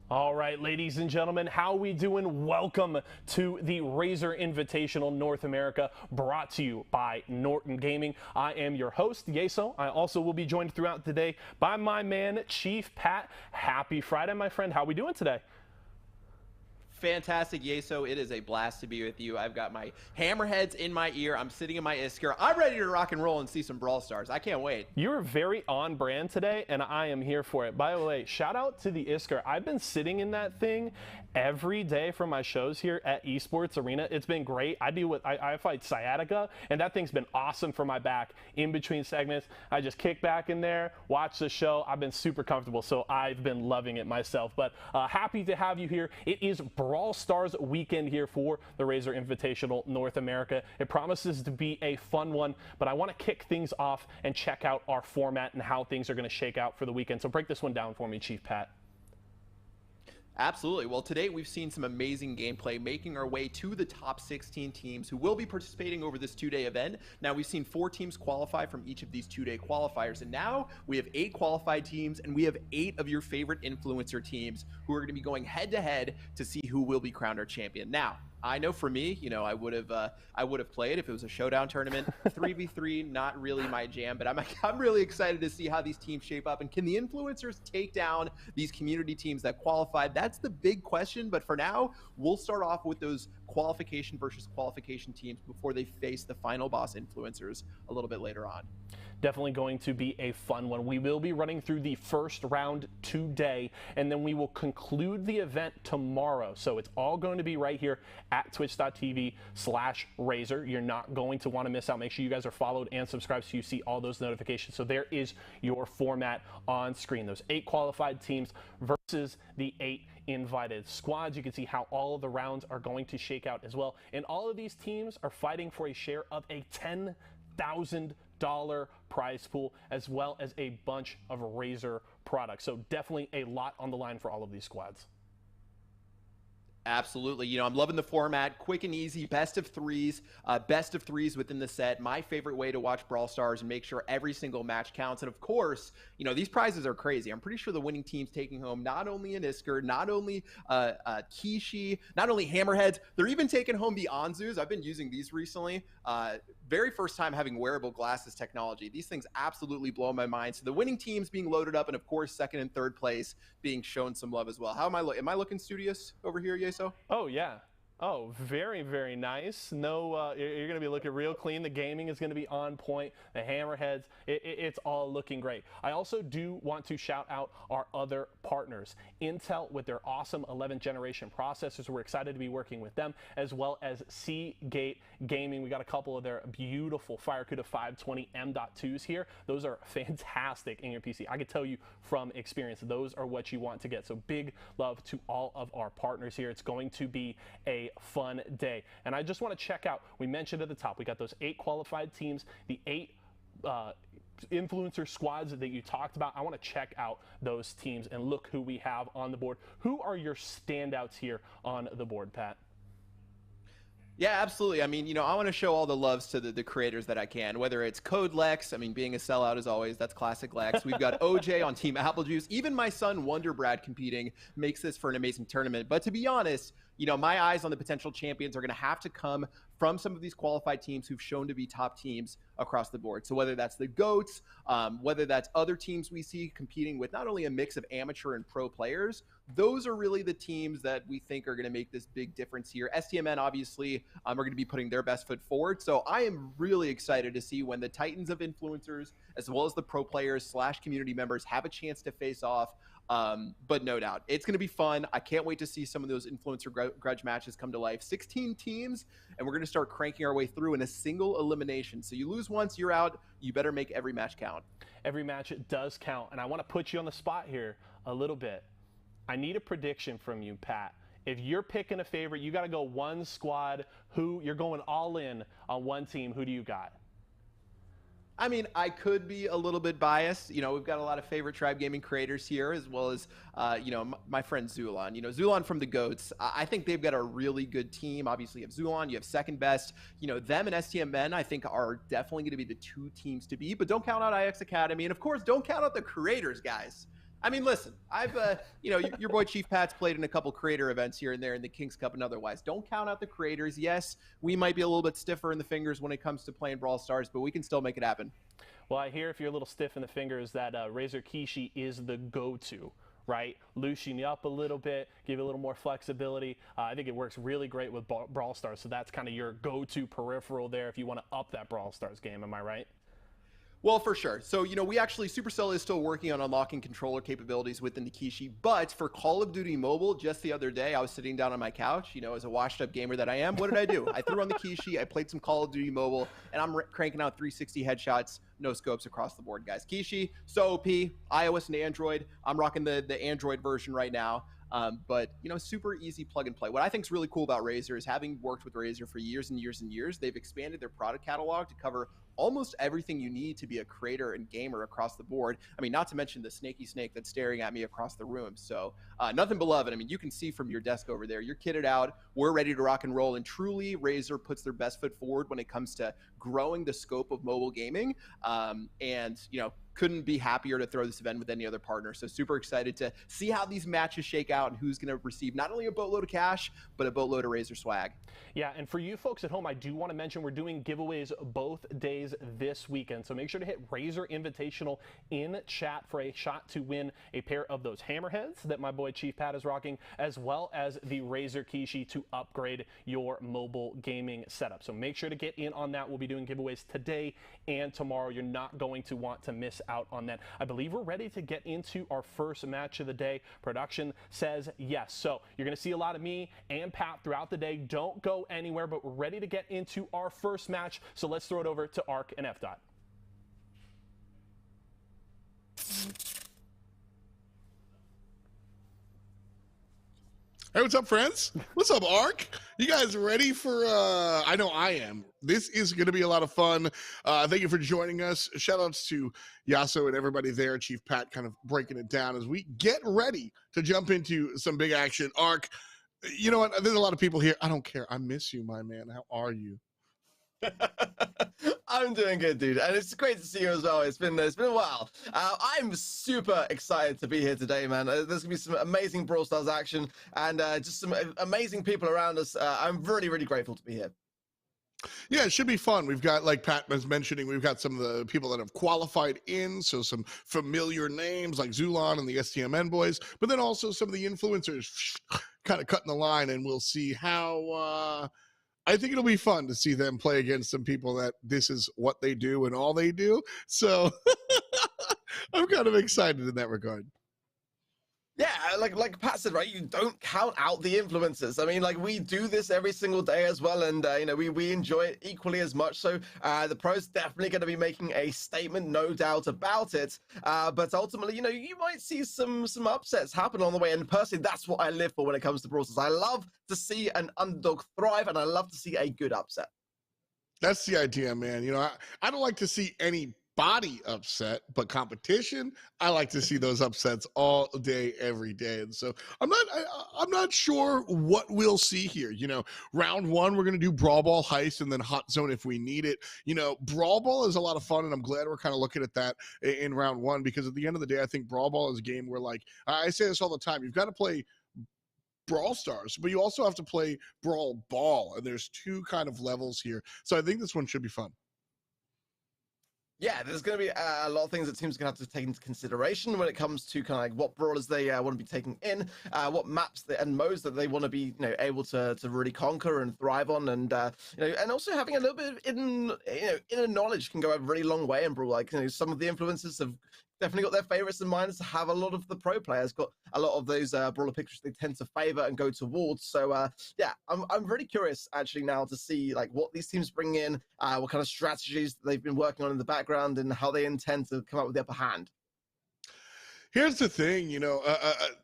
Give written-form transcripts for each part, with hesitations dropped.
All right, ladies and gentlemen, how we doing? Welcome to the Razer Invitational North America, brought to you by Norton Gaming. I am your host, Yeso. I also will be joined throughout the day by my man, Chief Pat. Happy Friday, my friend. How we doing today? Fantastic, Yeso. It is a blast to be with you. I've got my hammerheads in my ear. I'm sitting in my Iskur. I'm ready to rock and roll and see some Brawl Stars. I can't wait. You're very on brand today, and I am here for it. By the way, shout out to the Iskur. I've been sitting in that thing every day for my shows here at Esports Arena. It's been great. I fight sciatica, and that thing's been awesome for my back in between segments. I just kick back in there, watch the show. I've been super comfortable, so I've been loving it myself. But happy to have you here. It is Brawl Stars weekend here for the Razer Invitational North America. It promises to be a fun one, but I want to kick things off and check out our format and how things are going to shake out for the weekend. So break this one down for me, Chief Pat. Absolutely. Well, today we've seen some amazing gameplay making our way to the top 16 teams who will be participating over this two-day event. Now, we've seen 4 teams qualify from each of these two-day qualifiers, and now we have 8 qualified teams, and we have 8 of your favorite influencer teams who are going to be going head-to-head to see who will be crowned our champion. Now, I know for me, you know, I would have played if it was a showdown tournament. 3v3, not really my jam, but I'm really excited to see how these teams shape up, and can the influencers take down these community teams that qualified? That's the big question. But for now, we'll start off with those qualification versus qualification teams before they face the final boss influencers a little bit later on. Definitely going to be a fun one. We will be running through the first round today, and then we will conclude the event tomorrow. So it's all going to be right here at twitch.tv/Razer. You're not going to want to miss out. Make sure you guys are followed and subscribed so you see all those notifications. So there is your format on screen. Those 8 qualified teams versus the 8 invited squads. You can see how all of the rounds are going to shake out as well. And all of these teams are fighting for a share of a $10,000 prize pool, as well as a bunch of Razer products. So definitely a lot on the line for all of these squads. Absolutely. You know, I'm loving the format. Quick and easy, best of threes within the set. My favorite way to watch Brawl Stars and make sure every single match counts. And of course, you know, these prizes are crazy. I'm pretty sure the winning team's taking home not only an Iskur, not only Kishi, not only Hammerheads, they're even taking home the Anzus. I've been using these recently. Very first time having wearable glasses technology. These things absolutely blow my mind. So the winning teams being loaded up, and of course, second and third place being shown some love as well. How am I looking studious over here, Yeso? Oh, yeah. Oh, very, very nice. No, you're going to be looking real clean. The gaming is going to be on point. The hammerheads, it's all looking great. I also do want to shout out our other partners. Intel with their awesome 11th generation processors. We're excited to be working with them, as well as Seagate Gaming. We got a couple of their beautiful FireCuda 520 M.2s here. Those are fantastic in your PC. I can tell you from experience, those are what you want to get. So big love to all of our partners here. It's going to be a fun day. And I just want to check out, we mentioned at the top, we got those 8 qualified teams, the 8 influencer squads that you talked about. I want to check out those teams and look who we have on the board. Who are your standouts here on the board, Pat? Yeah, absolutely. I mean, I want to show all the loves to the creators that I can, whether it's Code Lex. I mean, being a sellout as always, that's classic Lex. We've got OJ on Team Applejuice. Even my son, Wonder Brad, competing makes this for an amazing tournament. But to be honest, my eyes on the potential champions are going to have to come from some of these qualified teams who've shown to be top teams across the board. So whether that's the GOATs, whether that's other teams we see competing with not only a mix of amateur and pro players, those are really the teams that we think are going to make this big difference here. STMN, obviously, are going to be putting their best foot forward. So I am really excited to see when the titans of influencers, as well as the pro players / community members, have a chance to face off. But no doubt, it's going to be fun. I can't wait to see some of those influencer grudge matches come to life. 16 teams, and we're going to start cranking our way through in a single elimination. So you lose once, you're out. You better make every match count. Every match does count, and I want to put you on the spot here a little bit. I need a prediction from you, Pat. If you're picking a favorite, you got to go one squad. Who you're going all in on one team? Who do you got? I mean, I could be a little bit biased. We've got a lot of favorite Tribe Gaming creators here, as well as, my friend Zulon. Zulon from the GOATs. I think they've got a really good team. Obviously, you have Zulon, you have second best. Them and STMN, I think, are definitely going to be the 2 teams to beat. But don't count out IX Academy. And, of course, don't count out the creators, guys. I mean, listen, I've, your boy Chief Pat's played in a couple creator events here and there in the Kings Cup and otherwise. Don't count out the creators. Yes, we might be a little bit stiffer in the fingers when it comes to playing Brawl Stars, but we can still make it happen. Well, I hear if you're a little stiff in the fingers that Razer Kishi is the go-to, right? Loosen you up a little bit, give you a little more flexibility. I think it works really great with Brawl Stars, so that's kind of your go-to peripheral there if you want to up that Brawl Stars game. Am I right? Well, for sure. So, we actually, Supercell is still working on unlocking controller capabilities within the Kishi, but for Call of Duty Mobile, just the other day, I was sitting down on my couch, as a washed up gamer that I am. What did I do? I threw on the Kishi, I played some Call of Duty Mobile, and I'm cranking out 360 headshots, no scopes across the board, guys. Kishi, so OP, iOS and Android. I'm rocking the Android version right now. But super easy plug and play. What I think is really cool about Razer is, having worked with Razer for years and years and years, they've expanded their product catalog to cover almost everything you need to be a creator and gamer across the board. I mean, not to mention the snaky snake that's staring at me across the room. So nothing beloved. I mean, you can see from your desk over there, you're kitted out. We're ready to rock and roll. And truly, Razer puts their best foot forward when it comes to growing the scope of mobile gaming. Couldn't be happier to throw this event with any other partner. So super excited to see how these matches shake out and who's going to receive not only a boatload of cash, but a boatload of Razer swag. Yeah, and for you folks at home, I do want to mention we're doing giveaways both days this weekend. So make sure to hit Razer Invitational in chat for a shot to win a pair of those hammerheads that my boy Chief Pat is rocking, as well as the Razer Kishi to upgrade your mobile gaming setup. So make sure to get in on that. We'll be doing giveaways today and tomorrow. You're not going to want to miss out on that. I believe we're ready to get into our first match of the day. Production says yes. So you're going to see a lot of me and Pat throughout the day. Don't go anywhere, but we're ready to get into our first match. So let's throw it over to Ark and F. Dot. Hey, what's up, friends? What's up, Ark? You guys ready for, I know I am. This is going to be a lot of fun. Thank you for joining us. Shout outs to Yasso and everybody there, Chief Pat kind of breaking it down as we get ready to jump into some big action. Ark, you know what? There's a lot of people here. I don't care. I miss you, my man. How are you? I'm doing good, dude, and it's great to see you as well. It's been a while. I'm super excited to be here today, man. There's gonna be some amazing Brawl Stars action and just some amazing people around us. I'm really, really grateful to be here. Yeah, it should be fun. We've got, like Pat was mentioning, we've got some of the people that have qualified in, so some familiar names like Zulon and the STMN boys, but then also some of the influencers kind of cutting the line, and we'll see how. I think it'll be fun to see them play against some people that this is what they do and all they do. So I'm kind of excited in that regard. Yeah, like Pat said, right? You don't count out the influencers. I mean, like we do this every single day as well, and you know we enjoy it equally as much. So the pros definitely going to be making a statement, no doubt about it. But ultimately, you know, you might see some upsets happen on the way. And personally, that's what I live for when it comes to Brawl Stars. I love to see an underdog thrive, and I love to see a good upset. That's the idea, man. You know, I don't like to see any body upset, but competition, I like to see those upsets all day, every day. And so I'm not sure what we'll see here. You know, round one, we're going to do Brawl Ball, Heist, and then Hot Zone if we need it. You know, Brawl Ball is a lot of fun, and I'm glad we're kind of looking at that in round one, because at the end of the day, I think Brawl Ball is a game where, like, I say this all the time, you've got to play Brawl Stars, but you also have to play Brawl Ball, and there's two kind of levels here. So I think this one should be fun. Yeah, there's going to be a lot of things that teams are going to have to take into consideration when it comes to kind of like what brawlers they want to be taking in, what maps and modes that they want to be, you know, able to really conquer and thrive on, and you know, and also having a little bit of inner knowledge can go a really long way in Brawl. Like, you know, some of the influencers have definitely got their favorites in mind. To have a lot of the pro players got a lot of those brawler pictures they tend to favor and go towards. So yeah, I'm really curious actually now to see like what these teams bring in, what kind of strategies they've been working on in the background, and how they intend to come up with the upper hand. Here's the thing, you know,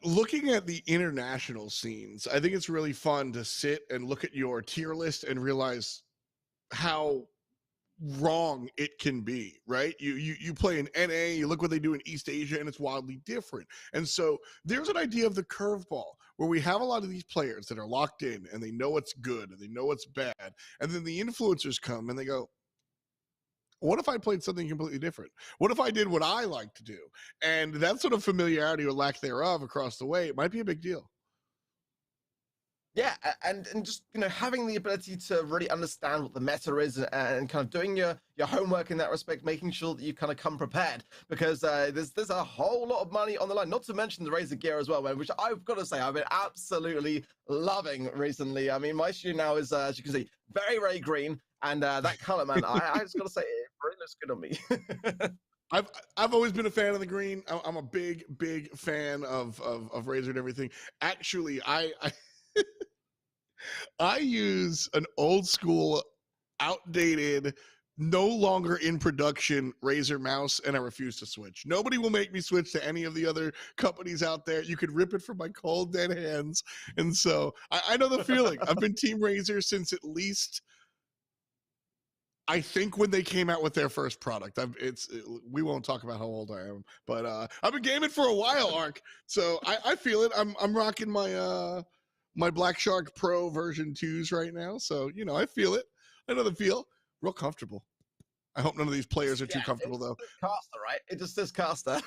looking at the international scenes, I think it's really fun to sit and look at your tier list and realize how wrong it can be, right? You play in NA, you look what they do in East Asia, and it's wildly different. And so there's an idea of the curveball where we have a lot of these players that are locked in and they know what's good and they know what's bad, and then the influencers come and they go, what if I played something completely different? What if I did what I like to do? And that sort of familiarity or lack thereof across the way, it might be a big deal. Yeah, and just, you know, having the ability to really understand what the meta is, and kind of doing your homework in that respect, making sure that you kind of come prepared, because there's a whole lot of money on the line, not to mention the Razer gear as well, man, which I've got to say I've been absolutely loving recently. I mean, my shoe now is, as you can see, very, very green, and that color, man, I just got to say, it really looks good on me. I've always been a fan of the green. I'm a big fan of Razer and everything. Actually, I use an old school, outdated, no longer in production Razer mouse, and I refuse to switch. Nobody will make me switch to any of the other companies out there. You could rip it from my cold, dead hands. And so I know the feeling. I've been Team Razer since at least, I think, when they came out with their first product. We won't talk about how old I am, but I've been gaming for a while, Ark. So I feel it. I'm rocking my Black Shark Pro version 2s right now. So, you know, I feel it. I know the feel. Real comfortable. I hope none of these players are too comfortable, though. Caster, right? It just says caster.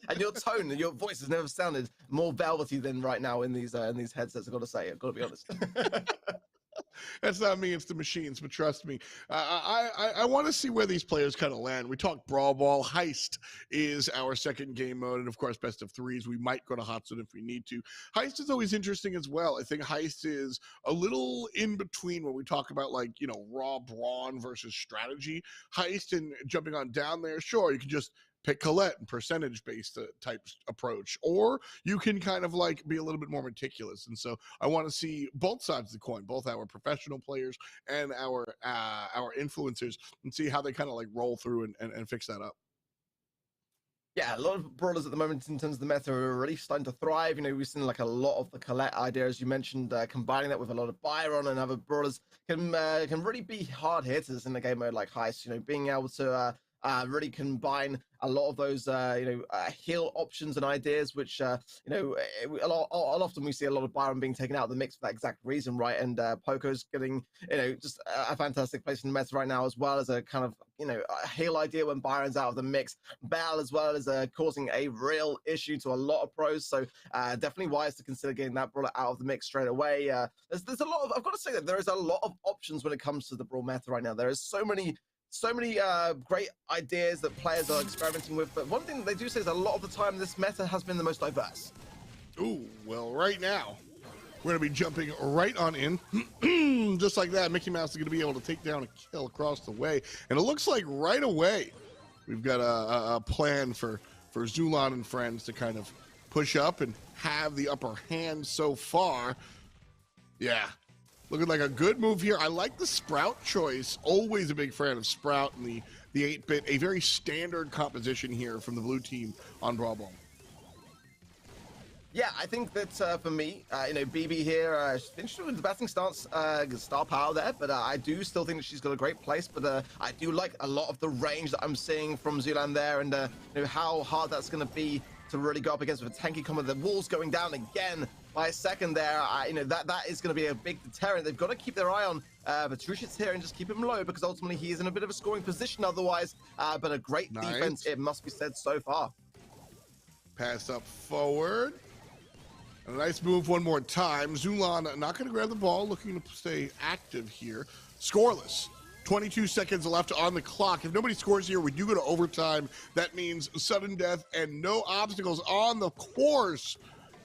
And your tone and your voice has never sounded more velvety than right now in these headsets, I've got to say. I've got to be honest. That's not me, it's the machines, but trust me. I want to see where these players kind of land. We talked Brawl Ball. Heist is our second game mode, and of course, best of threes. We might go to Hot Zone if we need to. Heist is always interesting as well. I think Heist is a little in between when we talk about, like, you know, raw brawn versus strategy. Heist and jumping on down there, sure, you can just pick Colette and percentage-based type approach, or you can kind of like be a little bit more meticulous. And so I want to see both sides of the coin, both our professional players and our influencers, and see how they kind of like roll through and fix that up. Yeah, a lot of brawlers at the moment in terms of the meta are really starting to thrive. You know, we've seen like a lot of the Colette idea, as you mentioned, combining that with a lot of Byron and other brawlers can really be hard hitters in the game mode like Heist. You know, being able to really combine a lot of those heal options and ideas, which often we see a lot of Byron being taken out of the mix for that exact reason, right? And Poco's getting just a fantastic place in the meta right now, as well as a kind of a heal idea when Byron's out of the mix. Bell as well is causing a real issue to a lot of pros, so definitely wise to consider getting that brawler out of the mix straight away. There's a lot of, I've got to say that there is a lot of options when it comes to the brawl meta right now. There is so many great ideas that players are experimenting with, but one thing that they do say is a lot of the time this meta has been the most diverse. Ooh, well, right now We're going to be jumping right on in. Just like that, Mickey Mouse is going to be able to take down a kill across the way. And it looks like right away we've got a plan for Zulon and friends to kind of push up and have the upper hand so far. Yeah, looking like a good move here. I like the Sprout choice. Always a big fan of Sprout and the 8-bit. A very standard composition here from the blue team on Brawl Ball. Yeah, I think that for me, BB here, she's interested with the batting stance, star power there, but I do still think that she's got a great place. But I do like a lot of the range that I'm seeing from Zulan there, and how hard that's going to be to really go up against with a tanky combo. The wall's going down again by a second there. That is going to be a big deterrent. They've got to keep their eye on Petrushit's here and just keep him low, because ultimately he is in a bit of a scoring position otherwise. But a great defense, it must be said, so far. Pass up forward. A nice move one more time. Zulon not going to grab the ball, looking to stay active here. Scoreless. 22 seconds left on the clock. If nobody scores here, we do go to overtime. That means sudden death and no obstacles on the course.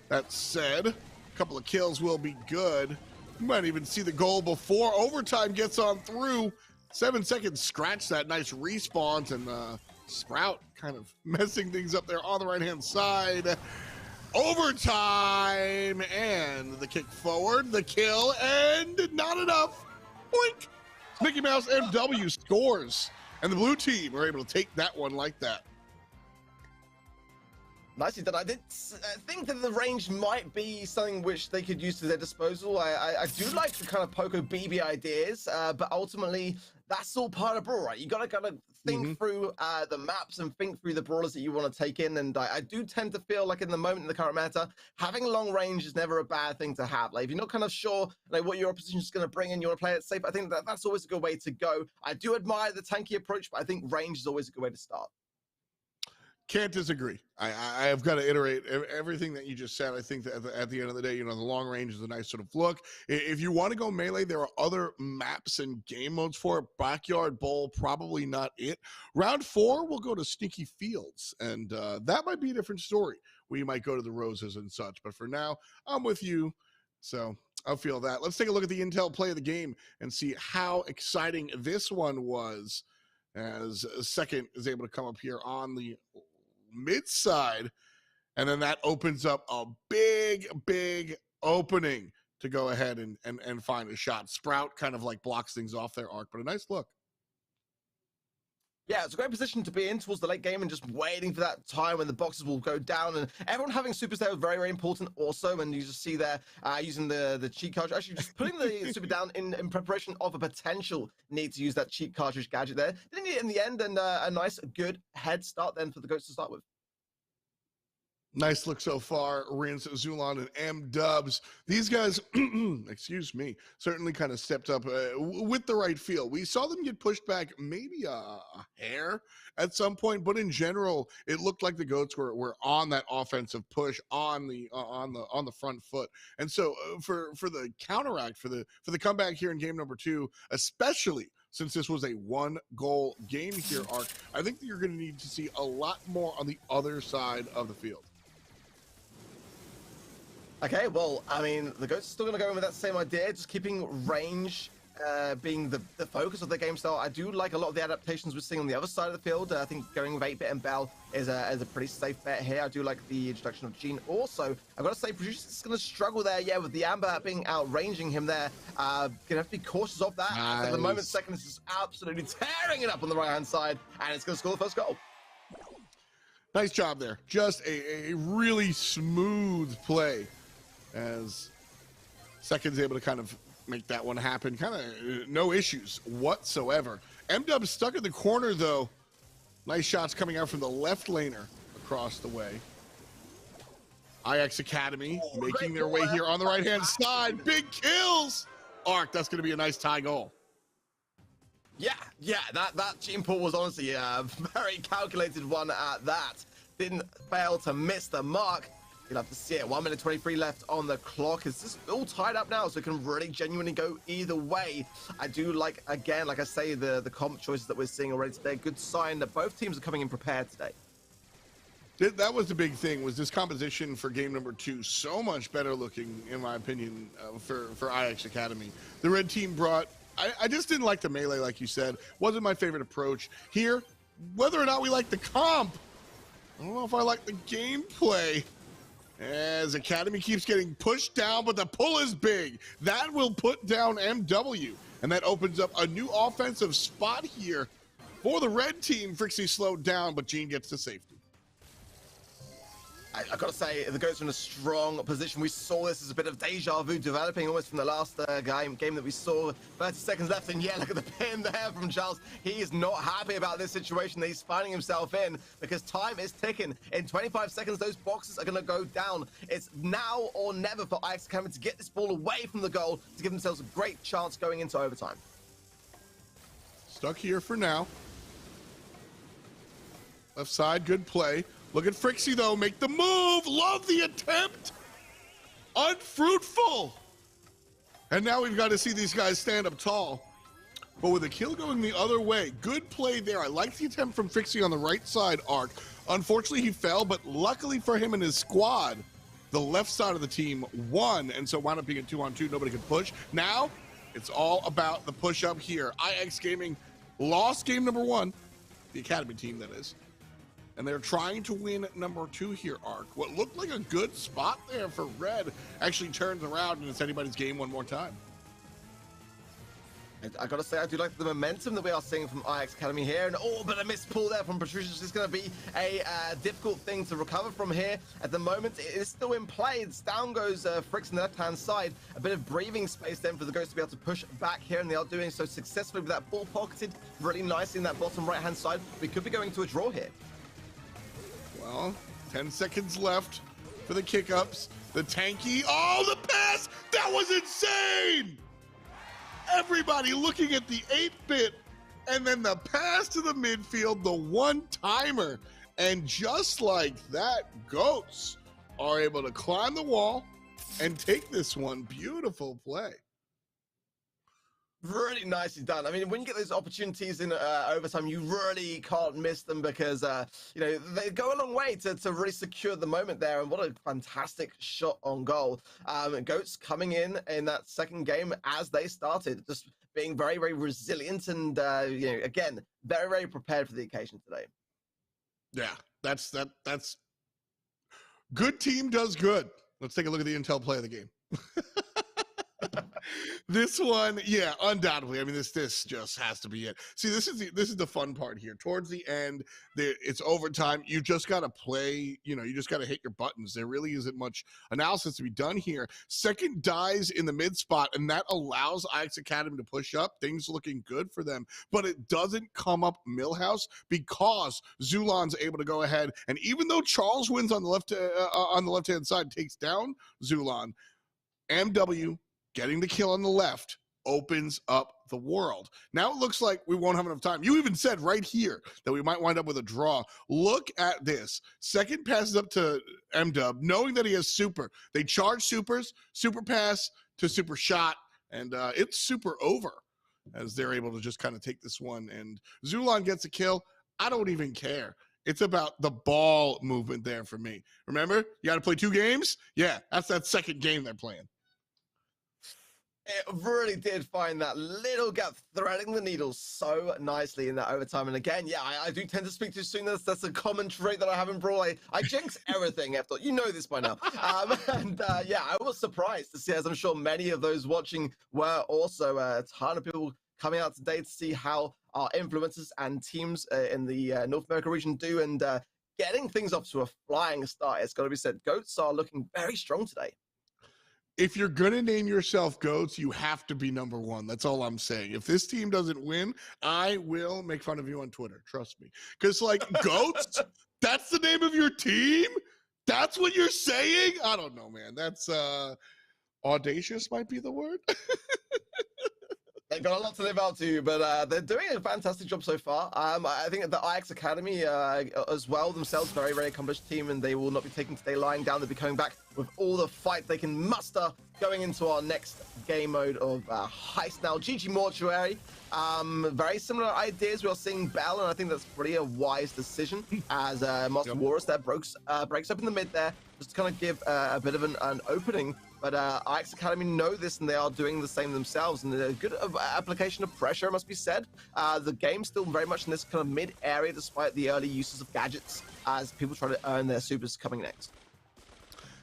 That said, a couple of kills will be good. You might even see the goal before overtime gets on through. 7 seconds, scratch that. Nice respawns, and Sprout kind of messing things up there on the right-hand side. Overtime, and the kick forward, the kill, and not enough. Boink! Mickey Mouse MW scores, and the blue team are able to take that one like that. Nicely done. I did think that the range might be something which they could use to their disposal. I do like the kind of Poco BB ideas, but ultimately that's all part of Brawl, right? You gotta think through the maps and think through the brawlers that you want to take in. And I do tend to feel like in the moment, in the current meta, having long range is never a bad thing to have. Like if you're not kind of sure what your opposition is going to bring and you want to play it safe, I think that's always a good way to go. I do admire the tanky approach, but I think range is always a good way to start. Can't disagree. I have got to iterate everything that you just said. I think that at the end of the day, the long range is a nice sort of look. If you want to go melee, there are other maps and game modes for it. Backyard Bowl, probably not it. Round 4, we'll go to Sneaky Fields, and that might be a different story. We might go to the Roses and such, but for now, I'm with you, so I'll feel that. Let's take a look at the Intel play of the game and see how exciting this one was, as second is able to come up here on the mid side, and then that opens up a big opening to go ahead and find a shot. Sprout kind of like blocks things off their arc, but a nice look. Yeah, it's a great position to be in towards the late game and just waiting for that time when the boxes will go down. And everyone having supers there was very, very important also. And you just see there using the cheat cartridge, actually just putting the super down in preparation of a potential need to use that cheat cartridge gadget there. Didn't need it in the end, and a nice, good head start then for the Goats to start with. Nice look so far. Rinse, Zulon, and M-Dubs. These guys, excuse me, certainly kind of stepped up with the right feel. We saw them get pushed back maybe a hair at some point, but in general, it looked like the Goats were on that offensive push on the front foot. And so for the counteract, for the comeback here in game number 2, especially since this was a 1-goal game here, Ark, I think that you're going to need to see a lot more on the other side of the field. Okay, well, I mean, the Goats are still going to go in with that same idea, just keeping range being the focus of their game style. I do like a lot of the adaptations we're seeing on the other side of the field. I think going with 8-bit and Bell is a pretty safe bet here. I do like the introduction of Gene. Also, I've got to say, Producer's is going to struggle there, with the Amber being outranging him there. Going to have to be cautious of that. Nice. At the moment, Second is just absolutely tearing it up on the right-hand side, and it's going to score the first goal. Nice job there. Just a really smooth play, as Second's able to kind of make that one happen. Kind of no issues whatsoever. M-Dub stuck in the corner, though. Nice shots coming out from the left laner across the way. IX Academy making their way here on the right-hand side. Big kills! Ark, that's going to be a nice tie goal. Yeah, that gene pull was honestly a very calculated one at that. Didn't fail to miss the mark. You'll have to see it. 1 minute 23 left on the clock. It's just all tied up now, so it can really genuinely go either way. I do like, again, like I say, the comp choices that we're seeing already today. Good sign that both teams are coming in prepared today. That was the big thing, was this composition for game number 2 so much better looking, in my opinion, for IX Academy. The red team brought, I just didn't like the melee, like you said. Wasn't my favorite approach. Here, whether or not we like the comp, I don't know if I like the gameplay. As Academy keeps getting pushed down, but the pull is big. That will put down MW, and that opens up a new offensive spot here for the red team. Frixie slowed down, but Gene gets to safety. I've got to say, the Goats are in a strong position. We saw this as a bit of deja vu developing almost from the last game that we saw. 30 seconds left, and yeah, look at the pin there from Charles. He is not happy about this situation that he's finding himself in, because time is ticking. In 25 seconds, those boxes are going to go down. It's now or never for IX Academy to get this ball away from the goal to give themselves a great chance going into overtime. Stuck here for now. Left side, good play. Look at Frixie, though. Make the move. Love the attempt. Unfruitful. And now we've got to see these guys stand up tall. But with a kill going the other way, good play there. I like the attempt from Frixie on the right side arc. Unfortunately, he fell, but luckily for him and his squad, the left side of the team won, and so wound up being a 2-on-2. Nobody could push. Now, it's all about the push-up here. IX Gaming lost game number 1. The Academy team, that is. And they're trying to win number 2 here, Arc. What looked like a good spot there for Red actually turns around, and it's anybody's game one more time. I gotta say, I do like the momentum that we are seeing from IX Academy here, and but a missed pull there from Patricia. It's just gonna be a difficult thing to recover from here. At the moment, it is still in play. It's down goes Fricks on the left-hand side. A bit of breathing space then for the Ghosts to be able to push back here, and they are doing so successfully with that ball pocketed really nicely in that bottom right-hand side. We could be going to a draw here. Well, 10 seconds left for the kick-ups. The tanky, oh, the pass! That was insane! Everybody looking at the 8-bit, and then the pass to the midfield, the one-timer. And just like that, Goats are able to climb the wall and take this one. Beautiful play. Really nicely done. I mean, when you get those opportunities in overtime, you really can't miss them, because, you know, they go a long way to really secure the moment there. And what a fantastic shot on goal. Goats coming in that second game as they started, just being very, very resilient and, you know, again, very, very prepared for the occasion today. Yeah, that's good team does good. Let's take a look at the intel play of the game. This one, yeah, undoubtedly. I mean, this just has to be it. See, this is the fun part here. Towards the end, it's overtime. You just got to play, you know, you just got to hit your buttons. There really isn't much analysis to be done here. Second dies in the mid spot, and that allows IX Academy to push up. Things looking good for them, but it doesn't come up Millhouse because Zulan's able to go ahead. And even though Charles wins on the left-hand side, takes down Zulan, MW getting the kill on the left opens up the world. Now it looks like we won't have enough time. You even said right here that we might wind up with a draw. Look at this. Second passes up to MW, knowing that he has super. They charge supers, super pass to super shot, and it's super over as they're able to just kind of take this one. And Zulan gets a kill. I don't even care. It's about the ball movement there for me. Remember, you got to play 2 games? Yeah, that's that second game they're playing. It really did find that little gap, threading the needle so nicely in that overtime. And again, yeah, I do tend to speak too soon. That's a common trait that I have in Brawl. I jinx everything, F. You know this by now. Yeah, I was surprised to see, as I'm sure many of those watching were also, a ton of people coming out today to see how our influencers and teams in the North America region do, and getting things off to a flying start. It's got to be said, Goats are looking very strong today. If you're going to name yourself Goats, you have to be number 1. That's all I'm saying. If this team doesn't win, I will make fun of you on Twitter. Trust me. Because, like, Goats, that's the name of your team? That's what you're saying? I don't know, man. That's audacious might be the word. They've got a lot to live out to, but they're doing a fantastic job so far. I think the IX Academy as well themselves, very, very accomplished team, and they will not be taking today lying down. They'll be coming back with all the fight they can muster going into our next game mode of Heist. Now, GG Mortuary, very similar ideas. We are seeing Bell, and I think that's pretty a wise decision as Master Walrus there breaks up in the mid there, just to kind of give a bit of an opening. But IX Academy know this, and they are doing the same themselves. And a good application of pressure, must be said. The game's still very much in this kind of mid area, despite the early uses of gadgets, as people try to earn their supers coming next.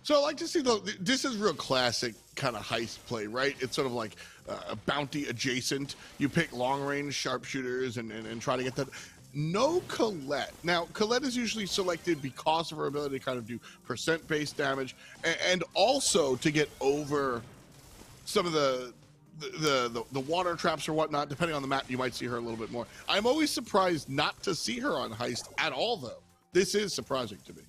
So I like to see, though, this is real classic kind of heist play, right? It's sort of like a bounty adjacent. You pick long range sharpshooters and try to get that. No Colette. Now, Colette is usually selected because of her ability to kind of do percent-based damage and also to get over some of the water traps or whatnot. Depending on the map, you might see her a little bit more. I'm always surprised not to see her on Heist at all, though. This is surprising to me.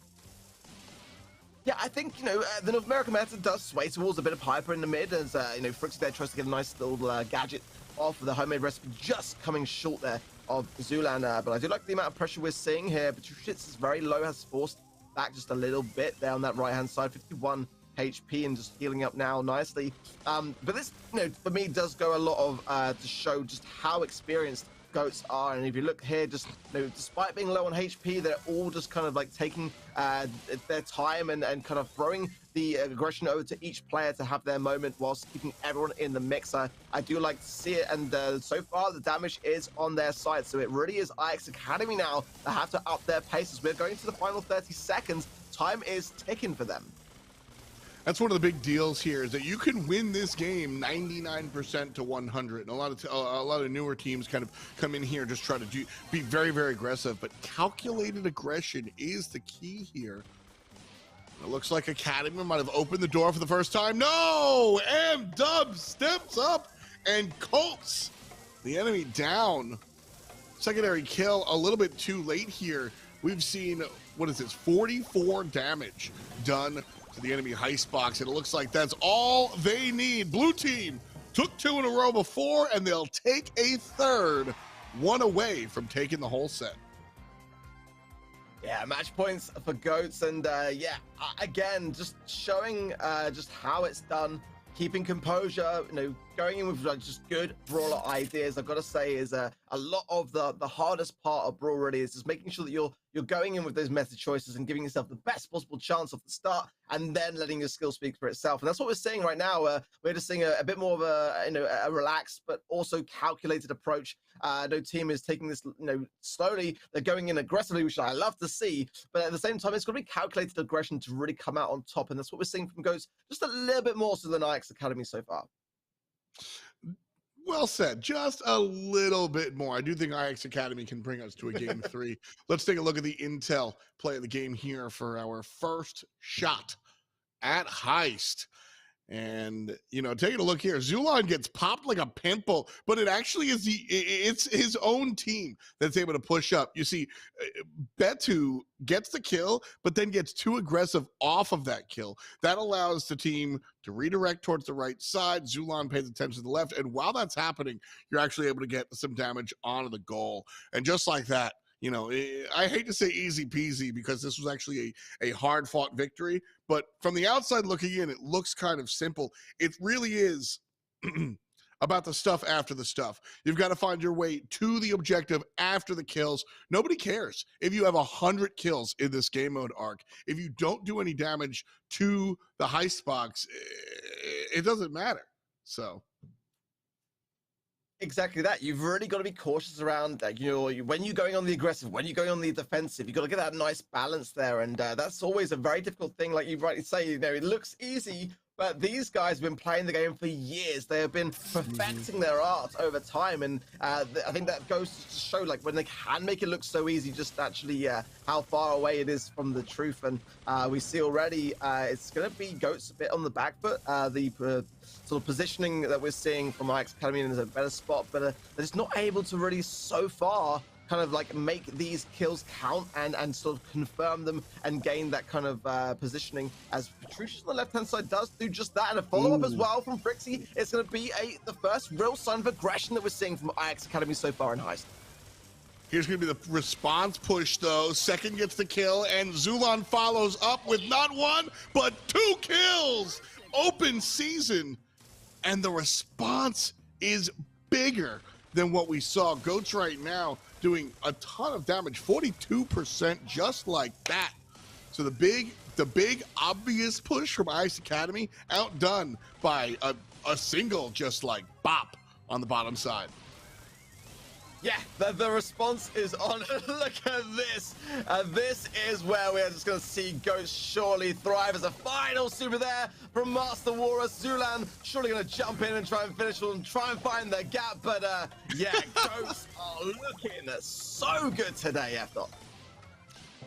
Yeah, I think, the North American meta does sway towards a bit of Piper in the mid, as, Frixie there tries to get a nice little gadget off of the homemade recipe, just coming short there of Zulan. But I do like the amount of pressure we're seeing here. But Trushitz is very low, has forced back just a little bit there on that right-hand side, 51 HP, and just healing up now nicely. But this, for me, does go a lot of to show just how experienced Goats are. And if you look here, just despite being low on HP, they're all just kind of like taking their time and kind of throwing the aggression over to each player to have their moment whilst keeping everyone in the mix. I do like to see it, and so far the damage is on their side, so it really is IX Academy now that have to up their paces. We're going to the final 30 seconds. Time is ticking for them. That's one of the big deals here, is that you can win this game 99% to 100. And a lot of newer teams kind of come in here and just try to be very, very aggressive. But calculated aggression is the key here. It looks like Academy might have opened the door for the first time. No! M-Dub steps up and Colts the enemy down. Secondary kill a little bit too late here. We've seen, 44 damage done to the enemy heist box, and it looks like that's all they need. Blue team took 2 in a row before, and they'll take a third, one away from taking the whole set. Yeah, match points for Goats, and again, just showing just how it's done, keeping composure, going in with just good brawler ideas. I've got to say, is a lot of the hardest part of Brawl really is just making sure that you're going in with those method choices and giving yourself the best possible chance off the start, and then letting your skill speak for itself. And that's what we're seeing right now. We're just seeing a bit more of a relaxed but also calculated approach. No team is taking this slowly. They're going in aggressively, which I love to see. But at the same time, it's got to be calculated aggression to really come out on top. And that's what we're seeing from Ghost, just a little bit more so than IX Academy so far. Well said. Just a little bit more. I do think IX Academy can bring us to a game 3. Let's take a look at the intel play of the game here for our first shot at Heist. And, taking a look here, Zulan gets popped like a pimple, but it actually is it's his own team that's able to push up. You see, Betu gets the kill, but then gets too aggressive off of that kill. That allows the team to redirect towards the right side. Zulan pays attention to the left, and while that's happening, you're actually able to get some damage onto the goal. And just like that, I hate to say easy peasy because this was actually a hard fought victory, but from the outside looking in, it looks kind of simple. It really is about the stuff after the stuff. You've got to find your way to the objective after the kills. Nobody cares if you have 100 kills in this game mode arc. If you don't do any damage to the heist box, it doesn't matter. So. Exactly that. You've really got to be cautious around, when you're going on the aggressive, when you're going on the defensive. You've got to get that nice balance there, and that's always a very difficult thing. Like you rightly say, it looks easy, but these guys have been playing the game for years. They have been perfecting their art over time, and I think that goes to show, when they can make it look so easy, just actually how far away it is from the truth. And we see already it's going to be Goats a bit on the back foot. The sort of positioning that we're seeing from IX Academy is a better spot, but they're just not able to really so far kind of make these kills count and sort of confirm them and gain that kind of positioning, as Petruccius on the left hand side does do just that. And a follow-up as well from Frixie. It's going to be the first real sign of aggression that we're seeing from IX Academy so far in Heist. Here's going to be the response push, though. Second gets the kill, and Zulon follows up with not one, but 2 kills. Open season, and the response is bigger than what we saw. Goats right now doing a ton of damage, 42% just like that. So the big obvious push from Ice Academy outdone by a single just like bop on the bottom side. Yeah, the response is on. Look at this. This is where we're just going to see Ghost surely thrive as a final super there from Master Walrus. Zulan surely going to jump in and try and finish and try and find the gap. But yeah, Ghosts are looking so good today, F-Dot.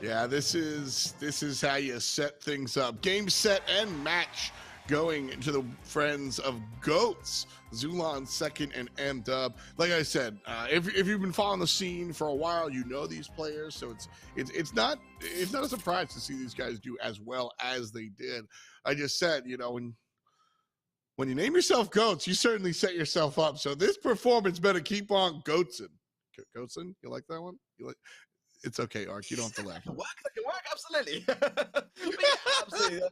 Yeah, this is how you set things up. Game, set, and match going to the friends of Goats. Zulon second and M-Dub. Like I said, if you've been following the scene for a while, you know these players, so it's not a surprise to see these guys do as well as they did. I just said, you know, when you name yourself Goats, you certainly set yourself up. So this performance better keep on goatsin'. Goatsin'? You like that one? You like? It's okay, Ark. You don't have to laugh. That can work, absolutely. But yeah, absolutely.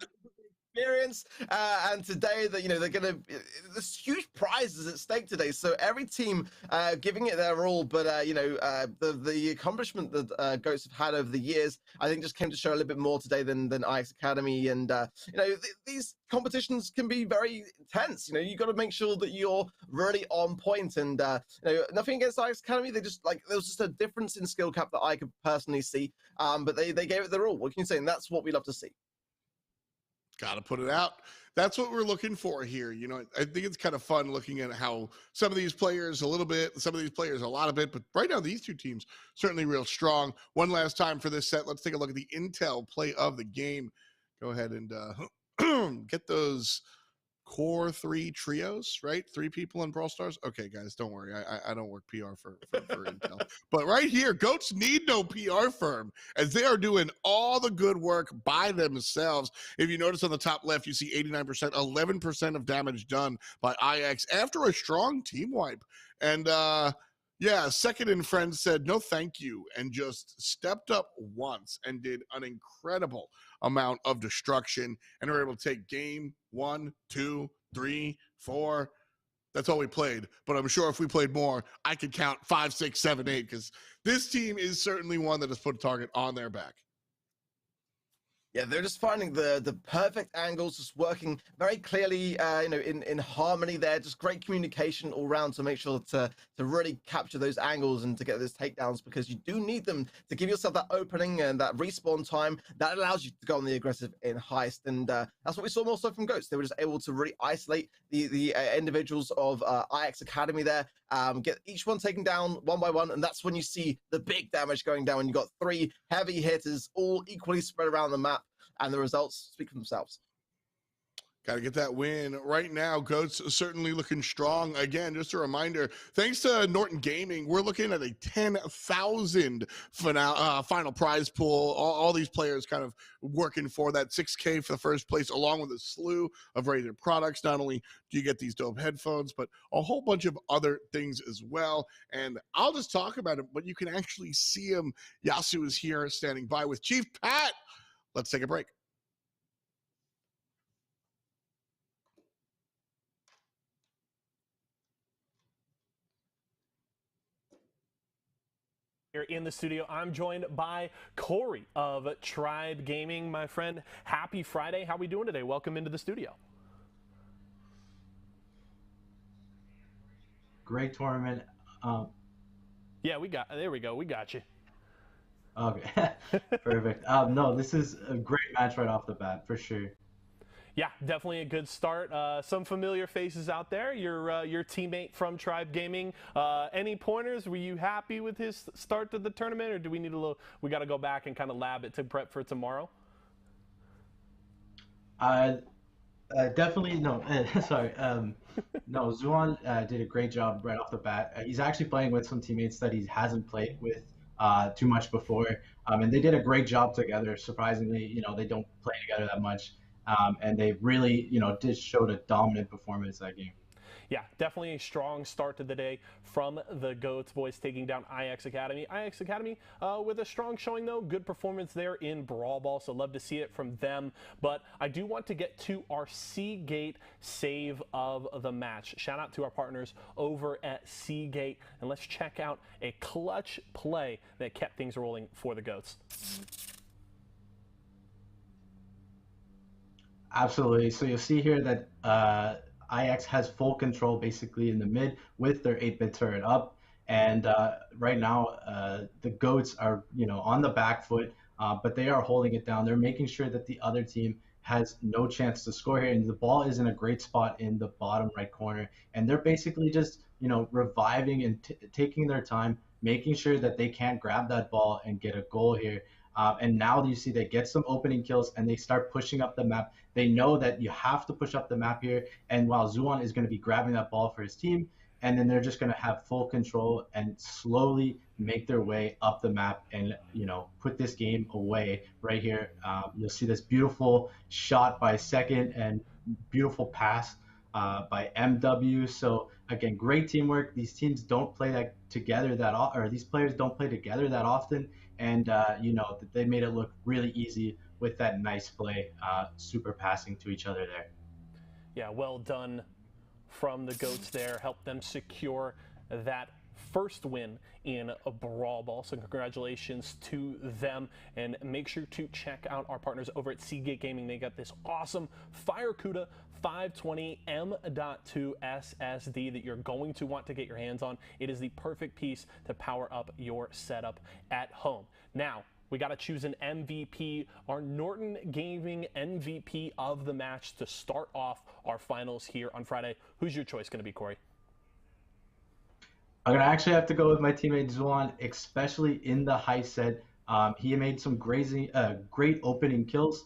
Experience and today that they're gonna there's huge prizes at stake today, so every team giving it their all, but the accomplishment that Goats have had over the years, I think, just came to show a little bit more today than Ice Academy. And these competitions can be very intense. You got to make sure that you're really on point. And nothing against Ice Academy, they just there was just a difference in skill cap that I could personally see, but they gave it their all. What can you say? And that's what we love to see. Got to put it out. That's what we're looking for here. I think it's kind of fun looking at how some of these players a little bit, some of these players a lot of it, but right now these two teams certainly real strong. One last time for this set, let's take a look at the intel play of the game. Go ahead and get those core 3 trios, right? 3 people in Brawl Stars. Okay, guys, don't worry. I don't work PR for Intel. But right here, Goats need no PR firm, as they are doing all the good work by themselves. If you notice on the top left, you see 89%, 11% of damage done by IX after a strong team wipe. And yeah, Second and Friends said no thank you and just stepped up once and did an incredible amount of destruction, and were able to take game 1, 2, 3, 4. That's all we played, but I'm sure if we played more, I could count 5, 6, 7, 8, because this team is certainly one that has put a target on their back. Yeah, they're just finding the perfect angles, just working very clearly, in harmony there. Just great communication all around to make sure to really capture those angles and to get those takedowns, because you do need them to give yourself that opening and that respawn time that allows you to go on the aggressive in Heist. And that's what we saw more so from Goats. They were just able to really isolate the individuals of IX Academy there, get each one taken down one by one, and that's when you see the big damage going down. When you got 3 heavy hitters all equally spread around the map. And the results speak for themselves. Got to get that win right now. Goats certainly looking strong. Again, just a reminder, thanks to Norton Gaming, we're looking at a 10,000 final prize pool. All these players kind of working for that 6K for the first place, along with a slew of Razer products. Not only do you get these dope headphones, but a whole bunch of other things as well. And I'll just talk about it, but you can actually see him. Yasu is here standing by with Chief Pat. Let's take a break. Here in the studio, I'm joined by Corey of Tribe Gaming. My friend, happy Friday. How are we doing today? Welcome into the studio. Great tournament. Yeah, there we go. We got you. Okay, perfect. No, this is a great match right off the bat, for sure. Yeah, definitely a good start. Some familiar faces out there. Your teammate from Tribe Gaming. Any pointers? Were you happy with his start to the tournament, or do we need we got to go back and kind of lab it to prep for tomorrow? Definitely no. Sorry. No, Zuan did a great job right off the bat. He's actually playing with some teammates that he hasn't played with too much before, and they did a great job together. Surprisingly, they don't play together that much, and they really, just showed a dominant performance that game. yeah, definitely a strong start to the day from the GOATs boys taking down IX Academy. IX Academy with a strong showing though, good performance there in Brawl Ball, so love to see it from them. But I do want to get to our Seagate save of the match. Shout out to our partners over at Seagate, and let's check out a clutch play that kept things rolling for the GOATs. Absolutely. So you'll see here that IX has full control basically in the mid with their 8-bit turret up. And right now, the GOATs are, on the back foot, but they are holding it down. They're making sure that the other team has no chance to score here. And the ball is in a great spot in the bottom right corner. And they're basically just, reviving and taking their time, making sure that they can't grab that ball and get a goal here. And now you see they get some opening kills and they start pushing up the map. They know that you have to push up the map here. And while Zuan is going to be grabbing that ball for his team, and then they're just going to have full control and slowly make their way up the map and, put this game away right here. You'll see this beautiful shot by Second and beautiful pass by MW. So again, great teamwork. These teams don't play that together or these players don't play together that often. And, they made it look really easy with that nice play, super passing to each other there. Yeah, well done from the GOATs there. Helped them secure that first win in a Brawl Ball. So congratulations to them. And make sure to check out our partners over at Seagate Gaming. They got this awesome FireCuda 520 M.2 SSD that you're going to want to get your hands on. It is the perfect piece to power up your setup at home. Now, we got to choose an MVP, our Norton Gaming MVP of the match to start off our finals here on Friday. Who's your choice going to be, Corey? I'm going to actually have to go with my teammate Zuan, especially in the Heist set. He made some great opening kills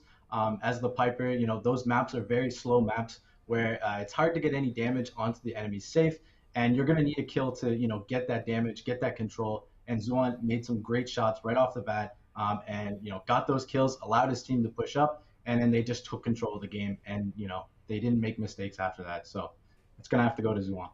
as the Piper. Those maps are very slow maps where it's hard to get any damage onto the enemy's safe, and you're going to need a kill to, get that damage, get that control. And Zuan made some great shots right off the bat. And got those kills, allowed his team to push up, and then they just took control of the game, and they didn't make mistakes after that. So it's gonna have to go to Zuan.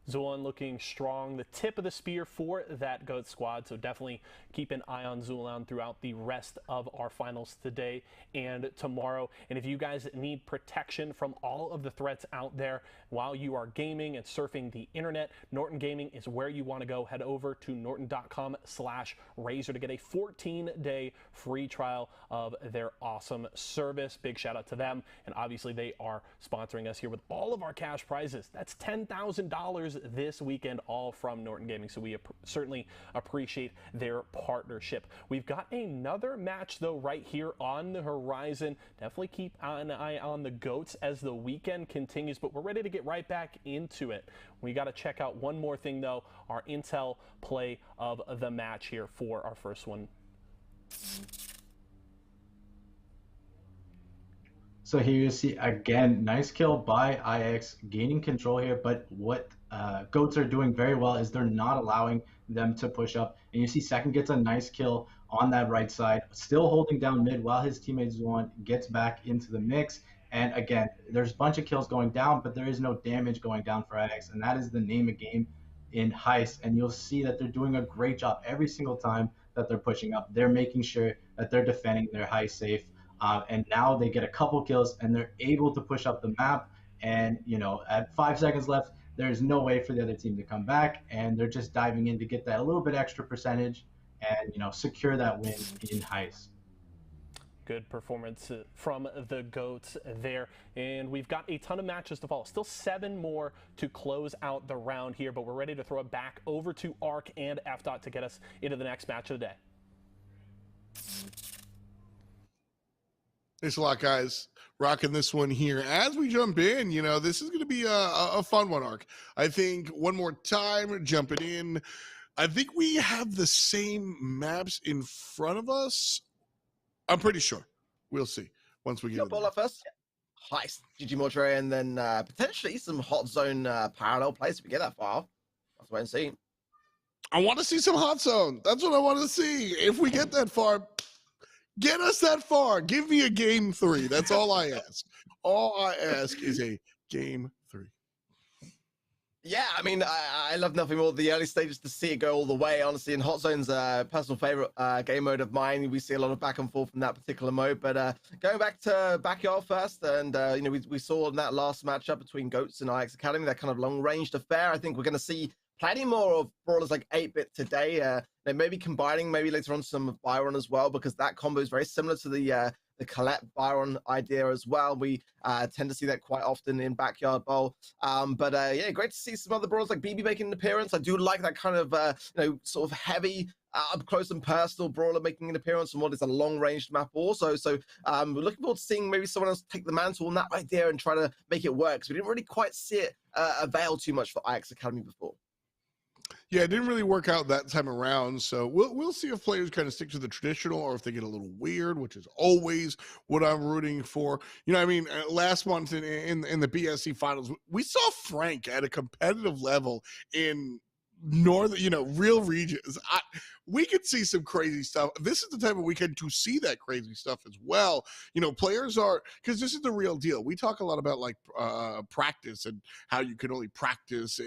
Zulan looking strong, the tip of the spear for that GOAT squad, so definitely keep an eye on Zulan throughout the rest of our finals today and tomorrow. And if you guys need protection from all of the threats out there while you are gaming and surfing the internet, Norton Gaming is where you want to go. Head over to norton.com/Razer to get a 14-day free trial of their awesome service. Big shout out to them, and obviously they are sponsoring us here with all of our cash prizes. That's $10,000 this weekend, all from Norton Gaming, so we certainly appreciate their partnership. We've got another match though right here on the horizon. Definitely keep an eye on the GOATs as the weekend continues, but we're ready to get right back into it. We got to check out one more thing though, our intel play of the match here for our first one. So here you see again, nice kill by IX, gaining control here, but what GOATs are doing very well is they're not allowing them to push up. And you see Second gets a nice kill on that right side, still holding down mid while his teammate Zuan gets back into the mix. And again, there's a bunch of kills going down, but there is no damage going down for IX. And that is the name of game in Heist. And you'll see that they're doing a great job every single time that they're pushing up. They're making sure that they're defending their Heist safe. And now they get a couple kills and they're able to push up the map. And, at 5 seconds left, there's no way for the other team to come back. And they're just diving in to get that a little bit extra percentage and, secure that win in Heist. Good performance from the GOATs there. And we've got a ton of matches to follow. Still 7 more to close out the round here, but we're ready to throw it back over to Arc and FDOT to get us into the next match of the day. Thanks a lot, guys. Rocking this one here. As we jump in, this is going to be a fun one, Arc. I think one more time, jumping in. I think we have the same maps in front of us. I'm pretty sure. We'll see once we get Your ball first. Heist, GG Mortuary, and then potentially some hot zone parallel plays if we get that far. Let's wait and see. I want to see some hot zone. That's what I want to see. If we get that far, get us that far. Give me a game 3. That's all I ask. All I ask is a game 3. Yeah, I mean, I love nothing more the early stages to see it go all the way. Honestly, in Hot Zone's personal favorite game mode of mine, we see a lot of back and forth in that particular mode. But going back to Backyard first, and we saw in that last matchup between Goats and IX Academy, that kind of long-ranged affair. I think we're going to see plenty more of brawlers like 8-Bit today. They may be combining maybe later on some Byron as well, because that combo is very similar to the Colette Byron idea as well. We tend to see that quite often in Backyard Bowl. Yeah, great to see some other brawlers like BB making an appearance. I do like that kind of sort of heavy up close and personal brawler making an appearance on what is a long ranged map also. So we're looking forward to seeing maybe someone else take the mantle on that idea and try to make it work, because we didn't really quite see it avail too much for IX Academy before. Yeah, it didn't really work out that time around. So we'll see if players kind of stick to the traditional or if they get a little weird, which is always what I'm rooting for. You know, I mean, last month in the BSC finals, we saw Frank at a competitive level in northern, real regions. We could see some crazy stuff. This is the type of weekend to see that crazy stuff as well. Players are, because this is the real deal. We talk a lot about like practice and how you can only practice.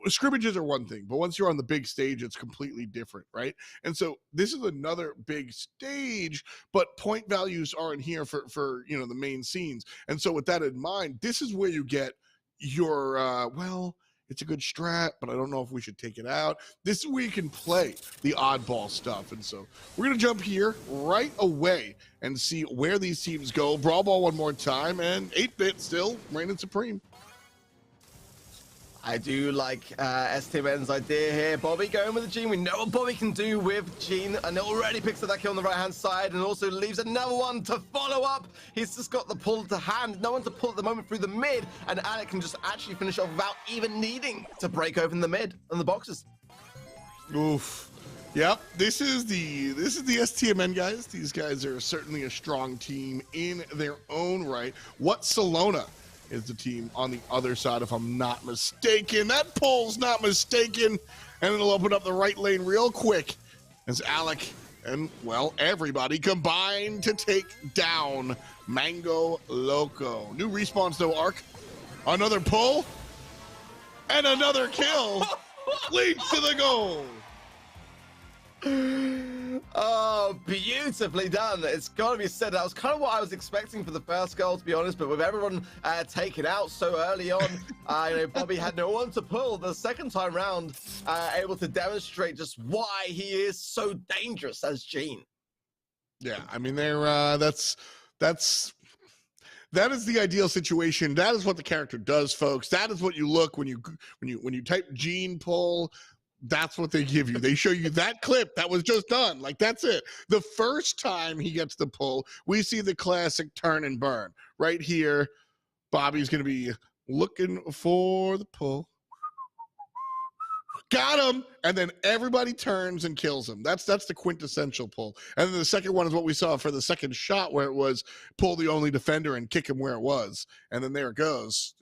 Scrimmages are one thing, but once you're on the big stage, it's completely different, right? And so this is another big stage, but point values aren't here for the main scenes. And so with that in mind, this is where you get your it's a good strat, but I don't know if we should take it out. This is where you can play the oddball stuff. And so we're going to jump here right away and see where these teams go. Brawl Ball one more time, and 8-Bit still reigning supreme. I do like STMN's idea here. Bobby going with the Gene. We know what Bobby can do with Gene, and it already picks up that kill on the right-hand side and also leaves another one to follow up. He's just got the pull to hand. No one to pull at the moment through the mid, and Alec can just actually finish off without even needing to break open the mid and the boxes. Oof. Yep, this is the STMN guys. These guys are certainly a strong team in their own right. What's Melona is the team on the other side, if I'm not mistaken. That pull's not mistaken, and it'll open up the right lane real quick as Alec and, everybody combine to take down Mango Loco. New respawns though, Ark. Another pull and another kill leads to the goal. Oh, beautifully done. It's got to be said. That was kind of what I was expecting for the first goal, to be honest, but with everyone taken out so early on, Bobby had no one to pull the second time round, able to demonstrate just why he is so dangerous as Gene. Yeah, I mean, that is the ideal situation. That is what the character does, folks. That is what you look when you type Gene pull. That's what they give you. They show you that clip that was just done. Like, that's it. The first time he gets the pull, we see the classic turn and burn. Right here, Bobby's going to be looking for the pull. Got him! And then everybody turns and kills him. That's the quintessential pull. And then the second one is what we saw for the second shot, where it was pull the only defender and kick him where it was. And then there it goes.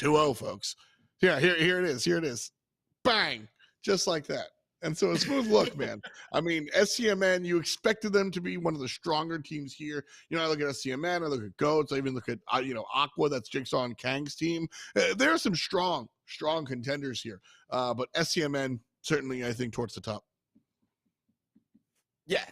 2-0, folks. Yeah, here it is. Here it is. Bang, just like that. And so a smooth look, man. I mean, STMN, you expected them to be one of the stronger teams here. I look at STMN, I look at Goats, I even look at, Aqua, that's Jigsaw and Kang's team. There are some strong contenders here. But STMN, certainly, I think, towards the top. Yeah,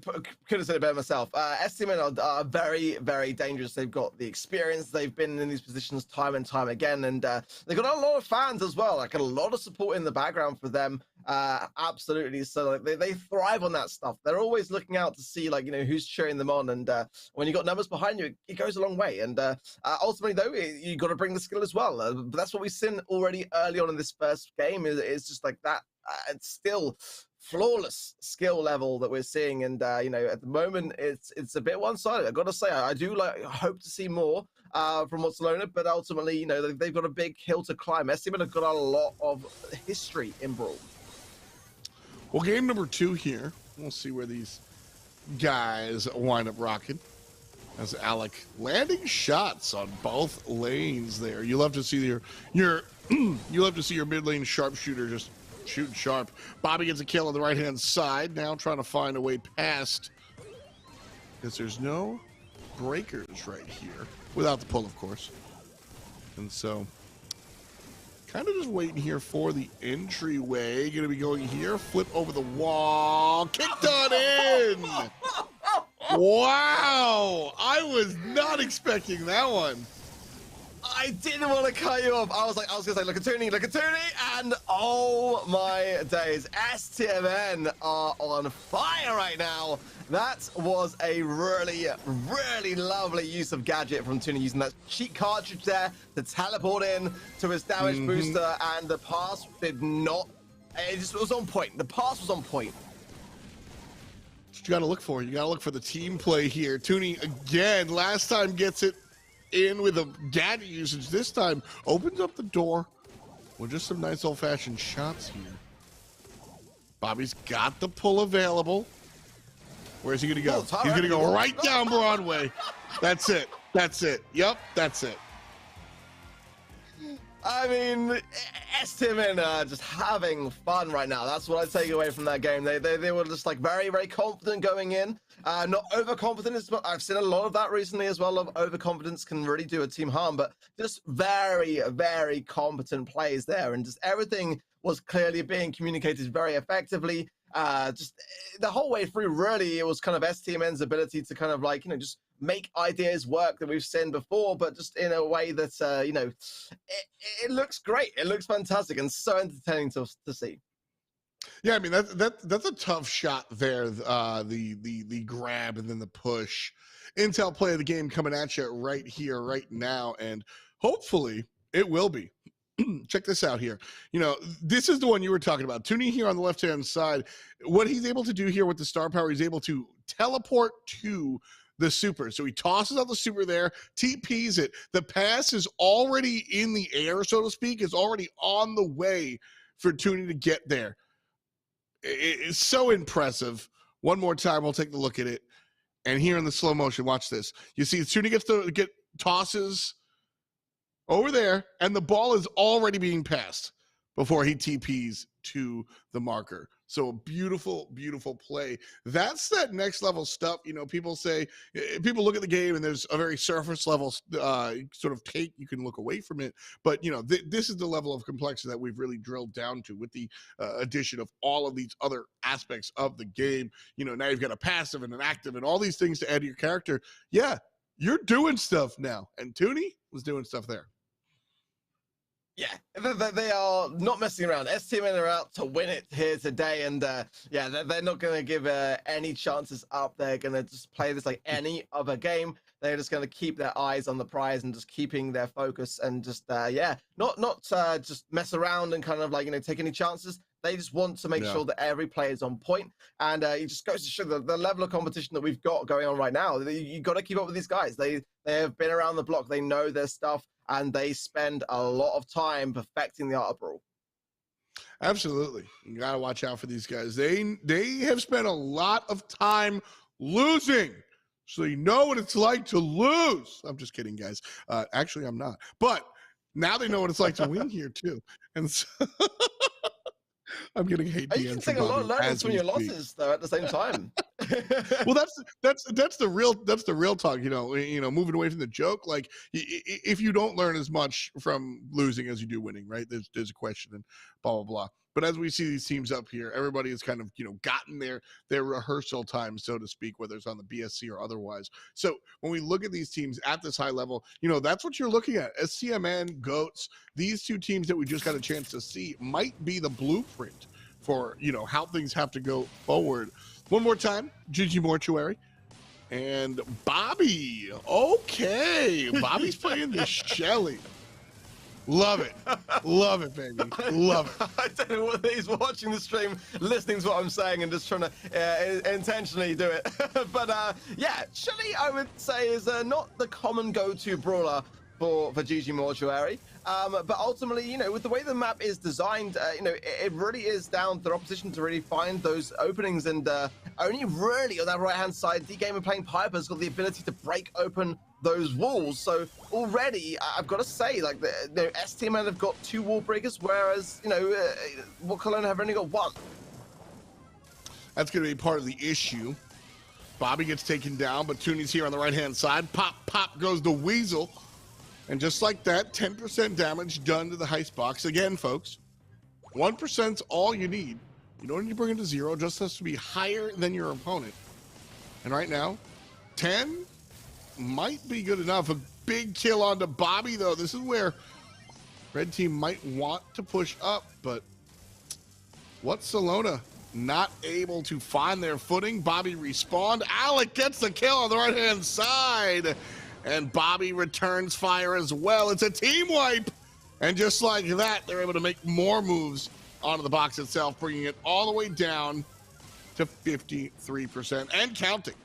could have said it better myself. STMN are very, very dangerous. They've got the experience. They've been in these positions time and time again. And they've got a lot of fans as well. Like, a lot of support in the background for them. Absolutely. So they thrive on that stuff. They're always looking out to see, who's cheering them on. And when you got numbers behind you, it goes a long way. And ultimately, though, you got to bring the skill as well. But that's what we've seen already early on in this first game. Is just like that. It's still flawless skill level that we're seeing, and at the moment it's a bit one-sided. I've got to say, I do hope to see more from Melona, but ultimately, they've got a big hill to climb. STMN have got a lot of history in Brawl. Well, game number 2 here. We'll see where these guys wind up rocking. As Alec landing shots on both lanes there. You love to see your you love to see your mid lane sharpshooter just shooting sharp. Bobby gets a kill on the right-hand side. Now trying to find a way past, because there's no breakers right here. Without the pull, of course. And so Kind of just waiting here for the entryway. Going to be going here, flip over the wall, kicked on in. Wow, I was not expecting that one. I didn't want to cut you off. I was gonna say, look at Toonie, and oh my days, STMN are on fire right now. That was a really, really lovely use of gadget from Toonie, using that cheat cartridge there to teleport in to his damage booster, and the pass did not. It just was on point. The pass was on point. That's what you got to look for. You got to look for the team play here. Toonie again, last time gets it in with a gadget usage. This time opens up the door with just some nice old-fashioned shots here. Bobby's got the pull available. Where's he gonna go? He's gonna go right down Broadway. That's it. That's it. Yep, that's it. I mean, STMN are just having fun right now. That's what I take away from that game. They were just like very, very confident going in. Not overconfident, but I've seen a lot of that recently as well. Of overconfidence can really do a team harm, but just very, very competent plays there, and just everything was clearly being communicated very effectively. Just the whole way through, really, it was kind of STMN's ability to kind of like, just make ideas work that we've seen before, but just in a way that, it looks great. It looks fantastic and so entertaining to see. Yeah, I mean that's a tough shot there. The grab and then the push. Intel play of the game coming at you right here, right now, and hopefully it will be. Check this out here. This is the one you were talking about. Toonie here on the left-hand side. What he's able to do here with the star power, he's able to teleport to the super. So he tosses out the super there, TPs it. The pass is already in the air, so to speak, is already on the way for Toonie to get there. It's so impressive. One more time, we'll take a look at it. And here in the slow motion, watch this. You see Toonie tosses over there, and the ball is already being passed before he TPs to the marker. So a beautiful, beautiful play. That's that next level stuff. People look at the game and there's a very surface level sort of take. You can look away from it. But, this is the level of complexity that we've really drilled down to with the addition of all of these other aspects of the game. Now you've got a passive and an active and all these things to add to your character. Yeah, you're doing stuff now. And Toonie was doing stuff there. Yeah, they are not messing around. STMN are out to win it here today, and they're not going to give any chances up. They're going to just play this like any other game. They're just going to keep their eyes on the prize and just keeping their focus and just not just mess around and kind of like take any chances. They just want to make sure that every player is on point, and it just goes to show the level of competition that we've got going on right now. You got to keep up with these guys. They have been around the block. They know their stuff. And they spend a lot of time perfecting the art of Brawl. Absolutely. You got to watch out for these guys. They have spent a lot of time losing. So you know what it's like to lose. I'm just kidding, guys. Actually, I'm not. But now they know what it's like to win here, too. And so I'm getting hate DMs. You can take a lot of learnings from your losses, though, at the same time. Well, that's the real talk. Moving away from the joke. Like, if you don't learn as much from losing as you do winning, right? There's a question and blah blah blah. But as we see these teams up here, everybody has kind of gotten their rehearsal time, so to speak, whether it's on the BSC or otherwise. So when we look at these teams at this high level, that's what you're looking at. STMN, Goats, these two teams that we just got a chance to see might be the blueprint for how things have to go forward. One more time, GG Mortuary. And Bobby. Okay. Bobby's playing the Shelly. Love it. Love it, baby. Love it. I don't know whether he's watching the stream, listening to what I'm saying, and just trying to intentionally do it. But Shelly, I would say, is not the common go-to brawler for GG Mortuary. But ultimately, with the way the map is designed, it really is down to the opposition to really find those openings, and only really on that right-hand side, D-Gamer playing Piper's got the ability to break open those walls. So already, I've got to say, like, the STMN have got 2 wall breakers, whereas, Kelowna have only got 1. That's going to be part of the issue. Bobby gets taken down, but Toonie's here on the right-hand side. Pop, pop goes the Weasel. And just like that, 10% damage done to the Heist box. Again, folks, 1%'s all you need. You don't need to bring it to 0. It just has to be higher than your opponent. And right now, 10 might be good enough. A big kill onto Bobby, though. This is where red team might want to push up, but what's Melona not able to find their footing? Bobby respawned. Alec gets the kill on the right-hand side, and Bobby returns fire as well. It's a team wipe, and just like that, they're able to make more moves onto the box itself, bringing it all the way down to 53% and counting.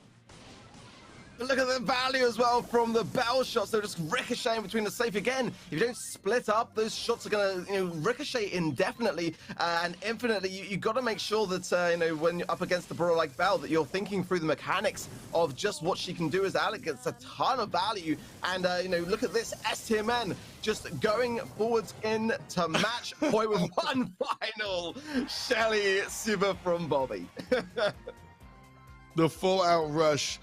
But look at the value as well from the bell shots. They're just ricocheting between the safe again. If you don't split up, those shots are going to ricochet indefinitely and infinitely. You got to make sure that when you're up against the brawler like Belle, that you're thinking through the mechanics of just what she can do. As Alec gets a ton of value, and look at this STMN just going forwards into match point with one final Shelly super from Bobby. The full-out rush.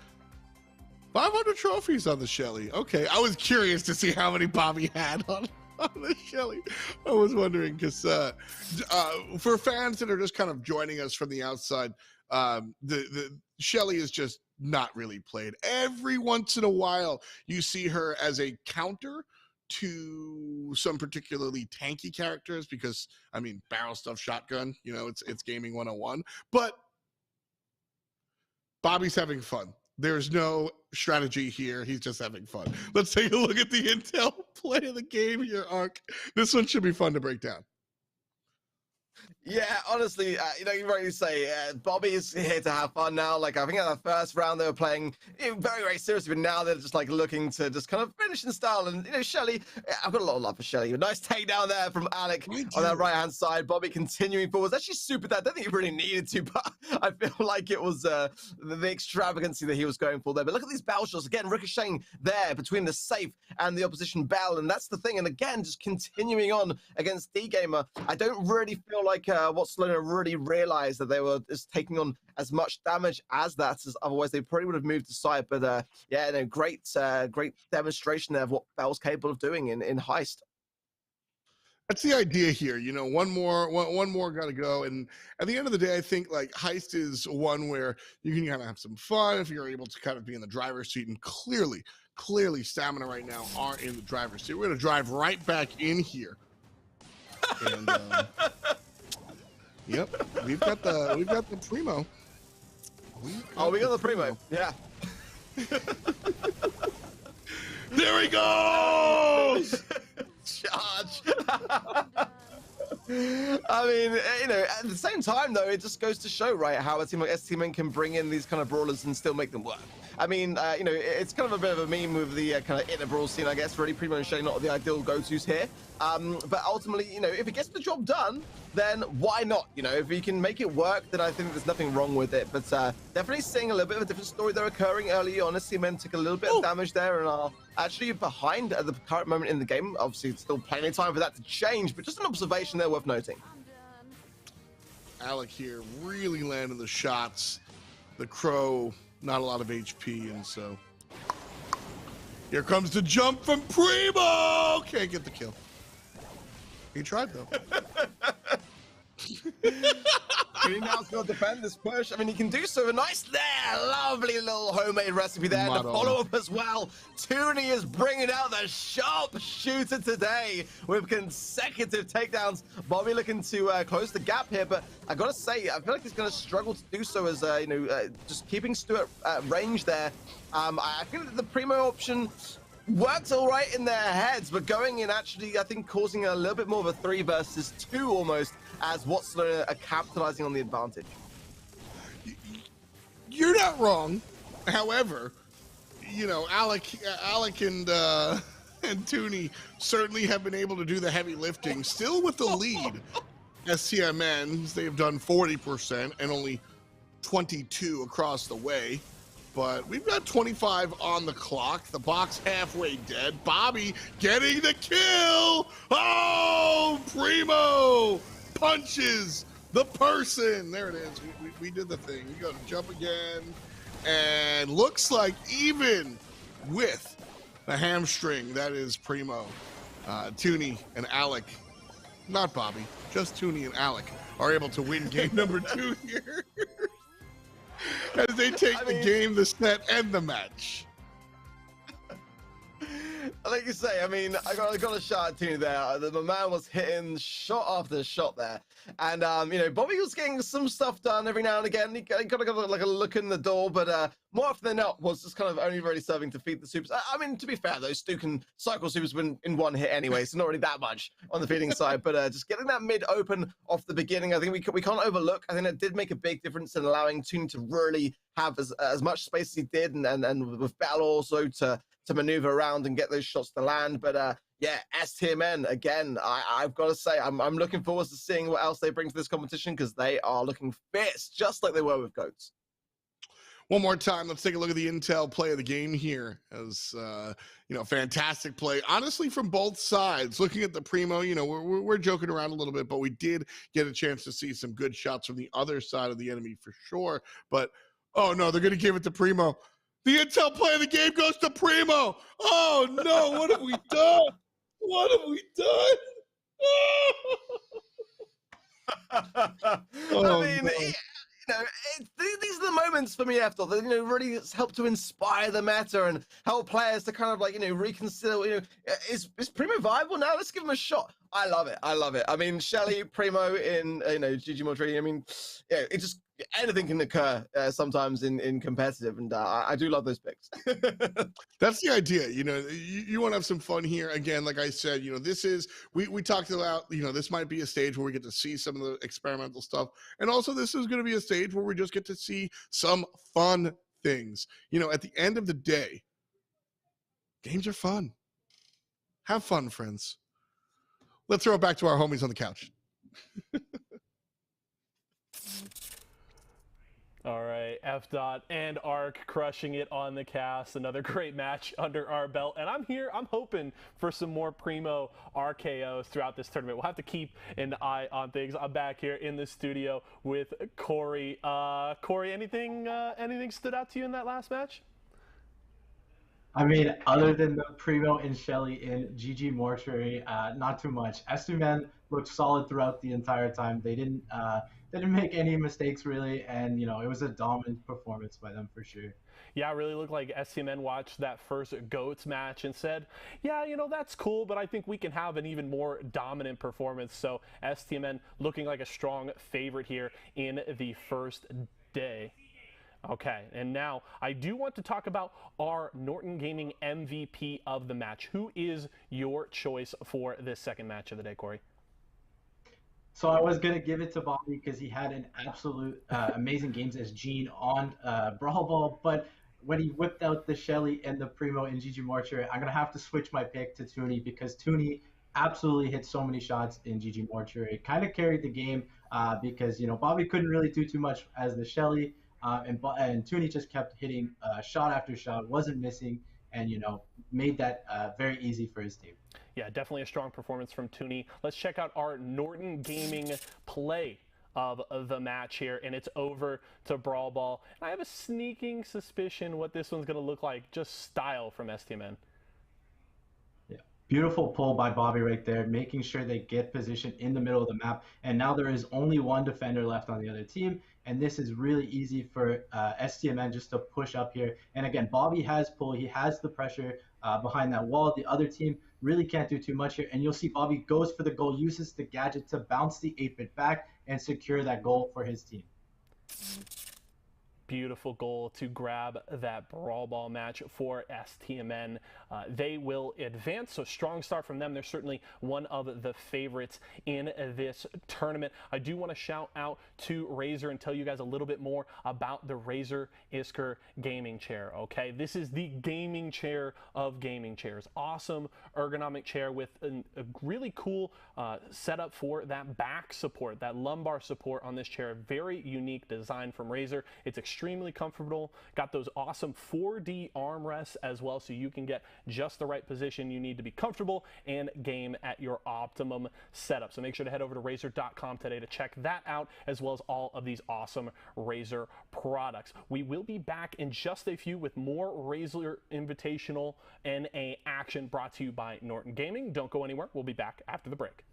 500 trophies on the Shelly. Okay, I was curious to see how many Bobby had on the Shelly. I was wondering because for fans that are just kind of joining us from the outside, the Shelly is just not really played. Every once in a while, you see her as a counter to some particularly tanky characters because, I mean, barrel stuff shotgun, it's gaming 101. But Bobby's having fun. There's no strategy here. He's just having fun. Let's take a look at the intel play of the game here, Ark. This one should be fun to break down. Yeah, honestly, you rightly say, Bobby is here to have fun now. Like, I think in the first round they were playing very, very seriously, but now they're just like looking to just kind of finish in style. And, Shelly, I've got a lot of love for Shelly. A nice takedown there from Alec on that right-hand side. Bobby continuing forwards. Actually super that. I don't think he really needed to, but I feel like it was the extravagancy that he was going for there. But look at these battle shots, again, ricocheting there between the safe and the opposition Belle. And that's the thing. And again, just continuing on against D-Gamer. I don't really feel like what Melona really realized that they were just taking on as much damage as that, as otherwise they probably would have moved aside. But great demonstration there of what Belle's capable of doing in Heist. That's the idea here. One more got to go. And at the end of the day, I think like Heist is one where you can kind of have some fun if you're able to kind of be in the driver's seat. And clearly Stamina right now are in the driver's seat. We're going to drive right back in here. And yep, we've got the Primo. We got the Primo. Yeah. There he goes! Charge. I mean, at the same time, though, it just goes to show, right, how a team like STMN can bring in these kind of brawlers and still make them work. I mean, it's kind of a bit of a meme with the kind of inner brawl scene, I guess. Really, Primo and Shelly not the ideal go-tos here. But ultimately, if it gets the job done, then why not? If we can make it work, then I think there's nothing wrong with it. But definitely seeing a little bit of a different story there occurring early on. STMN took a little bit of damage there and are actually behind at the current moment in the game. Obviously, it's still plenty of time for that to change, but just an observation there worth noting. Alec here really landing the shots. The Crow, not a lot of HP, and so here comes the jump from Primo. Can't get the kill. He tried though. He now's going to defend this push. I mean, he can do so. Nice there. Lovely little homemade recipe there. And the follow-up as well. Tooney is bringing out the sharp shooter today with consecutive takedowns. Bobby looking to close the gap here, but I got to say, I feel like he's going to struggle to do so as, just keeping Stu at range there. I feel that the Primo option worked all right in their heads, but going in actually, I think, causing a little bit more of a 3 versus 2 almost, as what's are capitalizing on the advantage. You're not wrong. However, Alec and Tooney certainly have been able to do the heavy lifting, still with the lead. STMNs, they've done 40% and only 22 across the way. But we've got 25 on the clock. The box halfway dead. Bobby getting the kill. Oh, Primo punches the person. There it is. We did the thing. We got to jump again. And looks like even with the hamstring, that is Primo. Toonie and Alec, not Bobby, just Toonie and Alec are able to win game number 2 here. As they take the game, the set, and the match. Like you say, I mean, I got a shot at Toonie there. The man was hitting shot after shot there. And, you know, Bobby was getting some stuff done every now and again. He got like a look in the door, but more often than not was just kind of only really serving to feed the supers. I mean, to be fair, though, Stu can cycle supers in one hit anyway, so not really that much on the feeding side. But just getting that mid open off the beginning, I think we can't overlook. I think that did make a big difference in allowing Toonie to really have as much space as he did, and with Bell also to maneuver around and get those shots to land. But yeah, STMN, again, I've got to say, I'm looking forward to seeing what else they bring to this competition, because they are looking fierce, just like they were with GOATs. One more time, let's take a look at the Intel play of the game here. As you know, fantastic play, honestly, from both sides. Looking at the Primo, you know, we're joking around a little bit, but we did get a chance to see some good shots from the other side of the enemy for sure. But oh no, they're going to give it to Primo. The Intel play of the game goes to Primo. Oh no, what have we done? What have we done? Oh, I mean, no. You know, these are the moments for me, Eftel, that, you know, really help to inspire the meta and help players to kind of, like, you know, reconsider, you know, is Primo viable now? Let's give him a shot. I love it. I love it. I mean, Shelly, Primo in, you know, GG Mortry, I mean, yeah, it just, anything can occur sometimes in competitive, and I do love those picks. That's the idea. You know, you want to have some fun here. Again, like I said, you know, this is, we talked about, you know, this might be a stage where we get to see some of the experimental stuff. And also this is going to be a stage where we just get to see some fun things. You know, at the end of the day, games are fun. Have fun, friends. Let's throw it back to our homies on the couch. All right, F. Dot and Arc crushing it on the cast. Another great match under our belt. And I'm here, I'm hoping for some more Primo RKOs throughout this tournament. We'll have to keep an eye on things. I'm back here in the studio with Corey. Corey, anything stood out to you in that last match? I mean, other than the Primo and Shelly in GG Mortuary, not too much. STMN looked solid throughout the entire time. They didn't make any mistakes really, and you know, it was a dominant performance by them for sure. Yeah, it really looked like STMN watched that first GOATs match and said, yeah, you know, that's cool, but I think we can have an even more dominant performance. So STMN looking like a strong favorite here in the first day. Okay, and now I do want to talk about our Norton Gaming MVP of the match. Who is your choice for this second match of the day, Corey? So I was going to give it to Bobby because he had an absolute amazing games as Gene on Brawl Ball, but when he whipped out the Shelly and the Primo in GG Mortuary, I'm going to have to switch my pick to Toonie, because Toonie absolutely hit so many shots in GG Mortuary. Kind of carried the game because, you know, Bobby couldn't really do too much as the Shelly. And Toonie just kept hitting shot after shot, wasn't missing, and, you know, made that very easy for his team. Yeah, definitely a strong performance from Toonie. Let's check out our Norton Gaming play of the match here, and it's over to Brawl Ball. And I have a sneaking suspicion what this one's going to look like, just style from STMN. Beautiful pull by Bobby right there, making sure they get position in the middle of the map. And now there is only one defender left on the other team. And this is really easy for STMN just to push up here. And again, Bobby has pull. He has the pressure behind that wall. The other team really can't do too much here. And you'll see Bobby goes for the goal, uses the gadget to bounce the 8-bit back and secure that goal for his team. Beautiful goal to grab that Brawl Ball match for STMN. They will advance, so strong start from them. They're certainly one of the favorites in this tournament. I do want to shout out to Razer and tell you guys a little bit more about the Razer Iskur gaming chair, okay? This is the gaming chair of gaming chairs. Awesome ergonomic chair with a really cool setup for that back support, that lumbar support on this chair. Very unique design from Razer. It's extremely comfortable. Got those awesome 4D armrests as well, so you can get just the right position you need to be comfortable and game at your optimum setup. So make sure to head over to Razer.com today to check that out, as well as all of these awesome Razer products. We will be back in just a few with more Razer Invitational NA action brought to you by Norton Gaming. Don't go anywhere. We'll be back after the break.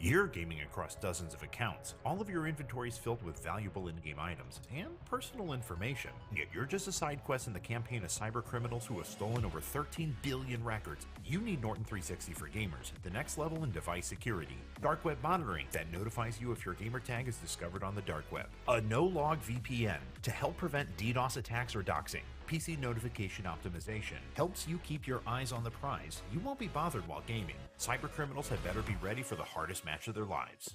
You're gaming across dozens of accounts, all of your inventory is filled with valuable in-game items and personal information. Yet you're just a side quest in the campaign of cyber criminals who have stolen over 13 billion records. You need Norton 360 for gamers, the next level in device security. Dark web monitoring that notifies you if your gamer tag is discovered on the dark web. A no-log VPN to help prevent DDoS attacks or doxing. PC notification optimization helps you keep your eyes on the prize. You won't be bothered while gaming. Cyber criminals had better be ready for the hardest match of their lives.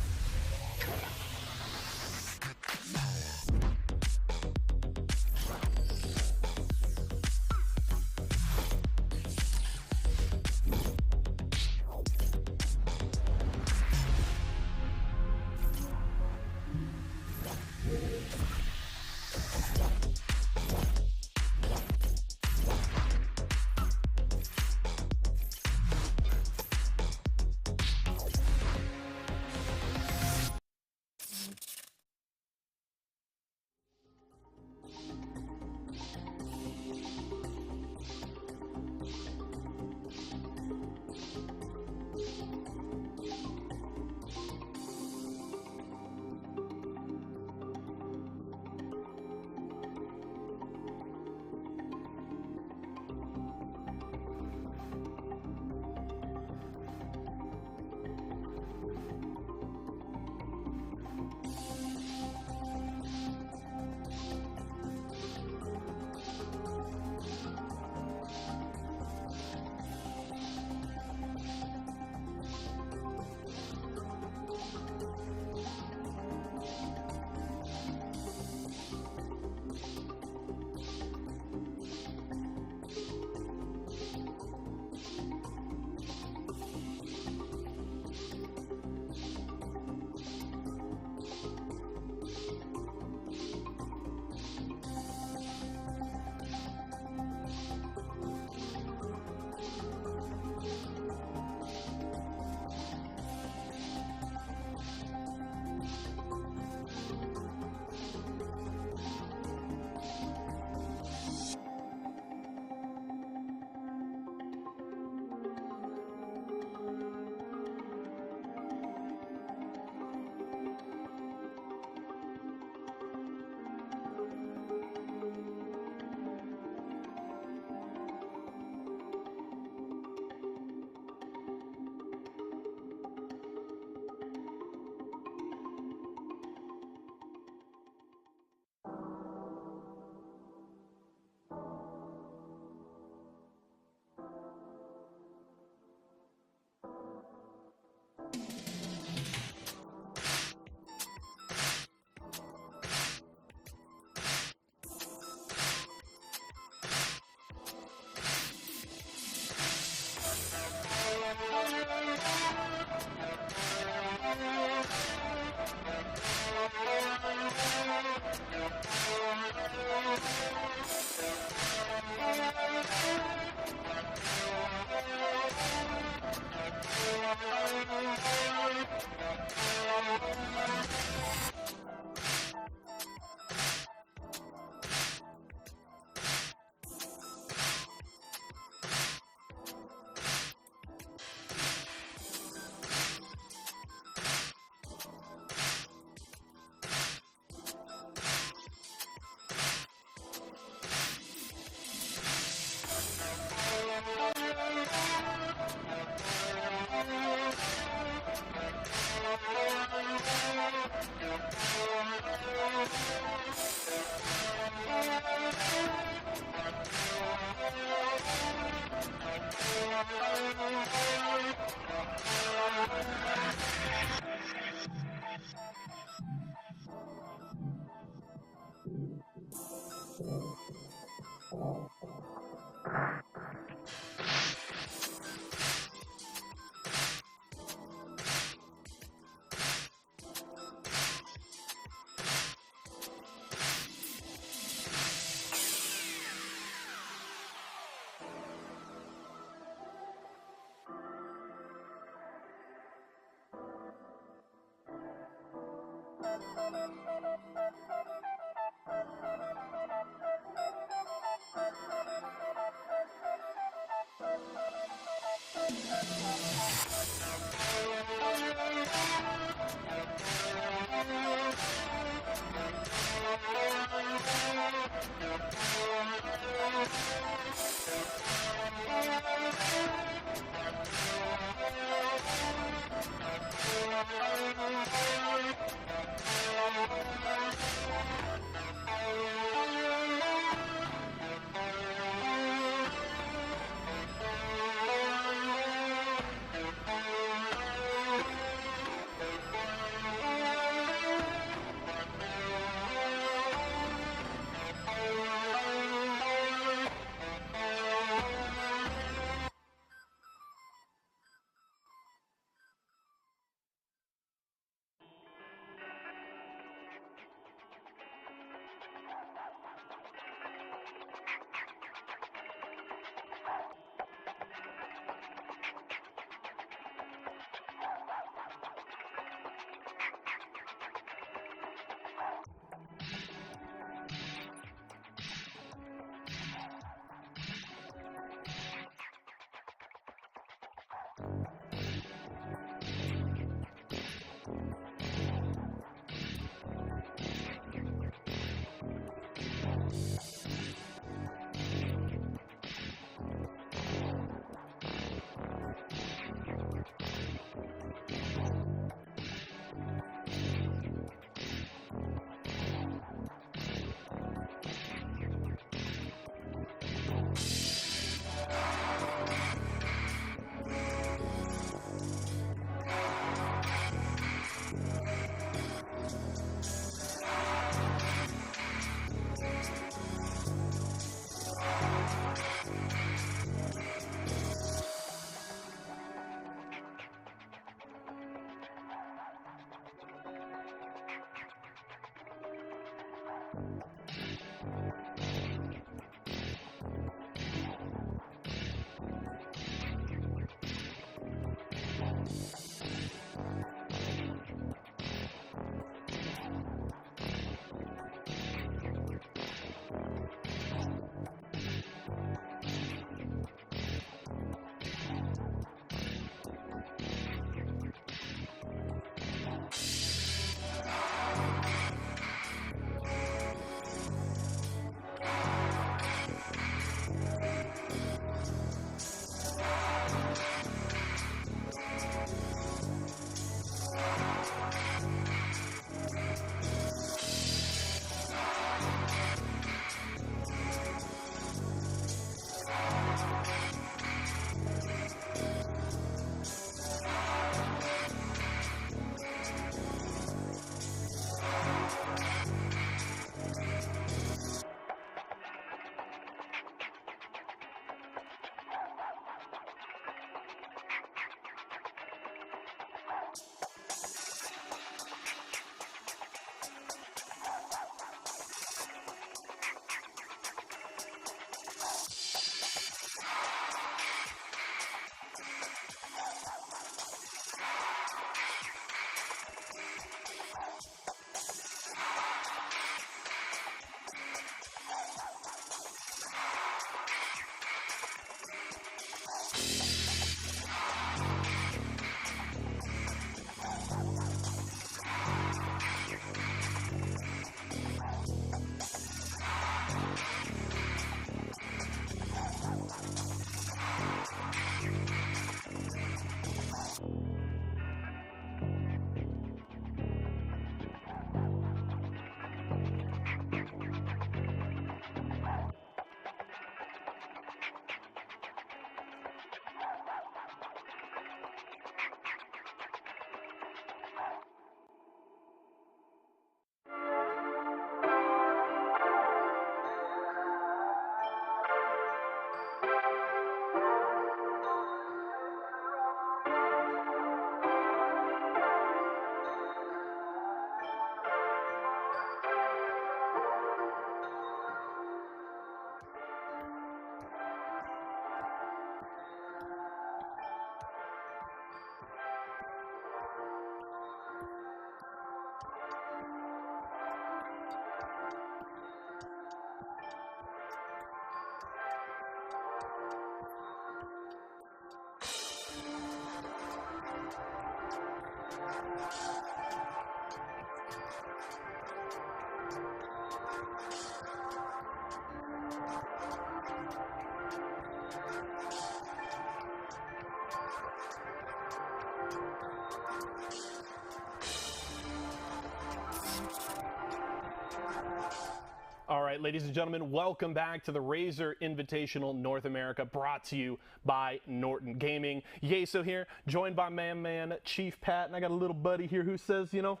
right, ladies and gentlemen, welcome back to the Razer Invitational North America, brought to you by Norton Gaming. Yeso here, joined by man Chief Pat, and I got a little buddy here who says, you know,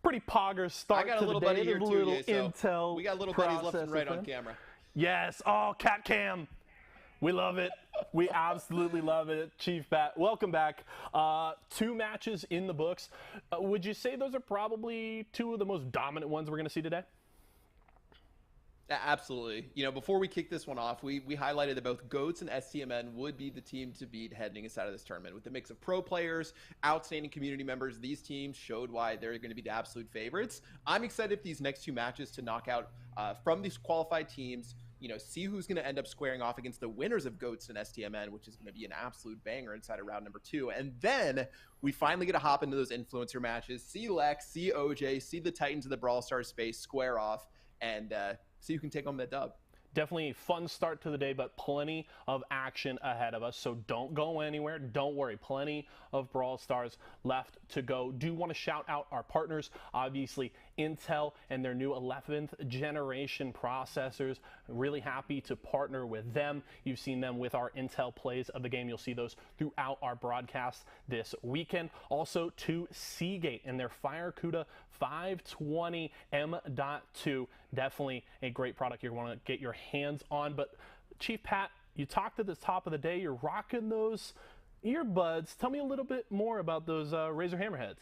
pretty pogger start I got a to little the day. buddy here too, little Yeso. Intel. We got little buddies left and right on camera. Yes, oh, cat cam. We love it. We absolutely love it. Chief Pat, welcome back. 2 matches in the books. Would you say those are probably 2 of the most dominant ones we're going to see today? Absolutely. You know, before we kick this one off, we highlighted that both GOATS and STMN would be the team to beat heading inside of this tournament. With the mix of pro players, outstanding community members, these teams showed why they're going to be the absolute favorites. I'm excited for these next 2 matches to knock out from these qualified teams, you know, see who's going to end up squaring off against the winners of GOATS and STMN, which is going to be an absolute banger inside of round number 2. And then we finally get to hop into those influencer matches, see Lex, see OJ, see the Titans of the Brawl Stars space square off, and see who can take home that dub. Definitely a fun start to the day, but plenty of action ahead of us. So don't go anywhere. Don't worry. Plenty of Brawl Stars left to go. Do want to shout out our partners, obviously Intel and their new 11th generation processors. Really happy to partner with them. You've seen them with our Intel plays of the game. You'll see those throughout our broadcast this weekend. Also to Seagate and their FireCuda 520 M.2. Definitely a great product you want to get your hands on. But Chief Pat, you talked at the top of the day, you're rocking those earbuds. Tell me a little bit more about those Razer Hammerheads.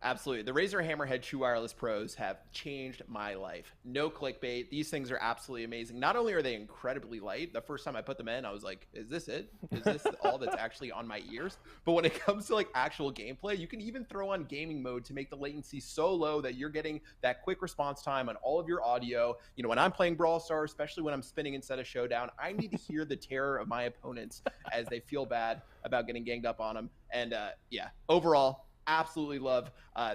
Absolutely. The Razer Hammerhead True Wireless Pros have changed my life. No clickbait. These things are absolutely amazing. Not only are they incredibly light, the first time I put them in, I was like, is this it? Is this all that's actually on my ears? But when it comes to like actual gameplay, you can even throw on gaming mode to make the latency so low that you're getting that quick response time on all of your audio. You know, when I'm playing Brawl Stars, especially when I'm spinning instead of Showdown, I need to hear the terror of my opponents as they feel bad about getting ganged up on them. And yeah, overall, absolutely love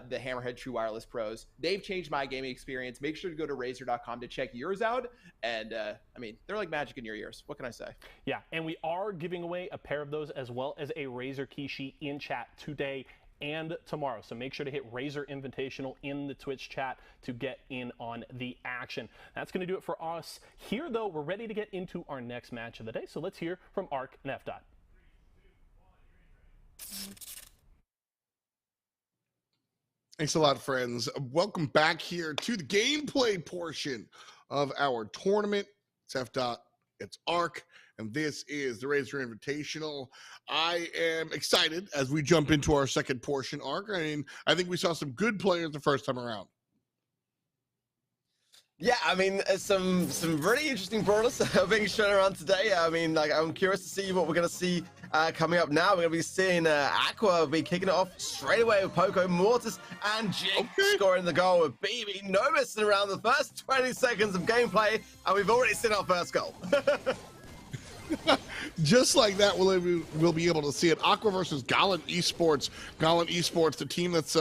the Hammerhead True Wireless Pros. They've changed my gaming experience. Make sure to go to Razer.com to check yours out. And I mean, they're like magic in your ears. What can I say? Yeah, and we are giving away a pair of those as well as a Razer key sheet in chat today and tomorrow. So make sure to hit Razer Invitational in the Twitch chat to get in on the action. That's going to do it for us here, though. We're ready to get into our next match of the day. So let's hear from Ark and F. Thanks a lot, friends. Welcome back here to the gameplay portion of our tournament. It's F. It's Ark, and this is the Razer Invitational. I am excited as we jump into our second portion, Ark. I mean, I think we saw some good players the first time around. Yeah, I mean, some really interesting brawlers being shown around today. I mean, like, I'm curious to see what we're going to see coming up now. We're going to be seeing Aqua be kicking it off straight away with Poco, Mortis, and Jig scoring the goal with BB. No missing around the first 20 seconds of gameplay, and we've already seen our first goal. Just like that, we'll be able to see it. Aqua versus Gallant Esports. Gallant Esports, the team that's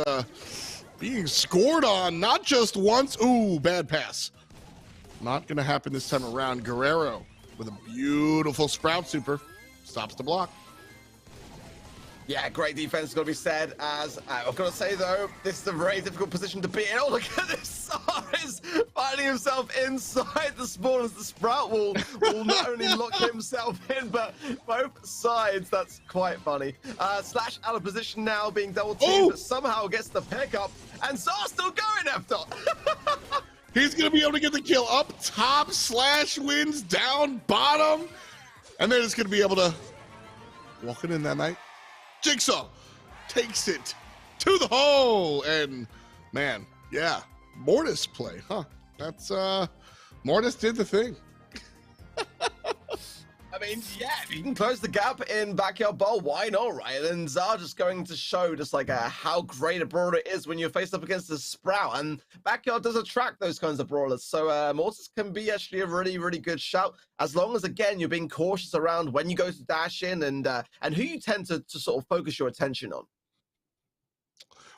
being scored on not just once. Ooh, bad pass. Not going to happen this time around. Guerrero with a beautiful Sprout super stops the block. Yeah, great defense is going to be said. As I've got to say, though, this is a very difficult position to be in. Oh, look at this. Saris finding himself inside the spawn as the Sprout will not only lock himself in, but both sides. That's quite funny. Slash out of position now, being double teamed, but somehow gets the pickup. And Zar still going, F-Dot. He's going to be able to get the kill up top. Slash wins down bottom. And then it's going to be able to walk it in that night. Jigsaw takes it to the hole. And, man, yeah, Mortis play, huh? That's, Mortis did the thing. I mean, yeah, if you can close the gap in Backyard Bowl, why not, right? And Zar just going to show just like how great a brawler it is when you're faced up against the Sprout. And Backyard does attract those kinds of brawlers. So Mortis can be actually a really, really good shout, as long as, again, you're being cautious around when you go to dash in and who you tend to sort of focus your attention on.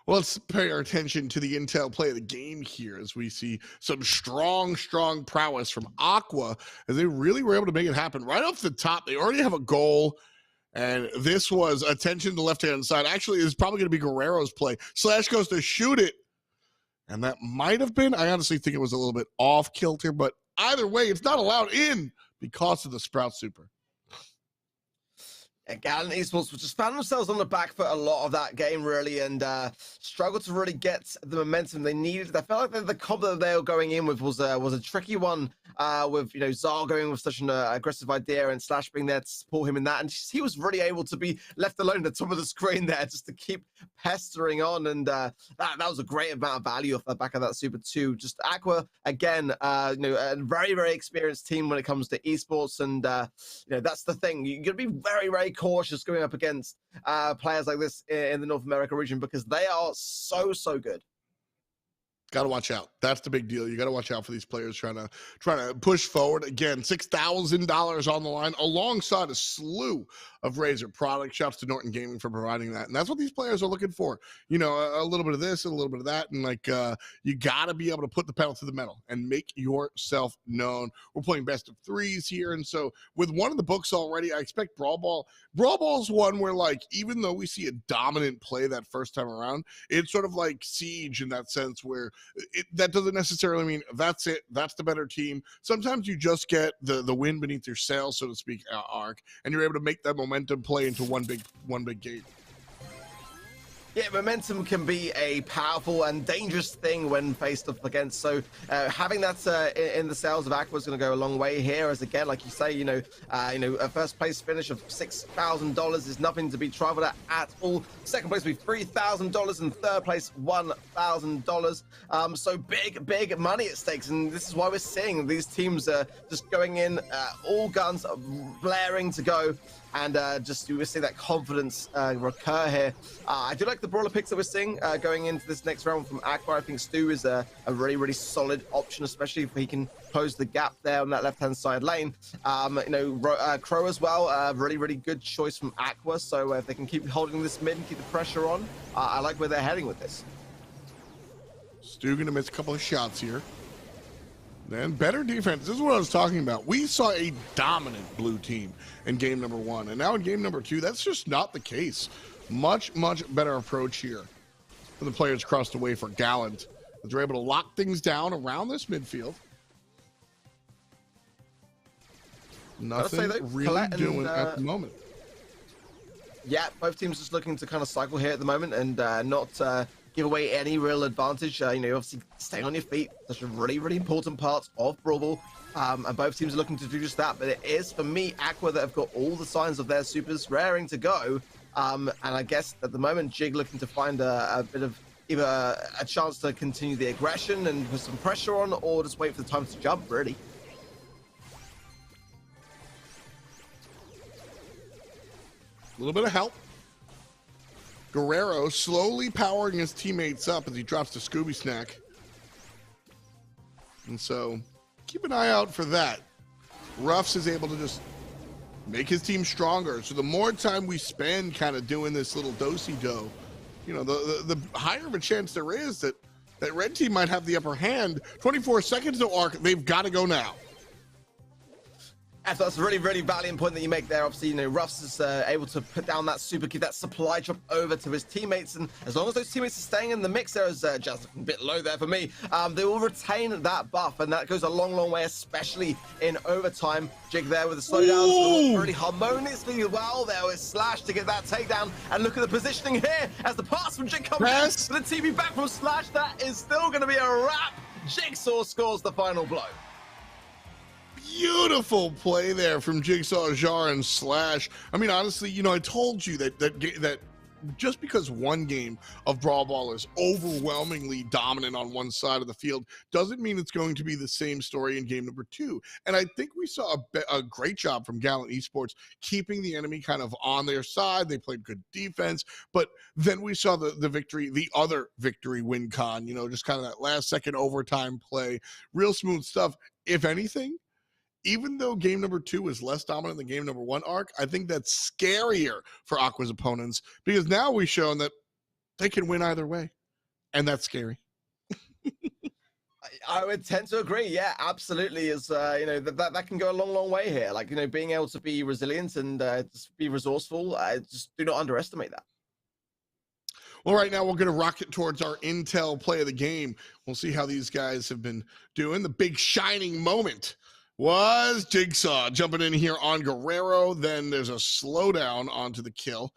Well, let's pay our attention to the Intel play of the game here as we see some strong prowess from Aqua as they really were able to make it happen. Right off the top, they already have a goal, and this was attention to the left-hand side. Actually, it's probably going to be Guerrero's play. Slash goes to shoot it, And that might have been, I honestly think it was a little bit off kilter, but either way, it's not allowed in because of the Sprout Super. And Gallant Esports just found themselves on the back foot a lot of that game, really, and struggled to really get the momentum they needed. I felt like the combo that they were going in with was a tricky one, with Zal going with such an aggressive idea and Slash being there to support him in that, and he was really able to be left alone at the top of the screen there just to keep pestering on, and that was a great amount of value off the back of that Super 2. Just Aqua again, a very, very experienced team when it comes to esports, and that's the thing. You're gonna be very, very cautious going up against players like this in the North America region because they are so good. Got to watch out. That's the big deal. You got to watch out for these players trying to push forward. Again, $6,000 on the line alongside a slew of Razer products. Shouts to Norton Gaming for providing that. And that's what these players are looking for. A little bit of this and a little bit of that. And you got to be able to put the pedal to the metal and make yourself known. We're playing best of threes here. And so with one of the books already, I expect Brawl Ball is one where even though we see a dominant play that first time around, it's sort of like Siege in that sense where that doesn't necessarily mean that's it. That's the better team. Sometimes you just get the wind beneath your sails, so to speak, Arc, and you're able to make that momentum play into one big game. Yeah, momentum can be a powerful and dangerous thing when faced up against. So having that in the sales of Aqua is going to go a long way here. As again, like you say, a first place finish of $6,000 is nothing to be trifled at all. Second place will be $3,000 and third place $1,000. So big money at stakes, and this is why we're seeing these teams just going in all guns blaring to go. And just you will see that confidence recur here. I do like the brawler picks that we're seeing going into this next round from Aqua. I think Stu is a really, really solid option, especially if he can close the gap there on that left-hand side lane. Crow as well, really, really good choice from Aqua. So if they can keep holding this mid and keep the pressure on, I like where they're heading with this. Stu gonna miss a couple of shots here. Then better defense. This is what I was talking about. We saw a dominant blue team in game number 1, and now in game number 2, that's just not the case. Much better approach here for the players across the way for Gallant, as they're able to lock things down around this midfield. Nothing really doing at the moment. Yeah, both teams just looking to kind of cycle here at the moment and not give away any real advantage. Obviously staying on your feet, such a really, really important part of Brawl Ball. And both teams are looking to do just that. But it is, for me, Aqua that have got all the signs of their supers raring to go. And I guess at the moment, Jig looking to find a bit of either a chance to continue the aggression and put some pressure on, or just wait for the time to jump, really. A little bit of help. Guerrero slowly powering his teammates up as he drops the Scooby Snack. And so keep an eye out for that. Ruffs is able to just make his team stronger. So the more time we spend kind of doing this little do-si-do, the higher of a chance there is that red team might have the upper hand. 24 seconds to Arc. They've got to go now. That's a really, really valiant point that you make there. Obviously, Ruffs is able to put down that super, keep that supply drop over to his teammates. And as long as those teammates are staying in the mix, there is just a bit low there for me. They will retain that buff, and that goes a long, long way, especially in overtime. Jig there with the slowdowns, really harmoniously well there with Slash to get that takedown. And look at the positioning here as the pass from Jig comes in with the TV back from Slash. That is still going to be a wrap. Jigsaw scores the final blow. Beautiful play there from Jigsaw, Jar, and Slash. I mean, honestly, I told you that just because one game of Brawl Ball is overwhelmingly dominant on one side of the field doesn't mean it's going to be the same story in game number 2. And I think we saw a great job from Gallant Esports keeping the enemy kind of on their side. They played good defense, but then we saw the victory, the other victory win con, just kind of that last second overtime play, real smooth stuff. If anything, even though game number 2 is less dominant than game number 1, Arc, I think that's scarier for Aqua's opponents because now we've shown that they can win either way, and that's scary. I would tend to agree. Yeah, absolutely. Is that can go a long, long way here. Being able to be resilient and just be resourceful. Just do not underestimate that. Well, right now we're going to rocket towards our Intel play of the game. We'll see how these guys have been doing. The big shining moment was Jigsaw jumping in here on Guerrero. Then there's a slowdown onto the kill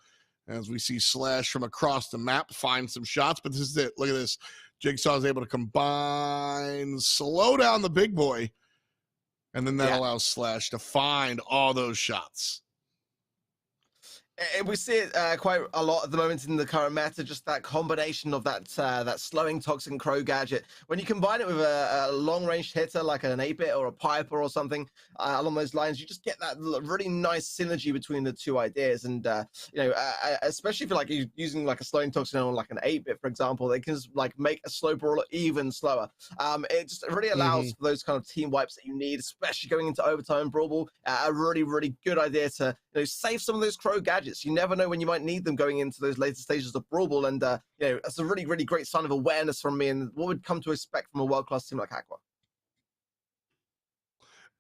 as we see Slash from across the map find some shots. But this is it. Look at this. Jigsaw is able to combine, slow down the big boy, and then that allows Slash to find all those shots. We see it quite a lot at the moment in the current meta, just that combination of that slowing Toxin Crow gadget. When you combine it with a long-range hitter like an 8-bit or a Piper or something along those lines, you just get that really nice synergy between the two ideas. And, especially if you're like using like a slowing Toxin on like an 8-bit, for example, they can just like make a slow brawler even slower. It just really allows for those kind of team wipes that you need, especially going into overtime brawl ball. A really, really good idea to save some of those Crow gadgets. You never know when you might need them going into those later stages of Brawl Ball, and that's a really, really great sign of awareness from me and what we'd come to expect from a world-class team like Aqua.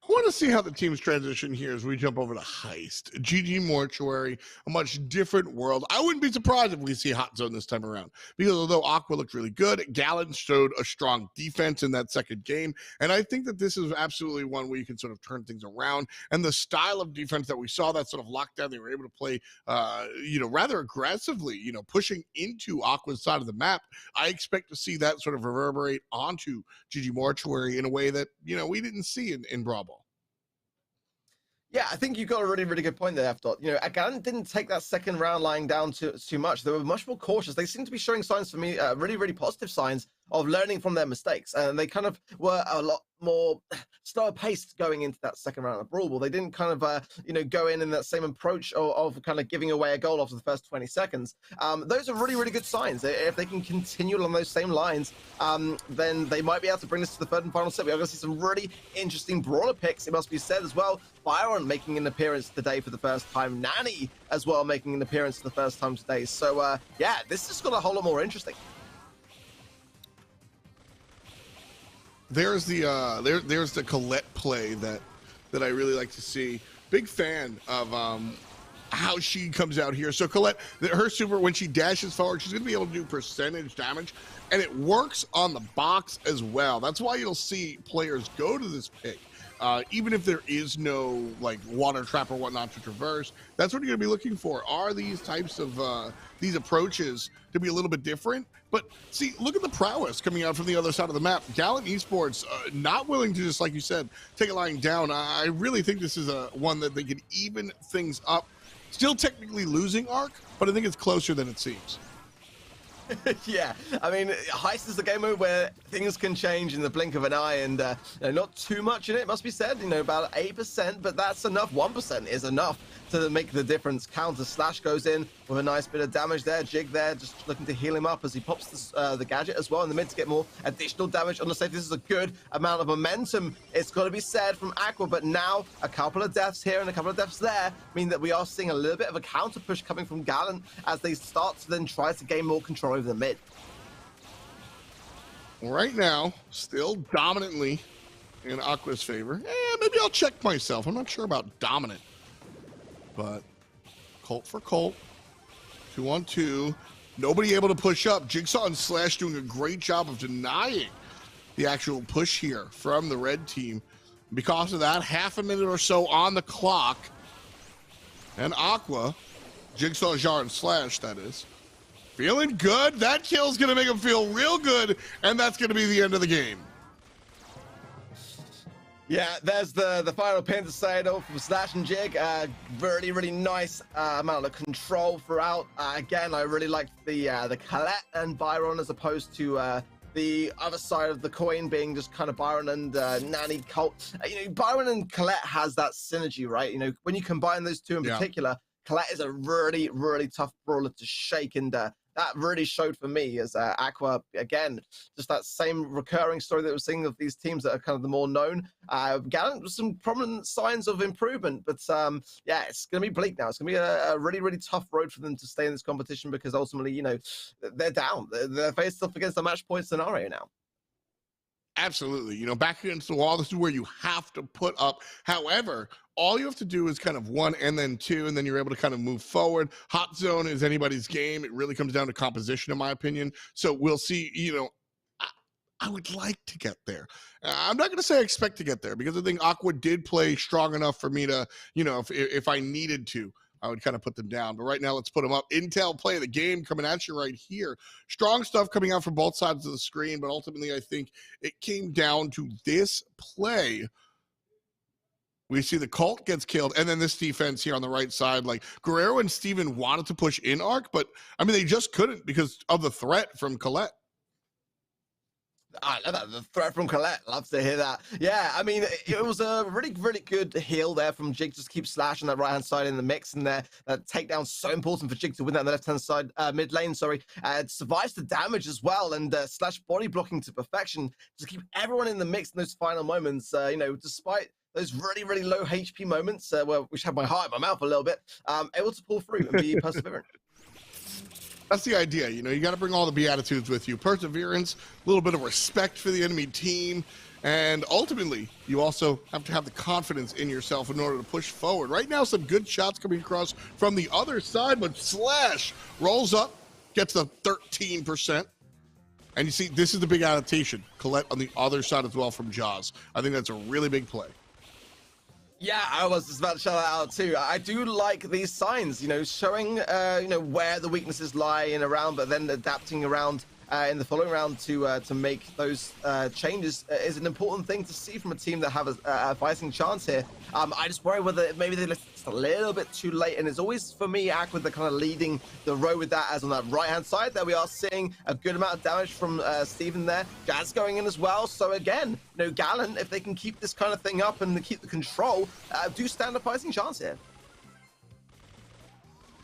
I want to see how the teams transition here as we jump over to Heist. GG Mortuary, a much different world. I wouldn't be surprised if we see Hot Zone this time around, because although Aqua looked really good, Gallant showed a strong defense in that second game, and I think that this is absolutely one where you can sort of turn things around, and the style of defense that we saw, that sort of lockdown, they were able to play, rather aggressively, pushing into Aqua's side of the map. I expect to see that sort of reverberate onto GG Mortuary in a way that, we didn't see in Brawl Ball. Yeah, I think you got a really, really good point there, F-Dot. Gallant didn't take that second round lying down too much. They were much more cautious. They seem to be showing signs for me, really, really positive signs of learning from their mistakes. And they kind of were a lot more slower paced going into that second round of Brawl Ball. They didn't kind of, go in that same approach of kind of giving away a goal after the first 20 seconds. Those are really, really good signs. If they can continue along those same lines, then they might be able to bring this to the third and final set. We're going to see some really interesting brawler picks, it must be said as well. Byron making an appearance today for the first time. Nani as well making an appearance for the first time today. So, this just got a whole lot more interesting. There's the there's the Colette play that I really like to see. Big fan of how she comes out here. So Colette, her super, when she dashes forward, she's going to be able to do percentage damage, and it works on the box as well. That's why you'll see players go to this pick. Even if there is no like water trap or whatnot to traverse, that's what you're gonna be looking for. Are these types of these approaches to be a little bit different? But see, look at the prowess coming out from the other side of the map. Gallant Esports not willing to just, like you said, take a lying down. I really think this is one that they could even things up. Still technically losing Arc, but I think it's closer than it seems. Yeah, I mean, Heist is a game mode where things can change in the blink of an eye, and not too much in it, must be said. About 8%, but that's enough. 1% is enough to make the difference. Counter Slash goes in with a nice bit of damage there. Jig there, just looking to heal him up as he pops the gadget as well in the mid to get more additional damage on the safe. This is a good amount of momentum, it's got to be said, from Aqua, but now a couple of deaths here and a couple of deaths there mean that we are seeing a little bit of a counter push coming from Gallant as they start to then try to gain more control over the mid. Right now, still dominantly in Aqua's favor. Maybe I'll check myself. I'm not sure about dominant. But Colt for Colt. 2-on-2. Nobody able to push up. Jigsaw and Slash doing a great job of denying the actual push here from the red team. Because of that, half a minute or so on the clock. And Aqua, Jigsaw, Jar, and Slash, that is, feeling good. That kill's going to make him feel real good, and that's going to be the end of the game. Yeah, there's the final pin to say it all from Slash and Jig. Really, really nice amount of control throughout. Again, I really liked the Colette and Byron as opposed to the other side of the coin being just kind of Byron and Nani Colt. Byron and Colette has that synergy, right? When you combine those two in particular, Colette is a really, really tough brawler to shake, and that really showed for me as Aqua, again, just that same recurring story that we're seeing of these teams that are kind of the more known. Gallant with some prominent signs of improvement, but it's going to be bleak now. It's going to be a really, really tough road for them to stay in this competition because ultimately, they're down. They're faced up against a match point scenario now. Absolutely. You know, back against the wall, this is where you have to put up. However, all you have to do is kind of 1 and then 2, and then you're able to kind of move forward. Hot zone is anybody's game. It really comes down to composition, in my opinion. So we'll see, you know, I would like to get there. I'm not going to say I expect to get there, because I think Aqua did play strong enough for me to, you know, if I needed to, I would kind of put them down. But right now, let's put them up. Intel play of the game coming at you right here. Strong stuff coming out from both sides of the screen, but ultimately, I think it came down to this play. We see the Colt gets killed, and then this defense here on the right side. Like, Guerrero and Steven wanted to push in arc, but, I mean, they just couldn't because of the threat from Colette. I love that. The threat from Colette. Love to hear that. Yeah, I mean, it was a really, really good heal there from Jig. Just keep slashing that right-hand side in the mix, and there. That takedown so important for Jig to win that on the left-hand side, mid lane, sorry. Survives the damage as well, and slash body blocking to perfection. Just keep everyone in the mix in those final moments, you know, despite those really, really low HP moments, which had my heart in my mouth a little bit, able to pull through and be perseverant. That's the idea. You know, you got to bring all the Beatitudes with you. Perseverance, a little bit of respect for the enemy team, and ultimately, you also have to have the confidence in yourself in order to push forward. Right now, some good shots coming across from the other side, but Slash rolls up, gets the 13%. And you see, this is the big adaptation. Colette on the other side as well from Jaws. I think that's a really big play. Yeah, I was just about to shout that out too. I do like these signs, you know, showing, you know, where the weaknesses lie in a round, but then adapting around in the following round to make those changes is an important thing to see from a team that have a fighting chance here. I just worry whether maybe they left a little bit too late, and it's always for me Aqua the kind of leading the row with that, as on that right hand side there we are seeing a good amount of damage from Steven there. Jazz going in as well, so again, you know, Gallant, if they can keep this kind of thing up and keep the control, do stand a fighting chance here.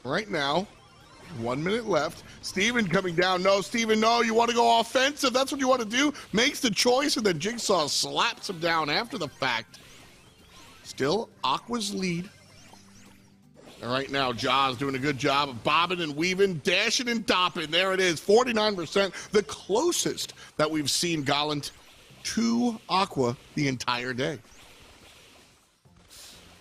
Right now, 1 minute left. Steven coming down. No, Steven, no, you want to go offensive. That's what you want to do. Makes the choice, and then Jigsaw slaps him down after the fact. Still Aqua's lead. And right now, Jaws doing a good job of bobbing and weaving, dashing and dopping. There it is, 49%, the closest that we've seen Gallant to Aqua the entire day.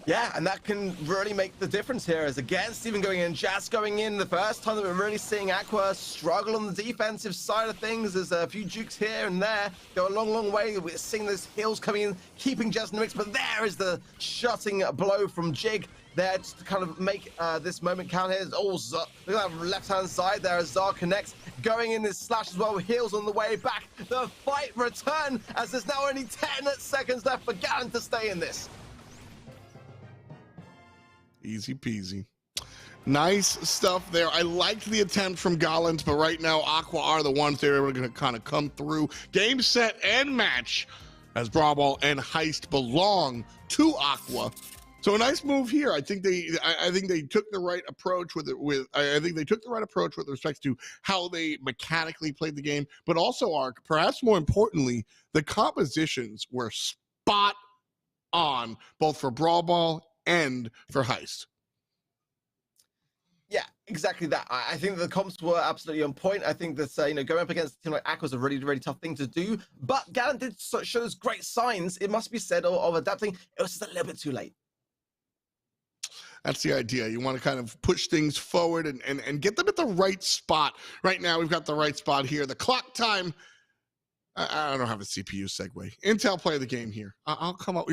Yeah, and that can really make the difference here, as again, Steven going in, Jazz going in. The first time that we're really seeing Aqua struggle on the defensive side of things. There's a few jukes here and there, go a long, long way. We're seeing those heals coming in, keeping Jazz in the mix, but there is the shutting blow from Jig there just to kind of make this moment count here. Oh, look at that left-hand side there as Zar connects, going in this slash as well, heals on the way back. The fight return, as there's now only 10 seconds left for Gallant to stay in this. Easy peasy. Nice stuff there. I liked the attempt from Gallant, but right now Aqua are the ones that are going to kind of come through. Game, set, and match as Brawl Ball and Heist belong to Aqua. So a nice move here. I think they took the right approach with respect to how they mechanically played the game, but also, Ark, perhaps more importantly, the compositions were spot on, both for Brawl Ball and for Heist. Yeah, exactly that. I think the comps were absolutely on point. I think that, you know, going up against a team like Aqua is a really, really tough thing to do. But Gallant did show those great signs, it must be said, of adapting. It was just a little bit too late. That's the idea. You want to kind of push things forward and get them at the right spot. Right now, we've got the right spot here. The clock time. I don't have a CPU segue. Intel play the game here. I'll come up.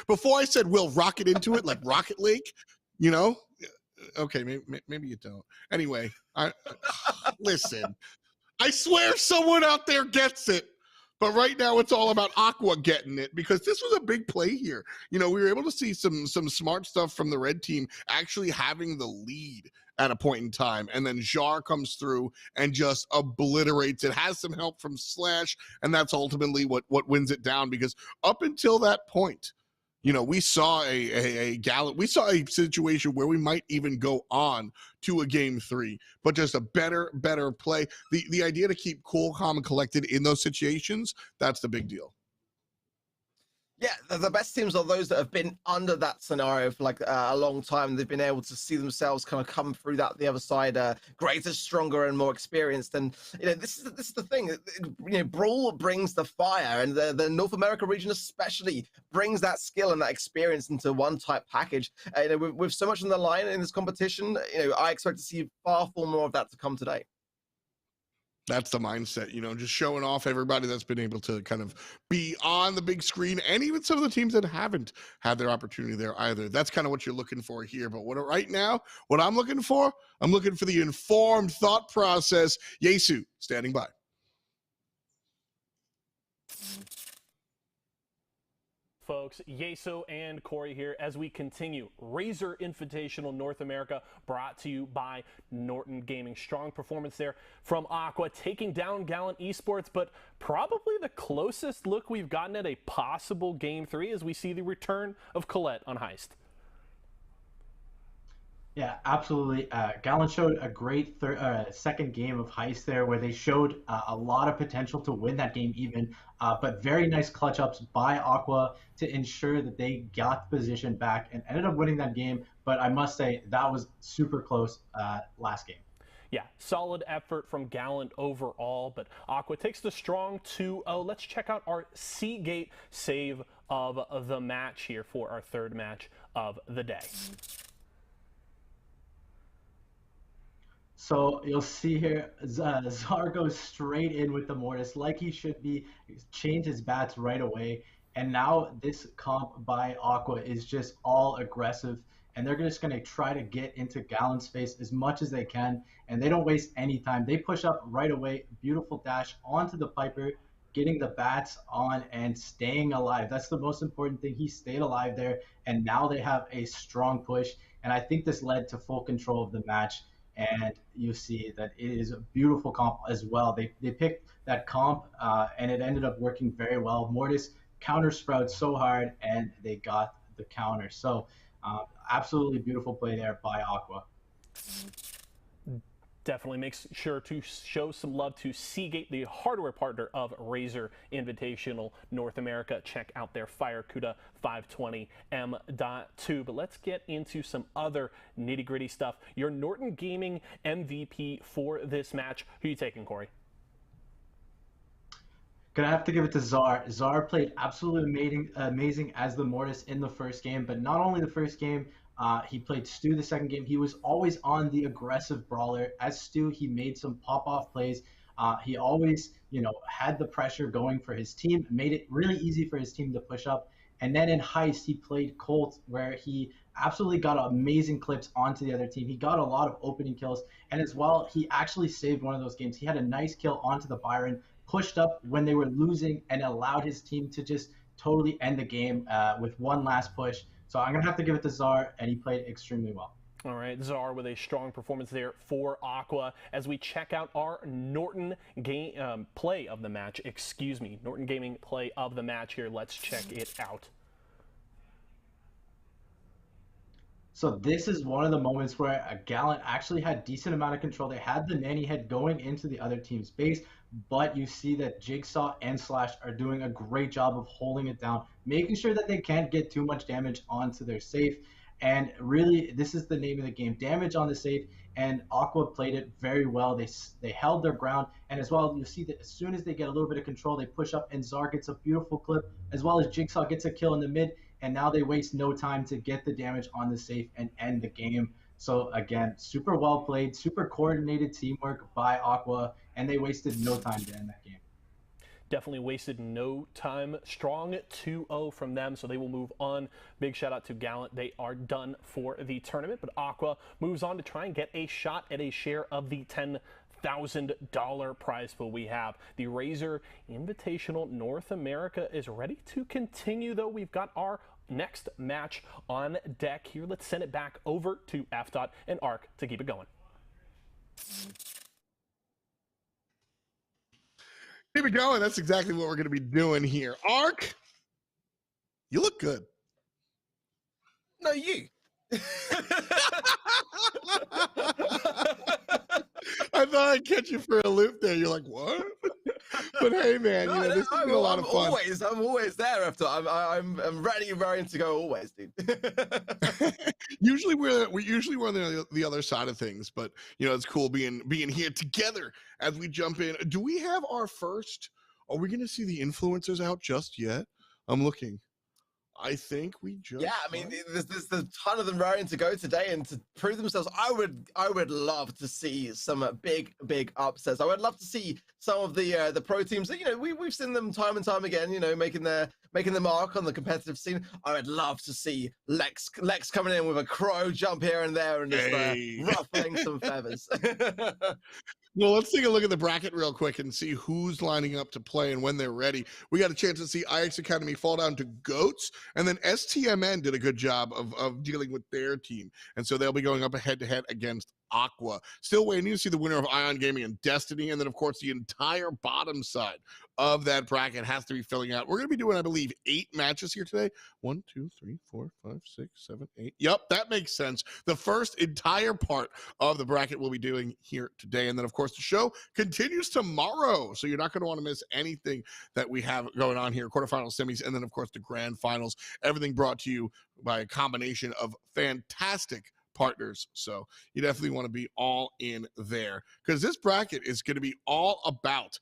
Before I said we'll rocket into it like Rocket Lake, you know? Okay, maybe you don't. Anyway, listen. I swear someone out there gets it. But right now, it's all about Aqua getting it, because this was a big play here. You know, we were able to see some smart stuff from the red team actually having the lead at a point in time. And then Jar comes through and just obliterates it, has some help from Slash, and that's ultimately what wins it down, because up until that point, you know, we saw a Gallant, we saw a situation where we might even go on to a game 3, but just a better play. The idea to keep cool, calm, and collected in those situations, that's the big deal. Yeah, the best teams are those that have been under that scenario for like a long time. They've been able to see themselves kind of come through that the other side, greater, stronger, and more experienced. And this is the thing. Brawl brings the fire, and the North America region especially brings that skill and that experience into one type package. With so much on the line in this competition, I expect to see far more of that to come today. That's the mindset, just showing off everybody that's been able to kind of be on the big screen, and even some of the teams that haven't had their opportunity there either. That's kind of what you're looking for here. But right now, what I'm looking for the informed thought process. Yesu, standing by. Folks, Yeso and Corey here as we continue. Razer Invitational North America brought to you by Norton Gaming. Strong performance there from Aqua, taking down Gallant Esports, but probably the closest look we've gotten at a possible Game 3 as we see the return of Colette on Heist. Yeah, absolutely. Gallant showed a great second game of Heist there, where they showed a lot of potential to win that game even, but very nice clutch ups by Aqua to ensure that they got the position back and ended up winning that game. But I must say, that was super close last game. Yeah, solid effort from Gallant overall, but Aqua takes the strong 2-0. Let's check out our Seagate save of the match here for our third match of the day. So you'll see here, Zar goes straight in with the Mortis like he should be, change his bats right away. And now this comp by Aqua is just all aggressive, and they're just going to try to get into Gallant's face as much as they can, and they don't waste any time. They push up right away, beautiful dash onto the Piper, getting the bats on and staying alive. That's the most important thing. He stayed alive there, and now they have a strong push, and I think this led to full control of the match. And you see that it is a beautiful comp as well. They picked that comp, and it ended up working very well. Mortis counter sprouts so hard, and they got the counter. So absolutely beautiful play there by Aqua. Definitely makes sure to show some love to Seagate, the hardware partner of Razer Invitational North America. Check out their FireCuda 520 M.2. But let's get into some other nitty-gritty stuff. Your Norton Gaming MVP for this match. Who are you taking, Corey? Gonna have to give it to Zar. Zar played absolutely amazing as the Mortis in the first game, but not only the first game, he played Stu the second game. He was always on the aggressive brawler. As Stu, he made some pop-off plays. He always, had the pressure going for his team, made it really easy for his team to push up. And then in Heist, he played Colt, where he absolutely got amazing clips onto the other team. He got a lot of opening kills, and as well, he actually saved one of those games. He had a nice kill onto the Byron, pushed up when they were losing, and allowed his team to just totally end the game with one last push. So I'm going to have to give it to Zar, and he played extremely well. All right, Zar with a strong performance there for Aqua as we check out our Norton play of the match. Norton Gaming play of the match here. Let's check it out. So this is one of the moments where a Gallant actually had decent amount of control. They had the nanny head going into the other team's base, but you see that Jigsaw and Slash are doing a great job of holding it down, making sure that they can't get too much damage onto their safe. And really, this is the name of the game, damage on the safe, and Aqua played it very well. They held their ground, and as well, you see that as soon as they get a little bit of control, they push up, and Zar gets a beautiful clip, as well as Jigsaw gets a kill in the mid, and now they waste no time to get the damage on the safe and end the game. So again, super well played, super coordinated teamwork by Aqua, and they wasted no time to end that game. Definitely wasted no time. Strong 2-0 from them, so they will move on. Big shout out to Gallant. They are done for the tournament, but Aqua moves on to try and get a shot at a share of the $10,000 prize pool we have. The Razer Invitational North America is ready to continue, though. We've got our next match on deck here. Let's send it back over to FDOT and Arc to keep it going. Keep it going. That's exactly what we're going to be doing here. Arc, you look good. No, you. I thought I'd catch you for a loop there. You're like, what? But hey, man, you know, this has been a lot of fun. I'm always there after. I'm ready to go always, dude. usually we're on the other side of things, but you know, it's cool being here together as we jump in. Do we have our first? Are we going to see the influencers out just yet? I'm looking. I think we just. Yeah, I mean, there's a ton of them raring to go today and to prove themselves. I would love to see some big upsets. I would love to see some of the pro teams that, you know, we've seen them time and time again, you know, making the mark on the competitive scene. I would love to see Lex coming in with a crow jump here and there and just ruffling some feathers. Well, let's take a look at the bracket real quick and see who's lining up to play and when they're ready. We got a chance to see IX Academy fall down to Goats, and then STMN did a good job of dealing with their team. And so they'll be going up head-to-head against Aqua. Still waiting to see the winner of Ion Gaming and Destiny, and then, of course, the entire bottom side of that bracket has to be filling out. We're going to be doing, I believe, 8 matches here today. 1, 2, 3, 4, 5, 6, 7, 8. Yep, that makes sense. The first entire part of the bracket we'll be doing here today. And then, of course, the show continues tomorrow. So you're not going to want to miss anything that we have going on here. Quarterfinals, semis, and then, of course, the grand finals. Everything brought to you by a combination of fantastic partners. So you definitely want to be all in there, because this bracket is going to be all about,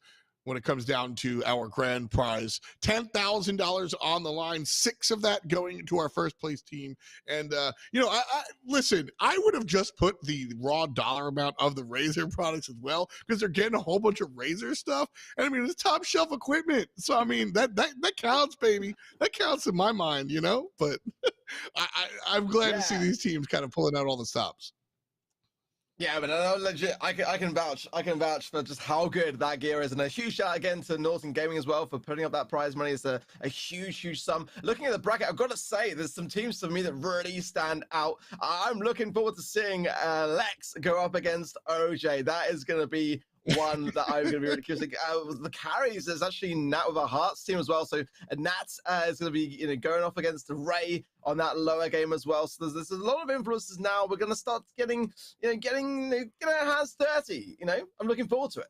when it comes down to our grand prize, $10,000 on the line, 6 of that going to our first place team. And, you know, I listen, I would have just put the raw dollar amount of the Razer products as well, because they're getting a whole bunch of Razer stuff. And I mean, it's top shelf equipment. So, I mean, that counts, baby. That counts in my mind, you know, but I'm glad to see these teams kind of pulling out all the stops. Yeah, but no, legit, I can vouch for just how good that gear is, and a huge shout out again to Norton Gaming as well for putting up that prize money. It's a huge sum. Looking at the bracket, I've got to say, there's some teams for me that really stand out. I'm looking forward to seeing Lex go up against OJ. That is going to be one that I'm going to be really curious. The carries, there's actually Nat with our Hearts team as well. So Nat is going to be, you know, going off against Ray on that lower game as well. So there's a lot of influences now. We're going to start getting our hands dirty. You know, I'm looking forward to it.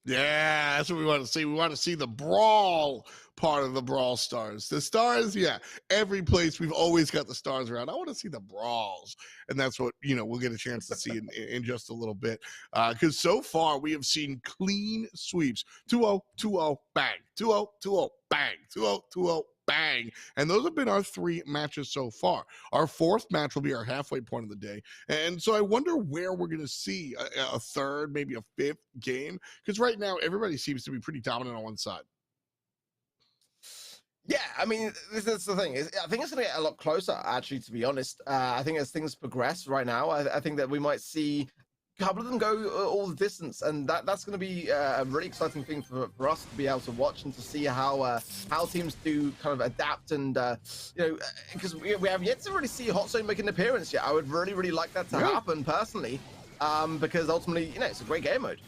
Yeah, that's what we want to see. We want to see the brawl part of the Brawl Stars. The stars, yeah, every place we've always got the stars around. I want to see the brawls, and that's what, you know, we'll get a chance to see in just a little bit. Because so far we have seen clean sweeps: 2-0, 2-0, bang, 2-0, 2-0, bang, 2-0, 2-0. Bang. And those have been our 3 matches so far. Our 4th match will be our halfway point of the day. And so I wonder where we're going to see a 3rd, maybe a 5th game. Because right now, everybody seems to be pretty dominant on one side. Yeah, I mean, this is the thing. I think it's going to get a lot closer, actually, to be honest. I think as things progress right now, I think that we might see a couple of them go all the distance, and that's going to be a really exciting thing for us to be able to watch and to see how teams do kind of adapt, and you know, because we have yet to really see Hot Zone make an appearance yet. I would really like that to happen personally, because ultimately, you know, it's a great game mode.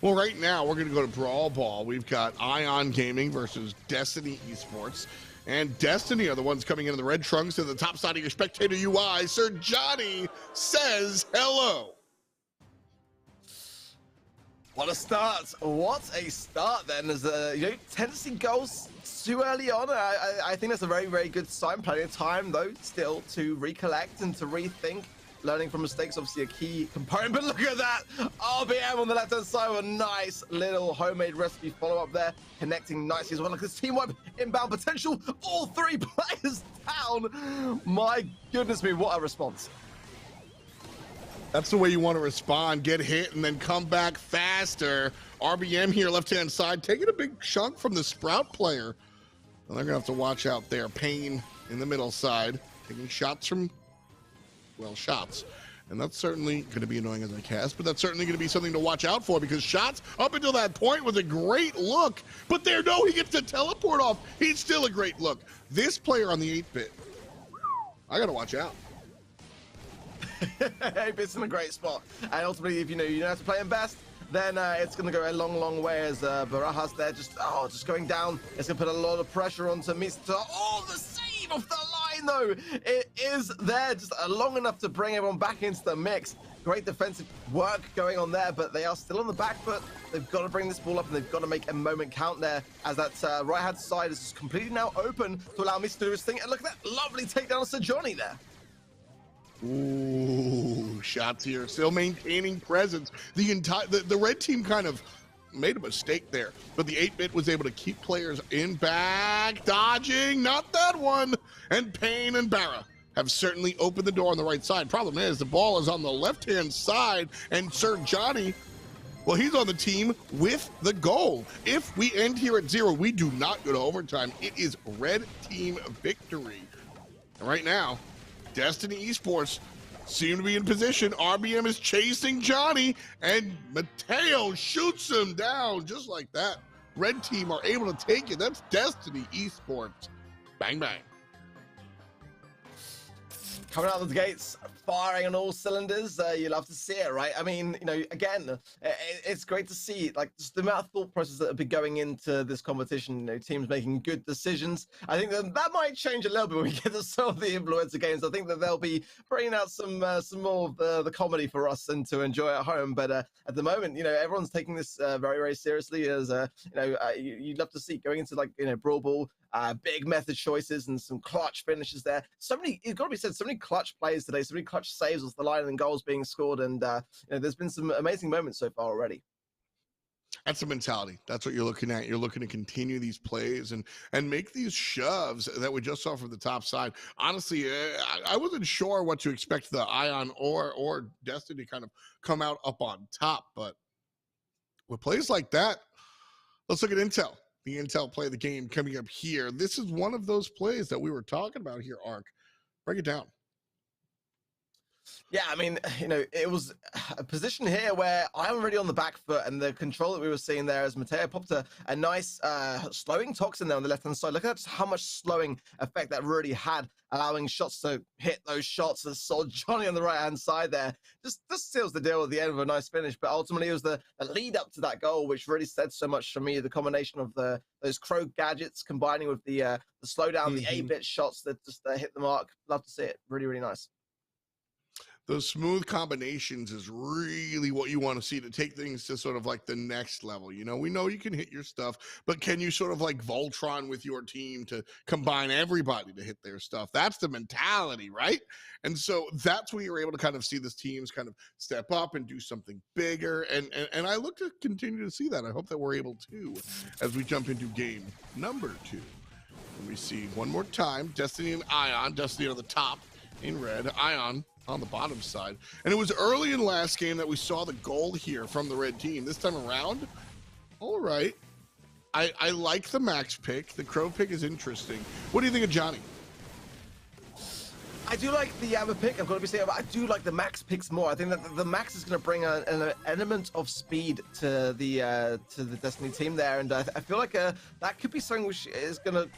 Well, right now we're going to go to Brawl Ball. We've got Ion Gaming versus Destiny Esports. And Destiny are the ones coming into the red trunks to the top side of your spectator UI. Sir Johnny says hello. What a start. What a start then. As you know, tendency goals too early on. I think that's a very good sign. Plenty of time, though, still to recollect and to rethink. Learning from mistakes, obviously a key component, but look at that. RBM on the left-hand side with a nice little homemade recipe follow-up there, connecting nicely as well. Look at this team-wide inbound potential. All 3 players down. My goodness me, what a response. That's the way you want to respond. Get hit and then come back faster. RBM here, left-hand side, taking a big chunk from the Sprout player. And they're going to have to watch out there. Payne in the middle side, taking shots from, well, shots. And that's certainly going to be annoying as I cast, but that's certainly going to be something to watch out for, because shots up until that point was a great look. But there, no, he gets to teleport off. He's still a great look. This player on the 8-bit, I got to watch out. 8-bit's in a great spot. And ultimately, if you know how to play him best, then it's going to go a long way, as Barajas there just going down. It's going to put a lot of pressure onto Mr. Oh, the save off the line line, though. It is there, just long enough to bring everyone back into the mix. Great defensive work going on there, but they are still on the back foot. They've got to bring this ball up, and they've got to make a moment count there, as that right-hand side is just completely now open to allow Mr. to do his thing. And look at that lovely takedown of Sir Johnny there. Ooh, shots here, still maintaining presence. The red team kind of made a mistake there, but the 8-bit was able to keep players in back, dodging, not that one. And Payne and Barra have certainly opened the door on the right side. Problem is, the ball is on the left-hand side, and Sir Johnny, well, he's on the team with the goal. If we end here at 0, we do not go to overtime. It is red team victory. And right now, Destiny Esports seem to be in position. RBM is chasing Johnny, and Mateo shoots him down just like that. Red team are able to take it. That's Destiny Esports. Bang, bang. Coming out of the gates, firing on all cylinders. You love to see it, right? I mean, you know, again, it's great to see, like, just the amount of thought process that have been going into this competition. You know, teams making good decisions. I think that might change a little bit when we get to some of the influencer games. I think that they'll be bringing out some more of the comedy for us and to enjoy at home. But at the moment, you know, everyone's taking this very, very seriously. As you know, you'd love to see going into, like, you know, Brawl Ball. Big method choices and some clutch finishes there. So many, it's got to be said, so many clutch plays today, so many clutch saves off the line and goals being scored. And you know, there's been some amazing moments so far already. That's the mentality. That's what you're looking at. You're looking to continue these plays and make these shoves that we just saw from the top side. Honestly, I wasn't sure what to expect the Ion or Destiny kind of come out up on top, but with plays like that, let's look at Intel. The Intel play of the game coming up here. This is one of those plays that we were talking about here, Ark. Break it down. Yeah, I mean, you know, it was a position here where I'm already on the back foot, and the control that we were seeing there as Mateo popped a nice slowing toxin there on the left-hand side. Look at just how much slowing effect that really had, allowing shots to hit those shots that saw Johnny on the right-hand side there. Just seals the deal at the end of a nice finish, but ultimately it was the lead up to that goal which really said so much for me. The combination of those Crow gadgets combining with the slowdown, the 8-bit shots that just hit the mark. Love to see it. Really, really nice. Those smooth combinations is really what you want to see to take things to sort of like the next level. You know, we know you can hit your stuff, but can you sort of like Voltron with your team to combine everybody to hit their stuff? That's the mentality, right? And so that's where you're able to kind of see this teams kind of step up and do something bigger. And I look to continue to see that. I hope that we're able to as we jump into game number 2. And we see one more time, Destiny and Ion. Destiny on the top in red, Ion on the bottom side. And it was early in last game that we saw the goal here from the red team. This time around, all right. I like the Max pick. The Crow pick is interesting. What do you think of Johnny? I do like the Yammer pick, I've got to be saying, but I do like the Max picks more. I think that the Max is going to bring an element of speed to the Destiny team there, and I feel like that could be something which is going to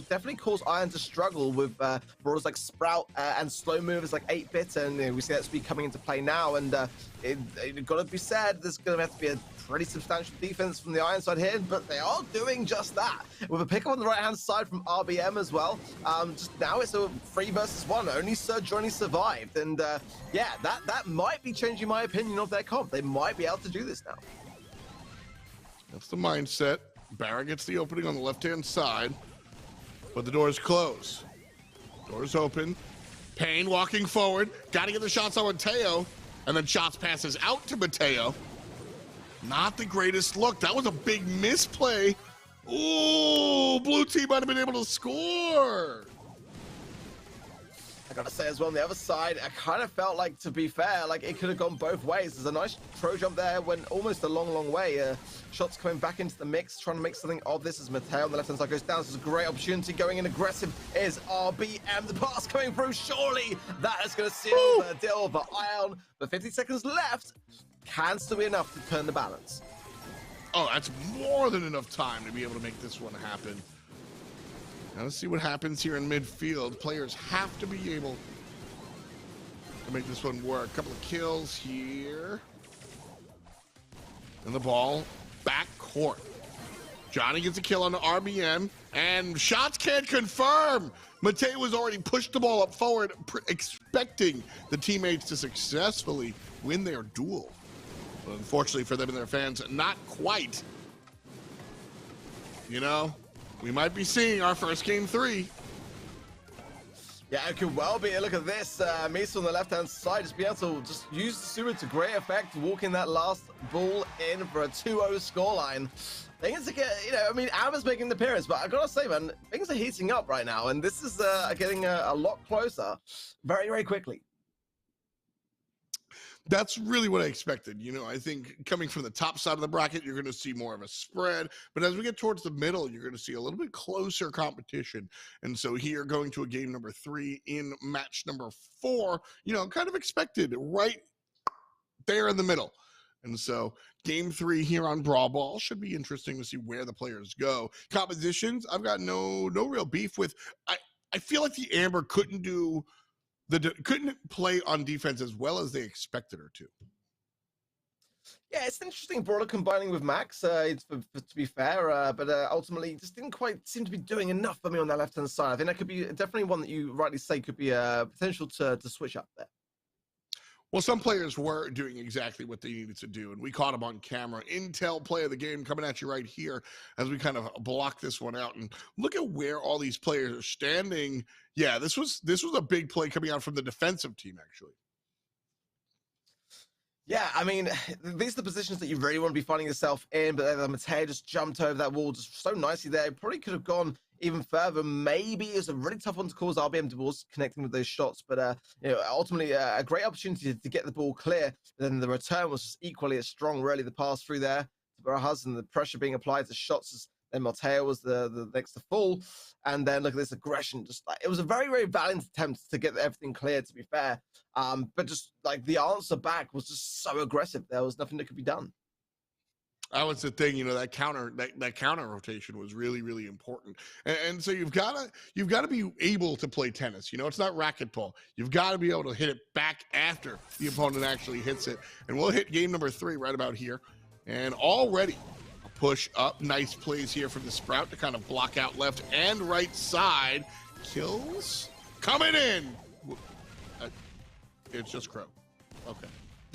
definitely cause Iron to struggle with brawlers like Sprout and slow movers like 8-bit, and we see that speed coming into play now, and it got to be said, there's going to have to be a pretty substantial defense from the Iron side here, but they are doing just that. With a pick on the right-hand side from RBM as well. Just now it's a 3 versus 1. Only Sir Johnny survived, and yeah, that might be changing my opinion of their comp. They might be able to do this now. That's the mindset. Barra gets the opening on the left-hand side, but the door is closed. Door's open. Payne walking forward. Got to get the shots on Mateo, and then shots passes out to Mateo. Not the greatest look. That was a big misplay. Ooh, blue team might have been able to score. I gotta say as well, on the other side, I kind of felt like, to be fair, like it could have gone both ways. There's a nice throw jump there, went almost a long way. Shots coming back into the mix, trying to make something of this as Mateo on the left-hand side goes down. This is a great opportunity. Going in aggressive is RBM. The pass coming through. Surely that is going to seal the deal for Ion. But 50 seconds left can still be enough to turn the balance. Oh, that's more than enough time to be able to make this one happen. Now let's see what happens here in midfield. Players have to be able to make this one work. A couple of kills here. And the ball back court. Johnny gets a kill on the RBM, and shots can't confirm. Mateo was already pushed the ball up forward, expecting the teammates to successfully win their duel. But unfortunately for them and their fans, not quite. You know, we might be seeing our first game 3. Yeah, it could well be. Look at this. Misa on the left-hand side, just be able to just use the super to great effect, walking that last ball in for a 2-0 scoreline. Things are getting, you know, I mean, Alba's making the appearance, but I gotta say, man, things are heating up right now, and this is getting a lot closer very, very quickly. That's really what I expected. You know, I think coming from the top side of the bracket, you're going to see more of a spread. But as we get towards the middle, you're going to see a little bit closer competition. And so here, going to a game number 3 in match number 4, you know, kind of expected right there in the middle. And so game 3 here on Brawl Ball should be interesting to see where the players go. Compositions, I've got no real beef with. I feel like the Amber couldn't play on defense as well as they expected her to. Yeah, it's an interesting brawler combining with Max, to be fair, but ultimately just didn't quite seem to be doing enough for me on that left-hand side. I think that could be definitely one that you rightly say could be a potential to switch up there. Well, some players were doing exactly what they needed to do, and we caught them on camera. Intel play of the game coming at you right here as we kind of block this one out. And look at where all these players are standing. Yeah, this was a big play coming out from the defensive team, actually. Yeah, I mean, these are the positions that you really want to be finding yourself in, but then Mateo just jumped over that wall just so nicely there. It probably could have gone even further. Maybe it's a really tough one to cause RBM divorce connecting with those shots, but you know, ultimately a great opportunity to get the ball clear. But then the return was just equally as strong, really, the pass through there to Barajas and the pressure being applied to shots. Then Mateo was the next to fall. And then look at this aggression. Just like, it was a very, very valiant attempt to get everything clear, to be fair. But just like the answer back was just so aggressive. There was nothing that could be done. That was the thing, you know, that counter rotation was really, really important. And so you've got to be able to play tennis. You know, it's not racquetball. You've got to be able to hit it back after the opponent actually hits it. And we'll hit game number 3 right about here. And already a push up. Nice plays here from the Sprout to kind of block out left and right side. Kills coming in. It's just Crow. Okay.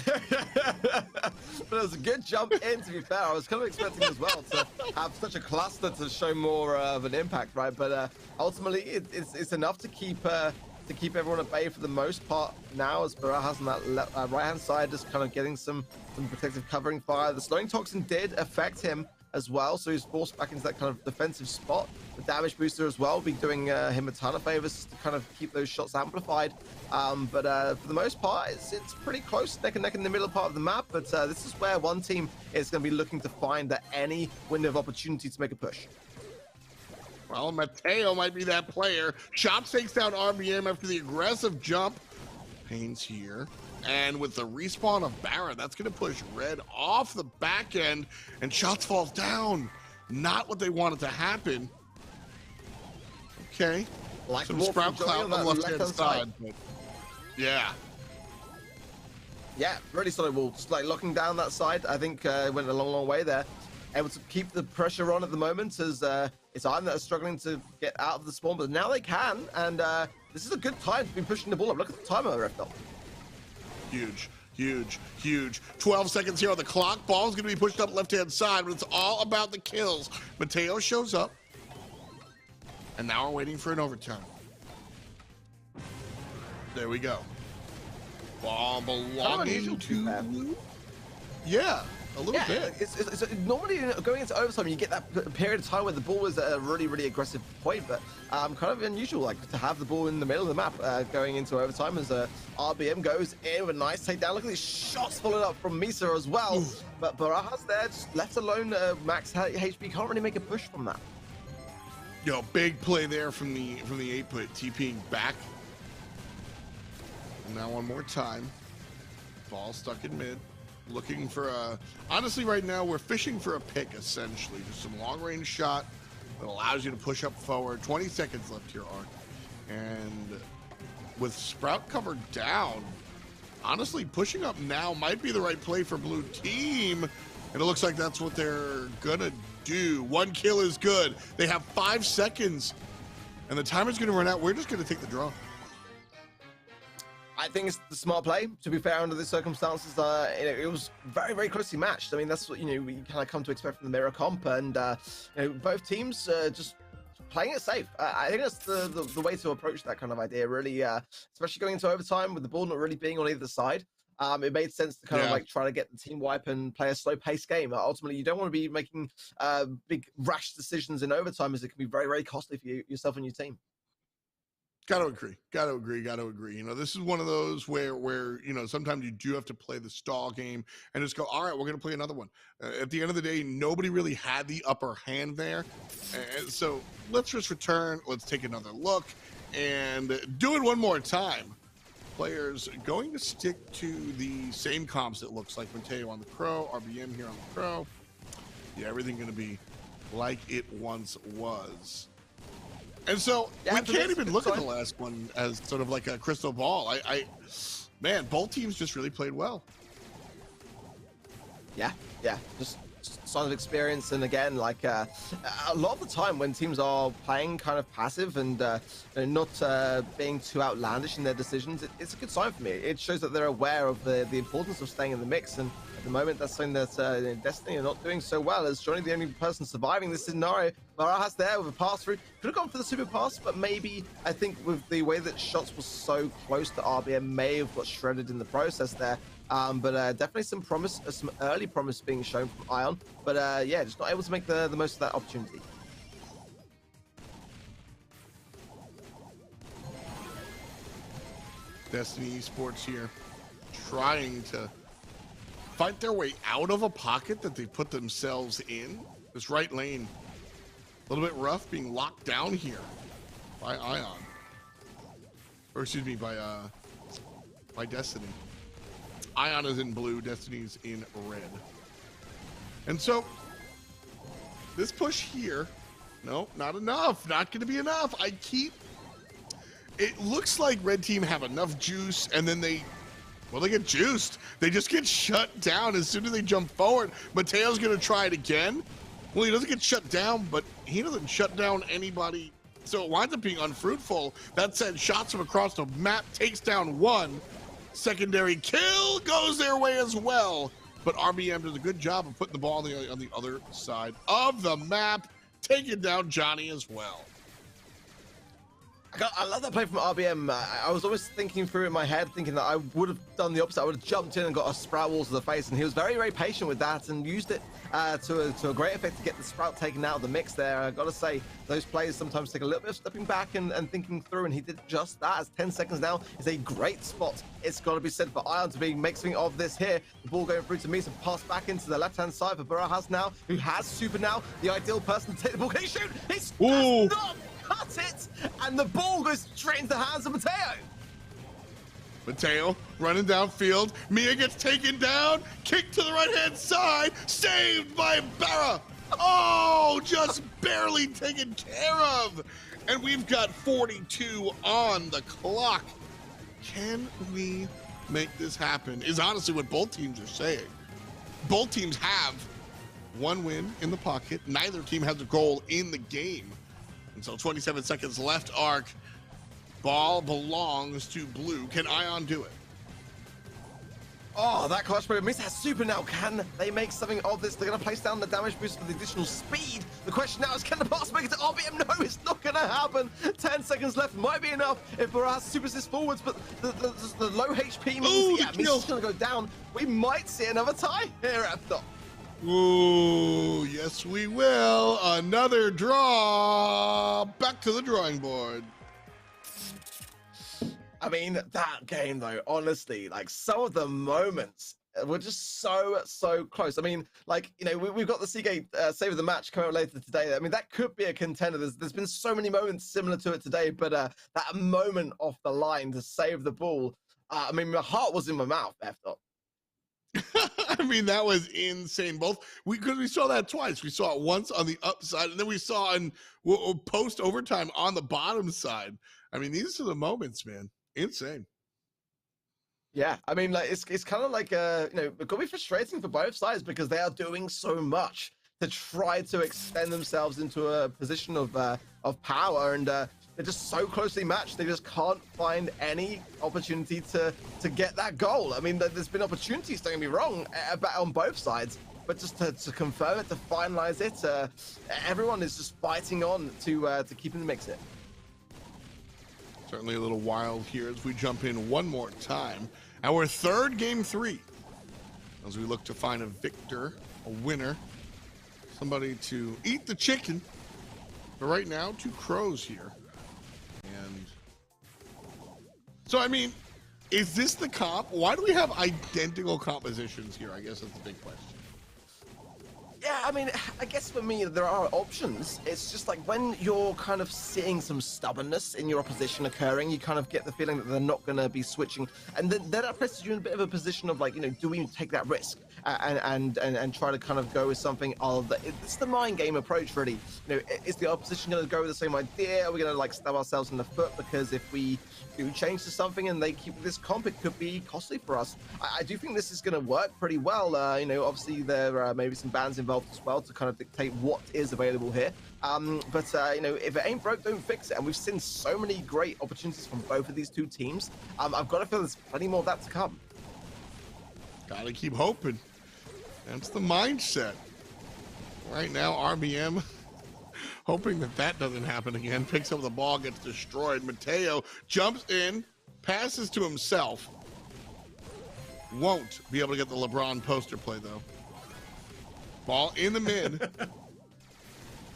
But it was a good jump in, to be fair. I was kind of expecting as well to have such a cluster to show more of an impact, right? But ultimately, it's enough to keep everyone at bay for the most part now, as Barajas on that right-hand side just kind of getting some protective covering fire. The slowing toxin did affect him as well, so he's forced back into that kind of defensive spot. The damage booster as well be doing him a ton of favors to kind of keep those shots amplified. But for the most part, it's pretty close, neck and neck in the middle part of the map. But this is where one team is going to be looking to find any window of opportunity to make a push. Well, Mateo might be that player. Chop takes down RBM after the aggressive jump. Pain's here. And with the respawn of Barra, that's going to push Red off the back end. And Shots falls down. Not what they wanted to happen. Okay. Like some Sprout clout on the left-hand side. But yeah. Yeah, really solid wall. Just like locking down that side, I think went a long, long way there. Able to keep the pressure on at the moment as it's Iron that are struggling to get out of the spawn, but now they can. And this is a good time to be pushing the ball up. Look at the timer, Refdol. Huge, huge, huge. 12 seconds here on the clock. Ball's going to be pushed up left-hand side, but it's all about the kills. Mateo shows up. And now we're waiting for an overtime. There we go. Ball belonging to... Yeah, a little bit. It's normally going into overtime, you get that period of time where the ball is at a really, really aggressive point, but kind of unusual, like to have the ball in the middle of the map going into overtime as RBM goes in with a nice takedown. Look at these shots followed up from Misa as well. But Barajas there, just left alone, max HP, can't really make a push from that. Yo, big play there from the 8-put, TPing back. And now one more time. Ball stuck in mid. Looking for a... Honestly, right now, we're fishing for a pick, essentially. Just some long-range shot that allows you to push up forward. 20 seconds left here, Ark. And with Sprout covered down, honestly, pushing up now might be the right play for blue team. And it looks like that's what they're gonna do. One kill is good. They have 5 seconds and the timer's going to run out. We're just going to take the draw. I think it's the smart play, to be fair, under the circumstances. It was very, very closely matched. I mean, that's what, we kind of come to expect from the mirror comp, and both teams just playing it safe. I think that's the way to approach that kind of idea, really, especially going into overtime with the ball not really being on either side. It made sense to kind of like try to get the team wipe and play a slow-paced game. Ultimately, you don't want to be making big rash decisions in overtime, as it can be very, very costly for yourself and your team. Got to agree. This is one of those where sometimes you do have to play the stall game and just go, all right, we're going to play another one. At the end of the day, nobody really had the upper hand there. And so let's just return. Let's take another look and do it one more time. Players going to stick to the same comps, it looks like. Mateo on the Crow, RBM here on the Crow. Yeah, everything going to be like it once was. And so we can't even look at the last one as sort of like a crystal ball. Man, both teams just really played well. Yeah, just solid experience. And again, like a lot of the time when teams are playing kind of passive and not being too outlandish in their decisions, it's a good sign for me. It shows that they're aware of the importance of staying in the mix. And at the moment, that's something that Destiny are not doing so well, as Johnny, the only person surviving this scenario. Barajas there with a pass through. Could have gone for the super pass, but maybe, I think with the way that shots were so close to RBM, may have got shredded in the process there. But definitely some promise, some early promise being shown from Ion. But yeah, just not able to make the most of that opportunity. Destiny Esports here, trying to fight their way out of a pocket that they put themselves in. This right lane, a little bit rough, being locked down here by Ion. Or excuse me, by Destiny. Ion is in blue, Destiny's in red. And so, this push here, no, not enough. Not going to be enough. It looks like red team have enough juice, and then they get juiced. They just get shut down as soon as they jump forward. Mateo's going to try it again. Well, he doesn't get shut down, but he doesn't shut down anybody. So it winds up being unfruitful. That said, shots from across the map takes down one. Secondary kill goes their way as well. But RBM does a good job of putting the ball on the other side of the map, taking down Johnny as well. I love that play from RBM. I was always thinking through in my head, thinking that I would have done the opposite. I would have jumped in and got a sprout wall to the face, and he was very, very patient with that and used it to a great effect to get the sprout taken out of the mix there. I gotta say, those players sometimes take a little bit of stepping back and thinking through, and he did just that, as 10 seconds now is a great spot. It's got to be said for Ion to make something of this here. The ball going through to me, so pass back into the left-hand side for Barajas now, who has super now, the ideal person to take the ball. Can he shoot? He's not cut it, and the ball goes straight into the hands of Mateo. Mateo running downfield. Mia gets taken down. Kick to the right-hand side. Saved by Barra. Oh, just barely taken care of. And we've got 42 on the clock. Can we make this happen? Is honestly what both teams are saying. Both teams have one win in the pocket. Neither team has a goal in the game. And so 27 seconds left, Arc. Ball belongs to blue. Can Ion do it? Oh, that clutch player missed. Has super now. Can they make something of this? They're going to place down the damage boost for the additional speed. The question now is, can the pass make it to RBM? No, it's not going to happen. 10 seconds left. Might be enough if Baraz supers this forwards, but the low HP means, Misa's going to go down. We might see another tie here at the... Ooh, yes we will. Another draw. Back to the drawing board. I mean, that game though, honestly, like some of the moments were just so close. I mean, like, we've got the Seagate save of the match coming out later today. I mean, that could be a contender. There's been so many moments similar to it today, but that moment off the line to save the ball, I mean, my heart was in my mouth after. I mean, that was insane. Because we saw that twice. We saw it once on the upside, and then we saw in post overtime on the bottom side. I mean, these are the moments, man. Insane. Yeah, I mean, like it's kind of like it could be frustrating for both sides because they are doing so much to try to extend themselves into a position of power, and they're just so closely matched. They just can't find any opportunity to get that goal. I mean, there's been opportunities, don't get me wrong, on both sides, but just to confirm it, to finalize it, everyone is just fighting on to keep in the mix it. Certainly a little wild here as we jump in one more time. Our third game 3, as we look to find a victor, a winner, somebody to eat the chicken. But right now, 2 crows here. And so, I mean, is this the comp? Why do we have identical compositions here? I guess that's the big question. Yeah, I mean, I guess for me, there are options. It's just like when you're kind of seeing some stubbornness in your opposition occurring, you kind of get the feeling that they're not going to be switching. And then that places you in a bit of a position of like, you know, do we take that risk and try to kind of go with something other? It's the mind game approach, really. You know, is the opposition going to go with the same idea? Are we going to like stab ourselves in the foot? Because if we do change to something and they keep this comp, it could be costly for us. I do think this is going to work pretty well. You know, obviously there are maybe some bans involved as well to kind of dictate what is available here. But you know, if it ain't broke, don't fix it. And we've seen so many great opportunities from both of these 2 teams. I've got to feel there's plenty more of that to come. Gotta keep hoping. That's the mindset. Right now, RBM hoping that doesn't happen again. Picks up the ball, gets destroyed. Mateo jumps in, passes to himself. Won't be able to get the LeBron poster play, though. Ball in the mid.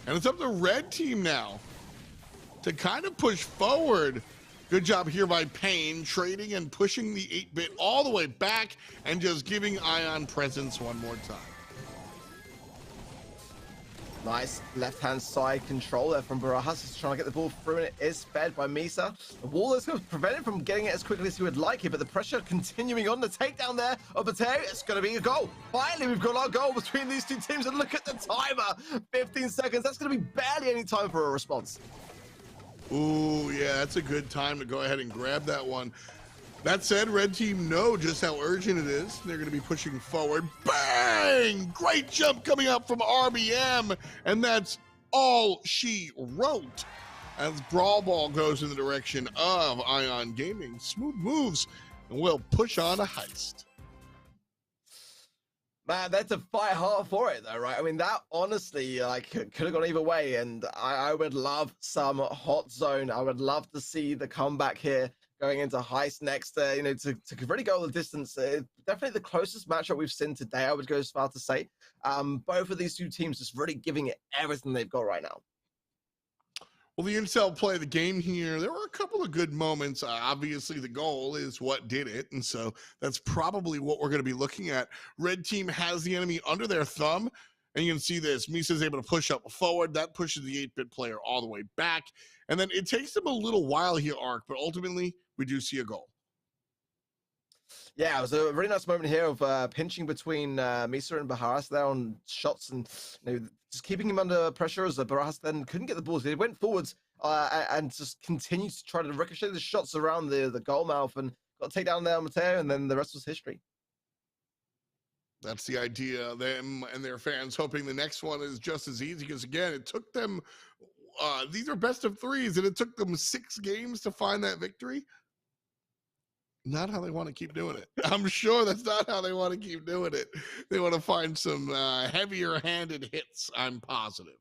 And it's up to red team now to kind of push forward. Good job here by Payne, trading and pushing the 8-bit all the way back and just giving Ion presence one more time. Nice left-hand side control there from Barajas. He's trying to get the ball through, and it is fed by Misa. The wall is going to prevent him from getting it as quickly as he would like it, but the pressure continuing on. The takedown there of Mateo, it's going to be a goal. Finally, we've got our goal between these 2 teams, and look at the timer. 15 seconds. That's going to be barely any time for a response. Ooh, yeah, that's a good time to go ahead and grab that one. That said, red team know just how urgent it is. They're going to be pushing forward. Bang! Great jump coming up from RBM, and that's all she wrote. As Brawl Ball goes in the direction of Ion Gaming. Smooth moves, and we'll push on a Heist. Man, that's a fight hard for it, though, right? I mean, that honestly, like, could have gone either way, and I would love some hot zone. I would love to see the comeback here going into Heist next, you know, to really go the distance. Definitely the closest matchup we've seen today, I would go as far to say. Both of these 2 teams just really giving it everything they've got right now. Well, the Incel play of the game here, there were a couple of good moments. Obviously, the goal is what did it, and so that's probably what we're going to be looking at. Red team has the enemy under their thumb, and you can see this. Misa's able to push up forward. That pushes the 8-bit player all the way back, and then it takes them a little while here, Ark, but ultimately, we do see a goal. Yeah, it was a really nice moment here of pinching between Misa and Baharas there on shots, and you know, just keeping him under pressure as Baharas then couldn't get the balls. He went forwards and just continued to try to ricochet the shots around the goal mouth and got to take down there Mateo, and then the rest was history. That's the idea. Them and their fans hoping the next one is just as easy, because again, it took them, these are best of 3s, and it took them 6 games to find that victory. Not how they want to keep doing it. I'm sure that's not how they want to keep doing it. They want to find some heavier-handed hits, I'm positive.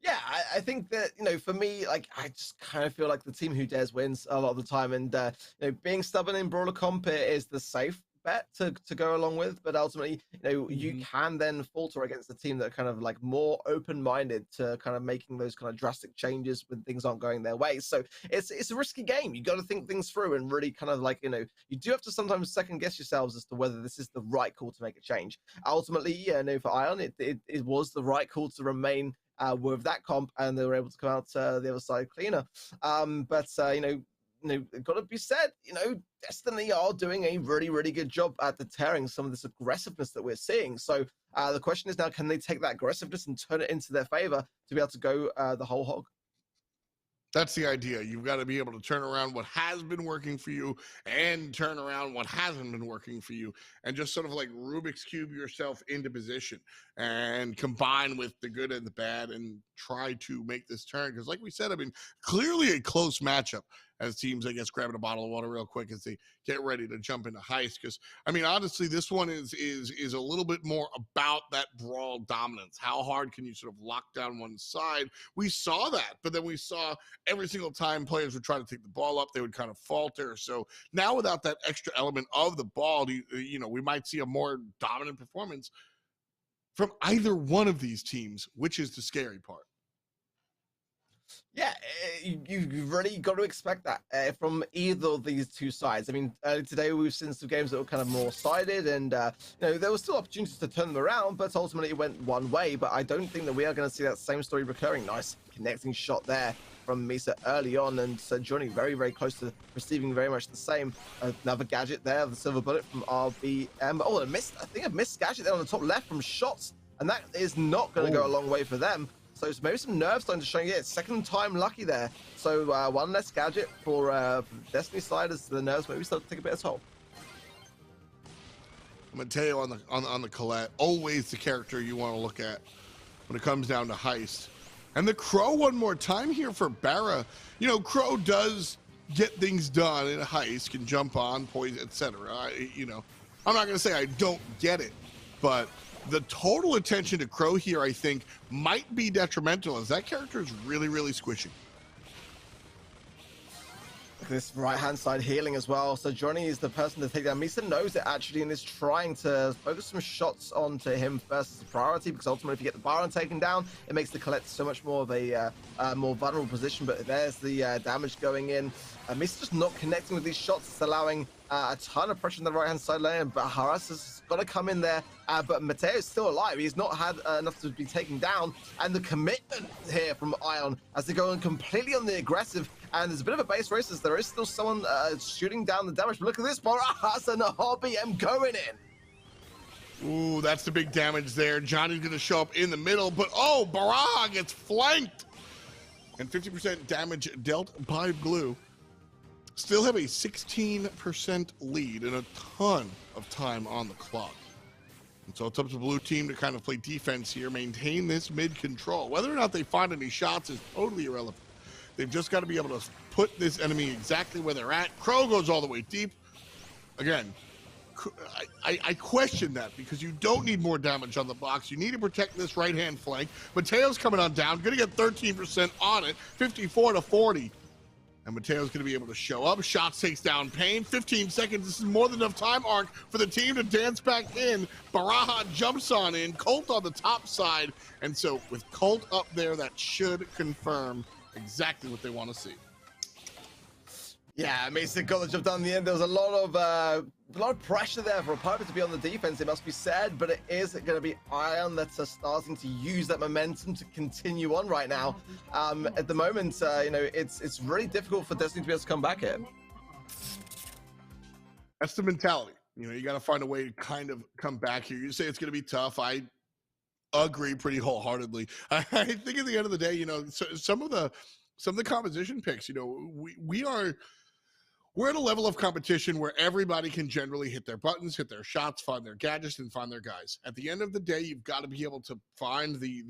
Yeah, I think that, you know, for me, like, I just kind of feel like the team who dares wins a lot of the time, and you know, being stubborn in Brawler Comp is the safe bet to go along with, but ultimately, you know, you can then falter against a team that are kind of like more open-minded to kind of making those kind of drastic changes when things aren't going their way. So it's a risky game. You got to think things through and really kind of like, you know, you do have to sometimes second guess yourselves as to whether this is the right call to make a change. Ultimately, yeah, no, for Ion, it was the right call to remain with that comp, and they were able to come out the other side cleaner. But you know, got to be said, you know, Destiny are doing a really, really good job at deterring some of this aggressiveness that we're seeing. So the question is now, can they take that aggressiveness and turn it into their favor to be able to go the whole hog? That's the idea. You've got to be able to turn around what has been working for you and turn around what hasn't been working for you, and just sort of like Rubik's Cube yourself into position and combine with the good and the bad and try to make this turn. Because like we said, I mean, clearly a close matchup as teams, I guess, grabbing a bottle of water real quick as they get ready to jump into Heist. Because, I mean, honestly, this one is a little bit more about that brawl dominance. How hard can you sort of lock down one side? We saw that, but then we saw every single time players would try to take the ball up, they would kind of falter. So now without that extra element of the ball, you know, we might see a more dominant performance from either one of these teams, which is the scary part. Yeah, you've really got to expect that from either of these two sides. I mean, today we've seen some games that were kind of more sided, and you know, there were still opportunities to turn them around, but ultimately it went one way. But I don't think that we are going to see that same story recurring. Nice connecting shot there from Misa early on, and Johnny very, very close to receiving very much the same. Another gadget there, the silver bullet from RBM. Oh, I think I missed gadget there on the top left from shots, and that is not going to go a long way for them. So maybe some nerves starting to show. Yeah, second time lucky there. So one less gadget for Destiny side as the nerves maybe start to take a bit of toll. Mateo on the Colette, always the character you want to look at when it comes down to Heist. And the Crow one more time here for Barra. You know, Crow does get things done in a Heist, can jump on, poison, etc. You know, I'm not going to say I don't get it, but the total attention to Crow here, I think, might be detrimental, as that character is really, really squishy. This right-hand side healing as well. So Johnny is the person to take down. Misa knows it actually and is trying to focus some shots onto him first as a priority, because ultimately if you get the Baron taken down, it makes the Colette so much more of a more vulnerable position. But there's the damage going in. Misa's just not connecting with these shots. It's allowing a ton of pressure on the right-hand side lane, but Haras has got to come in there. But Mateo is still alive. He's not had enough to be taken down. And the commitment here from Ion as they go on completely on the aggressive. And there's a bit of a base race as there is still someone shooting down the damage. But look at this, Barajas and the RBM going in. Ooh, that's the big damage there. Johnny's going to show up in the middle, but oh, Baraja gets flanked. And 50% damage dealt by Blue. Still have a 16% lead and a ton of time on the clock. And so it's up to the blue team to kind of play defense here, maintain this mid control. Whether or not they find any shots is totally irrelevant. They've just got to be able to put this enemy exactly where they're at. Crow goes all the way deep. Again, I question that, because you don't need more damage on the box. You need to protect this right-hand flank. Mateo's coming on down, going to get 13% on it, 54-40. And Mateo's going to be able to show up. Shots takes down Pain. 15 seconds. This is more than enough time, Arc, for the team to dance back in. Baraja jumps on in. Colt on the top side. And so with Colt up there, that should confirm exactly what they want to see. Yeah, Mason got the job done in the end. There was a lot of pressure there for a Piper to be on the defense, it must be said, but it is going to be Ion that's starting to use that momentum to continue on right now. At the moment, you know, it's really difficult for Destiny to be able to come back here. That's the mentality. You know, you got to find a way to kind of come back here. You say it's going to be tough. I agree pretty wholeheartedly. I think at the end of the day, you know, some of the composition picks, you know, we're at a level of competition where everybody can generally hit their buttons, hit their shots, find their gadgets, and find their guys. At the end of the day, you've got to be able to find the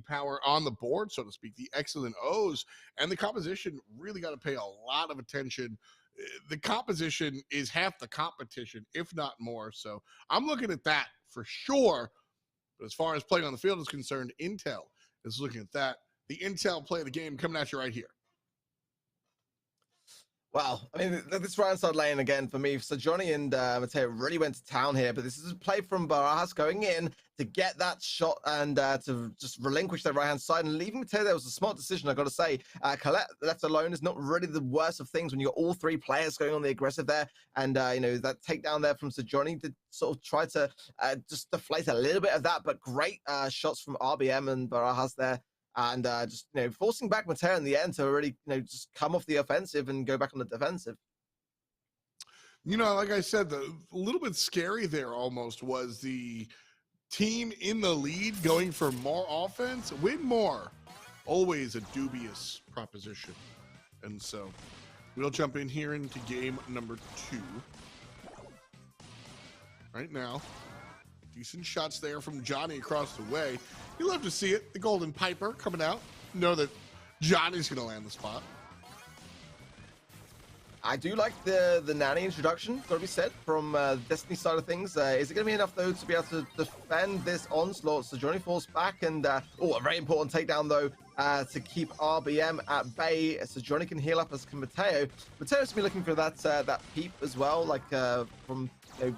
power on the board, so to speak, the X's and O's, and the composition really got to pay a lot of attention. The composition is half the competition, if not more. So I'm looking at that for sure. But as far as playing on the field is concerned, Intel is looking at that. The Intel play of the game coming at you right here. Wow, I mean, this right side lane again for me. So Johnny and Mateo really went to town here, but this is a play from Barajas going in to get that shot and to just relinquish that right-hand side and leaving Mateo there was a smart decision, I've got to say. Colette left alone is not really the worst of things when you've got all three players going on the aggressive there. And, you know, that takedown there from Sir Johnny did sort of try to just deflate a little bit of that, but great shots from RBM and Barajas there. And just, you know, forcing back Mateo in the end to really, you know, just come off the offensive and go back on the defensive. You know, like I said, a little bit scary there almost was the team in the lead going for more offense, win more. Always a dubious proposition. And so we'll jump in here into game number 2. Right now, decent shots there from Johnny across the way. You love to see it. The Golden Piper coming out. Know that Johnny's going to land the spot. I do like the nanny introduction, gotta be said, from Destiny side of things. Is it going to be enough, though, to be able to defend this onslaught? So Johnny falls back, and a very important takedown, though, to keep RBM at bay, so Johnny can heal up, as can Mateo. Mateo's be looking for that peep as well, like from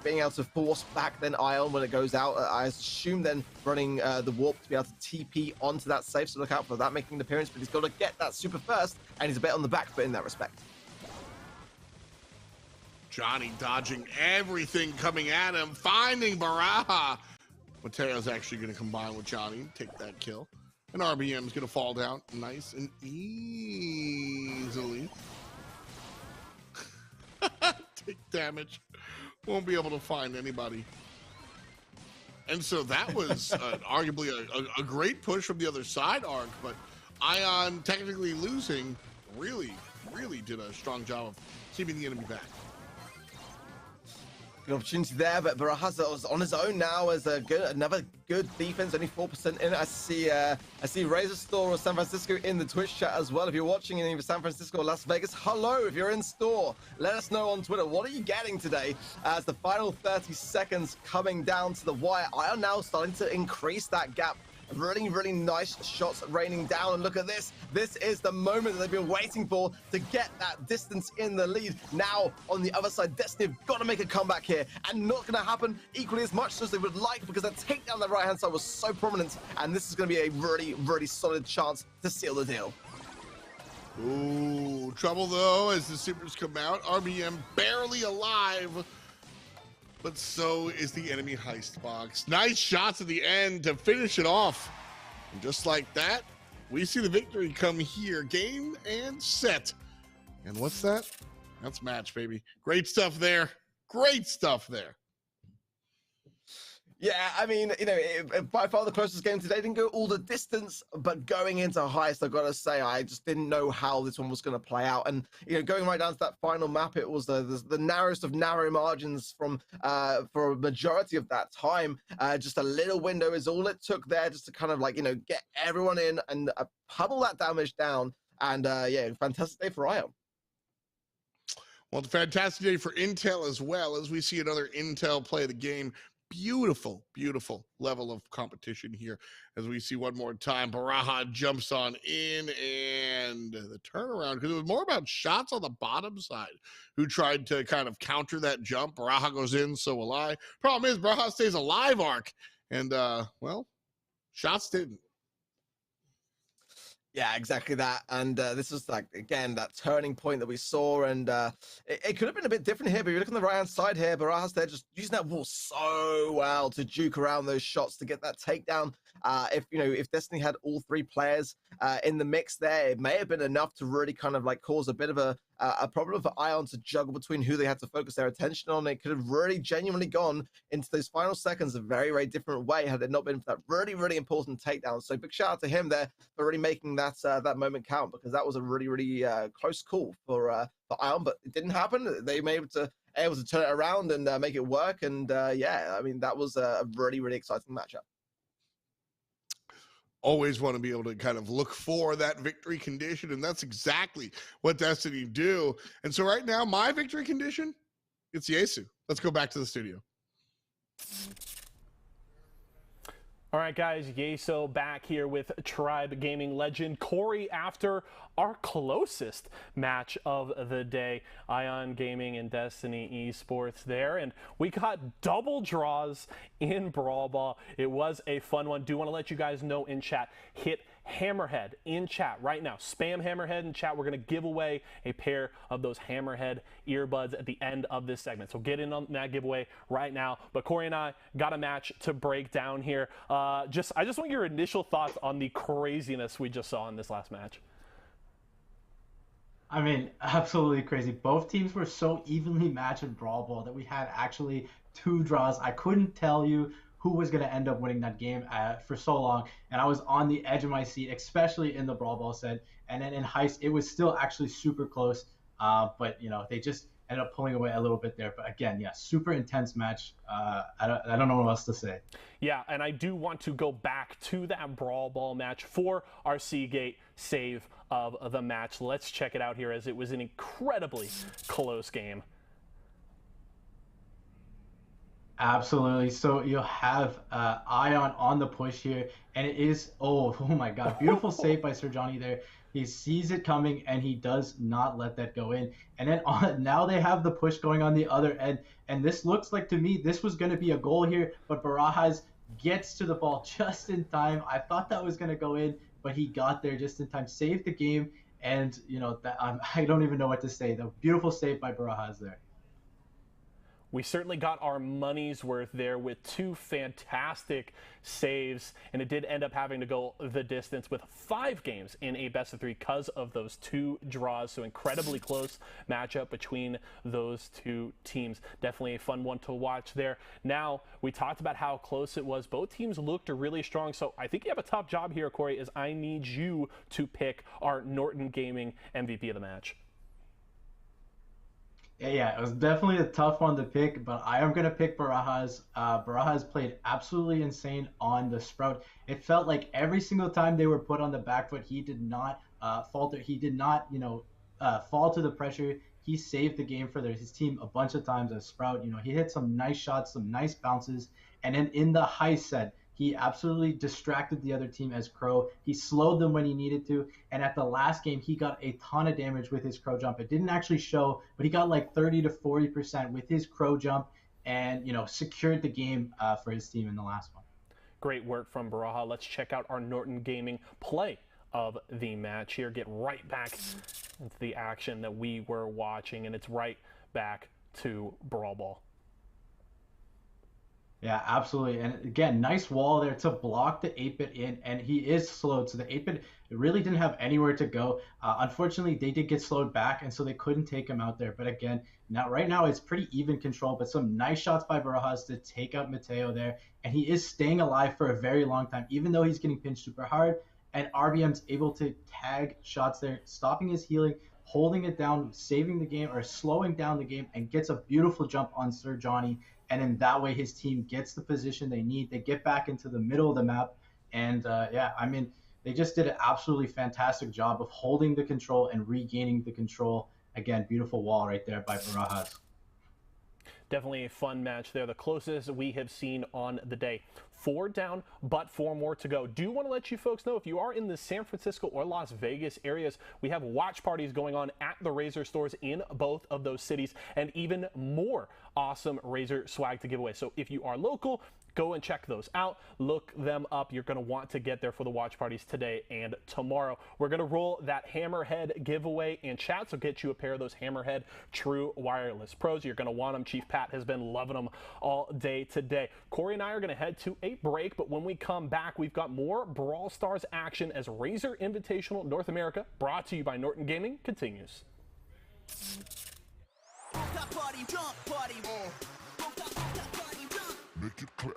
being able to force back then Ion when it goes out. I assume then running the warp to be able to TP onto that safe, so look out for that making an appearance, but he's got to get that super first, and he's a bit on the back foot in that respect. Johnny dodging everything coming at him, finding Baraha. Mateo's actually going to combine with Johnny, take that kill. And RBM's going to fall down nice and easily. Take damage. Won't be able to find anybody. And so that was arguably a great push from the other side, Arc, but Ion technically losing really did a strong job of keeping the enemy back. Good opportunity there, but Barajas is on his own now as another good defense, only 4% in it. I see Razer Store or San Francisco in the Twitch chat as well. If you're watching in either San Francisco or Las Vegas, hello. If you're in store, let us know on Twitter. What are you getting today? As the final 30 seconds coming down to the wire, I am now starting to increase that gap. Really nice shots raining down, and look at this. This is the moment that they've been waiting for to get that distance in the lead. Now, on the other side, Destiny have got to make a comeback here, and not going to happen equally as much as they would like, because that takedown on the right-hand side was so prominent, and this is going to be a really solid chance to seal the deal. Ooh, trouble though as the supers come out. RBM barely alive. But so is the enemy heist box. Nice shots at the end to finish it off. And just like that, we see the victory come here. Game and set. And what's that? That's match, baby. Great stuff there. Great stuff there. Yeah, I mean, by far the closest game today. Didn't go all the distance, but going into Heist, I've got to say, I just didn't know how this one was going to play out. And, going right down to that final map, it was the narrowest of narrow margins from for a majority of that time. Just a little window is all it took there just to kind of get everyone in and pummel that damage down. And yeah, fantastic day for Ion. Well, it's a fantastic day for Intel as well, as we see another Intel play the game. Beautiful level of competition here as we see one more time. Baraha jumps on in, and the turnaround, because it was more about shots on the bottom side who tried to kind of counter that jump. Baraha goes in, so will I. Problem is, Baraha stays alive, Arc, and well, shots didn't. Yeah, exactly that. And this is again, that turning point that we saw. And it could have been a bit different here, but you look on the right-hand side here, Barajas there just using that wall so well to juke around those shots to get that takedown. If Destiny had all 3 players in the mix there, it may have been enough to really kind of cause a bit of a problem for Ion to juggle between who they had to focus their attention on. It could have really genuinely gone into those final seconds a very different way had it not been for that really important takedown. So big shout out to him there for really making that moment count, because that was a really close call for Ion, but it didn't happen. They were able to turn it around and make it work. And yeah, I mean, that was a really exciting matchup. Always want to be able to kind of look for that victory condition, and that's exactly what Destiny do. And so right now, my victory condition, it's Yesu. Let's go back to the studio. All right, guys, Yeso back here with Tribe Gaming legend Corey after our closest match of the day, Ion Gaming and Destiny Esports there. And we got double draws in Brawl Ball. It was a fun one. Do want to let you guys know in chat, hit Hammerhead in chat right now. Spam Hammerhead in chat. We're going to give away a pair of those Hammerhead earbuds at the end of this segment. So get in on that giveaway right now. But Corey and I got a match to break down here. I just want your initial thoughts on the craziness we just saw in this last match. I mean, absolutely crazy. Both teams were so evenly matched in Brawl Ball that we had actually 2 draws. I couldn't tell you who was going to end up winning that game for so long. And I was on the edge of my seat, especially in the Brawl Ball set. And then in Heist, it was still actually super close. But, they just ended up pulling away a little bit there. But again, yeah, super intense match. I don't know what else to say. Yeah, and I do want to go back to that Brawl Ball match for our Seagate save of the match. Let's check it out here, as it was an incredibly close game. Absolutely. So you'll have Ion on the push here, and it is, oh my God, beautiful save by Sir Johnny there. He sees it coming, and he does not let that go in. And then now they have the push going on the other end, and this looks like, to me, this was going to be a goal here, but Barajas gets to the ball just in time. I thought that was going to go in, but he got there just in time, saved the game, and I don't even know what to say. The beautiful save by Barajas there. We certainly got our money's worth there with two fantastic saves, and it did end up having to go the distance with 5 games in a best-of-3 because of those 2 draws. So incredibly close matchup between those 2 teams. Definitely a fun one to watch there. Now, we talked about how close it was. Both teams looked really strong, so I think you have a tough job here, Corey, as I need you to pick our Norton Gaming MVP of the match. Yeah, it was definitely a tough one to pick, but I am going to pick Barajas. Barajas played absolutely insane on the Sprout. It felt like every single time they were put on the back foot, he did not falter. He did not, fall to the pressure. He saved the game for his team a bunch of times as Sprout. He hit some nice shots, some nice bounces. And then in the Heist set, he absolutely distracted the other team as Crow. He slowed them when he needed to. And at the last game, he got a ton of damage with his Crow jump. It didn't actually show, but he got like 30 to 40% with his Crow jump and, secured the game for his team in the last one. Great work from Baraja. Let's check out our Norton Gaming play of the match here. Get right back into the action that we were watching, and it's right back to Brawl Ball. Yeah, absolutely. And again, nice wall there to block the 8-bit in, and he is slowed. So the 8-bit really didn't have anywhere to go. Unfortunately, they did get slowed back, and so they couldn't take him out there. But again, right now it's pretty even control, but some nice shots by Barajas to take out Mateo there. And he is staying alive for a very long time, even though he's getting pinched super hard. And RBM's able to tag shots there, stopping his healing, holding it down, saving the game, or slowing down the game, and gets a beautiful jump on Sir Johnny. And in that way, his team gets the position they need. They get back into the middle of the map. And they just did an absolutely fantastic job of holding the control and regaining the control. Again, beautiful wall right there by Barajas. Definitely a fun match there, the closest we have seen on the day. 4 down, but 4 more to go. Do want to let you folks know, if you are in the San Francisco or Las Vegas areas, we have watch parties going on at the Razer stores in both of those cities, and even more awesome Razer swag to give away. So if you are local, go and check those out. Look them up. You're going to want to get there for the watch parties today and tomorrow. We're going to roll that Hammerhead giveaway in chat, so get you a pair of those Hammerhead True Wireless Pros. You're going to want them. Chief Pat has been loving them all day today. Corey and I are going to head to a break, but when we come back, we've got more Brawl Stars action as Razer Invitational North America, brought to you by Norton Gaming, continues. Make it clap.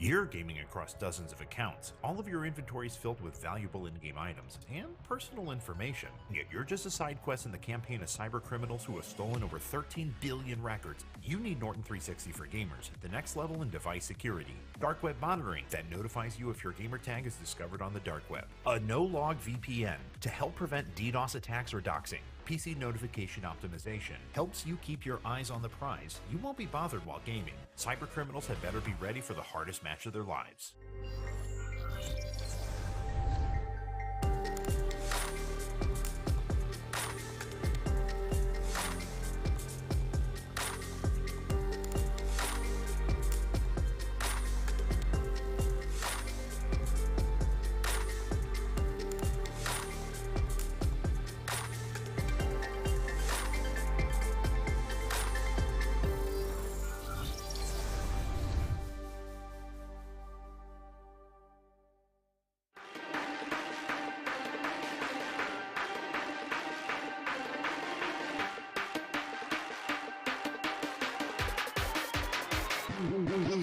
You're gaming across dozens of accounts, all of your inventories filled with valuable in-game items and personal information. Yet you're just a side quest in the campaign of cyber criminals who have stolen over 13 billion records. You need Norton 360 for gamers, the next level in device security. Dark web monitoring that notifies you if your gamer tag is discovered on the dark web. A no-log VPN to help prevent DDoS attacks or doxing. PC notification optimization helps you keep your eyes on the prize. You won't be bothered while gaming. Cyber criminals had better be ready for the hardest match of their lives.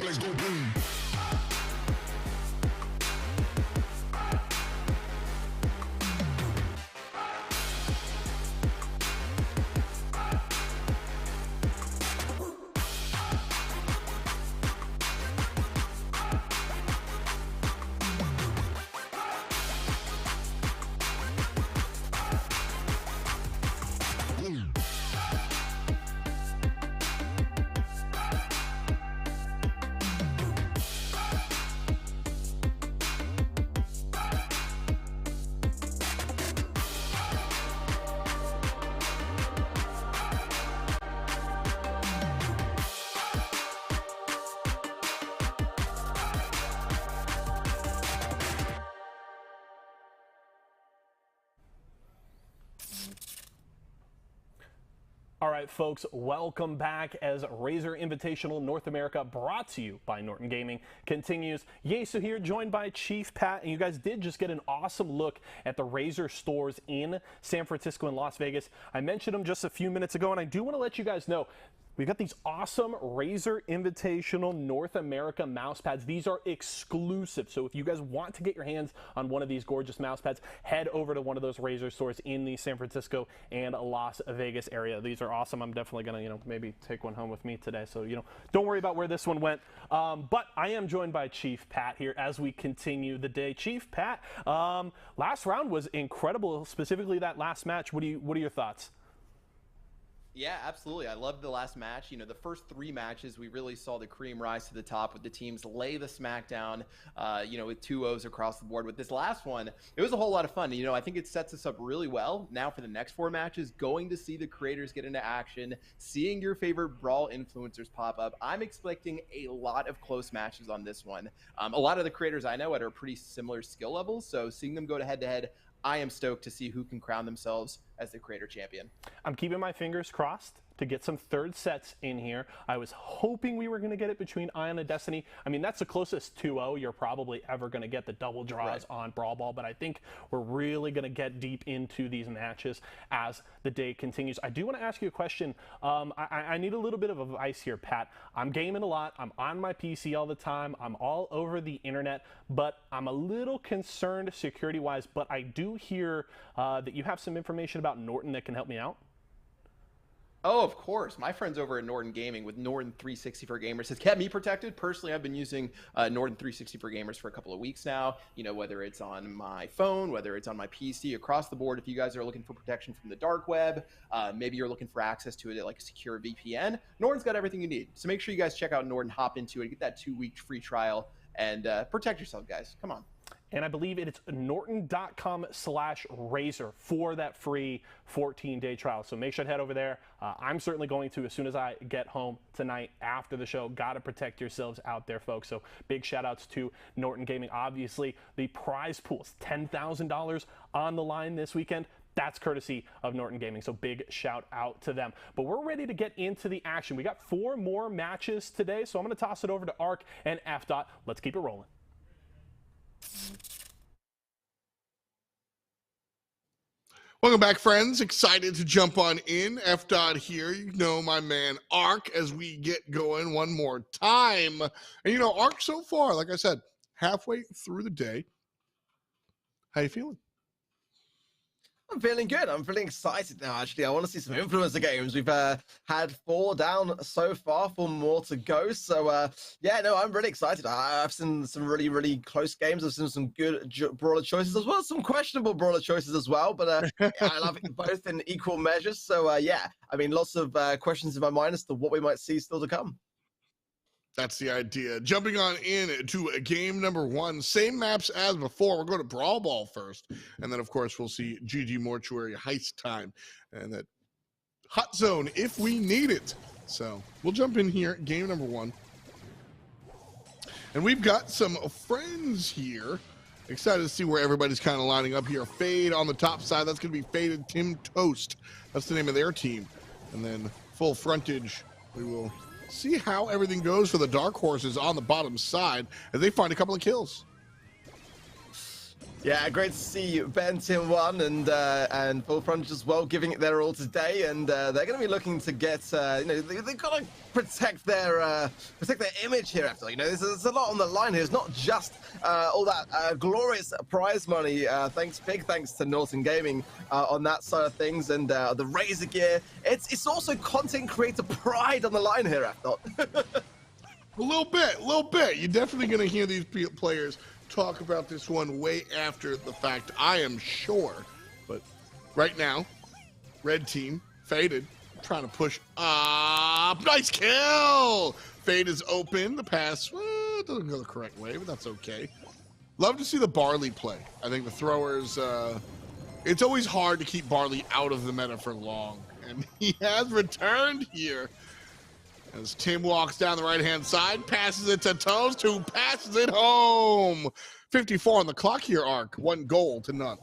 Let's go boom. All right, folks, welcome back as Razer Invitational North America, brought to you by Norton Gaming, continues. Yesu here, joined by Chief Pat, and you guys did just get an awesome look at the Razer stores in San Francisco and Las Vegas. I mentioned them just a few minutes ago, and I do want to let you guys know, we've got these awesome Razer Invitational North America mouse pads. These are exclusive, so if you guys want to get your hands on one of these gorgeous mouse pads, head over to one of those Razer stores in the San Francisco and Las Vegas area. These are awesome. I'm definitely gonna, maybe take one home with me today. So, don't worry about where this one went. But I am joined by Chief Pat here as we continue the day. Chief Pat, last round was incredible, specifically that last match. What are your thoughts? Yeah, absolutely. I loved the last match. The first 3 matches, we really saw the cream rise to the top with the teams lay the smackdown, with 2-0s across the board. With this last one, it was a whole lot of fun. I think it sets us up really well now for the next 4 matches, going to see the creators get into action, seeing your favorite brawl influencers pop up. I'm expecting a lot of close matches on this one. A lot of the creators I know are pretty similar skill levels, so seeing them go to head-to-head, I am stoked to see who can crown themselves as the creator champion. I'm keeping my fingers crossed to get some third sets in here. I was hoping we were going to get it between Ion and Destiny. I mean, that's the closest 2-0 you're probably ever going to get, the double draws on Brawl Ball, but I think we're really going to get deep into these matches as the day continues. I do want to ask you a question. I need a little bit of advice here, Pat. I'm gaming a lot. I'm on my PC all the time. I'm all over the internet, but I'm a little concerned security-wise, but I do hear that you have some information about Norton that can help me out. Oh, of course. My friends over at Norton Gaming with Norton 360 for Gamers has kept me protected. Personally, I've been using Norton 360 for Gamers for a couple of weeks now. Whether it's on my phone, whether it's on my PC, across the board. If you guys are looking for protection from the dark web, maybe you're looking for access to it like a secure VPN, Norton's got everything you need. So make sure you guys check out Norton, hop into it, get that 2-week free trial, and protect yourself, guys. Come on. And I believe it's norton.com/Razer for that free 14-day trial. So make sure to head over there. I'm certainly going to as soon as I get home tonight after the show. Got to protect yourselves out there, folks. So big shout outs to Norton Gaming. Obviously, the prize pools, $10,000 on the line this weekend. That's courtesy of Norton Gaming, so big shout out to them. But we're ready to get into the action. We got 4 more matches today, so I'm going to toss it over to Ark and F. Let's keep it rolling. Welcome back, friends. Excited to jump on in. F. here. My man Ark as we get going one more time. And Ark so far, like I said, halfway through the day. How you feeling? I'm feeling good. I'm feeling excited now, actually. I want to see some influencer games. We've had 4 down so far, 4 more to go. So, I'm really excited. I've seen some really, really close games. I've seen some good brawler choices as well as some questionable brawler choices as well. But I love it both in equal measures. So, lots of questions in my mind as to what we might see still to come. That's the idea. Jumping on in to game number 1. Same maps as before. We're going to Brawl Ball first. And then, of course, we'll see GG Mortuary Heist time. And that Hot Zone if we need it. So we'll jump in here. Game number 1. And we've got some friends here. Excited to see where everybody's kind of lining up here. Fade on the top side. That's going to be Faded Tim Toast. That's the name of their team. And then Full Frontage. We will see how everything goes for the Dark Horses on the bottom side as they find a couple of kills. Yeah, great to see you, Ben, Tim One, and Full Front as well, giving it their all today, and they're going to be looking to get, you know, they've got to protect their image here. After, you know, there's a lot on the line here. It's not just all that glorious prize money. Big thanks to Norton Gaming on that side of things, and the Razer gear. It's also content creator pride on the line here. I thought. A little bit. You're definitely going to hear these players talk about this one way after the fact, I am sure. But right now, red team, Faded, trying to push up. Nice kill! Fade is open. The pass doesn't go the correct way, but that's okay. Love to see the Barley play. I think the throwers, it's always hard to keep Barley out of the meta for long. And he has returned here. As Tim walks down the right-hand side, passes it to Toast, who passes it home. 54 on the clock here, Ark. 1 goal to none.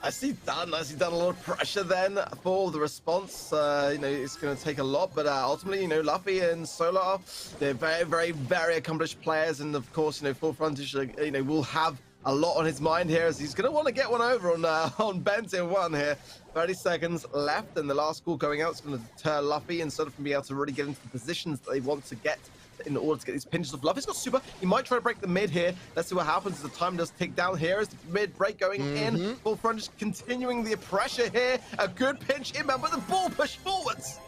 I see done a lot of pressure then for the response. You know, it's going to take a lot, but ultimately, you know, Luffy and Solar, they're very accomplished players, and of course, you know, Full Frontage, you know, will have a lot on his mind here, as he's going to want to get one over on Benton One here. 30 seconds left, and the last call going out is going to deter Luffy instead of from being able to really get into the positions that they want to get in order to get these pinches off. Luffy's got super. He might try to break the mid here. Let's see what happens. The time does tick down here as the mid break going in. Full Front just continuing the pressure here. A good pinch inbound, but the ball pushed forwards.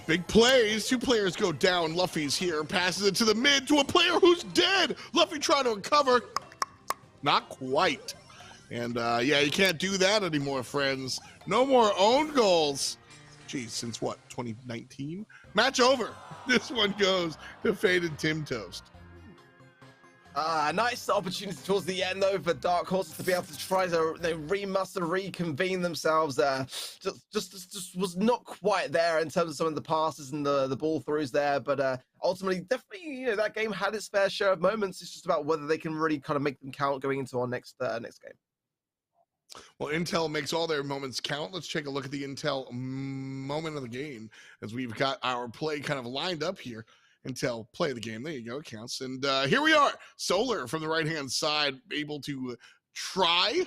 Big plays. 2 players go down. Luffy's here. Passes it to the mid to a player who's dead. Luffy trying to recover. Not quite. And yeah, you can't do that anymore, friends. No more own goals. Geez, since what, 2019? Match over. This one goes to Faded Tim Toast. Nice opportunity towards the end, though, for Dark Horses to be able to try to reconvene themselves. Just was not quite there in terms of some of the passes and the ball throughs there, but ultimately, definitely, you know, that game had its fair share of moments. It's just about whether they can really kind of make them count going into our next game. Well, Intel makes all their moments count. Let's take a look at the Intel moment of the game as we've got our play kind of lined up here. Intel, play the game. There you go. It counts. And here we are. Solar from the right-hand side, able to try,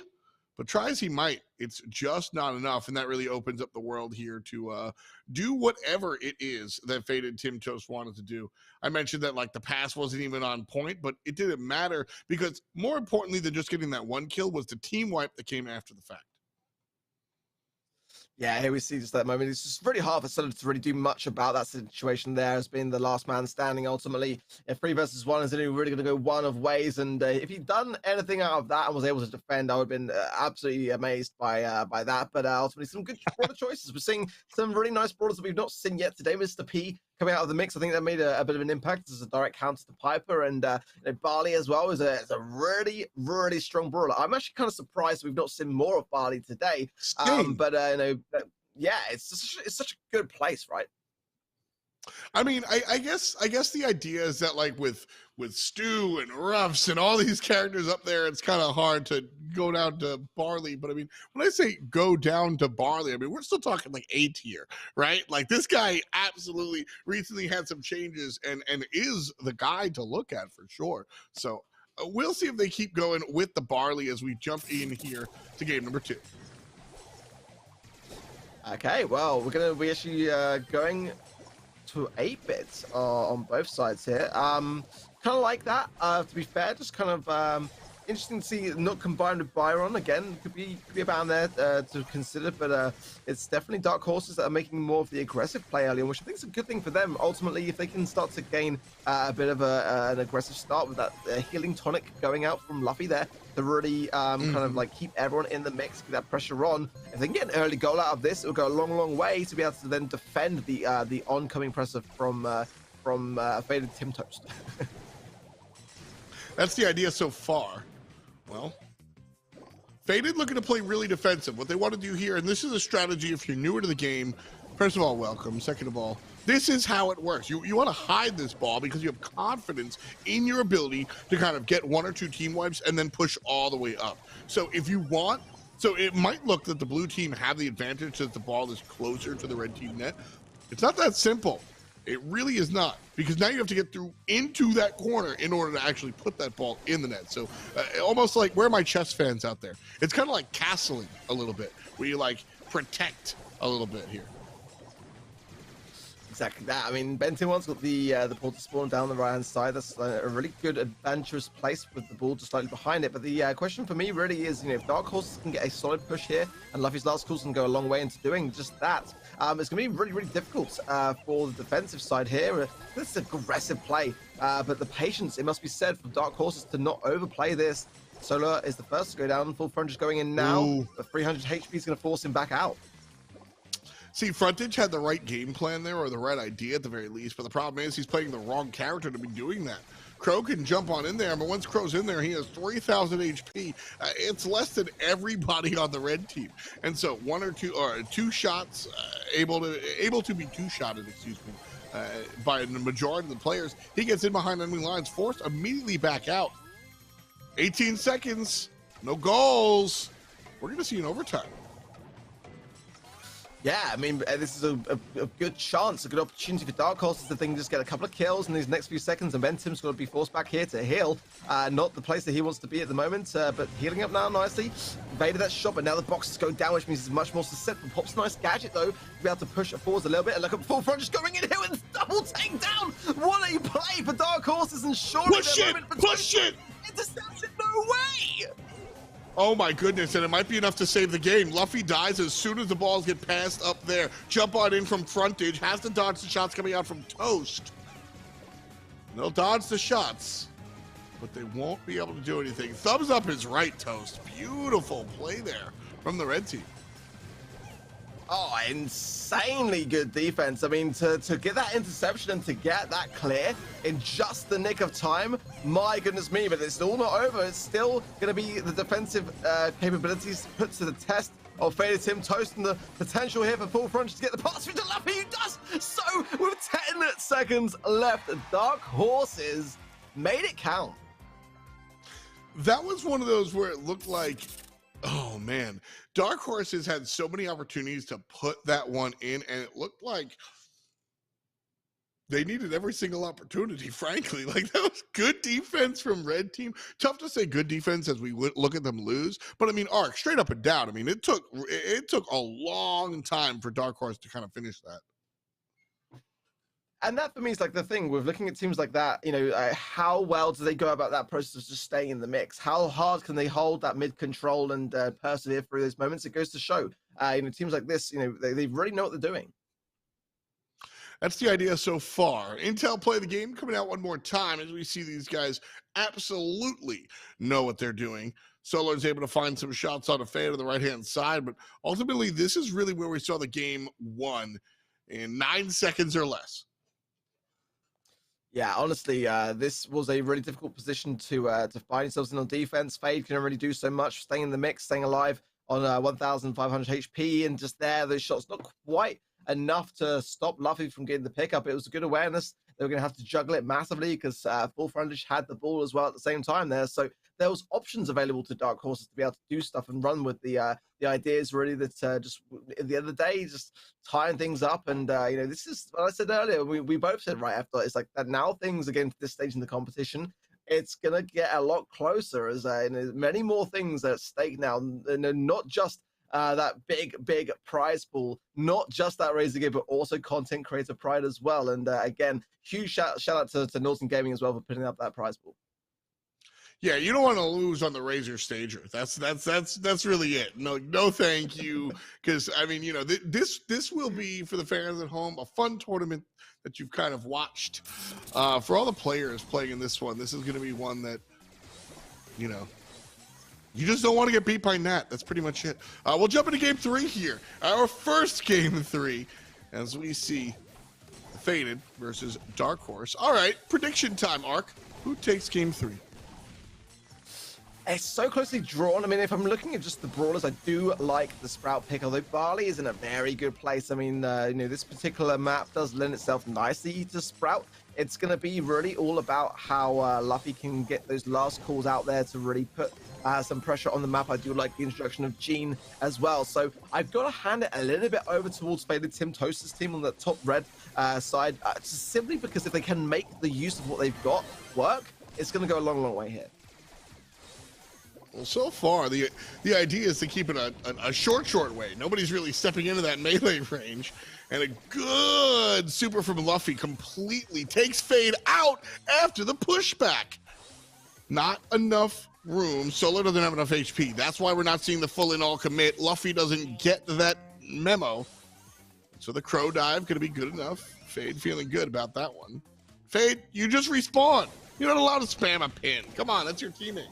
but try as he might, it's just not enough. And that really opens up the world here to do whatever it is that Faded Tim Toast wanted to do. I mentioned that, like, the pass wasn't even on point, but it didn't matter because more importantly than just getting that 1 kill was the team wipe that came after the fact. Yeah, here we see just that moment. It's just really hard for Solar to really do much about that situation there as being the last man standing ultimately. If 3 versus 1 is only really going to go one of ways, and if he'd done anything out of that and was able to defend, I would have been absolutely amazed by that. But ultimately, some good brawler choices. We're seeing some really nice brawlers that we've not seen yet today. Mr. P coming out of the mix, I think that made a bit of an impact as a direct counter to Piper, and you know, Barley as well is a really strong brawler. I'm actually kind of surprised we've not seen more of Barley today. But you know, yeah, it's such a good place, right? I mean, I guess the idea is that, like, with Stu and Ruffs and all these characters up there, it's kind of hard to go down to Barley. But I mean, when I say go down to Barley, I mean, we're still talking like A tier, right? Like, this guy absolutely recently had some changes and is the guy to look at for sure. So we'll see if they keep going with the Barley as we jump in here to game number 2. Okay, well, we're going to be actually going to 8-bit on both sides here. Kind of like that, to be fair, just kind of interesting to see it not combined with Byron. Again, could be about there to consider, but it's definitely Dark Horses that are making more of the aggressive play early on, which I think is a good thing for them. Ultimately, if they can start to gain a bit of an aggressive start with that healing tonic going out from Luffy there, to really kind of like keep everyone in the mix, get that pressure on. If they can get an early goal out of this, it will go a long way to be able to then defend the oncoming pressure from Faded Tim Toast. That's the idea so far. Well, Faded looking to play really defensive. What they want to do here, and this is a strategy if you're newer to the game. First of all, welcome. Second of all, this is how it works. You want to hide this ball because you have confidence in your ability to kind of get 1 or 2 team wipes and then push all the way up. So if you want, so it might look that the blue team have the advantage that the ball is closer to the red team net. It's not that simple. It really is not, because now you have to get through into that corner in order to actually put that ball in the net. So almost like, where are my chess fans out there? It's kind of like castling a little bit, where you like protect a little bit here. Exactly that. I mean, Ben21's got the ball to spawn down the right-hand side. That's a really good adventurous place with the ball just slightly behind it. But the question for me really is, if Dark Horse can get a solid push here, and Luffy's last calls can go a long way into doing just that, it's going to be really, really difficult for the defensive side here. This is aggressive play, but the patience, it must be said, for Dark Horses to not overplay this. Solar is the first to go down. Full Frontage going in now. Ooh. The 300 HP is going to force him back out. See, Frontage had the right game plan there, or the right idea at the very least, but the problem is he's playing the wrong character to be doing that. Crow can jump on in there, but once Crow's in there, he has 3,000 HP. It's less than everybody on the red team. And so two shots, able to be two-shotted, by the majority of the players. He gets in behind enemy lines, forced immediately back out. 18 seconds, no goals. We're going to see an overtime. Yeah, I mean, this is a good chance, a good opportunity for Dark Horses to just get a couple of kills in these next few seconds, and Ventim's going to be forced back here to heal. Not the place that he wants to be at the moment, but healing up now nicely. Evaded that shot, but now the boxes go down, which means he's much more susceptible. Pops a nice gadget, though, to be able to push it forwards a little bit, and look at Full Front just going in here with double takedown. What a play for Dark Horses, and surely Push it! Interception, no way! Oh my goodness, and it might be enough to save the game. Luffy dies as soon as the balls get passed up there. Jump on in from Frontage, has to dodge the shots coming out from Toast. They'll dodge the shots, but they won't be able to do anything. Thumbs up is right, Toast. Beautiful play there from the red team. Oh, insanely good defense. I mean, to get that interception and to get that clear in just the nick of time, my goodness me, but it's all not over. It's still going to be the defensive capabilities put to the test of Faded Tim. Toast and the potential here for Full Front to get the pass through to Luffy, who does so with 10 seconds left. Dark Horses made it count. That was one of those where it looked like, oh man, Dark Horses had so many opportunities to put that one in, and it looked like they needed every single opportunity, frankly. Like, that was good defense from red team. Tough to say good defense as we look at them lose, but I mean, Ark, straight up and down, I mean, it took a long time for Dark Horse to kind of finish that. And that for me is like the thing with looking at teams like that, how well do they go about that process of just staying in the mix? How hard can they hold that mid control and persevere through those moments? It goes to show, teams like this, they really know what they're doing. That's the idea so far. Intel Play the Game coming out one more time as we see these guys absolutely know what they're doing. Solar's able to find some shots on a fade on the right-hand side, but ultimately this is really where we saw the game won in 9 seconds or less. Yeah, honestly, this was a really difficult position to find yourselves in on defense. Fade can really do so much, staying in the mix, staying alive on 1,500 HP, and just there, those shots not quite enough to stop Luffy from getting the pickup. It was a good awareness. They were going to have to juggle it massively because Full Frontage had the ball as well at the same time there. So there was options available to Dark Horses to be able to do stuff and run with the ideas really that just at the end of the day, just tying things up. And, this is what I said earlier. We both said right after, it's like that now things are getting to this stage in the competition. It's going to get a lot closer as many more things at stake now. And not just that big prize pool, not just that Razer gear, but also content creator pride as well. And again, huge shout out to Norton Gaming as well for putting up that prize pool. Yeah, you don't want to lose on the Razer Stager. That's really it. No, thank you. Because I mean, this will be for the fans at home a fun tournament that you've kind of watched. For all the players playing in this one, this is going to be one that, you just don't want to get beat by Nat. That's pretty much it. We'll jump into game 3 here. Our first game 3, as we see Faded versus Dark Horse. All right, prediction time, Ark. Who takes game 3? It's so closely drawn. I mean, if I'm looking at just the brawlers, I do like the Sprout pick, although Barley is in a very good place. I mean, this particular map does lend itself nicely to Sprout. It's going to be really all about how Luffy can get those last calls out there to really put some pressure on the map. I do like the introduction of Gene as well. So I've got to hand it a little bit over towards Faded Tim Toast's team on the top red side, just simply because if they can make the use of what they've got work, it's going to go a long, long way here. Well, so far, the idea is to keep it a short way. Nobody's really stepping into that melee range. And a good super from Luffy completely takes Fade out after the pushback. Not enough room. Solo doesn't have enough HP. That's why we're not seeing the full in all commit. Luffy doesn't get that memo. So the crow dive going to be good enough. Fade feeling good about that one. Fade, you just respawn. You're not allowed to spam a pin. Come on, that's your teammate.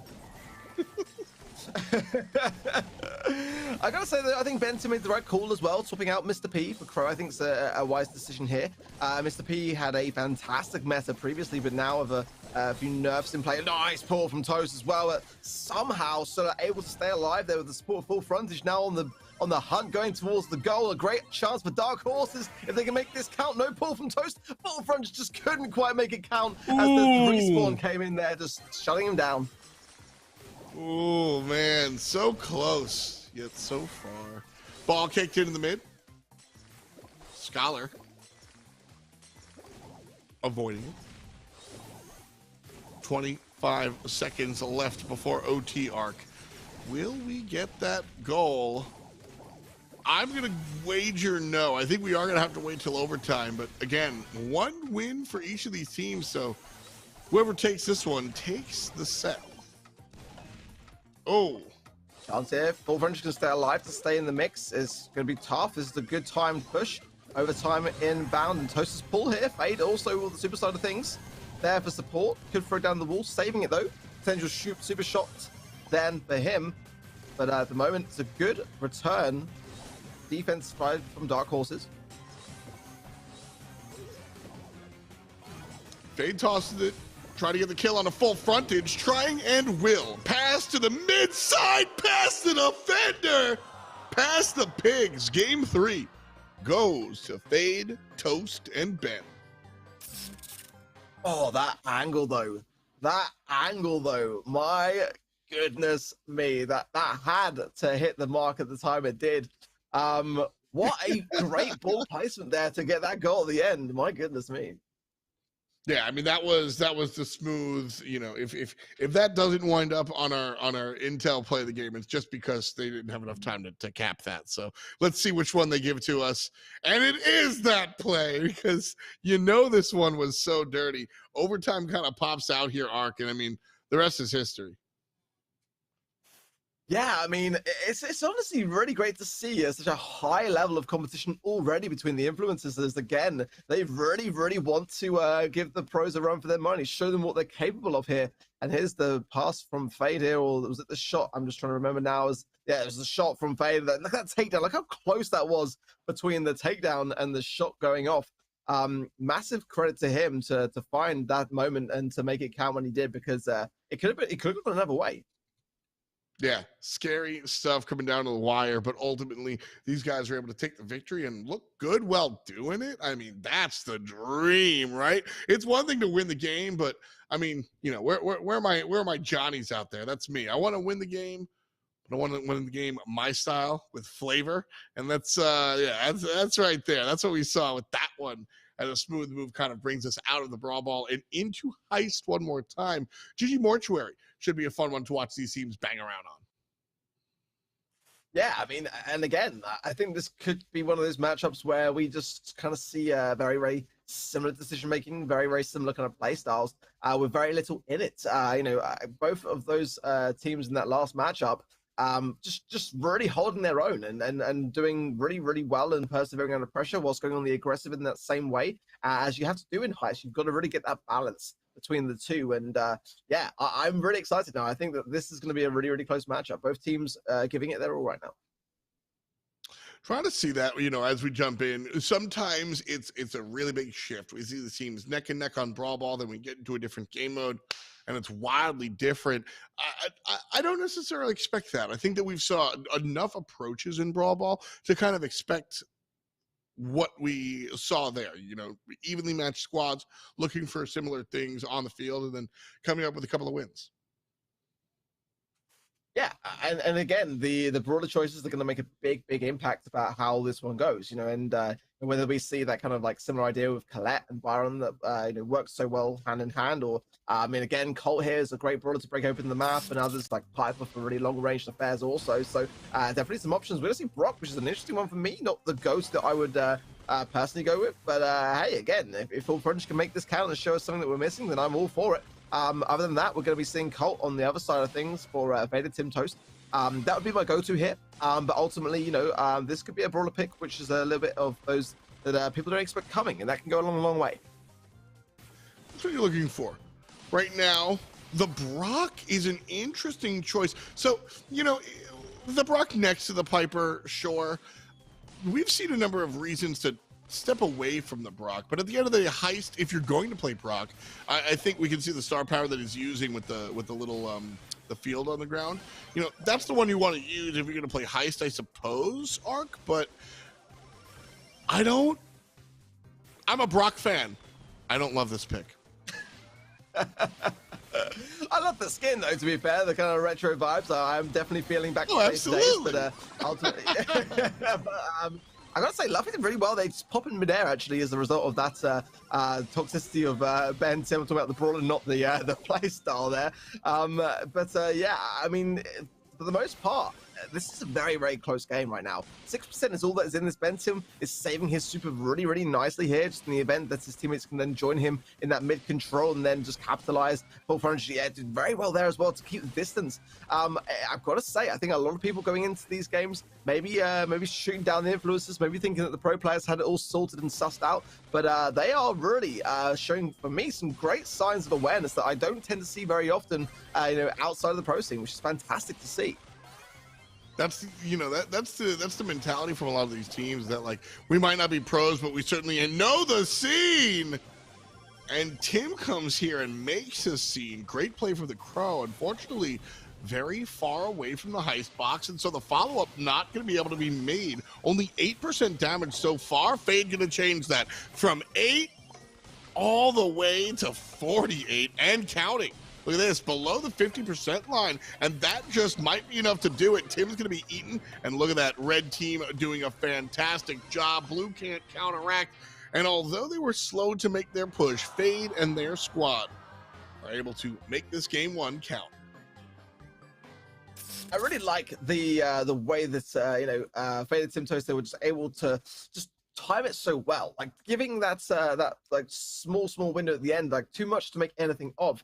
I gotta say that I think Benton made the right call as well, swapping out Mr. P for Crow. I think it's a wise decision here. Mr. P had a fantastic meta previously, but now with a few nerfs in play. A nice pull from Toast as well. Somehow still able to stay alive there with the support full frontage now on the hunt going towards the goal. A great chance for Dark Horses if they can make this count. No pull from Toast. Full frontage just couldn't quite make it count as the respawn came in there, just shutting him down. Oh, man, so close, yet so far. Ball kicked into the mid. Scholar. Avoiding it. 25 seconds left before OT arc. Will we get that goal? I'm going to wager no. I think we are going to have to wait till overtime. But again, one win for each of these teams. So whoever takes this one takes the set. Oh. Chance here. Full French can stay alive to stay in the mix. It's going to be tough. This is a good timed push. Overtime inbound and Toast's pull here. Fade also with the super side of things. There for support. Could throw down the wall. Saving it though. Potential super shot then for him. But at the moment, it's a good return. Defense side from Dark Horses. Fade tosses it. Try to get the kill on a full frontage. Trying and will. Pass to the mid side. Pass to the fender. Pass the pigs. Game 3 goes to Fade, Toast, and Ben. Oh, that angle though. That angle though. My goodness me. That had to hit the mark at the time it did. What a great ball placement there to get that goal at the end. My goodness me. Yeah, I mean that was the smooth. You know, if that doesn't wind up on our intel play of the game, it's just because they didn't have enough time to cap that. So let's see which one they give to us, and it is that play because you know this one was so dirty. Overtime kind of pops out here, Ark, and I mean the rest is history. Yeah, I mean, it's honestly really great to see such a high level of competition already between the influencers. Again, they really want to give the pros a run for their money, show them what they're capable of here. And here's the pass from Fade here, or was it the shot? I'm just trying to remember now. It was the shot from Fade. Look at that takedown. Look how close that was between the takedown and the shot going off. Massive credit to him to find that moment and to make it count when he did, because it could have gone another way. Yeah, scary stuff coming down to the wire, but ultimately these guys are able to take the victory and look good while doing it. I mean, that's the dream, right? It's one thing to win the game, but I mean, you know, where are my Johnnies out there? That's me. I want to win the game, but I want to win the game my style with flavor, and that's right there. That's what we saw with that one. As a smooth move kind of brings us out of the brawl ball and into Heist one more time. GG Mortuary should be a fun one to watch these teams bang around on. Yeah, I mean, and again, I think this could be one of those matchups where we just kind of see very similar decision-making, very similar kind of play styles with very little in it. Both of those teams in that last matchup just really holding their own and doing really well and persevering under pressure whilst going on the aggressive in that same way as you have to do in Heist. You've got to really get that balance between the two. And I'm really excited now. I think that this is going to be a really close matchup. Both teams giving it their all right now. Trying to see that, you know, as we jump in, sometimes it's a really big shift. We see the teams neck and neck on brawl ball, then we get into a different game mode, and it's wildly different. I don't necessarily expect that. I think that we've saw enough approaches in Brawl Ball to kind of expect what we saw there, evenly matched squads looking for similar things on the field and then coming up with a couple of wins. Yeah, and again, the broader choices are going to make a big impact about how this one goes, and whether we see that kind of like similar idea with Colette and Byron that works so well hand in hand, or again, Colt here is a great brawler to break open the map, and others like Piper for really long range affairs also. So definitely some options. We're going to see Brock, which is an interesting one for me, not the ghost that I would personally go with, but hey, again, if Full Frontage can make this count and show us something that we're missing, then I'm all for it. Other than that, we're going to be seeing Colt on the other side of things for Vader Tim Toast. That would be my go-to here. But ultimately, this could be a brawler pick, which is a little bit of those that people don't expect coming, and that can go a long way. That's what you're looking for. Right now, the Brock is an interesting choice. So, the Brock next to the Piper, sure. We've seen a number of reasons to step away from the Brock, but at the end of the day, Heist, if you're going to play Brock, I think we can see the star power that he's using with the little the field on the ground. That's the one you want to use if you're going to play Heist, I suppose, Ark, but I'm a Brock fan. I don't love this pick. I love the skin, though, to be fair, the kind of retro vibes. I'm definitely feeling back to those days, absolutely. but ultimately, I gotta say, Luffy did really well. They just pop in midair, actually, as a result of that toxicity of Ben Tim talking about the brawl and not the play style there. Yeah, I mean, for the most part, this is a very close game right now. 6% is all that is in this. Ben Tim is saving his super really nicely here, just in the event that his teammates can then join him in that mid control and then just capitalize. Full Frontage, yeah, did very well there as well to keep the distance. I've got to say, I think a lot of people going into these games, maybe shooting down the influences, maybe thinking that the pro players had it all sorted and sussed out, but they are really showing, for me, some great signs of awareness that I don't tend to see very often, outside of the pro scene, which is fantastic to see. That's that's the mentality from a lot of these teams, that like, we might not be pros, but we certainly know the scene. And Tim comes here and makes a scene. Great play from the Crow. Unfortunately, very far away from the Heist box, and so the follow-up not going to be able to be made. Only 8% damage so far. Fade going to change that from 8 all the way to 48 and counting. Look at this, below the 50% line, and that just might be enough to do it. Tim's going to be eaten, and look at that red team doing a fantastic job. Blue can't counteract, and although they were slow to make their push, Fade and their squad are able to make this game one count. I really like the way that Faded Tim Toast, they were just able to just time it so well, like giving that like small window at the end, like too much to make anything of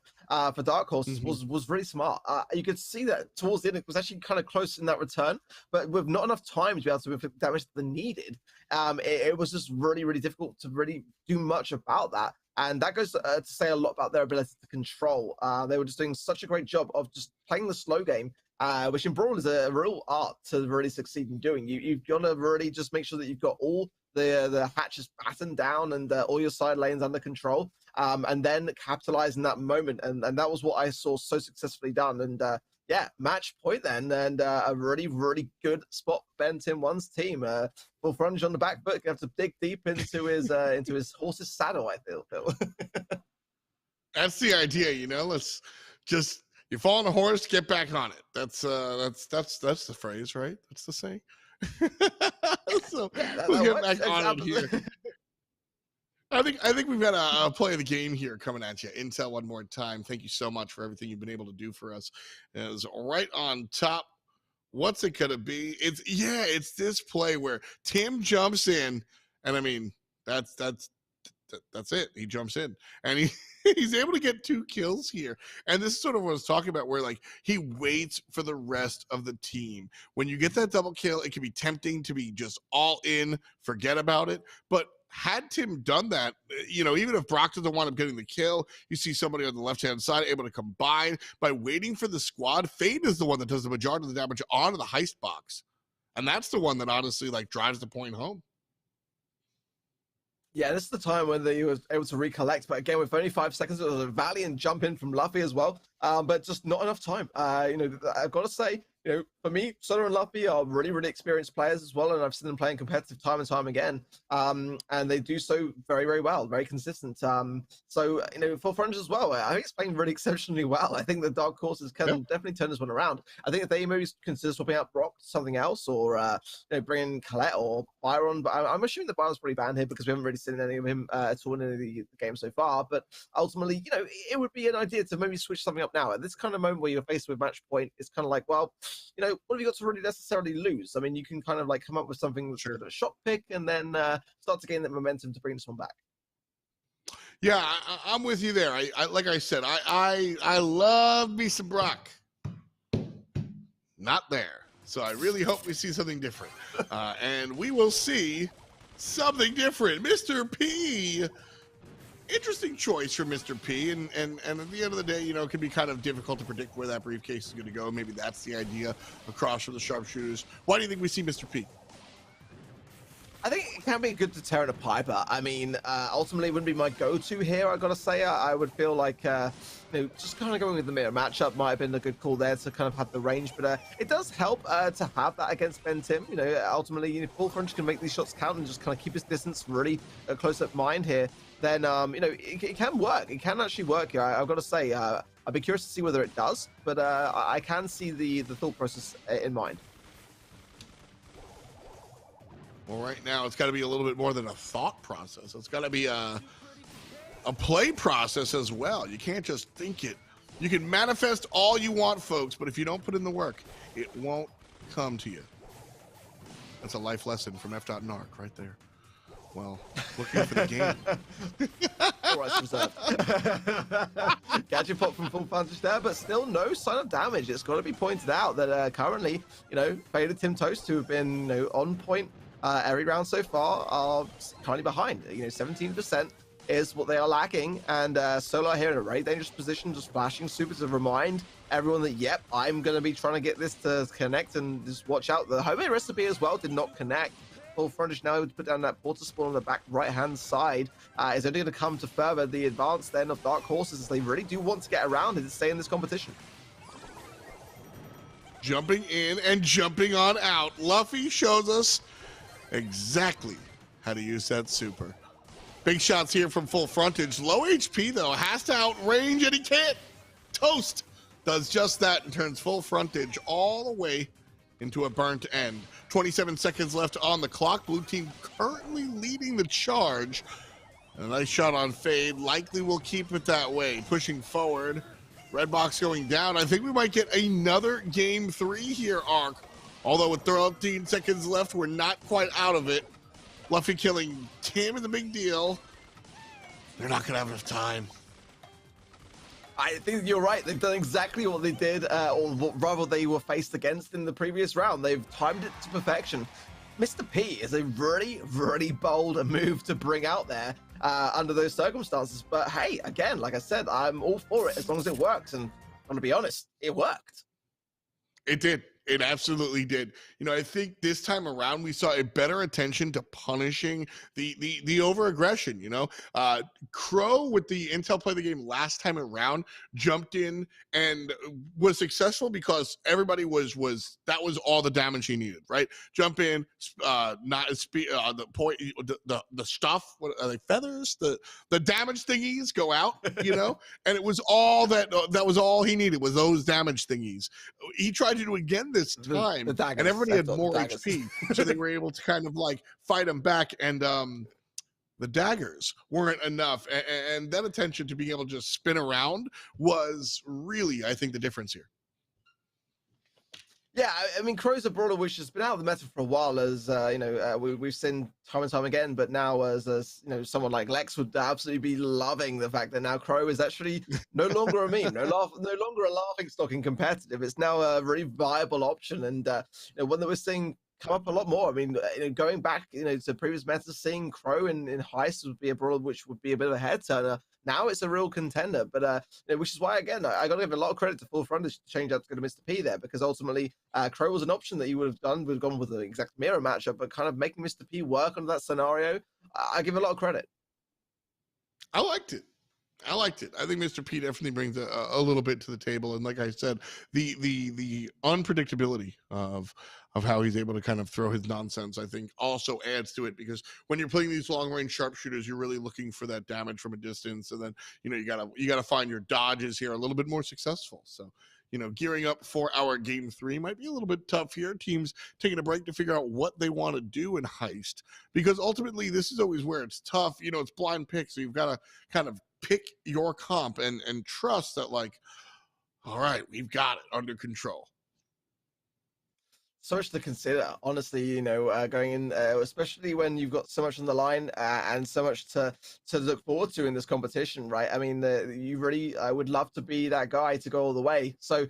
for Dark Horse was really smart. You could see that towards the end it was actually kind of close in that return, but with not enough time to be able to inflict damage that they needed, it was just really difficult to really do much about that. And that goes to say a lot about their ability to control. They were just doing such a great job of just playing the slow game, which in Brawl is a real art to really succeed in doing. You've got to really just make sure that you've got all the hatches battened down and all your side lanes under control, and then capitalize in that moment. And that was what I saw so successfully done. And yeah, match point then, and a really good spot for Ben Tim One's team. Full Frontage on the back foot, gonna have to dig deep into his horse's saddle, I feel. That's the idea, Let's just, you fall on a horse, get back on it. That's the phrase, right? That's the saying. So we'll get back on it here. I think we've got a play of the game here coming at you. Intel, one more time. Thank you so much for everything you've been able to do for us. It was right on top. What's it gonna be? It's this play where Tim jumps in, and I mean that's it. He jumps in, and he's able to get 2 kills here. And this is sort of what I was talking about, where like he waits for the rest of the team. When you get that double kill, it can be tempting to be just all in, forget about it. But had Tim done that, even if Brock doesn't wind up getting the kill, you see somebody on the left-hand side able to combine by waiting for the squad. Fade is the one that does the majority of the damage onto the Heist box. And that's the one that honestly like drives the point home. Yeah, this is the time when they were able to recollect. But again, with only 5 seconds, it was a valiant jump in from Luffy as well. But just not enough time. I've got to say, for me, Soda and Luffy are really, really experienced players as well, and I've seen them playing competitive time and time again. And they do so very, very well, very consistent. For Fringe as well, I think it's playing really exceptionally well. I think the Dark Horses can definitely turn this one around. I think if they maybe consider swapping out Brock to something else, or bringing Colette or Byron, but I'm assuming that Byron's pretty banned here because we haven't really seen any of him at all in any of the games so far. But ultimately, it would be an idea to maybe switch something up now. At this kind of moment where you're faced with match point, it's kind of like, well, what have you got to really necessarily lose? I mean, you can kind of like come up with something that's a shot pick and then start to gain that momentum to bring this one back. Yeah, I'm with you there. I like I said, I love me some Brock. Not there. So I really hope we see something different. And we will see something different. Mr. P. Interesting choice for Mr. P. And at the end of the day, it can be kind of difficult to predict where that briefcase is going to go. Maybe that's the idea across from the sharpshooters. Why do you think we see Mr. P? I think it can be a good deterrent of Piper. I mean, ultimately, it wouldn't be my go-to here, I got to say. I would feel like, just kind of going with the mirror matchup might have been a good call there to kind of have the range. But it does help to have that against Ben Tim. Ultimately, Full Fringe can make these shots count and just kind of keep his distance really close up mind here. Then, it can work. It can actually work here. I've got to say, I'd be curious to see whether it does. But I can see the thought process in mind. Well, right now, it's got to be a little bit more than a thought process. It's got to be a play process as well. You can't just think it. You can manifest all you want, folks, but if you don't put in the work, it won't come to you. That's a life lesson from F.Narc right there. Well, looking for the game. All right, gadget pop from Full Vantage there, but still no sign of damage. It's got to be pointed out that currently, Faded Tim Toast, who have been on point every round so far, are currently behind. 17% is what they are lacking, and Solar here in a very dangerous position, just flashing super to remind everyone that, yep, I'm going to be trying to get this to connect, and just watch out. The homemade recipe as well did not connect. Full Frontage now able to put down that portal spawn on the back right-hand side. Is only going to come to further the advance then of Dark Horses, as they really do want to get around and stay in this competition. Jumping in and jumping on out. Luffy shows us exactly how to use that super. Big shots here from Full Frontage. Low HP, though, has to outrange, and he can't. Toast does just that and turns Full Frontage all the way into a burnt end. 27 seconds left on the clock. Blue team currently leading the charge. A nice shot on Fade. Likely will keep it that way. Pushing forward. Red box going down. I think we might get another game 3 here, Ark. Although with 13 seconds left, we're not quite out of it. Luffy killing Tim is a big deal. They're not going to have enough time. I think you're right. They've done exactly what they did, or rather they were faced against in the previous round. They've timed it to perfection. Mr. P is a really, really bold move to bring out there under those circumstances. But hey, again, like I said, I'm all for it as long as it works. And I'm going to be honest, it worked. It did. It absolutely did. I think this time around we saw a better attention to punishing the over-aggression. Crow, with the intel play of the game last time around, jumped in and was successful because everybody was that was all the damage he needed, right? Jump in, not speed, the point, the stuff. What are they? Feathers. The damage thingies go out, and it was all that was all he needed was those damage thingies. He tried to do it again this time, and everybody had more HP, so they were able to kind of like fight him back, and the daggers weren't enough, and that attention to being able to just spin around was really, I think, the difference here. Yeah, I mean, Crow's a brawler which has been out of the meta for a while, as we've seen time and time again. But now, as someone like Lex would absolutely be loving the fact that now Crow is actually no longer a meme, no longer a laughing stock in competitive. It's now a really viable option, and one that we're seeing come up a lot more. I mean, going back, to previous metas, seeing Crow in Heist would be a brawler which would be a bit of a head turner. Now it's a real contender, but which is why, again, I got to give a lot of credit to Full Frontage to change out to go to Mr. P there, because ultimately Crow was an option that you would have gone with the exact mirror matchup, but kind of making Mr. P work under that scenario, I give a lot of credit. I liked it. I liked it. I think Mr. P definitely brings a little bit to the table, and like I said, the unpredictability of how he's able to kind of throw his nonsense, I think, also adds to it, because when you're playing these long range sharpshooters, you're really looking for that damage from a distance, and then you gotta find your dodges here a little bit more successful. So gearing up for our game 3 might be a little bit tough here. Teams taking a break to figure out what they want to do in Heist, because ultimately this is always where it's tough. It's blind pick, so you've got to kind of pick your comp and trust that, like, all right, we've got it under control. So much to consider, honestly, going in, especially when you've got so much on the line and so much to look forward to in this competition, right? I mean, I would love to be that guy to go all the way. So,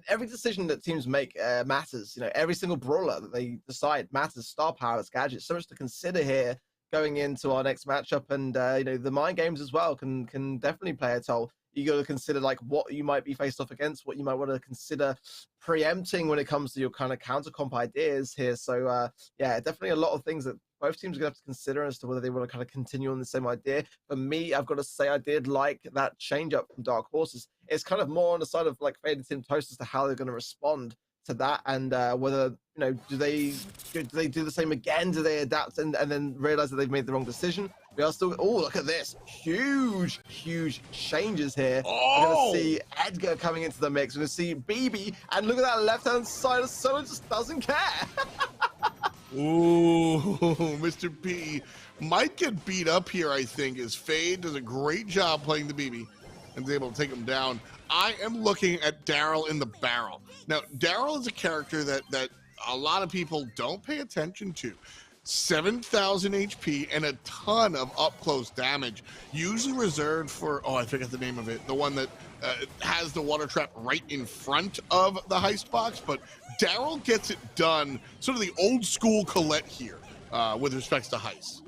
every decision that teams make matters. Every single brawler that they decide matters. Star powers, gadgets, so much to consider here going into our next matchup, and the mind games as well can definitely play a toll. You got to consider like what you might be faced off against, what you might want to consider preempting when it comes to your kind of counter comp ideas here. So yeah, definitely a lot of things that both teams are gonna have to consider as to whether they want to kind of continue on the same idea. For me, I've got to say I did like that change up from Dark Horses. It's kind of more on the side of like Faded Tim Toast as to how they're going to respond to that, and whether do they do the same again? Do they adapt and then realize that they've made the wrong decision? We are still. Oh, look at this! Huge changes here. Oh! We're gonna see Edgar coming into the mix. We're gonna see BB, and look at that left-hand side of Solo just doesn't care. Ooh, Mr. P might get beat up here, I think, as Fade does a great job playing the BB and is able to take him down. I am looking at Daryl in the barrel. Now, Daryl is a character that a lot of people don't pay attention to. 7,000 HP and a ton of up-close damage, usually reserved for, I forget the name of it, the one that has the water trap right in front of the heist box, but Daryl gets it done, sort of the old-school Colette here with respects to heist.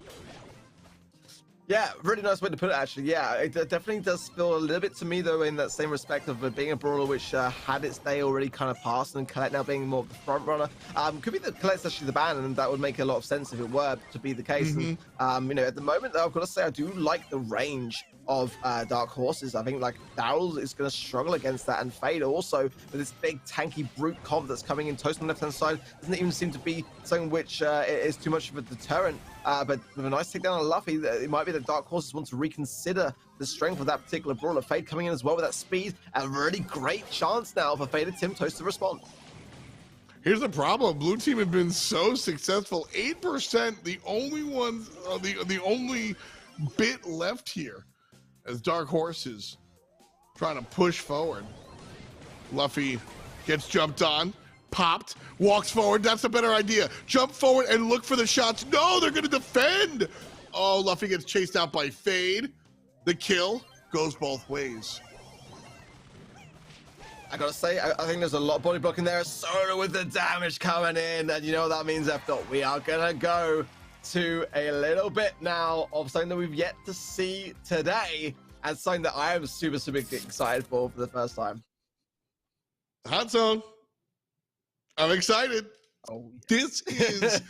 Yeah, really nice way to put it, actually. Yeah, it definitely does feel a little bit to me, though, in that same respect of being a brawler which had its day already kind of passed, and Colette now being more of the front runner. Could be that Colette's actually the ban, and that would make a lot of sense if it were to be the case. Mm-hmm. And, at the moment, I've got to say, I do like the range of Dark Horses. I think like Daryl is going to struggle against that, and Fade also with this big tanky brute comp that's coming in Toast on the left hand side doesn't even seem to be something which is too much of a deterrent. But with a nice takedown on Luffy, it might be that Dark Horses want to reconsider the strength of that particular brawler. Fade coming in as well with that speed, a really great chance now for Faded Tim Toast to respond. Here's the problem. Blue team have been so successful. 8%, the only ones, the only bit left here as Dark Horses trying to push forward. Luffy gets jumped on, popped, walks forward. That's a better idea. Jump forward and look for the shots. No, they're going to defend. Oh, Luffy gets chased out by Fade. The kill goes both ways. I gotta say, I think there's a lot of body blocking there. Solo with the damage coming in, and you know what that means, F-Dot. We are gonna go to a little bit now of something that we've yet to see today, and something that I am super excited for the first time. Hot Zone. I'm excited. Oh, yeah. This is,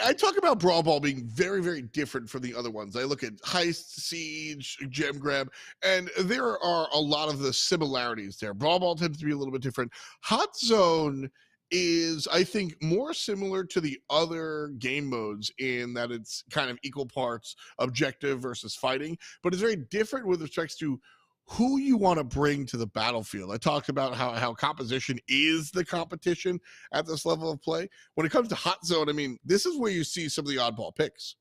I talk about Brawl Ball being very, very different from the other ones. I look at Heist, Siege, Gem Grab, and there are a lot of the similarities there. Brawl Ball tends to be a little bit different. Hot Zone is, I think, more similar to the other game modes in that it's kind of equal parts objective versus fighting, but it's very different with respect to who you want to bring to the battlefield. I talked about how composition is the competition at this level of play. When it comes to Hot Zone, I mean, this is where you see some of the oddball picks.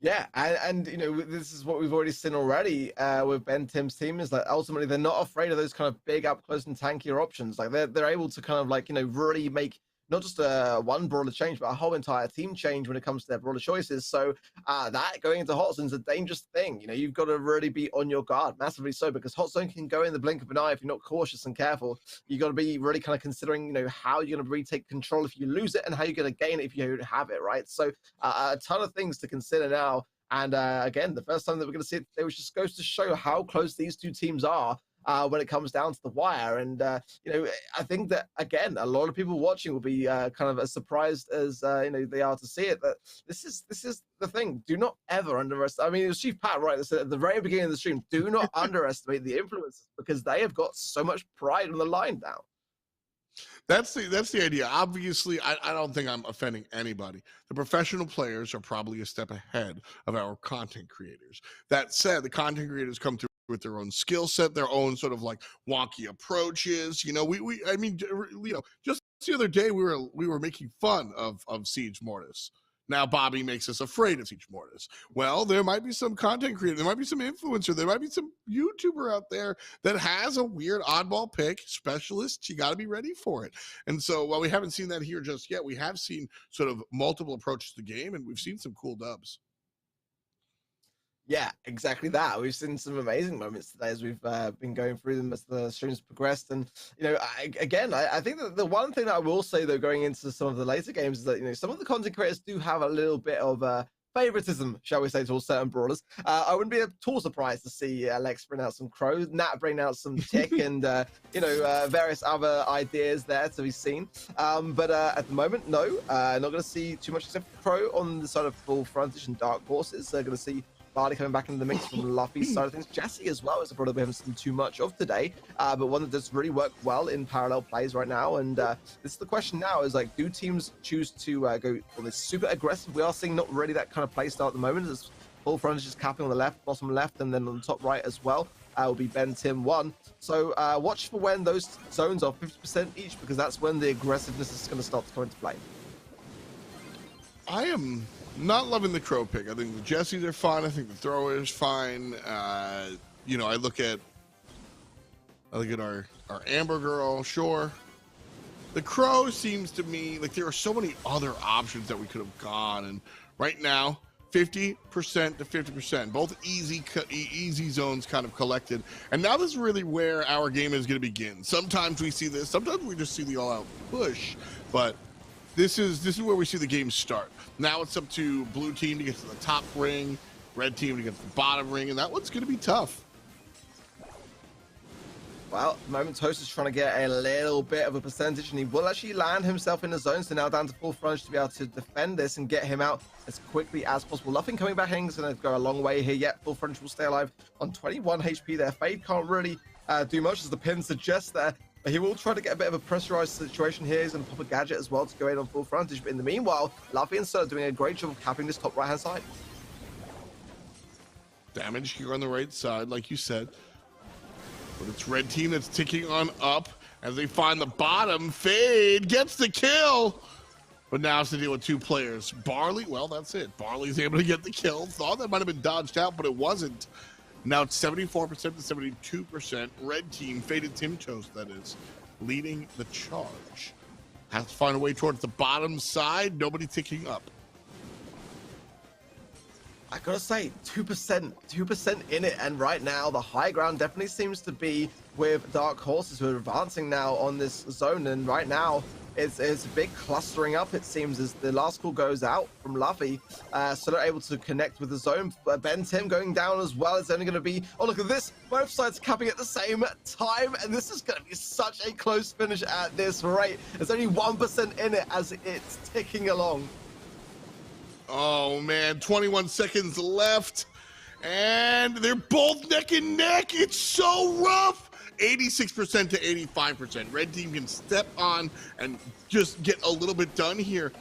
Yeah, and this is what we've already seen already with Ben Tim's team, is that ultimately they're not afraid of those kind of big up close and tankier options. Like they're able to kind of like really make not just one brawler change, but a whole entire team change when it comes to their brawler choices. So that going into Hot Zone is a dangerous thing. You've got to really be on your guard, massively so, because Hot Zone can go in the blink of an eye if you're not cautious and careful. You got to be really kind of considering, how you're going to retake control if you lose it, and how you're going to gain it if you don't have it, right? So a ton of things to consider now. And again, the first time that we're going to see it, it just goes to show how close these two teams are. when it comes down to the wire. And you know, I think that again, a lot of people watching will be kind of as surprised as you know, they are to see it. That this is the thing. Do not ever underestimate. I mean, it was Chief Pat right at the very beginning of the stream. Do not underestimate the influencers, because they have got so much pride on the line now. That's the idea. Obviously, I don't think I'm offending anybody. The professional players are probably a step ahead of our content creators. That said, the content creators come through with their own skill set, their own sort of like wonky approaches. You know, I mean, you know, just the other day we were making fun of Siege Mortis. Now Bobby makes us afraid of Siege Mortis. Well, there might be some content creator, there might be some influencer, there might be some YouTuber out there that has a weird oddball pick specialist. You got to be ready for it. And so while we haven't seen that here just yet, we have seen sort of multiple approaches to the game, and we've seen some cool dubs. Yeah, exactly that. We've seen some amazing moments today as we've been going through them as the streams progressed. And, you know, I think that the one thing that I will say, though, going into some of the later games is that, you know, some of the content creators do have a little bit of favoritism, shall we say, towards certain brawlers. I wouldn't be at all surprised to see Lex bring out some Crow, Nat bring out some Tick, and, you know, various other ideas there to be seen. But at the moment, no, not going to see too much except Crow on the side of Full Frontage and Dark Horses. They're going to see Barley coming back into the mix from Luffy's side of things. Jesse as well is a product we haven't seen too much of today, but one that does really work well in parallel plays right now. And this is the question now, is like, do teams choose to go on this super aggressive? We are seeing not really that kind of play style at the moment, as Full Frontage is capping on the left, bottom left, and then on the top right as well will be Ben Tim 1. So watch for when those zones are 50% each, because that's when the aggressiveness is going to start to come into play. I am not loving the Crow pick. I think the Jessies are fine. I think the thrower is fine. You know, I look at our Amber girl, sure. The Crow seems to me like there are so many other options that we could have gone, and right now 50% to 50%, both easy zones kind of collected. And now this is really where our game is going to begin. Sometimes we see this, sometimes we just see the all-out push, but this is where we see the game start. Now it's up to blue team to get to the top ring, red team to get to the bottom ring, and that one's going to be tough. Well, at the moment, Toast is trying to get a little bit of a percentage, and he will actually land himself in the zone. So now down to Full Frontage to be able to defend this and get him out as quickly as possible. Nothing coming back in is going to go a long way here yet. Full Frontage will stay alive on 21 HP there. Fade can't really do much, as the pin suggests there. But he will try to get a bit of a pressurized situation here. He's going to pop a gadget as well to go in on Full Frontage. But in the meanwhile, Luffy and Sir are doing a great job of capping this top right-hand side. Damage here on the right side, like you said. But it's red team that's ticking on up as they find the bottom. Fade gets the kill. But now it's to deal with two players. Barley, well, that's it. Barley's able to get the kill. Thought that might have been dodged out, but it wasn't. Now it's 74% to 72%. Red team, Faded Tim Toast, that is, leading the charge. Has to find a way towards the bottom side. Nobody ticking up. I gotta say, 2% in it, and right now the high ground definitely seems to be with Dark Horses, who are advancing now on this zone, and right now it's a big clustering up, it seems, as the last call goes out from Luffy, so they're able to connect with the zone. Ben Tim going down as well. It's only going to be, oh look at this, both sides capping at the same time, and this is going to be such a close finish at this rate. There's only 1% in it as it's ticking along. Oh man, 21 seconds left, and they're both neck and neck. It's so rough. 86% to 85%. Red team can step on and just get a little bit done here.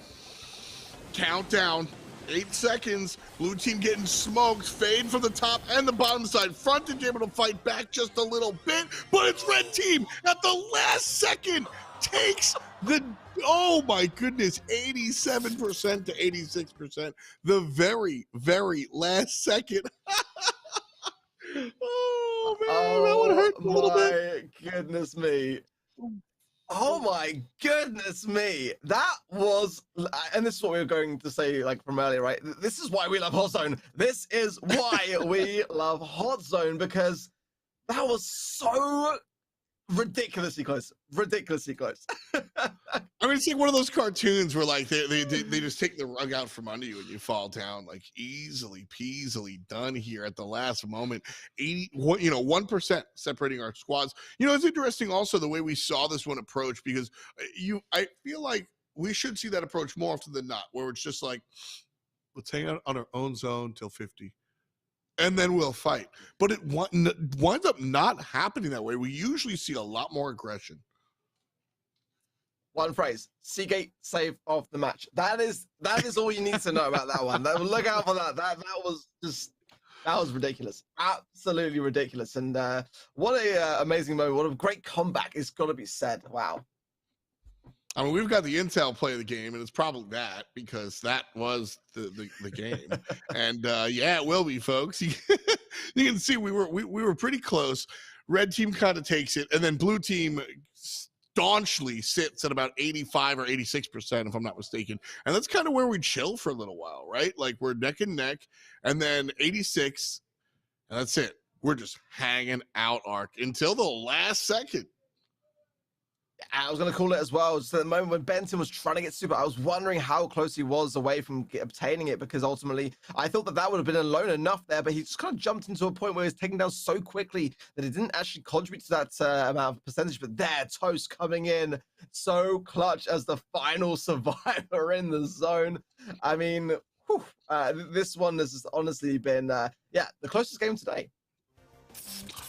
Countdown, 8 seconds. Blue team getting smoked. Fade from the top and the bottom side. Frontage able to fight back just a little bit, but it's red team at the last second takes the, oh my goodness, 87% to 86%. The very, very last second. Oh man, that would hurt a little bit. My goodness me. Oh my goodness me. That was, and this is what we were going to say like from earlier, right? This is why we love Hot Zone. This is why we love Hot Zone, because that was so ridiculously close. Ridiculously close. I mean, it's like one of those cartoons where like they just take the rug out from under you and you fall down, like easily peasily done here at the last moment. 1% separating our squads. It's interesting also the way we saw this one approach, because I feel like we should see that approach more often than not, where it's just like, let's hang out on our own zone till 50. And then we'll fight. But it winds up not happening that way. We usually see a lot more aggression. One phrase: Seagate save of the match. That is all you need to know about that one. Look out for that. That was ridiculous. Absolutely ridiculous. And what a amazing moment. What a great comeback. It's got to be said. Wow. I mean, we've got the intel play of the game, and it's probably that, because that was the game. And yeah, it will be, folks. You can see we were pretty close. Red team kind of takes it, and then blue team staunchly sits at about 85 or 86%, if I'm not mistaken. And that's kind of where we chill for a little while, right? Like, we're neck and neck, and then 86, and that's it. We're just hanging out, Arc, until the last second. I was going to call it as well. Just at the moment when Benton was trying to get super, I was wondering how close he was away from obtaining it, because ultimately I thought that would have been alone enough there, but he just kind of jumped into a point where he was taken down so quickly that it didn't actually contribute to that amount of percentage. But there, Toast coming in so clutch as the final survivor in the zone. I mean, this one has honestly been, the closest game today.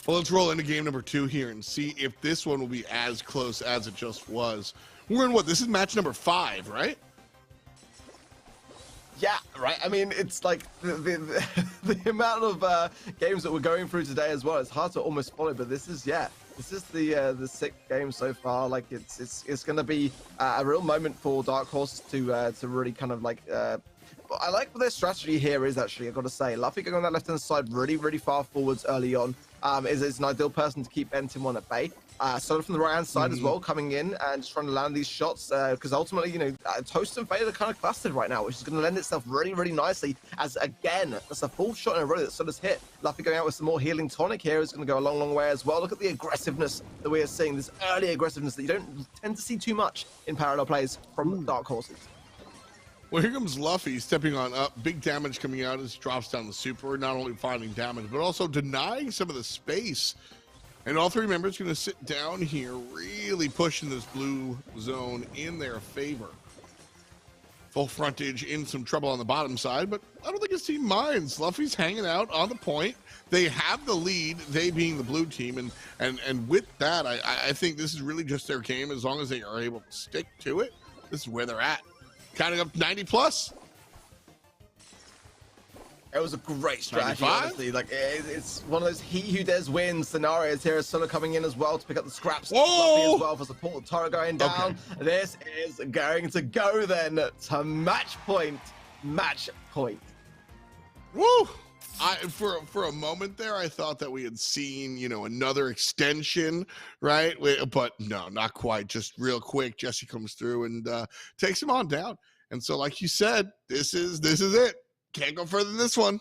Well, let's roll into game number 2 here and see if this one will be as close as it just was. We're in what? This is match number 5, right? Yeah, right. I mean, it's like the amount of games that we're going through today as well. It's hard to almost follow, but this is the 6th game so far. Like it's going to be a real moment for Dark Horse to really kind of like. I like what their strategy here is, actually. I've got to say, Luffy going on that left-hand side really, really far forwards early on is an ideal person to keep Benton at bay. Started from the right-hand side as well, coming in and just trying to land these shots, because ultimately, Toast and Fade are kind of clustered right now, which is going to lend itself really, really nicely, as again, that's a full shot in a row that Soda's hit. Luffy going out with some more healing tonic here is going to go a long, long way as well. Look at the aggressiveness that we are seeing, this early aggressiveness that you don't tend to see too much in parallel plays from Dark Horses. Well, here comes Luffy stepping on up. Big damage coming out as he drops down the super. Not only finding damage, but also denying some of the space. And all 3 members going to sit down here, really pushing this blue zone in their favor. Full frontage, in some trouble on the bottom side, but I don't think his team minds. Luffy's hanging out on the point. They have the lead, they being the blue team. And with that, I think this is really just their game. As long as they are able to stick to it, this is where they're at. Counting up 90 plus. It was a great strategy, 95? honestly. Like, it's one of those he who dares win scenarios here. Solo coming in as well to pick up the scraps. Luffy as well for support. Tara going down. Okay. This is going to go then to match point. Match point. Woo! For a moment there, I thought that we had seen, another extension, right? But no, not quite. Just real quick, Jesse comes through and takes him on down. And so, like you said, this is it. Can't go further than this one.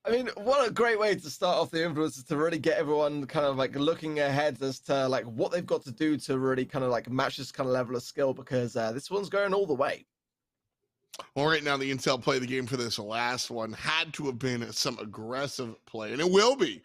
I mean, what a great way to start off the influences, to really get everyone kind of like looking ahead as to like what they've got to do to really kind of like match this kind of level of skill, because this one's going all the way. Well, right now, the intel play of the game for this last one had to have been some aggressive play, and it will be.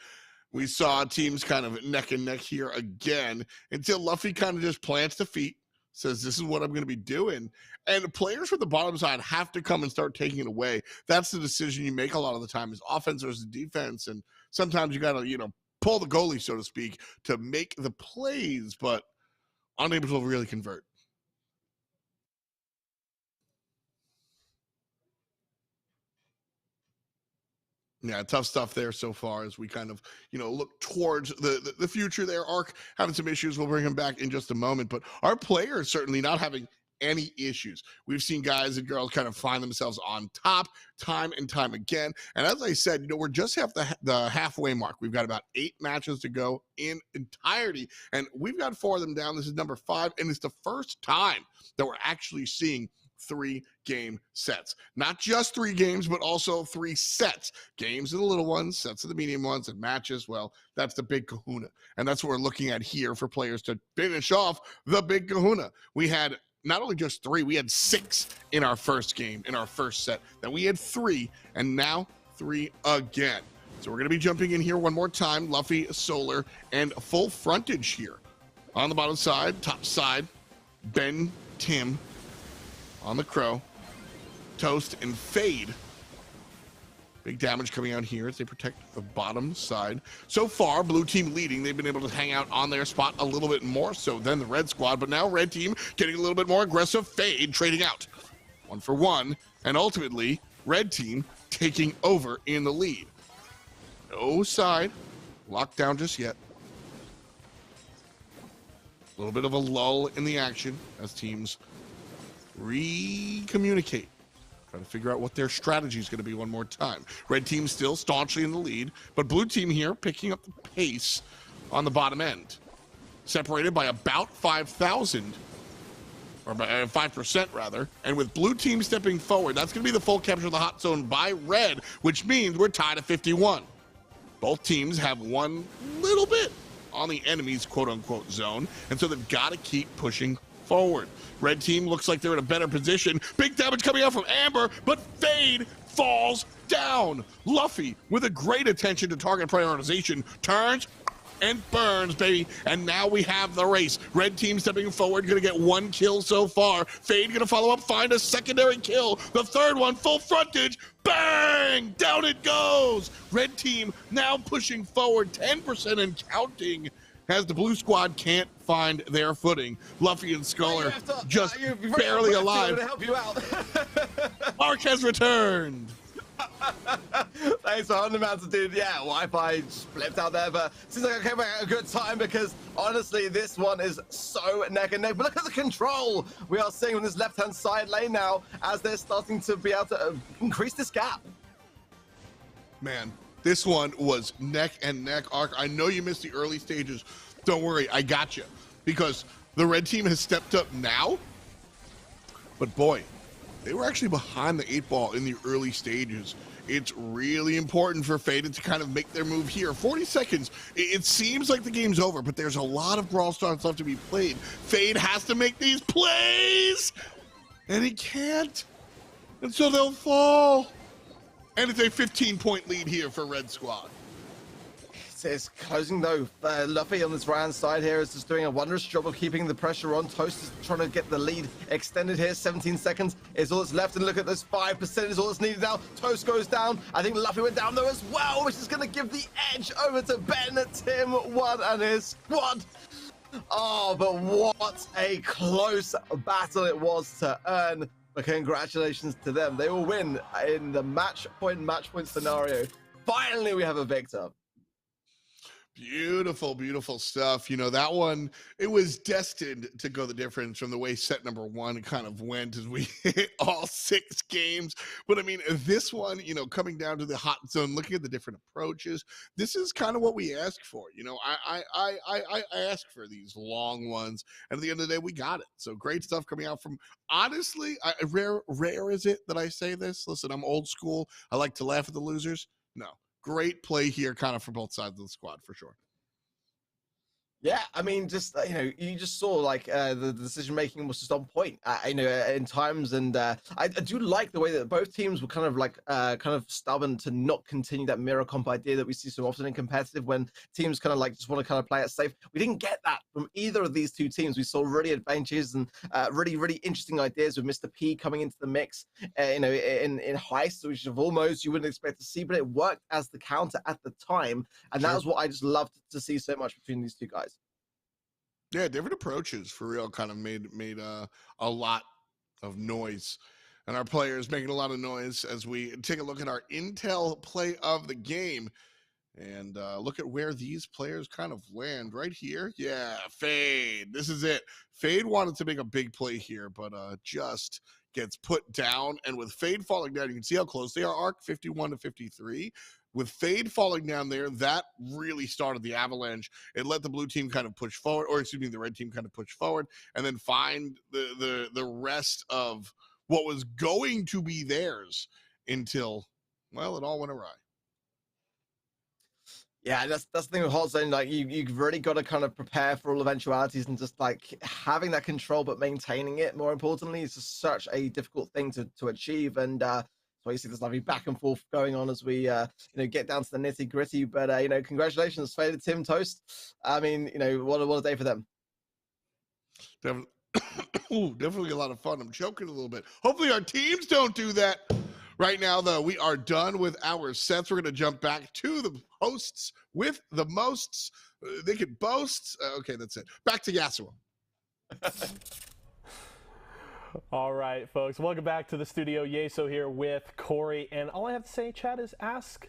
We saw teams kind of neck and neck here again until Luffy kind of just plants the feet, says, this is what I'm going to be doing. And players from the bottom side have to come and start taking it away. That's the decision you make a lot of the time, is offense versus defense. And sometimes you got to, pull the goalie, so to speak, to make the plays, but unable to really convert. Yeah, tough stuff there so far as we kind of, look towards the future there. Arc having some issues. We'll bring him back in just a moment. But our players certainly not having any issues. We've seen guys and girls kind of find themselves on top time and time again. And as I said, we're just the halfway mark. We've got about 8 matches to go in entirety. And we've got 4 of them down. This is number 5. And it's the first time that we're actually seeing 3-game sets. Not just 3 games, but also 3 sets. Games are the little ones, sets are the medium ones, and matches, well, that's the big kahuna. And that's what we're looking at here for players to finish off the big kahuna. We had not only just 3, we had 6 in our first game, in our first set. Then we had 3, and now 3 again. So we're going to be jumping in here one more time. Luffy, Solar, and full frontage here. On the bottom side, top side, Ben, Tim, on the Crow, Toast, and Fade. Big damage coming out here as they protect the bottom side. So far, blue team leading. They've been able to hang out on their spot a little bit more so than the red squad, but now red team getting a little bit more aggressive. Fade trading out 1 for 1, and ultimately, red team taking over in the lead. No side locked down just yet. A little bit of a lull in the action as teams re-communicate, trying to figure out what their strategy is going to be one more time. Red team still staunchly in the lead, but blue team here picking up the pace on the bottom end. Separated by about 5,000, or by 5% rather, and with blue team stepping forward, that's going to be the full capture of the hot zone by red, which means we're tied at 51. Both teams have one little bit on the enemy's quote-unquote zone, and so they've got to keep pushing forward. Red team looks like they're in a better position. Big damage coming out from Amber, but Fade falls down. Luffy, with a great attention to target prioritization, turns and burns, baby. And now we have the race. Red team stepping forward, gonna get 1 kill so far. Fade gonna follow up, find a secondary kill. The third one, full frontage, bang! Down it goes! Red team now pushing forward 10% and counting as the blue squad can't find their footing. Luffy and Skull are just barely alive. To help you out. Ark has returned. Thanks for 100 Mountain, dude. Yeah, Wi-Fi flipped out there, but seems like I came back at a good time because honestly, this one is so neck and neck. But look at the control we are seeing on this left-hand side lane now as they're starting to be able to increase this gap. Man, this one was neck and neck. Ark, I know you missed the early stages. Don't worry, I got you. Because the red team has stepped up now. But boy, they were actually behind the 8 ball in the early stages. It's really important for Faded to kind of make their move here. 40 seconds. It seems like the game's over, but there's a lot of Brawl Stars left to be played. Fade has to make these plays, and he can't. And so they'll fall. And it's a 15-point lead here for Red Squad. It's closing though. Luffy on this right-hand side here is just doing a wondrous job of keeping the pressure on. Toast is trying to get the lead extended here. 17 seconds is all that's left, and look at this, 5% is all that's needed now. Toast goes down. I think Luffy went down though as well, which is going to give the edge over to Ben, Tim, One, and his squad. Oh, but what a close battle it was to earn. But congratulations to them. They will win in the match point scenario. Finally, we have a victor. Beautiful, beautiful stuff. You know, that one, it was destined to go the difference from the way set number 1 kind of went as we hit all 6 games. But I mean, this one, you know, coming down to the hot zone, looking at the different approaches, this is kind of what we ask for. You know, I ask for these long ones, and at the end of the day, we got it. So great stuff coming out from, honestly, rare is it that I say this? Listen, I'm old school. I like to laugh at the losers. No. Great play here, kind of for both sides of the squad, for sure. Yeah, I mean, just you know, you just saw like the decision making was just on point. You know, in times, and I do like the way that both teams were kind of like kind of stubborn to not continue that mirror comp idea that we see so often in competitive when teams kind of like just want to kind of play it safe. We didn't get that from either of these two teams. We saw really advantages and really interesting ideas with Mr. P coming into the mix. You know, in Heist, which of almost you wouldn't expect to see, but it worked as the counter at the time, and that was what I just loved to see so much between these two guys. Yeah, different approaches for real kind of made a lot of noise. And our players making a lot of noise as we take a look at our intel play of the game. And look at where these players kind of land right here. Yeah, Fade. This is it. Fade wanted to make a big play here, but just gets put down. And with Fade falling down, you can see how close they are. Arc 51 to 53. With Fade falling down there, that really started the avalanche. It let the blue team kind of push forward, or excuse me, the red team kind of push forward, and then find the rest of what was going to be theirs until, well, it all went awry. Yeah, that's the thing with Hot Zone. Like you've really got to kind of prepare for all eventualities, and just like having that control but maintaining it. More importantly, is just such a difficult thing to achieve. And so you see this lovely back and forth going on as we get down to the nitty gritty. But congratulations, Faded Tim Toast. I mean, what a day for them. Definitely a lot of fun. I'm choking a little bit. Hopefully our teams don't do that. Right now, though, we are done with our sets. We're going to jump back to the hosts with the mosts. They can boast. Okay, that's it. Back to Yasuo. All right, folks. Welcome back to the studio. Yeso here with Corey. And all I have to say, chat, is ask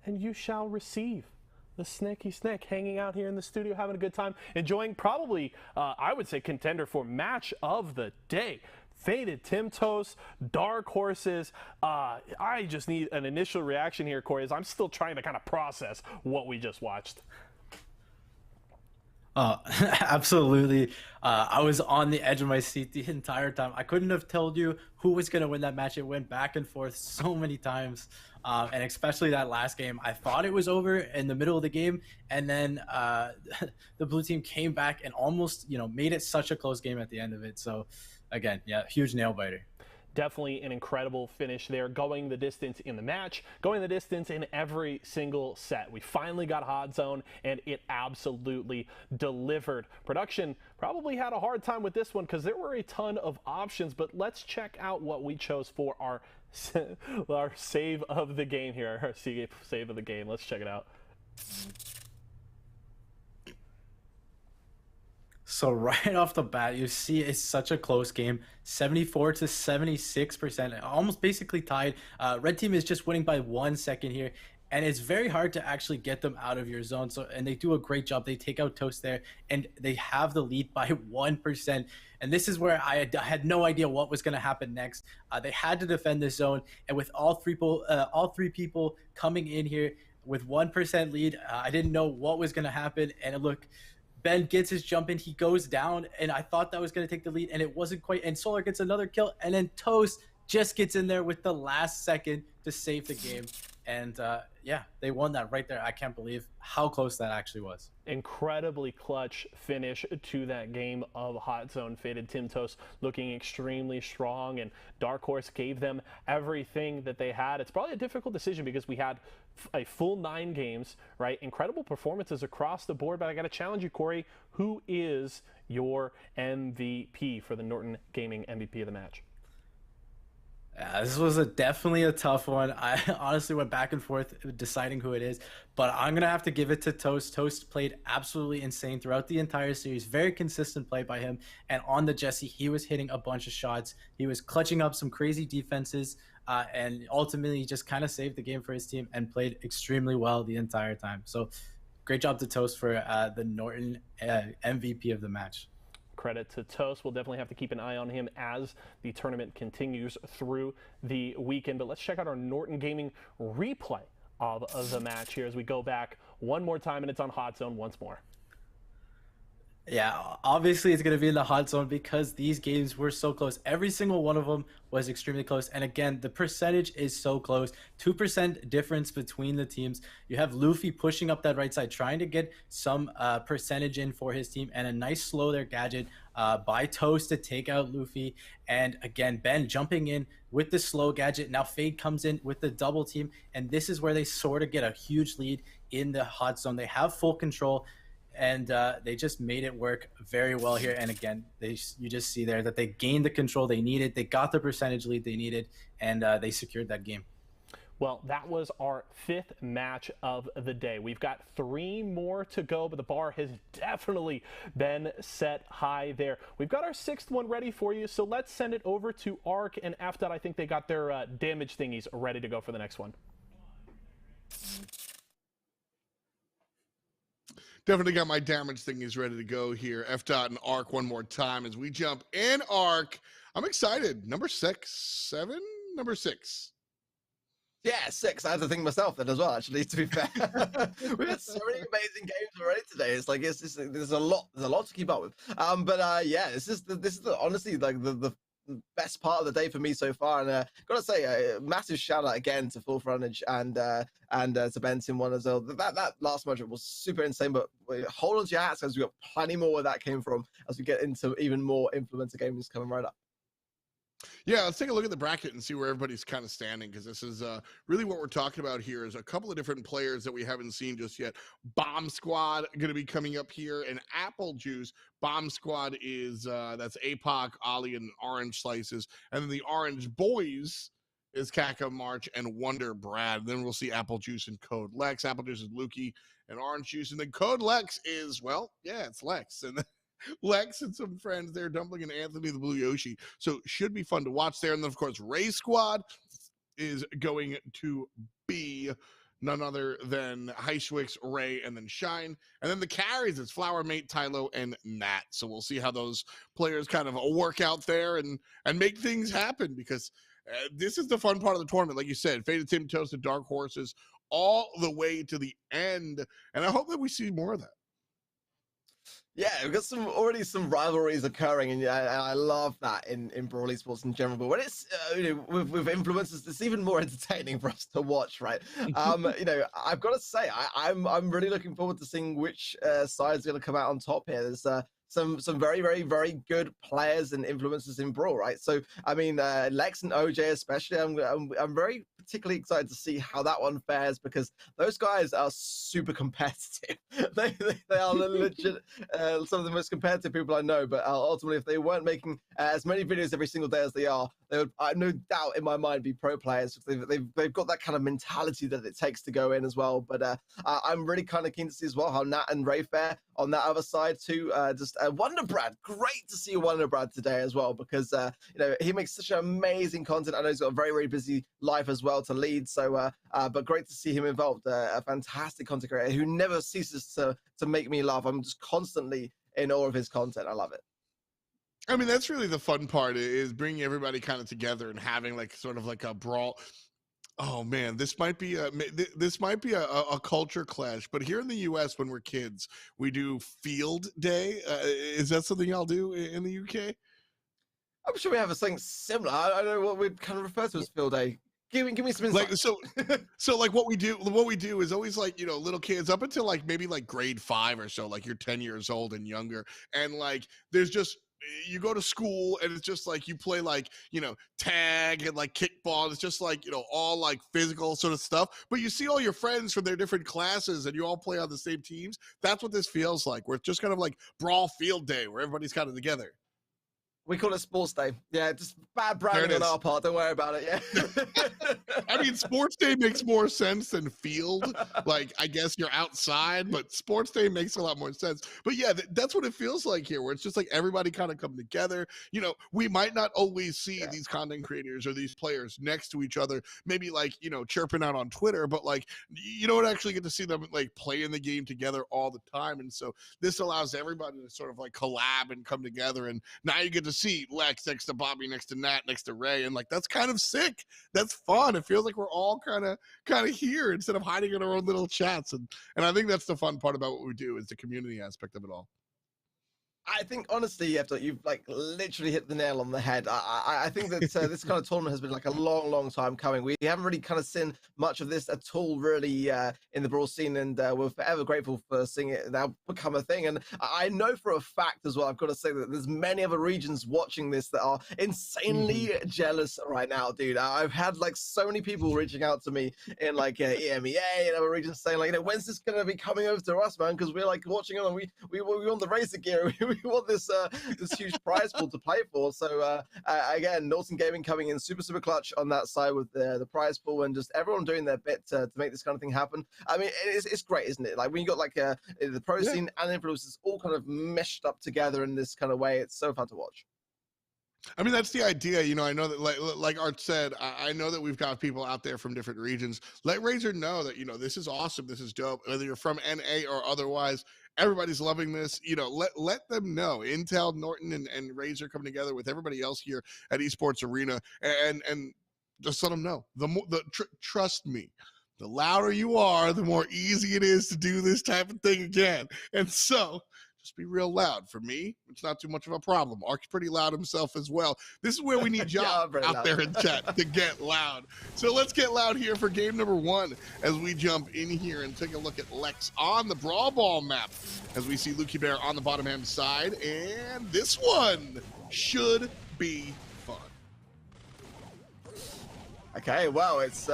and you shall receive. The Snicky Snick hanging out here in the studio, having a good time, enjoying probably, I would say, contender for match of the day. Faded Tim Toast, Dark Horses. I just need an initial reaction here, Corey, as I'm still trying to kind of process what we just watched. Absolutely. I was on the edge of my seat the entire time. I couldn't have told you who was going to win that match. It went back and forth so many times. And especially that last game, I thought it was over in the middle of the game. And then the blue team came back and almost, made it such a close game at the end of it. So again, yeah, huge nail biter. Definitely an incredible finish there, going the distance in the match, going the distance in every single set. We finally got Hot Zone, and it absolutely delivered. Production probably had a hard time with this one because there were a ton of options, but let's check out what we chose for our save of the game here, our Seagate save of the game. Let's check it out. So right off the bat, you see it's such a close game, 74 to 76%, almost basically tied. Red team is just winning by 1 second here, and it's very hard to actually get them out of your zone. And they do a great job. They take out Toast there, and they have the lead by 1%. And this is where I had no idea what was going to happen next. They had to defend this zone, and with all three people coming in here with 1% lead, I didn't know what was going to happen. And look, Ben gets his jump in, he goes down, and I thought that was going to take the lead, and it wasn't quite. And Solar gets another kill, and then Toast just gets in there with the last second to save the game. And yeah, they won that right there. I can't believe how close that actually was. Incredibly clutch finish to that game of Hot Zone. Faded Tim Toast looking extremely strong, and Dark Horse gave them everything that they had. It's probably a difficult decision because we had a full 9 games, right? Incredible performances across the board, but I got to challenge you, Corey. Who is your MVP for the Norton Gaming MVP of the match? This was definitely a tough one. I honestly went back and forth deciding who it is, but I'm going to have to give it to Toast. Toast played absolutely insane throughout the entire series. Very consistent play by him. And on the Jesse, he was hitting a bunch of shots. He was clutching up some crazy defenses, and ultimately just kind of saved the game for his team and played extremely well the entire time. So great job to Toast for the Norton MVP of the match. Credit to Toast. We'll definitely have to keep an eye on him as the tournament continues through the weekend. But let's check out our Norton Gaming replay of the match here as we go back one more time, and it's on Hot Zone once more. Yeah, obviously it's going to be in the Hot Zone because these games were so close. Every single one of them was extremely close. And again, the percentage is so close. 2% difference between the teams. You have Luffy pushing up that right side, trying to get some percentage in for his team, and a nice slow there gadget by Toast to take out Luffy. And again, Ben jumping in with the slow gadget. Now Fade comes in with the double team, and this is where they sort of get a huge lead in the Hot Zone. They have full control, and they just made it work very well here. And again, you just see there that they gained the control they needed. They got the percentage lead they needed, and they secured that game. Well, that was our 5th match of the day. We've got 3 more to go, but the bar has definitely been set high there. We've got our 6th one ready for you, so let's send it over to Ark and FDOT. I think they got their damage thingies ready to go for the next one. Definitely got my damage thingies ready to go here. FDOT and Ark one more time as we jump in Ark. I'm excited. Number 6, 7, number 6. Yeah, 6. I had to think myself then as well, actually, to be fair. We had so many amazing games already today. It's like there's a lot to keep up with. Yeah, this is honestly like the best part of the day for me so far. And gotta say, a massive shout out again to Full Frontage and to Benson one as well. That last module was super insane, but hold on to your hats because we've got plenty more where that came from as we get into even more influencer gamers coming right up. Yeah, let's take a look at the bracket and see where everybody's kind of standing, because this is really what we're talking about here is a couple of different players that we haven't seen just yet. Bomb Squad going to be coming up here, and Apple Juice. Bomb Squad is that's APOC, Ollie, and Orange Slices, and then the Orange Boys is Kaka March and Wonder Brad. Then we'll see Apple Juice and Code Lex. Apple Juice is Lukey and Orange Juice, and then Code Lex is, well, yeah, it's Lex, and Lex and some friends there, Dumpling and Anthony the Blue Yoshi. So should be fun to watch there. And then, of course, Ray Squad is going to be none other than Heistwix, Ray, and then Shine. And then the carries, it's Flower Mate, Tylo, and Nat. So we'll see how those players kind of work out there and make things happen, because this is the fun part of the tournament. Like you said, Faded Tim Toast to Dark Horses all the way to the end. And I hope that we see more of that. Yeah, we've got already some rivalries occurring, and I love that in Brawl Esports in general. But when it's with influencers, it's even more entertaining for us to watch, right? I've got to say, I'm really looking forward to seeing which side's going to come out on top here. There's some very, very, very good players and influencers in Brawl, right? So I mean, Lex and OJ especially, I'm very particularly excited to see how that one fares, because those guys are super competitive. they are legit some of the most competitive people I know. But ultimately, if they weren't making as many videos every single day as they are, they would, I have no doubt in my mind, be pro players. They've got that kind of mentality that it takes to go in as well. But I'm really kind of keen to see as well how Nat and Ray fare on that other side too. Just Wonder Brad, great to see Wonder Brad today as well, because he makes such amazing content. I know he's got a very, very busy life as well to lead. So, but great to see him involved. A fantastic content creator who never ceases to make me laugh. I'm just constantly in awe of his content. I love it. I mean, that's really the fun part, is bringing everybody kind of together and having like sort of like a brawl. Oh man, this might be a culture clash. But here in the U.S., when we're kids, we do Field Day. Is that something y'all do in the UK? I'm sure we have something similar. I don't know what we'd kind of refer to as Field Day. Give me some insight. So like what we do is always like, little kids up until like maybe like grade 5 or so, like you're 10 years old and younger, and like there's just, you go to school and it's just like you play like, tag and like kickball. It's just like, all like physical sort of stuff, but you see all your friends from their different classes and you all play on the same teams. That's what this feels like. We're just kind of like Brawl Field Day, where everybody's kind of together. We call it Sports Day. Yeah, just bad branding on our part. Don't worry about it. Yeah. I mean, Sports Day makes more sense than Field. Like, I guess you're outside, but Sports Day makes a lot more sense. But yeah, that's what it feels like here, where it's just like everybody kind of come together. We might not always see these content creators or these players next to each other, maybe like, chirping out on Twitter, but like, you don't actually get to see them like playing the game together all the time. And so this allows everybody to sort of like collab and come together. And now you get to see Lex next to Bobby, next to Nat, next to Ray, and like that's kind of sick. That's fun. It feels like we're all kind of here instead of hiding in our own little chats, and I think that's the fun part about what we do, is the community aspect of it all. I think honestly, you've like literally hit the nail on the head. I think that this kind of tournament has been like a long, long time coming. We haven't really kind of seen much of this at all, really, in the Brawl scene, and we're forever grateful for seeing it now become a thing. And I know for a fact as well, I've got to say that there's many other regions watching this that are insanely jealous right now, dude. I've had like so many people reaching out to me in like EMEA and other regions saying like, when's this gonna be coming over to us, man? Because we're like watching it, and we want the Razer gear. We want this huge prize pool to play for. So again, Norton Gaming coming in super clutch on that side with the prize pool, and just everyone doing their bit to make this kind of thing happen. I mean, it's great, isn't it? Like when you got like the pro scene and influencers all kind of meshed up together in this kind of way, it's so fun to watch. I mean, that's the idea. I know that like Art said, I know that we've got people out there from different regions. Let Razer know that, this is awesome. This is dope. Whether you're from NA or otherwise, everybody's loving this. Let them know. Intel, Norton, and Razer coming together with everybody else here at Esports Arena, and just let them know. Trust me, the louder you are, the more easy it is to do this type of thing again. And so just be real loud. For me, it's not too much of a problem. Ark's pretty loud himself as well. This is where we need y'all out there in chat to get loud. So let's get loud here for game number 1 as we jump in here and take a look at Lex on the Brawl Ball map as we see Lukey Bear on the bottom hand side. And this one should be fun. Okay, well, it's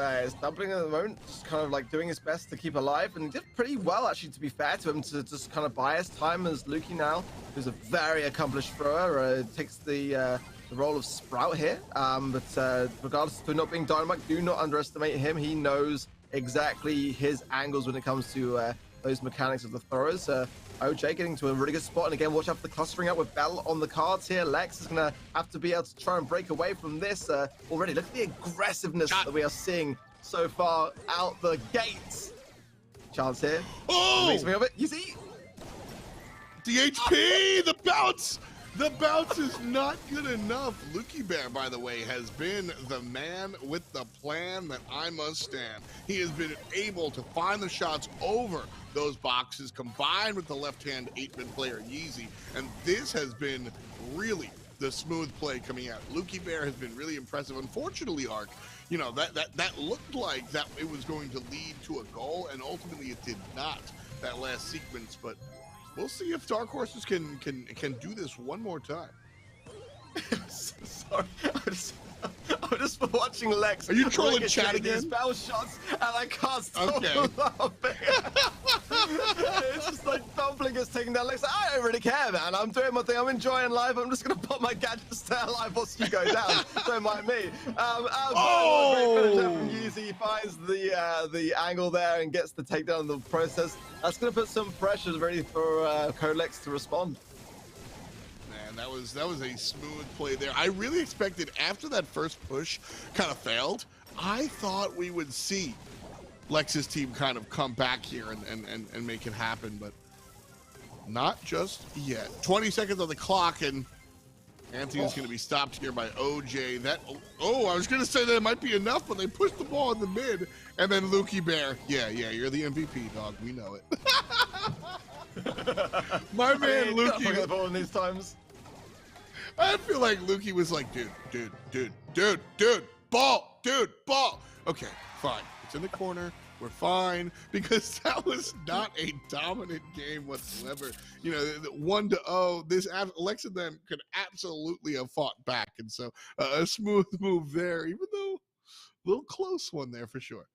doubling at the moment, just kind of like doing his best to keep alive, and he did pretty well, actually, to be fair to him, to just kind of buy his time as Lukey now, who's a very accomplished thrower, takes the role of Sprout here, but regardless of not being Dynamite, do not underestimate him. He knows exactly his angles when it comes to those mechanics of the throwers. OJ getting to a really good spot, and again, watch out for the clustering up with Bell on the cards here. Lex is gonna have to be able to try and break away from this already. Look at the aggressiveness that we are seeing so far out the gates. Chance here. Oh! Makes me of it. You see? The HP, the bounce! The bounce is not good enough. Lukey Bear, by the way, has been the man with the plan that I must stand. He has been able to find the shots over those boxes, combined with the left-hand 8-bit player Yeezy, and this has been really the smooth play coming out. Lukey Bear has been really impressive. Unfortunately, Ark, you know, that looked like that it was going to lead to a goal, and ultimately it did not, that last sequence, but we'll see if Dark Horses can do this one more time. Sorry, I'm just watching Lex. Are you trolling chat again? These spell shots, and I can't stop laughing. It's just like Dumpling is taking down Lex. I don't really care, man. I'm doing my thing. I'm enjoying life. I'm just gonna pop my gadget to stay alive whilst you go down. Don't mind me. Great finish from Yeezy. He finds the angle there and gets the takedown in the process. That's gonna put some pressure ready for Colex to respond. That was a smooth play there. I really expected, after that first push kind of failed, I thought we would see Lex's team kind of come back here and make it happen, but not just yet. 20 seconds on the clock, and Anthony's going to be stopped here by OJ. I was going to say that it might be enough, but they pushed the ball in the mid, and then Lukey Bear. Yeah, you're the MVP, dog. We know it. My man, Lukey. The ball in these times. I feel like Lukey was like, dude, ball. Okay, fine. It's in the corner. We're fine, because that was not a dominant game whatsoever. You know, 1-0. This Alex and them could absolutely have fought back, and so a smooth move there, even though a little close one there for sure.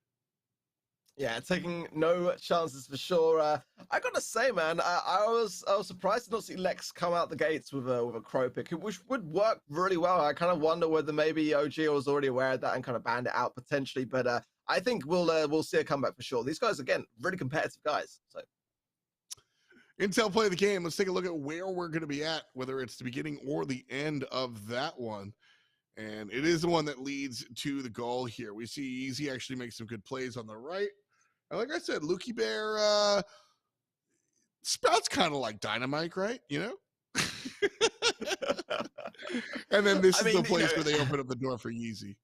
Yeah, taking no chances for sure. I gotta say, man, I was surprised to not see Lex come out the gates with a crow pick, which would work really well. I kind of wonder whether maybe OG was already aware of that and kind of banned it out potentially. But I think we'll see a comeback for sure. These guys, again, really competitive guys. So Intel play of the game. Let's take a look at where we're going to be at, whether it's the beginning or the end of that one. And it is the one that leads to the goal here. We see Easy actually make some good plays on the right. And like I said, Lukey Bear, Sprout's kind of like Dynamite, right? You know? And then this is the place where they open up the door for Yeezy.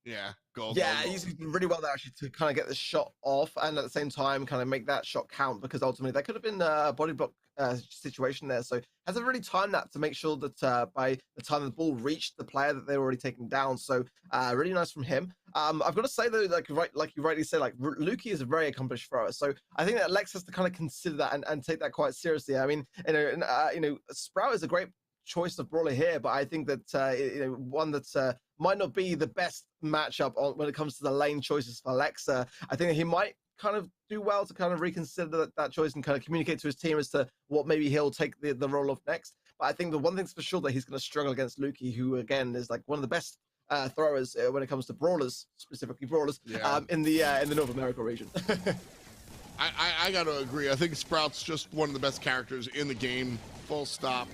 Yeah, goal. Yeah, he's really well there actually to kind of get the shot off and at the same time kind of make that shot count, because ultimately that could have been a body block situation there. So hasn't really timed that to make sure that by the time the ball reached the player that they were already taken down. So really nice from him. I've got to say though, like you rightly said, like Lukey is a very accomplished thrower. So I think that Lex has to kind of consider that and take that quite seriously. I mean, Sprout is a great choice of brawler here, but I think that one that might not be the best matchup when it comes to the lane choices for Lex. I think that he might kind of do well to kind of reconsider that choice and kind of communicate to his team as to what maybe he'll take the role of next. But I think the one thing's for sure that he's going to struggle against Lukey, who again is like one of the best throwers when it comes to brawlers, specifically brawlers, in the North America region. I got to agree. I think Sprout's just one of the best characters in the game, full stop.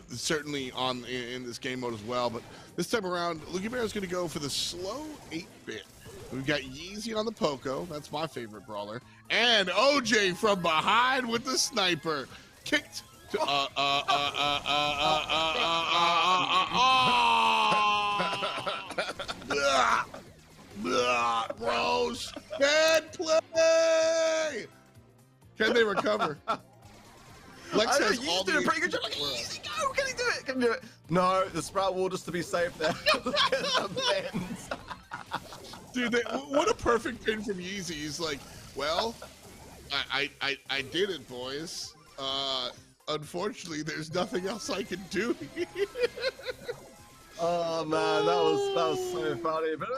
Certainly in this game mode as well. But this time around, Lukey Bear is going to go for the slow 8-bit. We've got Yeezy on the Poco. That's my favorite brawler. And OJ from behind with the sniper. Kicked to Rose. Bad play. Can they recover? Lex I know, has he's all the doing a pretty good job. HP in the world. Easy go, can he do it? Can he do it? No, the Sprout Wall just to be safe there. Look at the pins. Dude, what a perfect pin from Yeezy. He's like, well, I did it, boys. Unfortunately, there's nothing else I can do. Oh man, that was so funny. Bit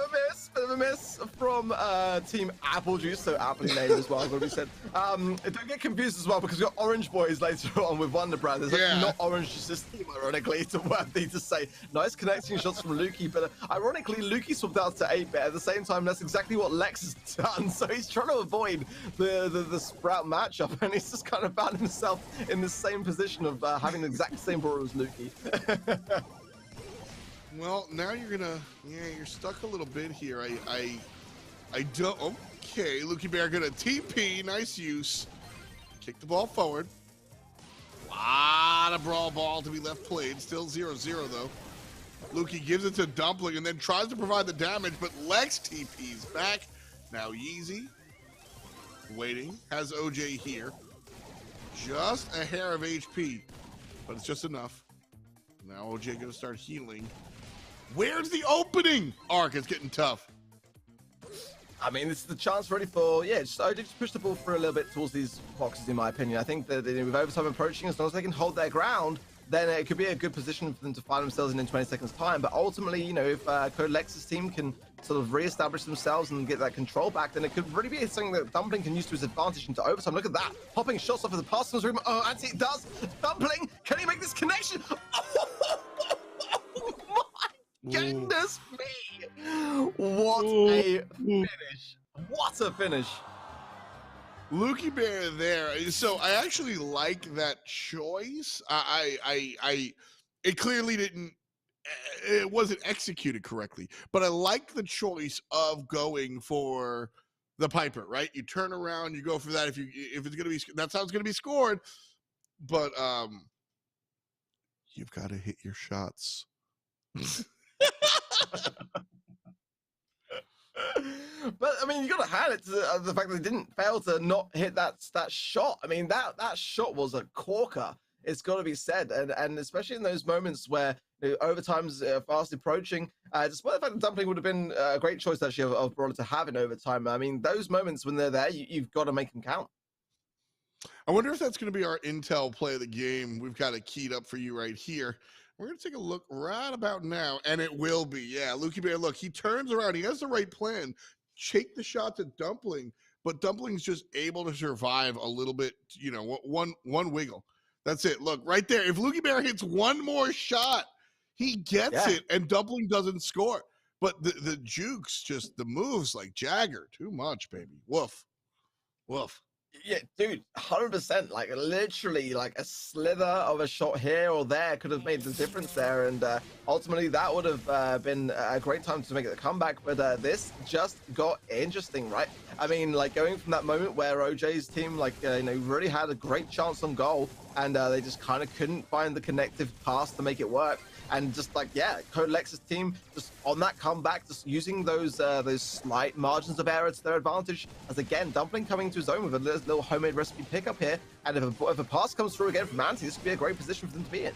of a miss from Team Apple Juice, so aptly named as well. What we said. Don't get confused as well because we've got Orange Boys later on with Wonder Brand. There's actually not Orange Juice's team, ironically, to worthy to say. Nice connecting shots from Lukey, but ironically, Lukey swapped out to 8-bit. At the same time, that's exactly what Lex has done. So he's trying to avoid the Sprout matchup, and he's just kind of found himself in the same position of having the exact same brawler as Lukey. Well, now you're stuck a little bit here. I don't. Okay, Lukey Bear gonna TP. Nice use. Kick the ball forward. Lot of brawl ball to be left played. Still 0-0 though. Lukey gives it to Dumpling and then tries to provide the damage, but Lex TP's back. Now Yeezy waiting, has OJ here. Just a hair of HP, but it's just enough. Now OJ gonna start healing. Where's the opening? Arc is getting tough. I mean, this is the chance ready for, OJ just push the ball through a little bit towards these boxes, in my opinion. I think that with overtime approaching, as long as they can hold their ground, then it could be a good position for them to find themselves in 20 seconds time. But ultimately, if Code Lex's team can sort of re-establish themselves and get that control back, then it could really be something that Dumpling can use to his advantage into overtime. Look at that, popping shots off of the pass room. Oh, and it does. Dumpling, can he make this connection? Oh my goodness me! What a finish! What a finish! Lukey Bear there. So I actually like that choice. It clearly didn't. It wasn't executed correctly, but I like the choice of going for the Piper. Right, you turn around, you go for that. If it's gonna be, that's how it's gonna be scored. But you've got to hit your shots. But I mean, you got to hand it to the fact that they didn't fail to not hit that shot. I mean, that shot was a corker. It's got to be said, and especially in those moments where overtime's fast approaching. Despite the fact that Dumpling would have been a great choice actually of brawler to have in overtime. I mean, those moments when they're there, you've got to make them count. I wonder if that's going to be our intel play of the game. We've got it keyed up for you right here. We're going to take a look right about now, and it will be. Yeah, Lukey Bear, look, he turns around. He has the right plan. Take the shot to Dumpling, but Dumpling's just able to survive a little bit, one wiggle. That's it. Look, right there. If Lukey Bear hits one more shot, he gets it, and Dumpling doesn't score. But the jukes, just the moves like Jagger, too much, baby. Woof. Woof. Yeah, dude, 100%. Like literally, like a slither of a shot here or there could have made the difference there, and ultimately that would have been a great time to make the comeback. But this just got interesting, right? I mean, like going from that moment where OJ's team, really had a great chance on goal, and they just kind of couldn't find the connective pass to make it work. And just Code Lex's team just on that comeback, just using those slight margins of error to their advantage. As again, Dumpling coming to his own with a little homemade recipe pickup here. And if a pass comes through again from Anti, this could be a great position for them to be in.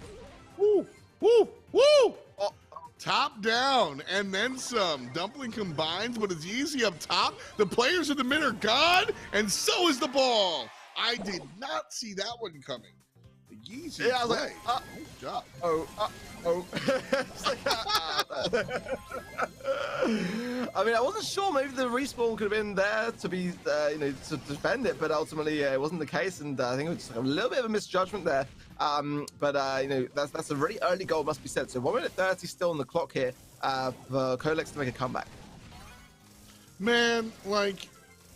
Woo, woo, woo! Oh. Top down, and then some. Dumpling combines, but it's easy up top. The players in the mid are gone, and so is the ball. I did not see that one coming. Easy I was play. Good job. I mean, I wasn't sure. Maybe the respawn could have been there to be, to defend it, but ultimately it wasn't the case, and I think it was a little bit of a misjudgment there. But that's a really early goal, must be said. So 1 minute 30 still on the clock here for Code Lex to make a comeback. Man,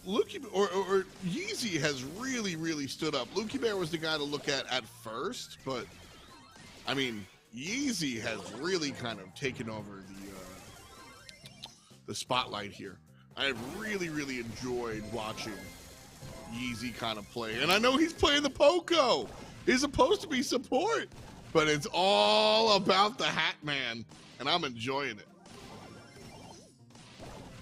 Lukey or Yeezy has really stood up. Lukey Bear was the guy to look at first, but I mean Yeezy has really kind of taken over the spotlight here. I have really enjoyed watching Yeezy kind of play, and I know he's playing the Poco. He's supposed to be support, but it's all about the Hat Man, and I'm enjoying it.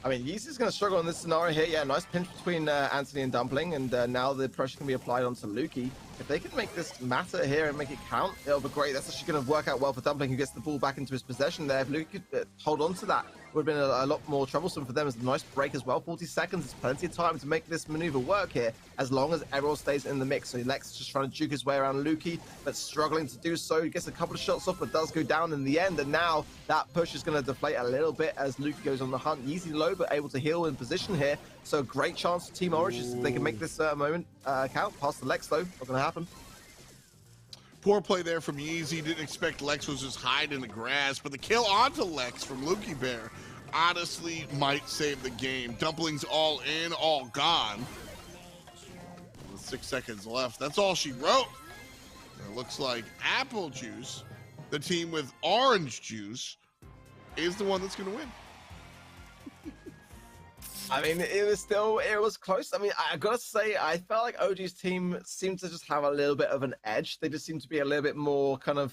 I mean, Yeezy's going to struggle in this scenario here. Yeah, nice pinch between Anthony and Dumpling, and now the pressure can be applied onto Lukey. if they can make this matter here and make it count, it'll be great. That's actually going to work out well for Dumpling, who gets the ball back into his possession there. If Luke could hold on to that, it would have been a lot more troublesome for them. It's a nice break as well. 40 seconds is plenty of time to make this maneuver work here, as long as everyone stays in the mix. So Lex is just trying to juke his way around Lukey, but struggling to do so. He gets a couple of shots off, but does go down in the end. And now that push is going to deflate a little bit as Luke goes on the hunt. Easy low, but able to heal in position here. So great chance for Team Orange if they can make this moment count. Past the Lex though, not going to happen. Poor play there from Yeezy. Didn't expect Lex was just hide in the grass, but the kill onto Lex from Lukey Bear honestly might save the game. Dumplings all in, all gone. With 6 seconds left. That's all she wrote. It looks like Apple Juice, the team with orange juice, is the one that's going to win. I mean, it was close. I mean, I gotta say, I felt like OG's team seemed to just have a little bit of an edge. They just seemed to be a little bit more a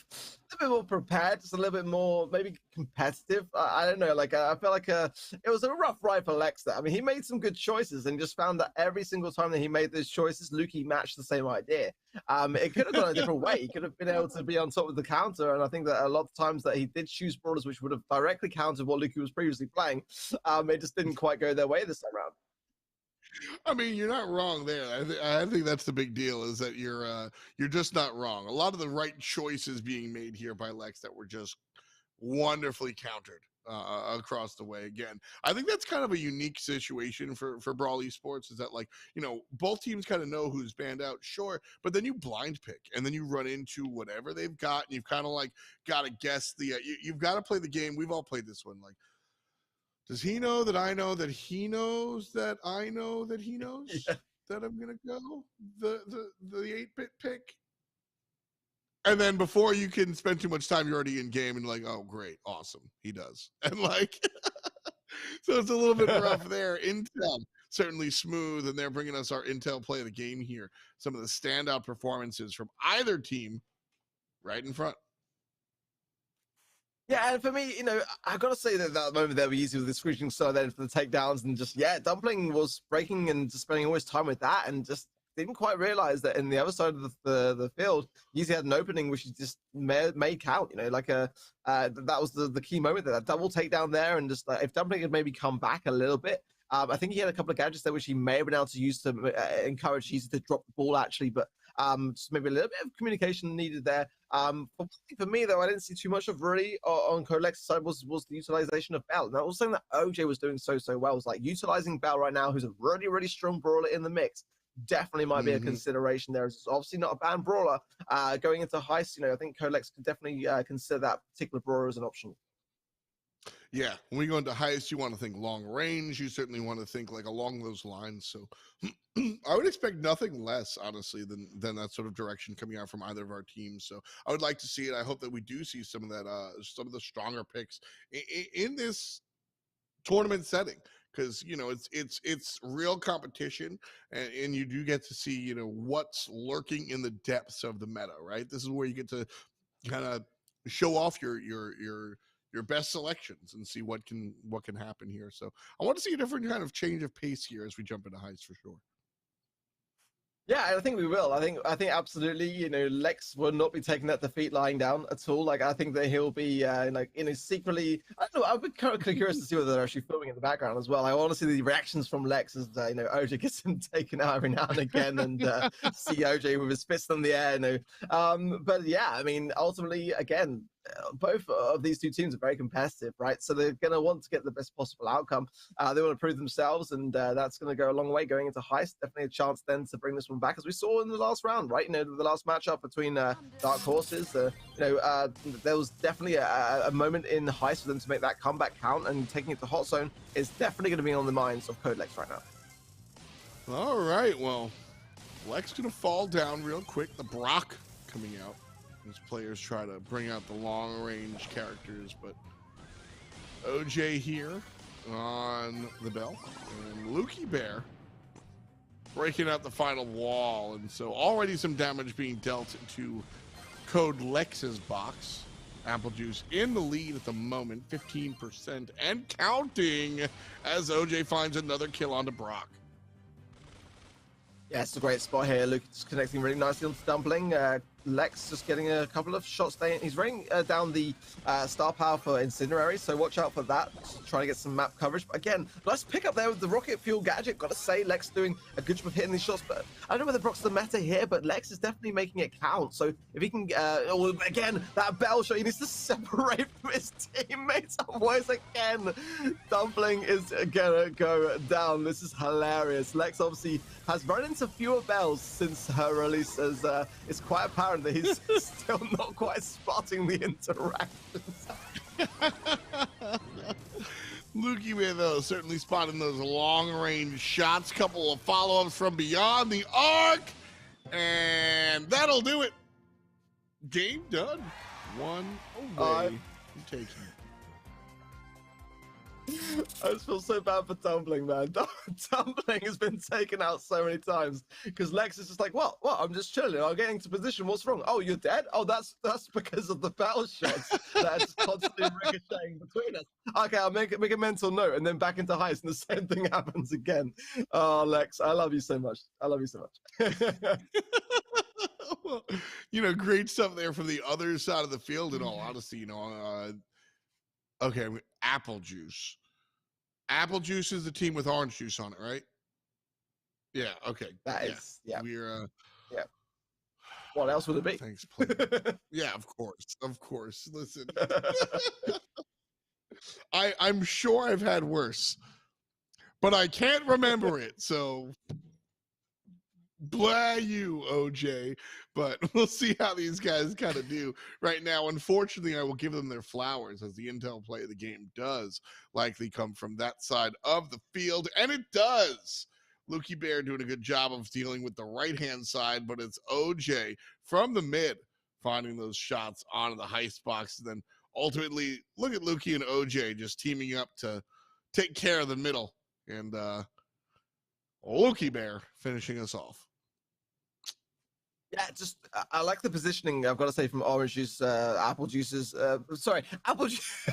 bit more prepared, just a little bit more maybe competitive. I don't know. Like I felt like it was a rough ride for Lex there. I mean, he made some good choices and just found that every single time that he made those choices, Lukey matched the same idea. It could have gone a different way. He could have been able to be on top of the counter, and I think that a lot of times that he did choose brawlers which would have directly countered what Lukey was previously playing. It just didn't quite go their way this time around. I mean, you're not wrong there. I think that's the big deal, is that you're just not wrong. A lot of the right choices being made here by Lex that were just wonderfully countered across the way. Again, I think that's kind of a unique situation for Brawl Esports, is that, like, you know, both teams kind of know who's banned out, sure, but then you blind pick and then you run into whatever they've got, and you've kind of like got to guess you've got to play the game. We've all played this one, like, does he know that I know that he knows that I know that he knows that I'm gonna go the 8-bit pick? And then before you can spend too much time, you're already in game and like, oh great, awesome, he does. And like, so it's a little bit rough there. Intel certainly smooth, and they're bringing us our Intel play of the game here. Some of the standout performances from either team right in front. Yeah, and for me, you know, I gotta say that moment there was easy with the screeching star then for the takedowns, and just, yeah, Dumpling was breaking and just spending all his time with that, and just didn't quite realize that in the other side of the field, Yeezy had an opening which he just made count, you know, like that was the key moment there, that double takedown there, and just if Dumpling had maybe come back a little bit, I think he had a couple of gadgets there which he may have been able to use to encourage Yeezy to drop the ball actually, but just maybe a little bit of communication needed there. For me though, I didn't see too much of really on Colex's side was the utilization of Bell. And that was something that OJ was doing so well. Was like utilizing Bell right now, who's a really strong brawler in the mix. Definitely might be a consideration there. It's obviously not a banned brawler. Going into Heist, you know, I think Colex could definitely consider that particular brawler as an option. Yeah, when we go into Heist, you want to think long range. You certainly want to think like along those lines. So I would expect nothing less, honestly, than that sort of direction coming out from either of our teams. So I would like to see it. I hope that we do see some of that, some of the stronger picks in this tournament setting, because, you know, it's real competition, and you do get to see, you know, what's lurking in the depths of the meta, right? This is where you get to kind of show off your best selections and see what can happen here. So I want to see a different kind of change of pace here as we jump into Heist for sure. Yeah, I think we will. I think absolutely, you know, Lex will not be taking that defeat lying down at all. Like, I think that he'll be like, you know, secretly, I don't know, I've been kind of curious to see whether they're actually filming in the background as well. I want to see the reactions from Lex as you know, OJ gets him taken out every now and again, and see OJ with his fist in the air, you know. But yeah, I mean, ultimately, again, both of these two teams are very competitive, right? So they're going to want to get the best possible outcome. They want to prove themselves, and that's going to go a long way going into Heist. Definitely a chance then to bring this one back, as we saw in the last round, right? You know, the last matchup between Dark Horses. You know, there was definitely a moment in Heist for them to make that comeback count, and taking it to Hot Zone is definitely going to be on the minds of Codex right now. All right, well, Lex going to fall down real quick. The Brock coming out. These players try to bring out the long-range characters, but OJ here on the Bell, and Lukey Bear breaking out the final wall, and so already some damage being dealt to Code Lex's box. Apple Juice in the lead at the moment, 15% and counting, as OJ finds another kill onto Brock. Yeah, it's a great spot here. Luke just connecting really nicely onto Dumpling. Lex just getting a couple of shots. He's running down the star power for Incinerary, so watch out for that. Just trying to get some map coverage. But again, nice pick up there with the rocket fuel gadget. Gotta say, Lex doing a good job of hitting these shots. But I don't know whether Brock's the meta here, but Lex is definitely making it count. So if he can, again, that bell shot, he needs to separate from his teammates. Otherwise, again, Dumpling is gonna go down. This is hilarious. Lex obviously has run into fewer bells since her release, as it's quite apparent that he's still not quite spotting the interactions. Lukey Man, though, certainly spotting those long-range shots. Couple of follow-ups from beyond the arc. And that'll do it. Game done. One away. Taking. I just feel so bad for Tumbling, man. Tumbling has been taken out so many times because Lex is just like, what? I'm just chilling. I'm getting to position. What's wrong? Oh, you're dead? Oh, that's because of the battle shots that are just constantly ricocheting between us. Okay, I'll make a mental note and then back into Heist and the same thing happens again. Oh, Lex, I love you so much. I love you so much. Well, great stuff there from the other side of the field. In all honesty, okay, Apple Juice. Apple Juice is the team with orange juice on it, right? Yeah, okay. That is, yeah. We're, yeah. What else would it be? Thanks, please. Yeah, of course. Listen. I'm sure I've had worse, but I can't remember it, so blah you, OJ. But we'll see how these guys kind of do right now. Unfortunately, I will give them their flowers, as the intel play of the game does likely come from that side of the field, and it does. Lukey Bear doing a good job of dealing with the right-hand side, but it's OJ from the mid finding those shots onto the Heist box. And then ultimately, look at Lukey and OJ just teaming up to take care of the middle. And Lukey Bear finishing us off. Yeah, just I like the positioning. I've got to say, from Orange Juice, Apple Juice's. Apple Juice,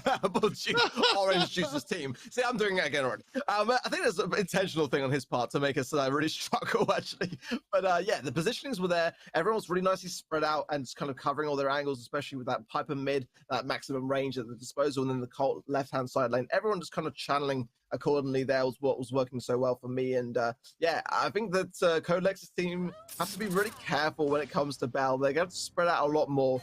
Orange Juice's team. See, I'm doing it again already. I think there's an intentional thing on his part to make us really struggle, actually. But yeah, the positionings were there. Everyone was really nicely spread out and just kind of covering all their angles, especially with that Piper mid, that maximum range at the disposal, and then the Colt left-hand side lane. Everyone just kind of channeling accordingly. There was what was working so well for me. And yeah, I think that Codex's team have to be really careful when it comes to Bell. They're going to spread out a lot more.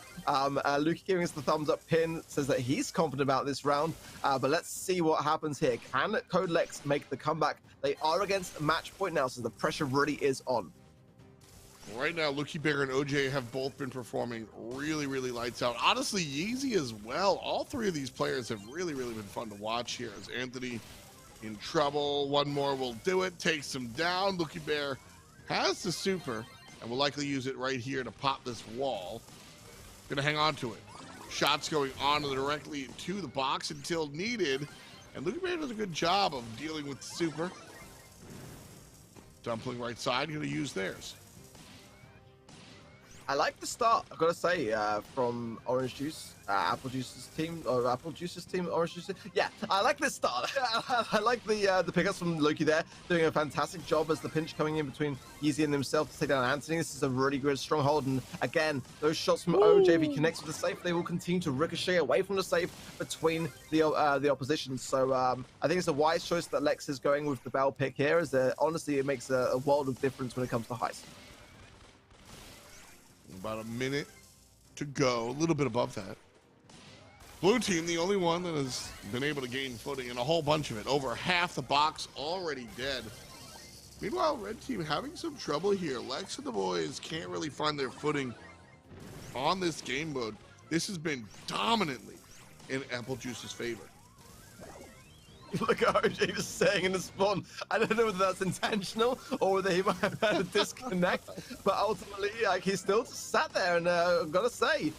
Luke giving us the thumbs up pin, says that he's confident about this round, but let's see what happens here. Can Codex make the comeback? They are against match point now, so the pressure really is on. Right now, Lukey Bear and OJ have both been performing really, really lights out. Honestly, Yeezy as well. All three of these players have really, really been fun to watch here. As Anthony in trouble, one more will do it, takes him down. Lukey Bear has the super and will likely use it right here to pop this wall. Gonna hang on to it. Shots going on directly to the box until needed. And Lukey Bear does a good job of dealing with the super. Dumpling right side, gonna use theirs. I like the start, I've got to say, from Orange Juice, Apple Juice's team, or Apple Juice's team, Orange Juice. Yeah, I like this start. I like the pickups from Loki there, doing a fantastic job as the pinch coming in between Yeezy and himself to take down Anthony. This is a really good stronghold, and again, those shots from OJ, if he connects with the safe, they will continue to ricochet away from the safe between the opposition. So I think it's a wise choice that Lex is going with the Bell pick here, as honestly, it makes a world of difference when it comes to Heist. About a minute to go, a little bit above that. Blue team, the only one that has been able to gain footing, and a whole bunch of it. Over half the box already dead. Meanwhile, red team having some trouble here. Lex and the boys can't really find their footing on this game mode. This has been dominantly in Apple Juice's favor. Look at OJ just saying in the spawn. I don't know whether that's intentional or whether he might have had a disconnect, but ultimately, like, he still just sat there. And I've got to say,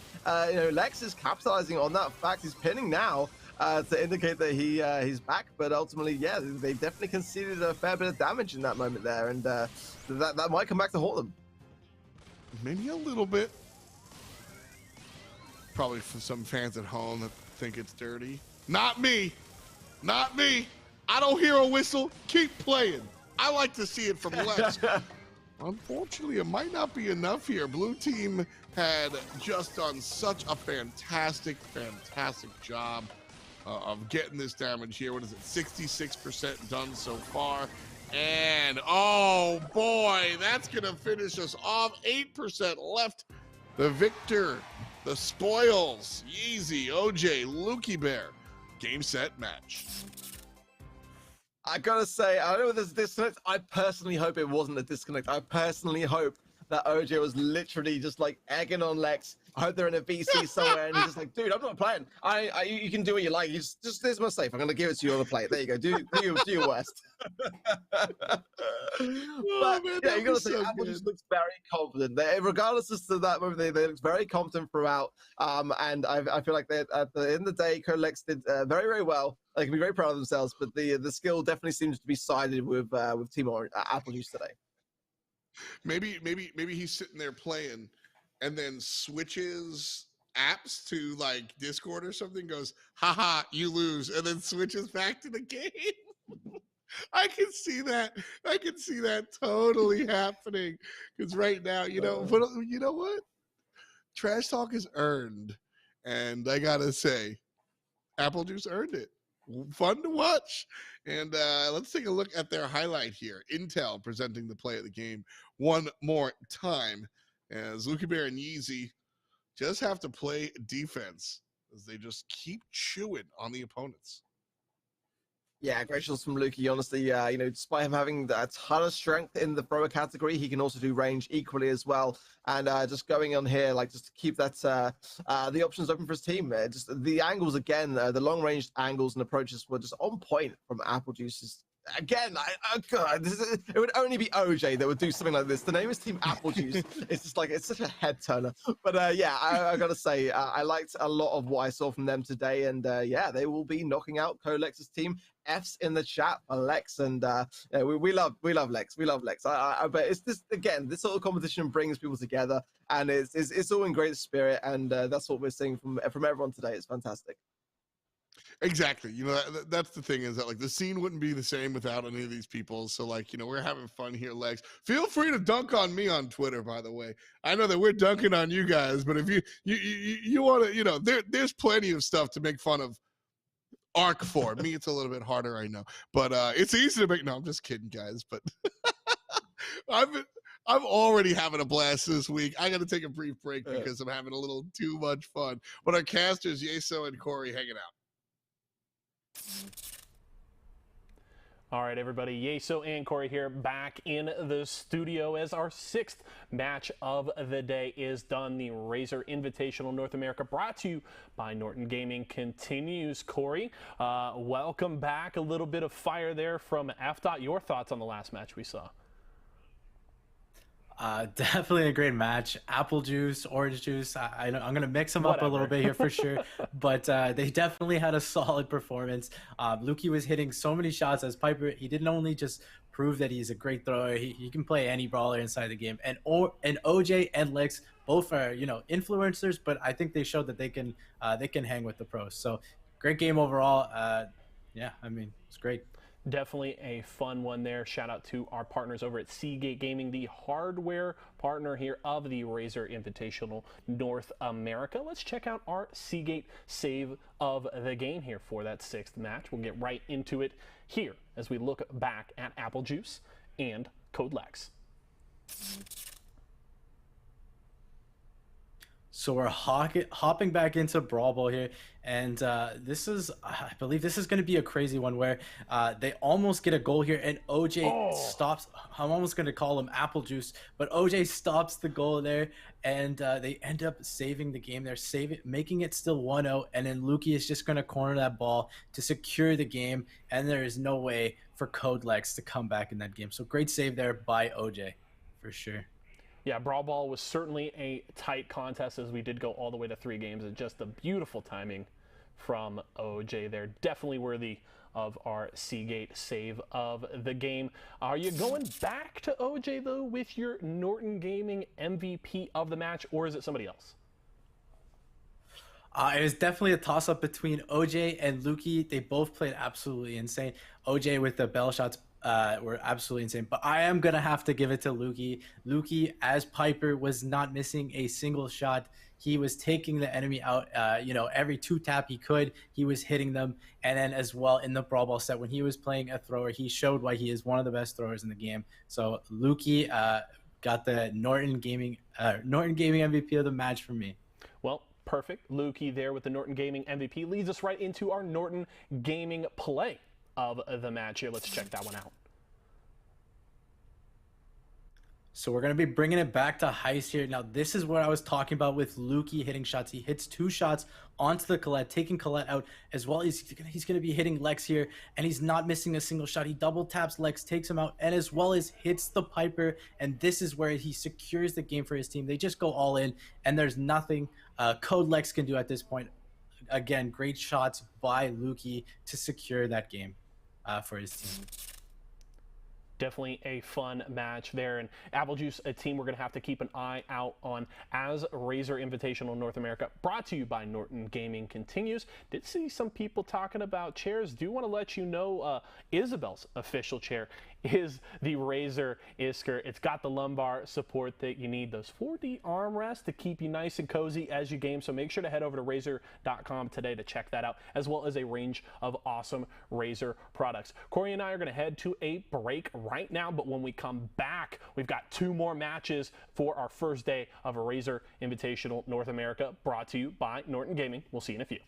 Lex is capitalizing on that fact. He's pinning now to indicate that he's back. But ultimately, yeah, they definitely conceded a fair bit of damage in that moment there, and that might come back to haunt them. Maybe a little bit. Probably for some fans at home that think it's dirty. Not me. Not me. I don't hear a whistle. Keep playing. I like to see it from Lex. Unfortunately, it might not be enough here. Blue team had just done such a fantastic job of getting this damage here. What is it? 66% done so far. And oh boy, that's gonna finish us off. 8% left. The victor, the spoils, Yeezy, OJ, Lukey Bear. Game, set, match. I gotta say, I know there's a disconnect. I personally hope it wasn't a disconnect. I personally hope that OJ was literally just like egging on Lex. I hope they're in a VC somewhere, and he's just like, dude, I'm not playing. You can do what you like. You just this is my safe. I'm gonna give it to you on the plate. There you go. Do your worst. But man, yeah, you gotta say, so Apple good. just looks very confident. Regardless as to that movie, they look very confident throughout. And I feel like they at the end of the day, Colex did very, very well. They can be very proud of themselves, but the skill definitely seems to be sided with Team Orange, Apple Juice today. Maybe he's sitting there playing and then switches apps to like Discord or something, goes, haha, you lose, and then switches back to the game. I can see that totally happening. Because right now, but you know what? Trash talk is earned. And I gotta say, Apple Juice earned it. Fun to watch. And let's take a look at their highlight here. Intel presenting the play of the game one more time, as Lukey Bear and Yeezy just have to play defense as they just keep chewing on the opponents. Yeah, great shots from Lukey. Honestly, despite him having a ton of strength in the thrower category, he can also do range equally as well. And just going on here, like just to keep that the options open for his team. Just the angles again, the long range angles and approaches were just on point from Apple Juice's. Again, God, it would only be OJ that would do something like this. The name is Team Apple Juice. It's just like, it's such a head turner. But yeah, I gotta say, I liked a lot of what I saw from them today. And yeah, they will be knocking out Colex's team. F's in the chat for Lex, and yeah, we love Lex. We love Lex. But it's this again. This sort of competition brings people together, and it's all in great spirit, and that's what we're seeing from everyone today. It's fantastic. Exactly. That's the thing, is that like the scene wouldn't be the same without any of these people. So like, we're having fun here, Lex. Feel free to dunk on me on Twitter, by the way. I know that we're dunking on you guys, but if you want to, there's plenty of stuff to make fun of Arc for. Me, it's a little bit harder, I know. But it's easy to make. No, I'm just kidding, guys. But I'm already having a blast this week. I got to take a brief break because I'm having a little too much fun. But our casters, Yeso and Corey, hanging out. All right, everybody, Yeso and Corey here, back in the studio as our sixth match of the day is done. The Razer Invitational North America, brought to you by Norton Gaming, continues. Corey, welcome back. A little bit of fire there from F. Your thoughts on the last match we saw? Definitely a great match. Apple juice, orange juice. I'm going to mix them up a little bit here for sure. But they definitely had a solid performance. Lukey was hitting so many shots as Piper. He didn't only just prove that he's a great thrower. He can play any brawler inside the game. And OJ and Lex both are, influencers, but I think they showed that they can hang with the pros. So great game overall. Yeah, I mean, it's great. Definitely a fun one there. Shout out to our partners over at Seagate Gaming, the hardware partner here of the Razer Invitational North America. Let's check out our Seagate save of the game here for that sixth match. We'll get right into it here as we look back at Apple Juice and Code Lex. So we're hopping back into Brawl Ball here, and I believe this is going to be a crazy one where they almost get a goal here, and OJ stops. I'm almost going to call him Apple Juice, but OJ stops the goal there, and they end up saving the game. They're making it still 1-0, and then Lukey is just going to corner that ball to secure the game, and there is no way for Code Lex to come back in that game. So great save there by OJ, for sure. Yeah, Brawl Ball was certainly a tight contest as we did go all the way to 3 games, and just a beautiful timing from OJ there. Definitely worthy of our Seagate save of the game. Are you going back to OJ, though, with your Norton Gaming MVP of the match, or is it somebody else? It was definitely a toss-up between OJ and Lukey. They both played absolutely insane. OJ with the bell shots, were absolutely insane. But I am gonna have to give it to Lukey. Lukey, as Piper, was not missing a single shot. He was taking the enemy out. Every 2-tap he could, he was hitting them. And then as well in the Brawl Ball set, when he was playing a thrower, he showed why he is one of the best throwers in the game. So Lukey got the Norton Gaming MVP of the match from me. Well, perfect. Lukey there with the Norton Gaming MVP leads us right into our Norton Gaming play of the match here. Let's check that one out. So we're going to be bringing it back to Heist here. Now, this is what I was talking about with Lukey hitting shots. He hits 2 shots onto the Colette, taking Colette out, as well as he's going to be hitting Lex here, and he's not missing a single shot. He double taps Lex, takes him out, and as well as hits the Piper, and this is where he secures the game for his team. They just go all in, and there's nothing Code Lex can do at this point. Again, great shots by Lukey to secure that game for his team. Definitely a fun match there. And Apple Juice, a team we're going to have to keep an eye out on as Razer Invitational North America, brought to you by Norton Gaming, continues. Did see some people talking about chairs. Do want to let you know Isabel's official chair is the Razer Iskur. It's got the lumbar support that you need, those 4D armrests to keep you nice and cozy as you game. So make sure to head over to Razer.com today to check that out, as well as a range of awesome Razer products. Corey and I are going to head to a break right now, but when we come back, we've got 2 more matches for our first day of a Razer Invitational North America, brought to you by Norton Gaming. We'll see you in a few.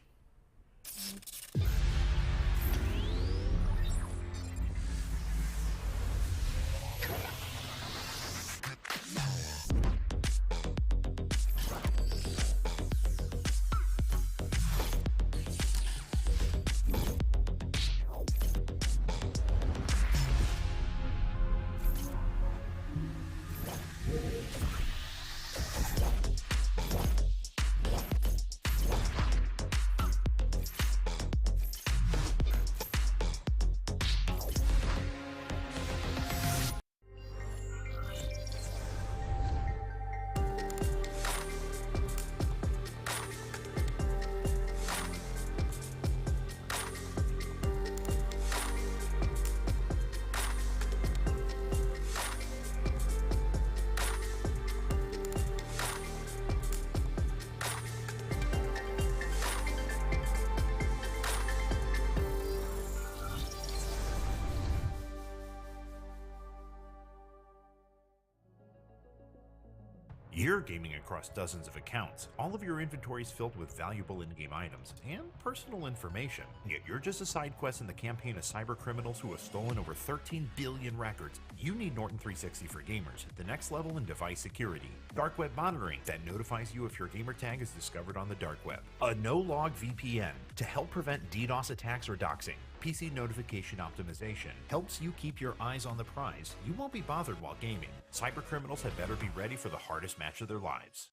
You're gaming across dozens of accounts, all of your inventories filled with valuable in-game items and personal information. Yet you're just a side quest in the campaign of cyber criminals who have stolen over 13 billion records. You need Norton 360 for gamers, the next level in device security. Dark web monitoring that notifies you if your gamer tag is discovered on the dark web. A no-log VPN to help prevent DDoS attacks or doxing. PC notification optimization helps you keep your eyes on the prize. You won't be bothered while gaming. Cyber criminals had better be ready for the hardest match of their lives.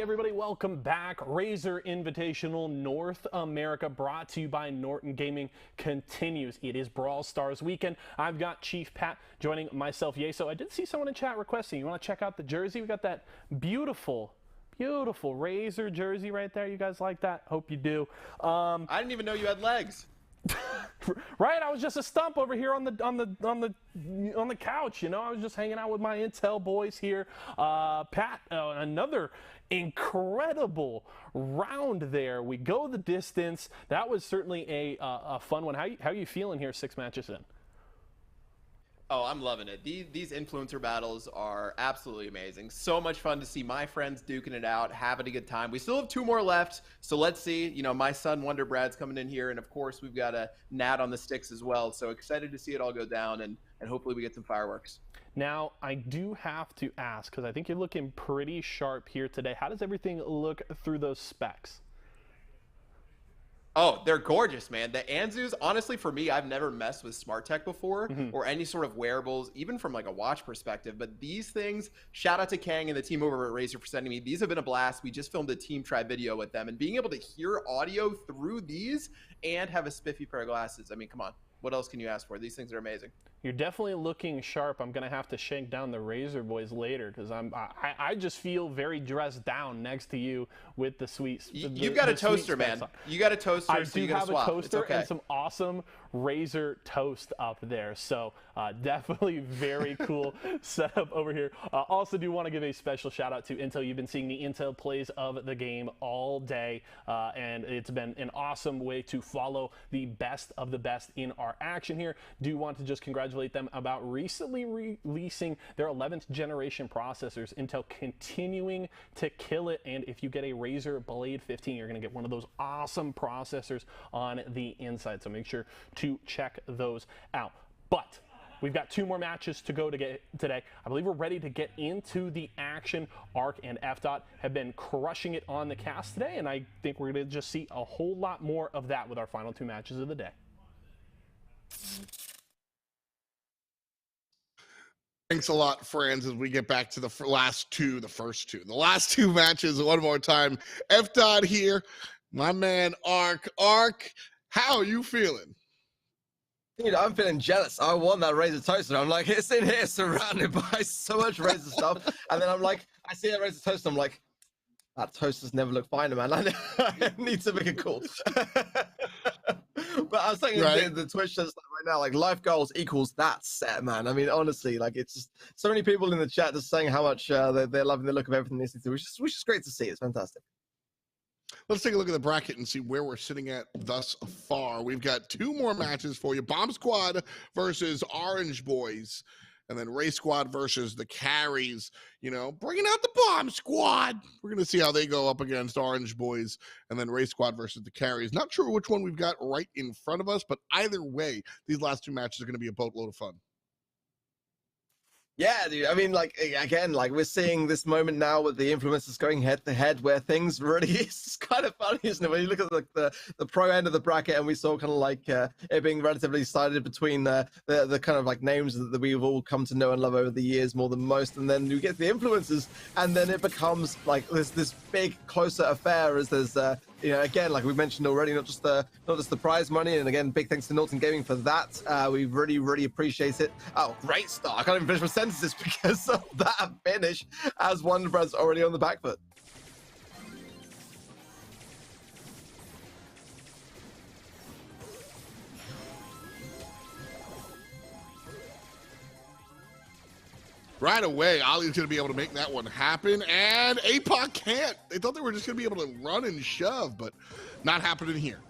everybody, welcome back. Razer Invitational North America, brought to you by Norton Gaming, continues. It is Brawl Stars weekend. I've got Chief Pat joining myself, Yeso. I did see someone in chat requesting, you want to check out the jersey? We got that beautiful Razer jersey right there. You guys like that? Hope you do. I didn't even know you had legs. Right, I was just a stump over here on the couch. You know, I was just hanging out with my Intel boys here. Pat, another incredible round there. We go the distance. That was certainly a fun one. How are you feeling here 6 matches in? Oh, I'm loving it. These influencer battles are absolutely amazing. So much fun to see my friends duking it out, having a good time. We still have 2 more left, so let's see. You know, my son Wonder Brad's coming in here, and of course we've got a Nat on the sticks as well. So excited to see it all go down, and hopefully we get some fireworks. Now, I do have to ask, because I think you're looking pretty sharp here today. How does everything look through those specs? Oh, they're gorgeous, man. The Anzus, honestly, for me, I've never messed with smart tech before or any sort of wearables, even from like a watch perspective. But these things, shout out to Kang and the team over at Razer for sending me. These have been a blast. We just filmed a team try video with them, and being able to hear audio through these and have a spiffy pair of glasses. I mean, come on. What else can you ask for? These things are amazing. You're definitely looking sharp. I'm gonna have to shake down the Razer boys later, because I just feel very dressed down next to you with the sweet. You've got a toaster, man. You got a toaster. I so do you have a toaster okay. and some awesome Razer toast up there. So definitely very cool setup over here. Also do want to give a special shout out to Intel. You've been seeing the Intel plays of the game all day, and it's been an awesome way to follow the best of the best in our action here. Do want to just congratulate them about recently releasing their 11th generation processors. Intel continuing to kill it, and if you get a Razer Blade 15, you're going to get one of those awesome processors on the inside, so make sure to check those out. But we've got 2 more matches to go today. I believe we're ready to get into the action. Arc and FDOT have been crushing it on the cast today, and I think we're going to just see a whole lot more of that with our final 2 matches of the day. Thanks a lot, friends, as we get back to the last 2 matches one more time. F-Dot here, my man Arc. Arc, how are you feeling? Dude, I'm feeling jealous. I want that Razer toaster. I'm like, it's in here surrounded by so much Razer stuff. And then I'm like, I see that Razer toaster. I'm like, that toaster's never looked finer, man. I need to make a call. But I was thinking the Twitch just right now, like life goals equals that set, man. I mean, honestly, like it's just so many people in the chat just saying how much they're loving the look of everything they see, which is great to see. It's fantastic. Let's take a look at the bracket and see where we're sitting at thus far. We've got 2 more matches for you. Bomb Squad versus Orange Boys. And then Ray Squad versus the Carries, you know, bringing out the Bomb Squad. We're going to see how they go up against Orange Boys, and then Ray Squad versus the Carries. Not sure which one we've got right in front of us, but either way, these last 2 matches are going to be a boatload of fun. Yeah, dude. I mean, like, again, like we're seeing this moment now with the influencers going head to head where things really is kind of funny, isn't it? When you look at the pro end of the bracket, and we saw kind of like it being relatively sided between the kind of like names that we've all come to know and love over the years more than most, and then you get the influencers, and then it becomes like this big closer affair as there's you know, again, like we mentioned already, not just the prize money, and again, big thanks to Norton Gaming for that. We really appreciate it. Oh, great start! I can't even finish my sentences because of that finish, as Wonder Brad's already on the back foot. Right away, Ollie's going to be able to make that one happen, and APOC can't. They thought they were just going to be able to run and shove, but not happening here.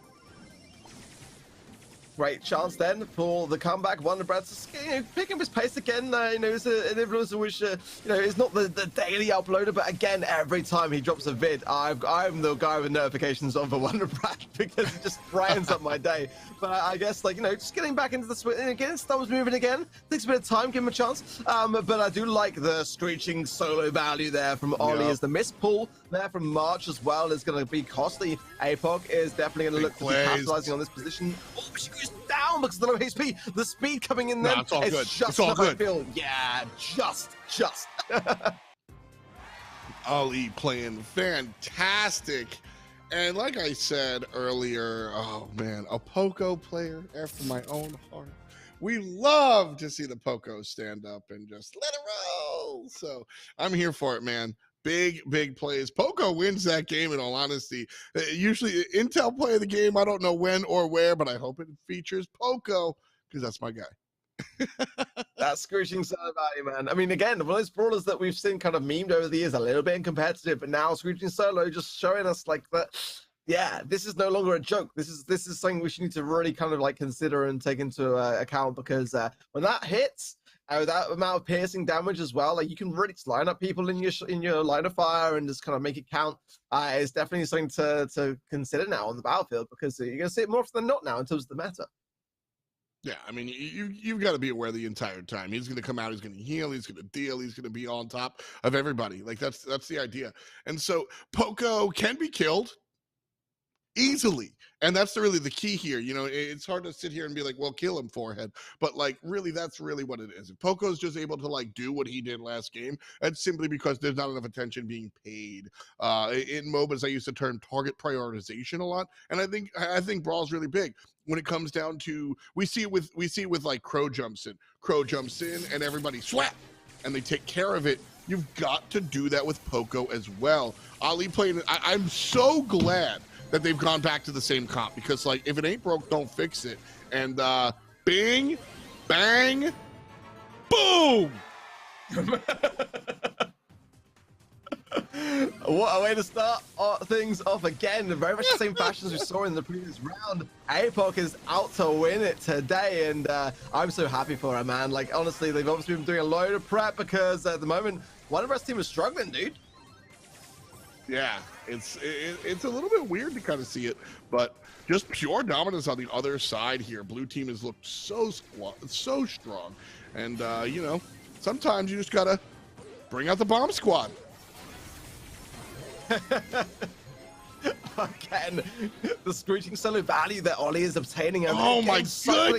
Great chance then for the comeback. Wonder Brad's picking up his pace again. You know, he's an influencer which, you know, is not the daily uploader, but again, every time he drops a vid, I'm the guy with notifications on for Wonder Brad because it just brightens up my day. But I guess, like, you know, just getting back into the swing, getting thumbs moving again. Takes a bit of time, give him a chance. But I do like the screeching solo value there from Ollie. As the missed pull there from March as well is going to be costly. APOC is definitely going to look to be capitalizing on this position. Oh, she goes down because of the low HP. The speed coming in there. No, it's all good. Just it's all good. Yeah, just. Ali playing fantastic. And like I said earlier, oh man, a Poco player after my own heart. We love to see the Poco stand up and just let it roll. So I'm here for it, man. Big plays. Poco wins that game, in all honesty. Usually Intel play of the game, I don't know when or where, but I hope it features Poco because that's my guy. That Screeching Solo value, man. I mean, again, one of those brawlers that we've seen kind of memed over the years, a little bit competitive, but now Screeching Solo just showing us like that. Yeah, this is no longer a joke. This is something we should need to really kind of like consider and take into account, because when that hits, with that amount of piercing damage as well, like you can really just line up people in your line of fire and just kind of make it count. It's definitely something to consider now on the battlefield, because you're gonna see it more often than not now in terms of the meta. Yeah, I mean, you've got to be aware the entire time. He's going to come out, he's going to heal, he's going to deal, he's going to be on top of everybody. Like that's the idea. And so Poco can be killed easily, and that's really the key here. You know, it's hard to sit here and be like, well, kill him, forehead, but like really that's really what it is. If Poco's just able to like do what he did last game, that's simply because there's not enough attention being paid. In MOBAs, I used to term target prioritization a lot, and I think Brawl's really big when it comes down to, we see it with like Crow jumps in, and everybody swat and they take care of it. You've got to do that with Poco as well. Ali playing, I'm so glad that they've gone back to the same comp, because like if it ain't broke, don't fix it. And bing, bang, boom. What a way to start things off again. Very much the same fashion as we saw in the previous round. APOC is out to win it today, and I'm so happy for her, man. Like, honestly, they've obviously been doing a load of prep, because at the moment, one of our team is struggling, dude. Yeah, it's a little bit weird to kind of see it, but just pure dominance on the other side here. Blue team has looked so strong, and you know, sometimes you just gotta bring out the bomb squad. Again, the Screeching Solo value that Ollie is obtaining. Oh my goodness! So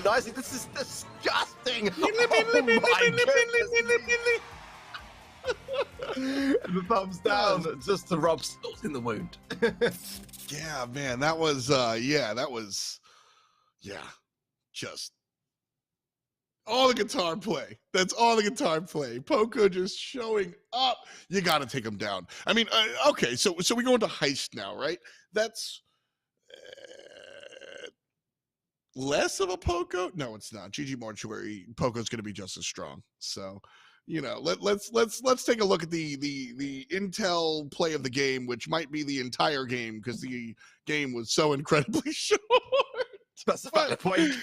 nicely. This is disgusting. Oh my goodness. And the thumbs down just to rub salt in the wound. Yeah, man, that was just all the guitar play. That's all the guitar play. Poco just showing up. You got to take him down. I mean, okay, so we go into Heist now, right? That's less of a Poco. No, it's not. GG Mortuary. Poco's going to be just as strong. So, you know, let's take a look at the Intel play of the game, which might be the entire game, because the game was so incredibly short. That's about the point.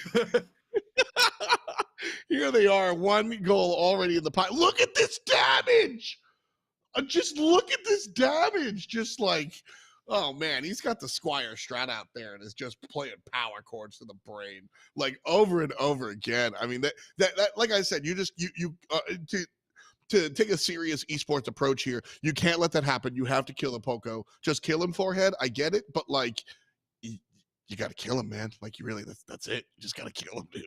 Here they are, one goal already in the pot. Look at this damage! Just look at this damage! Just like, oh man, he's got the Squire Strat out there and is just playing power chords to the brain, like over and over again. I mean, that like I said, you to take a serious esports approach here, you can't let that happen. You have to kill the Poco. Just kill him, forehead. I get it, but like, you got to kill him, man. Like, you really, that's it. You just got to kill him, dude.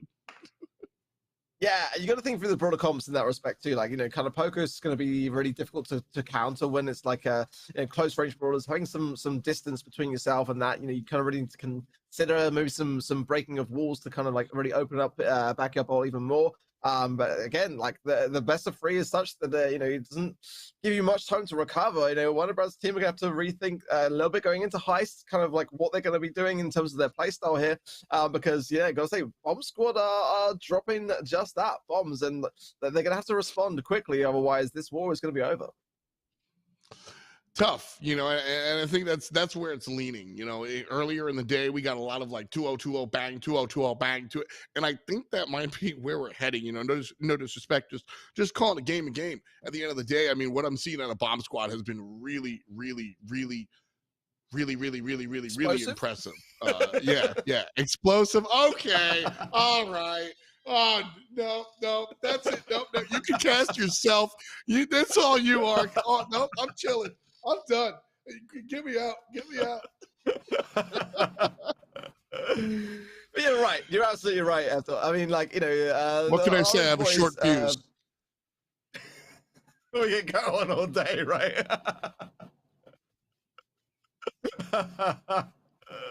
Yeah, you got to think through the broader comps in that respect too. Like, you know, kind of Poco is going to be really difficult to counter when it's like a close range brawlers. Having some distance between yourself and that, you know, you kind of really need to consider maybe some breaking of walls to kind of like really open up, back up or even more. But again, like the best of three is such that you know, it doesn't give you much time to recover. You know, Warner Bros. Team are gonna have to rethink a little bit going into Heist, kind of like what they're gonna be doing in terms of their playstyle here. Because yeah, gotta say, Bomb Squad are dropping just that, bombs, and they're gonna have to respond quickly. Otherwise, this war is gonna be over. Tough, you know, and I think that's where it's leaning. You know, earlier in the day, we got a lot of like 2-0-2-0 bang, 2-0-2-0 bang, and I think that might be where we're heading. You know, no disrespect, just calling a game a game. At the end of the day, I mean, what I'm seeing out of Bomb Squad has been really impressive. Yeah, explosive. Okay, all right. Oh no, that's it. No, you can cast yourself. That's all you are. Oh no, I'm chilling. I'm done. Get me out. But you're right. You're absolutely right, Ethel. I mean, like, you know, what can I say? I have a short fuse. We could go on all day, right?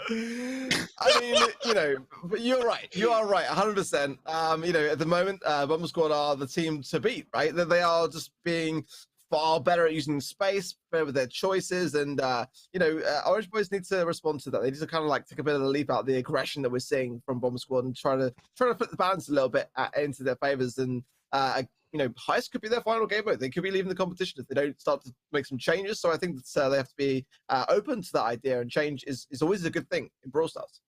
I mean, you know, but you're right. You are right, 100%. You know, at the moment, Bomb Squad are the team to beat, right? They are just being far better at using space, better with their choices, and you know, Orange Boys need to respond to that. They need to kind of like take a bit of the leap out of the aggression that we're seeing from Bomb Squad and try to flip the balance a little bit into their favors. And you know, Heist could be their final game mode. They could be leaving the competition if they don't start to make some changes. So I think that they have to be open to that idea, and change is always a good thing in Brawl Stars.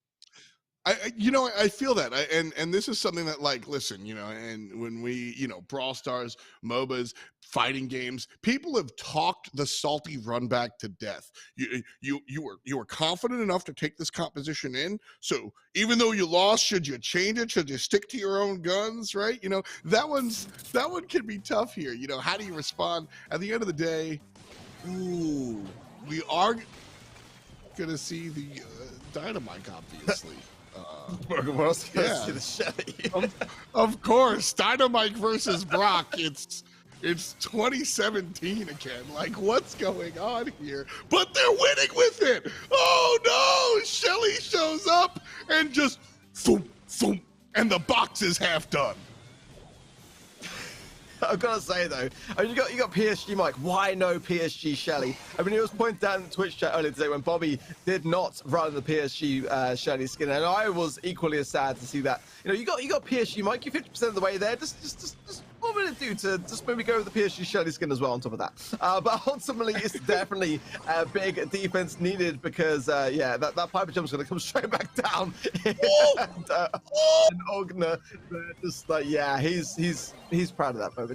You know, I feel that, and this is something that, like, listen, you know, and when we, you know, Brawl Stars, MOBAs, fighting games, people have talked the salty run back to death. You were confident enough to take this composition in, so even though you lost, should you change it? Should you stick to your own guns? Right? You know, that one can be tough here. You know, how do you respond? At the end of the day, ooh, we are gonna see the Dynamite, obviously. What else can I yeah. see the Shelly? Of course, Dynamite versus Brock. It's 2017 again. Like, what's going on here? But they're winning with it. Oh no! Shelly shows up and just thump, thump, and the box is half done. I've got to say though, I mean, you got PSG Mike. Why no PSG Shelly? I mean, it was pointed out in the Twitch chat earlier today when Bobby did not run the PSG Shelly skin, and I was equally as sad to see that. You know, you got PSG Mike. You're 50% of the way there. Just what would it do to just maybe go with the PSG Shelly skin as well on top of that? But ultimately, it's definitely a big defense needed because yeah, that Piper jump's gonna come straight back down. And Ogna, just like, yeah, he's proud of that moment.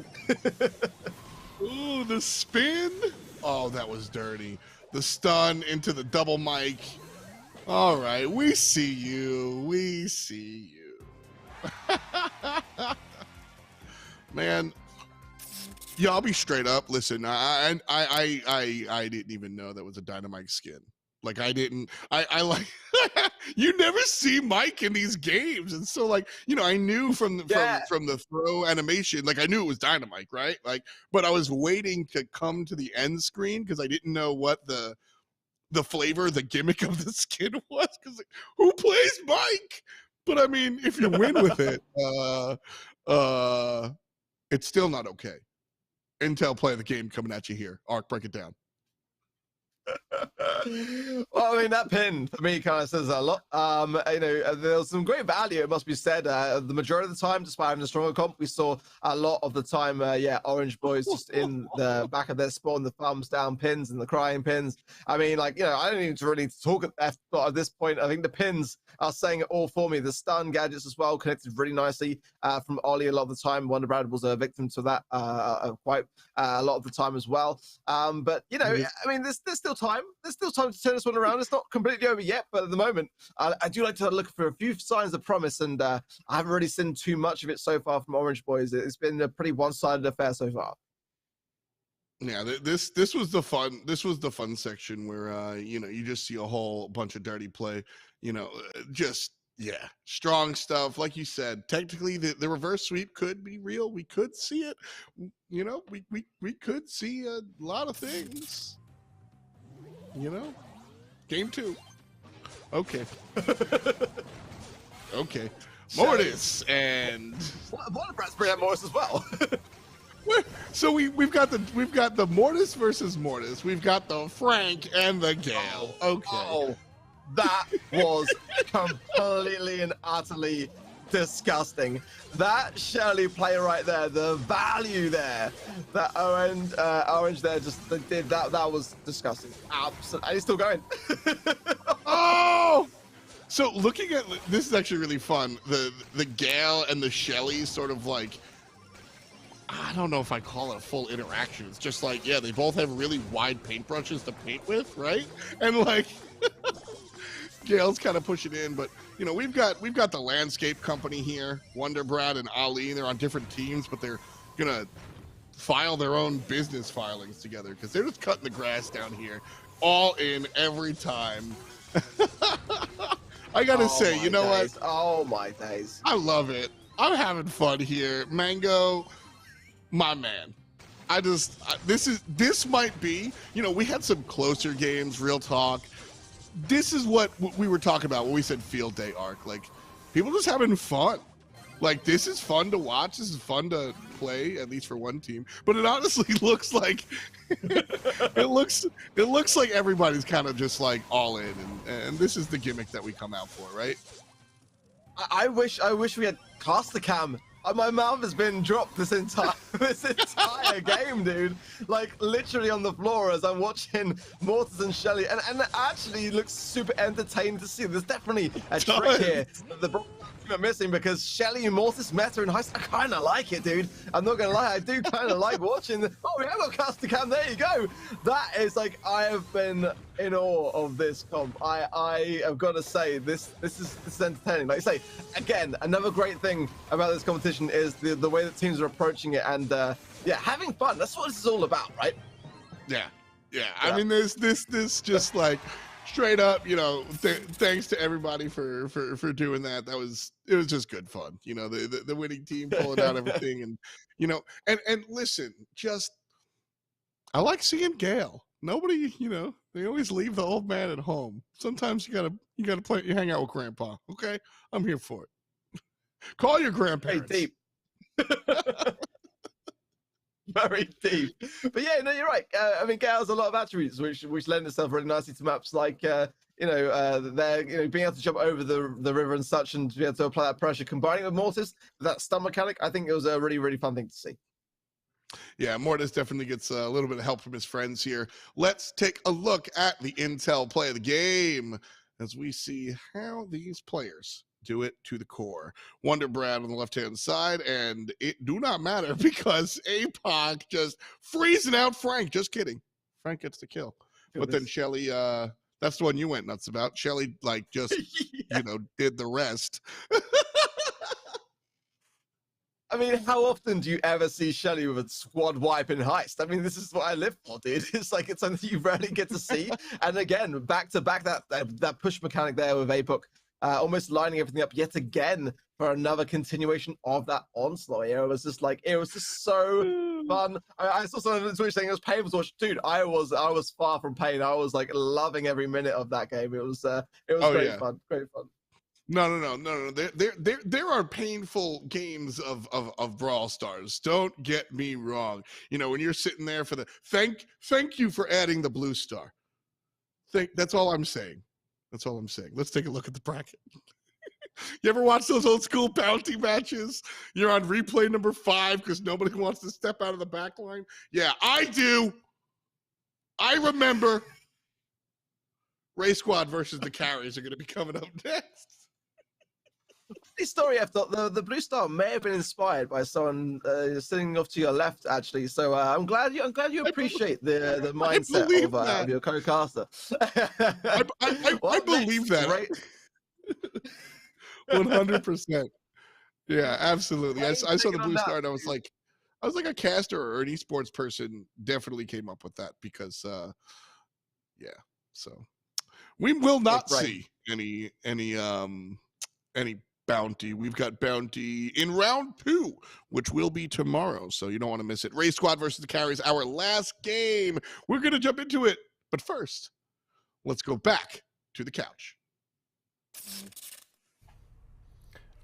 Ooh, the spin. Oh, that was dirty. The stun into the double mic. All right, we see you. We see you. Man, yeah, I'll be straight up. Listen, I didn't even know that was a Dynamite skin. Like, I like, you never see Mike in these games. And so, like, you know, I knew from the throw animation, like, I knew it was Dynamite, right? Like, but I was waiting to come to the end screen because I didn't know what the flavor, the gimmick of the skin was. Because, like, who plays Mike? But I mean, if you win with it, it's still not okay. Intel play the game coming at you here. Ark, break it down. Well, I mean, that pin for me kind of says a lot. You know, there's some great value, it must be said. The majority of the time, despite having a stronger comp, we saw a lot of the time, yeah, Orange Boys just in the back of their spawn, the thumbs down pins and the crying pins. I mean, like, you know, I don't need to really talk at this point. I think the pins are saying it all for me. The stun gadgets as well connected really nicely from Ollie a lot of the time. Wonder Brad was a victim to that quite a lot of the time as well. But, you know, I mean, there's still time. There's still time to turn this one around. It's not completely over yet, but at the moment, I do like to look for a few signs of promise, and I haven't really seen too much of it so far from Orange Boys. It's been a pretty one-sided affair so far. Yeah, this was the fun section where you know, you just see a whole bunch of dirty play. You know, just yeah, strong stuff. Like you said, technically the reverse sweep could be real. We could see it. You know, we could see a lot of things. You know, game 2. Okay. Okay. Mortis and Wonder Brad's bringing out Mortis as well. So we've got the Mortis versus Mortis. We've got the Frank and the Gale. Okay. Oh, that was completely and utterly disgusting. That Shelly play right there, the value there, that orange there just did that. That was disgusting. Absolutely. And he's still going. Oh! So looking at this is actually really fun. The Gale and the Shelly sort of like, I don't know if I call it a full interaction. It's just like, yeah, they both have really wide paintbrushes to paint with, right? And like, Gale's kind of pushing in, but you know, we've got the landscape company here, Wonder Brad and Ali. They're on different teams, but they're gonna file their own business filings together because they're just cutting the grass down here, all in every time. I gotta say, you know what? Oh my days! I love it. I'm having fun here, Mango. My man. This might be, we had some closer games, real talk. This is what we were talking about when we said field day arc. Like, people just having fun. Like, this is fun to watch. This is fun to play, at least for one team. But it honestly looks like it looks like everybody's kind of just like all in, and this is the gimmick that we come out for, right? I wish we had cast the cam. My mouth has been dropped this entire game, dude. Like, literally on the floor as I'm watching Mortis and Shelly, and it actually looks super entertaining to see. There's definitely a trick here that the are missing, because Shelly and Mortis meta and Heist, I kind of like it, dude. I'm not gonna lie, I do kind of like watching oh, we have got cast the cam, there you go. That is like, I have been in awe of this comp. I have got to say, this is entertaining. Like I say, again, another great thing about this competition is the way that teams are approaching it, and yeah, having fun. That's what this is all about, right? Yeah. I mean, this just like straight up, thanks to everybody for doing that. It was just good fun. The winning team pulling out everything, and and listen, I like seeing Gale. Nobody, they always leave the old man at home. Sometimes you gotta hang out with Grandpa. Okay, I'm here for it. Call your grandparents. Very deep. Very deep. But yeah, no, you're right. I mean, Gale has a lot of attributes which lend itself really nicely to maps like they're being able to jump over the river and such, and to be able to apply that pressure, combining with Mortis, that stun mechanic. I think it was a really, really fun thing to see. Yeah, Mortis definitely gets a little bit of help from his friends here. Let's take a look at the intel play of the game as we see how these players do it to the core. Wonder Brad on the left-hand side, and it do not matter because APOC just freezing out Frank. Just kidding. Frank gets the kill. But then Shelly, that's the one you went nuts about. Shelly, like, just, did the rest. I mean, how often do you ever see Shelly with a squad wipe in Heist? I mean, this is what I live for, dude. It's like, it's something you rarely get to see. And again, back to back, that push mechanic there with APOC, almost lining everything up yet again for another continuation of that onslaught. It was just so fun. I saw someone on Twitch saying it was painful to watch. Dude, I was far from pain. I was like loving every minute of that game. It was great fun. Great fun. No. There are painful games of Brawl Stars. Don't get me wrong. When you're sitting there for the thank you for adding the blue star. That's all I'm saying. That's all I'm saying. Let's take a look at the bracket. You ever watch those old school bounty matches? You're on replay number 5 because nobody wants to step out of the back line. Yeah, I do. I remember. Ray Squad versus the Carries are going to be coming up next. Funny story, I thought the blue star may have been inspired by someone sitting off to your left, actually. So I'm glad you appreciate the mindset of your co-caster. I believe that. Right? 100%. Yeah, absolutely. I saw the blue star and I was like a caster or an esports person definitely came up with that because so we will not see any bounty. We've got bounty in round 2, which will be tomorrow, so you don't want to miss it. Ray Squad versus the Carries, our last game. We're going to jump into it, but first, let's go back to the couch.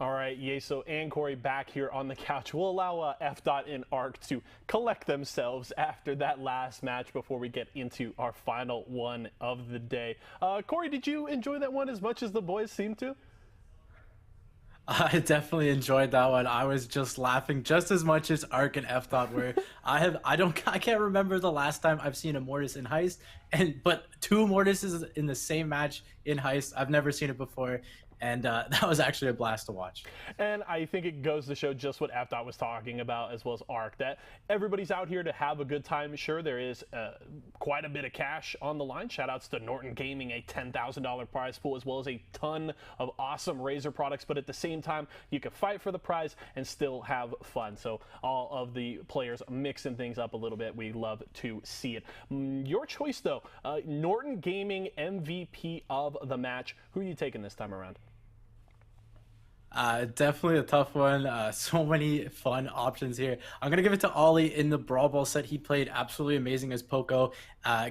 All right, Yeso and Corey back here on the couch. We'll allow F. and Arc to collect themselves after that last match before we get into our final one of the day. Corey, did you enjoy that one as much as the boys seemed to? I definitely enjoyed that one. I was just laughing just as much as Arc and F. were. I can't remember the last time I've seen a Mortis in Heist, but 2 Mortises in the same match in Heist. I've never seen it before. And that was actually a blast to watch. And I think it goes to show just what F. was talking about, as well as Arc, that everybody's out here to have a good time. Sure, there is quite a bit of cash on the line. Shoutouts to Norton Gaming, a $10,000 prize pool, as well as a ton of awesome Razer products. But at the same time, you can fight for the prize and still have fun. So all of the players mixing things up a little bit. We love to see it. Your choice, though. Norton Gaming MVP of the match. Who are you taking this time around? Definitely a tough one. So many fun options here. I'm gonna give it to Ollie in the Brawl Ball set. He played absolutely amazing as Poco,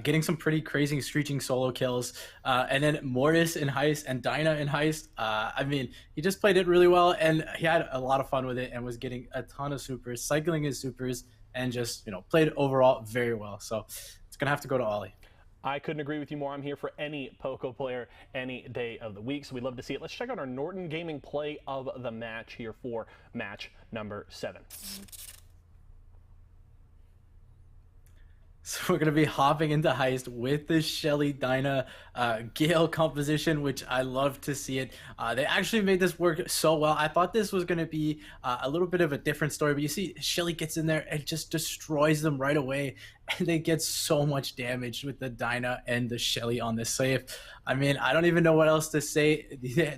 getting some pretty crazy screeching solo kills. And then Mortis in Heist and Dinah in Heist. I mean, he just played it really well, and he had a lot of fun with it, and was getting a ton of supers, cycling his supers, and just played overall very well. So it's gonna have to go to Ollie. I couldn't agree with you more. I'm here for any Poco player any day of the week, so we'd love to see it. Let's check out our Norton Gaming play of the match here for match number 7. So we're going to be hopping into Heist with the Shelly Dinah Gale composition, which I love to see it. They actually made this work so well. I thought this was going to be a little bit of a different story, but you see Shelly gets in there and just destroys them right away. And they get so much damage with the Dinah and the Shelly on this save. I mean, I don't even know what else to say.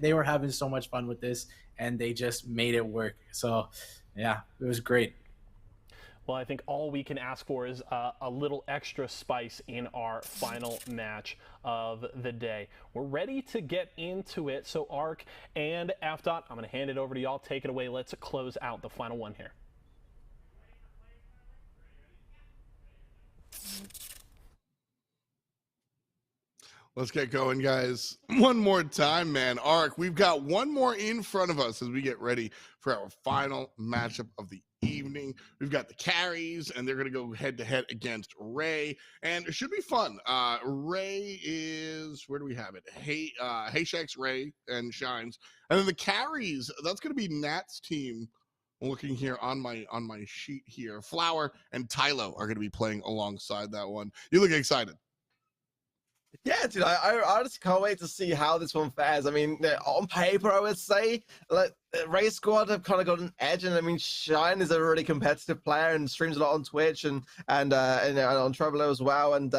They were having so much fun with this, and they just made it work. So, yeah, it was great. Well, I think all we can ask for is a little extra spice in our final match of the day. We're ready to get into it. So Ark and F. I'm going to hand it over to y'all. Take it away. Let's close out the final one here. Let's get going, guys. One more time, man. Ark, we've got one more in front of us as we get ready for our final matchup of the evening. We've got the carries, and they're going to go head-to-head against Ray, and it should be fun. Ray is, where do we have it? Hayshak's Ray and Shines. And then the carries, that's going to be Nat's team. Looking here on my sheet here. Flower and Tylo are going to be playing alongside that one. You look excited. Yeah, dude, I honestly can't wait to see how this one fares. I mean, on paper, I would say, like, Razer Squad have kind of got an edge, and I mean, Shine is a really competitive player and streams a lot on Twitch and on Treble as well. And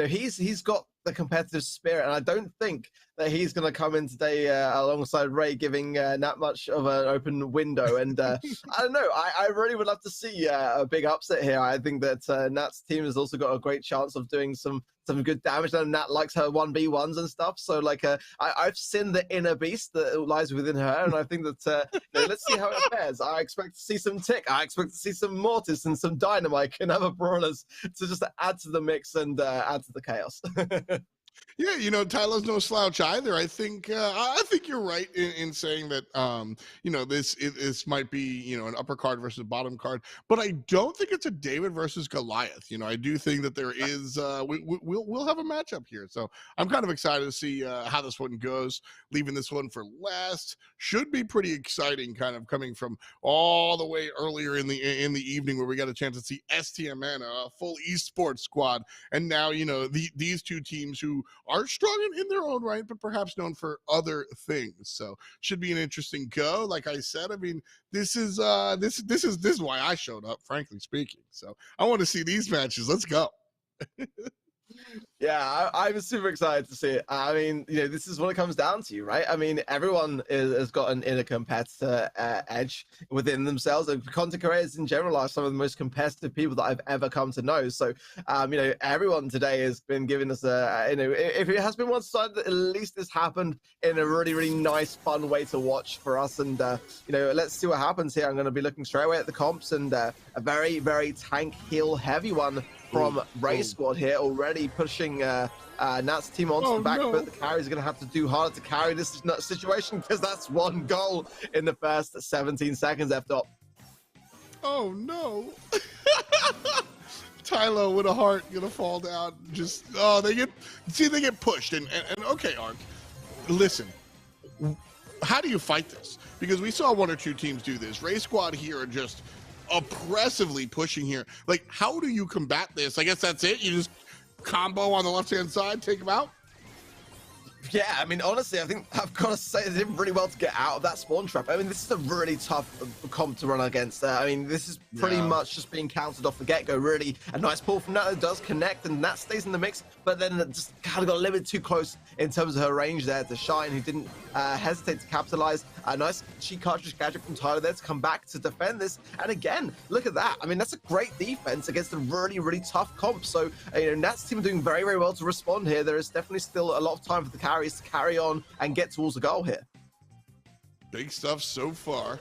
he's got the competitive spirit, and I don't think that he's going to come in today alongside Ray, giving not much of an open window. And I don't know, I really would love to see a big upset here. I think that Nat's team has also got a great chance of doing some good damage. And Nat likes her 1v1s and stuff. So like I've seen the inner beast that lies within her, and I think that let's see how it fares. I expect to see some Tick. I expect to see some Mortis and some Dynamite and other brawlers to just add to the mix and add to the chaos. Yeah, Tyler's no slouch either. I think you're right in saying that this might be an upper card versus bottom card, but I don't think it's a David versus Goliath. I do think that there is we'll have a matchup here, so I'm kind of excited to see how this one goes. Leaving this one for last should be pretty exciting, kind of coming from all the way earlier in the evening where we got a chance to see STMN, a full esports squad, and now these two teams who are strong in their own right, but perhaps known for other things. So should be an interesting go. Like I said, I mean, this is why I showed up, frankly speaking. So I want to see these matches. Let's go. Yeah, I'm super excited to see it. I mean, this is what it comes down to, right? I mean, everyone has got an inner competitor edge within themselves. And content creators in general are some of the most competitive people that I've ever come to know. So, everyone today has been giving us if it has been one-sided, at least this happened in a really, really nice, fun way to watch for us. And, let's see what happens here. I'm going to be looking straight away at the comps, and a very, very tank heal heavy one from Ray Squad here, already pushing Nat's team onto the back foot. The carries are going to have to do harder to carry this situation, because that's one goal in the first 17 seconds, F-Dot. Oh, no. Tylo with a heart going to fall down. They get pushed. And okay, Ark, listen, how do you fight this? Because we saw one or two teams do this. Ray Squad here are just oppressively pushing here. Like, how do you combat this? I guess that's it. You just combo on the left-hand side, take them out. Yeah, I mean, honestly, I think I've got to say they did really well to get out of that spawn trap. I mean, this is a really tough comp to run against. I mean, this is pretty much just being countered off the get-go, really. A nice pull from Nat that does connect, and Nat stays in the mix, but then it just kind of got a little bit too close in terms of her range there to Shine, who didn't hesitate to capitalize. A nice cheat cartridge gadget from Tyler there to come back to defend this. And again, look at that. I mean, that's a great defense against a really, really tough comp. So, Nat's team are doing very, very well to respond here. There is definitely still a lot of time for the carries to carry on and get towards the goal here. Big stuff so far.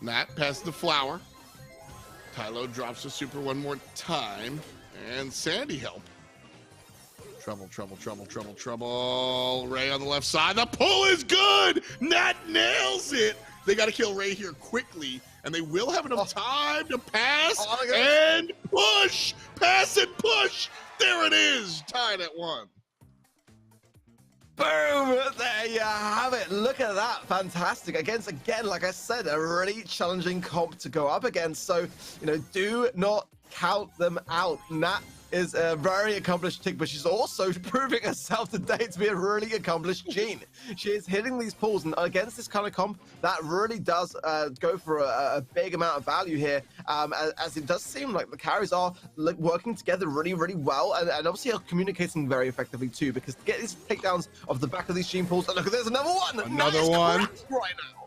Nat passes the flower. Tylo drops the super one more time. And Sandy help. Trouble, trouble, trouble, trouble, trouble. Ray on the left side. The pull is good. Nat nails it. They got to kill Ray here quickly. And they will have enough time to pass and push. Pass and push. There it is. Tied at 1. Boom! There you have it. Look at that. Fantastic. Against, again, like I said, a really challenging comp to go up against. So, you know, do not count them out. Nat is a very accomplished tick, but she's also proving herself today to be a really accomplished Jean. She is hitting these pulls, and against this kind of comp, that really does go for a big amount of value here, as it does seem like the carries are working together really, really well, and obviously are communicating very effectively too, because to get these takedowns off the back of these Jean pulls, look, there's another one! Another one! Right now.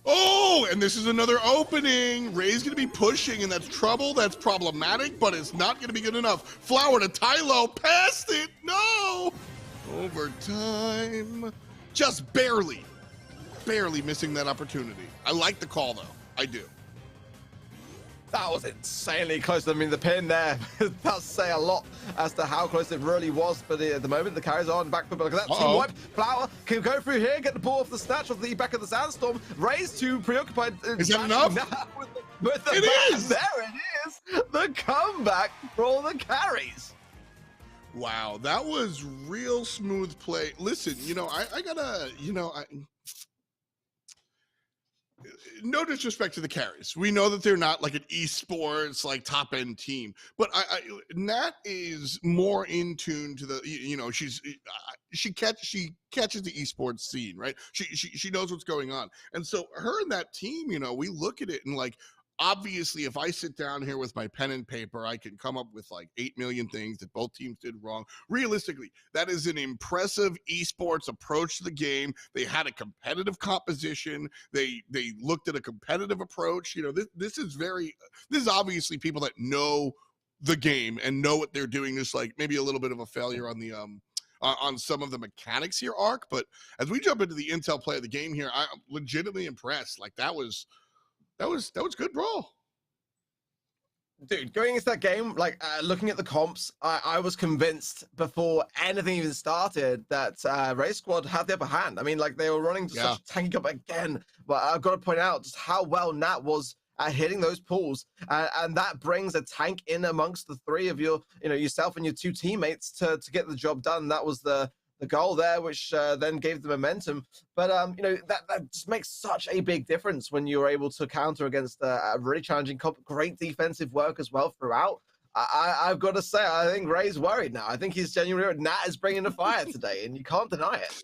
Oh, and this is another opening. Ray's going to be pushing, and that's trouble. That's problematic, but it's not going to be good enough. Flower to Tylo. Passed it. No. Overtime. Just barely. Barely missing that opportunity. I like the call, though. I do. That was insanely close. I mean, the pin there does say a lot as to how close it really was. But at the moment, the carries are on back foot. Look at that team wipe. Flower can go through here, get the ball off the snatch of the back of the sandstorm. Ray's too preoccupied. Is that enough? With the It is. There it is. The comeback for all the carries. Wow, that was real smooth play. Listen, you know, I gotta, you know, no disrespect to the carries. We know that they're not like an esports like top end team, but Nat is more in tune to the, you know, she catches the esports scene, right? She knows what's going on. And so her and that team, you know, we look at it and like, obviously, if I sit down here with my pen and paper, I can come up with like 8 million things that both teams did wrong. Realistically, that is an impressive esports approach to the game. They had a competitive composition. They looked at a competitive approach. You know, this is obviously people that know the game and know what they're doing. Just like maybe a little bit of a failure on the on some of the mechanics here, Arc. But as we jump into the intel play of the game here, I'm legitimately impressed. Like that was good, bro. Dude, going into that game, like looking at the comps, I was convinced before anything even started that Raze Squad had the upper hand. I mean, like they were running such a tanky comp again. But I've got to point out just how well Nat was at hitting those pulls, and that brings a tank in amongst the three of your, you know, yourself and your two teammates to get the job done. That was the goal there, which then gave the momentum. But you know, that just makes such a big difference when you're able to counter against a really challenging comp. Great defensive work as well throughout. I've got to say, I think Ray's worried now. I think he's genuinely worried. Nat is bringing the fire today, and you can't deny it.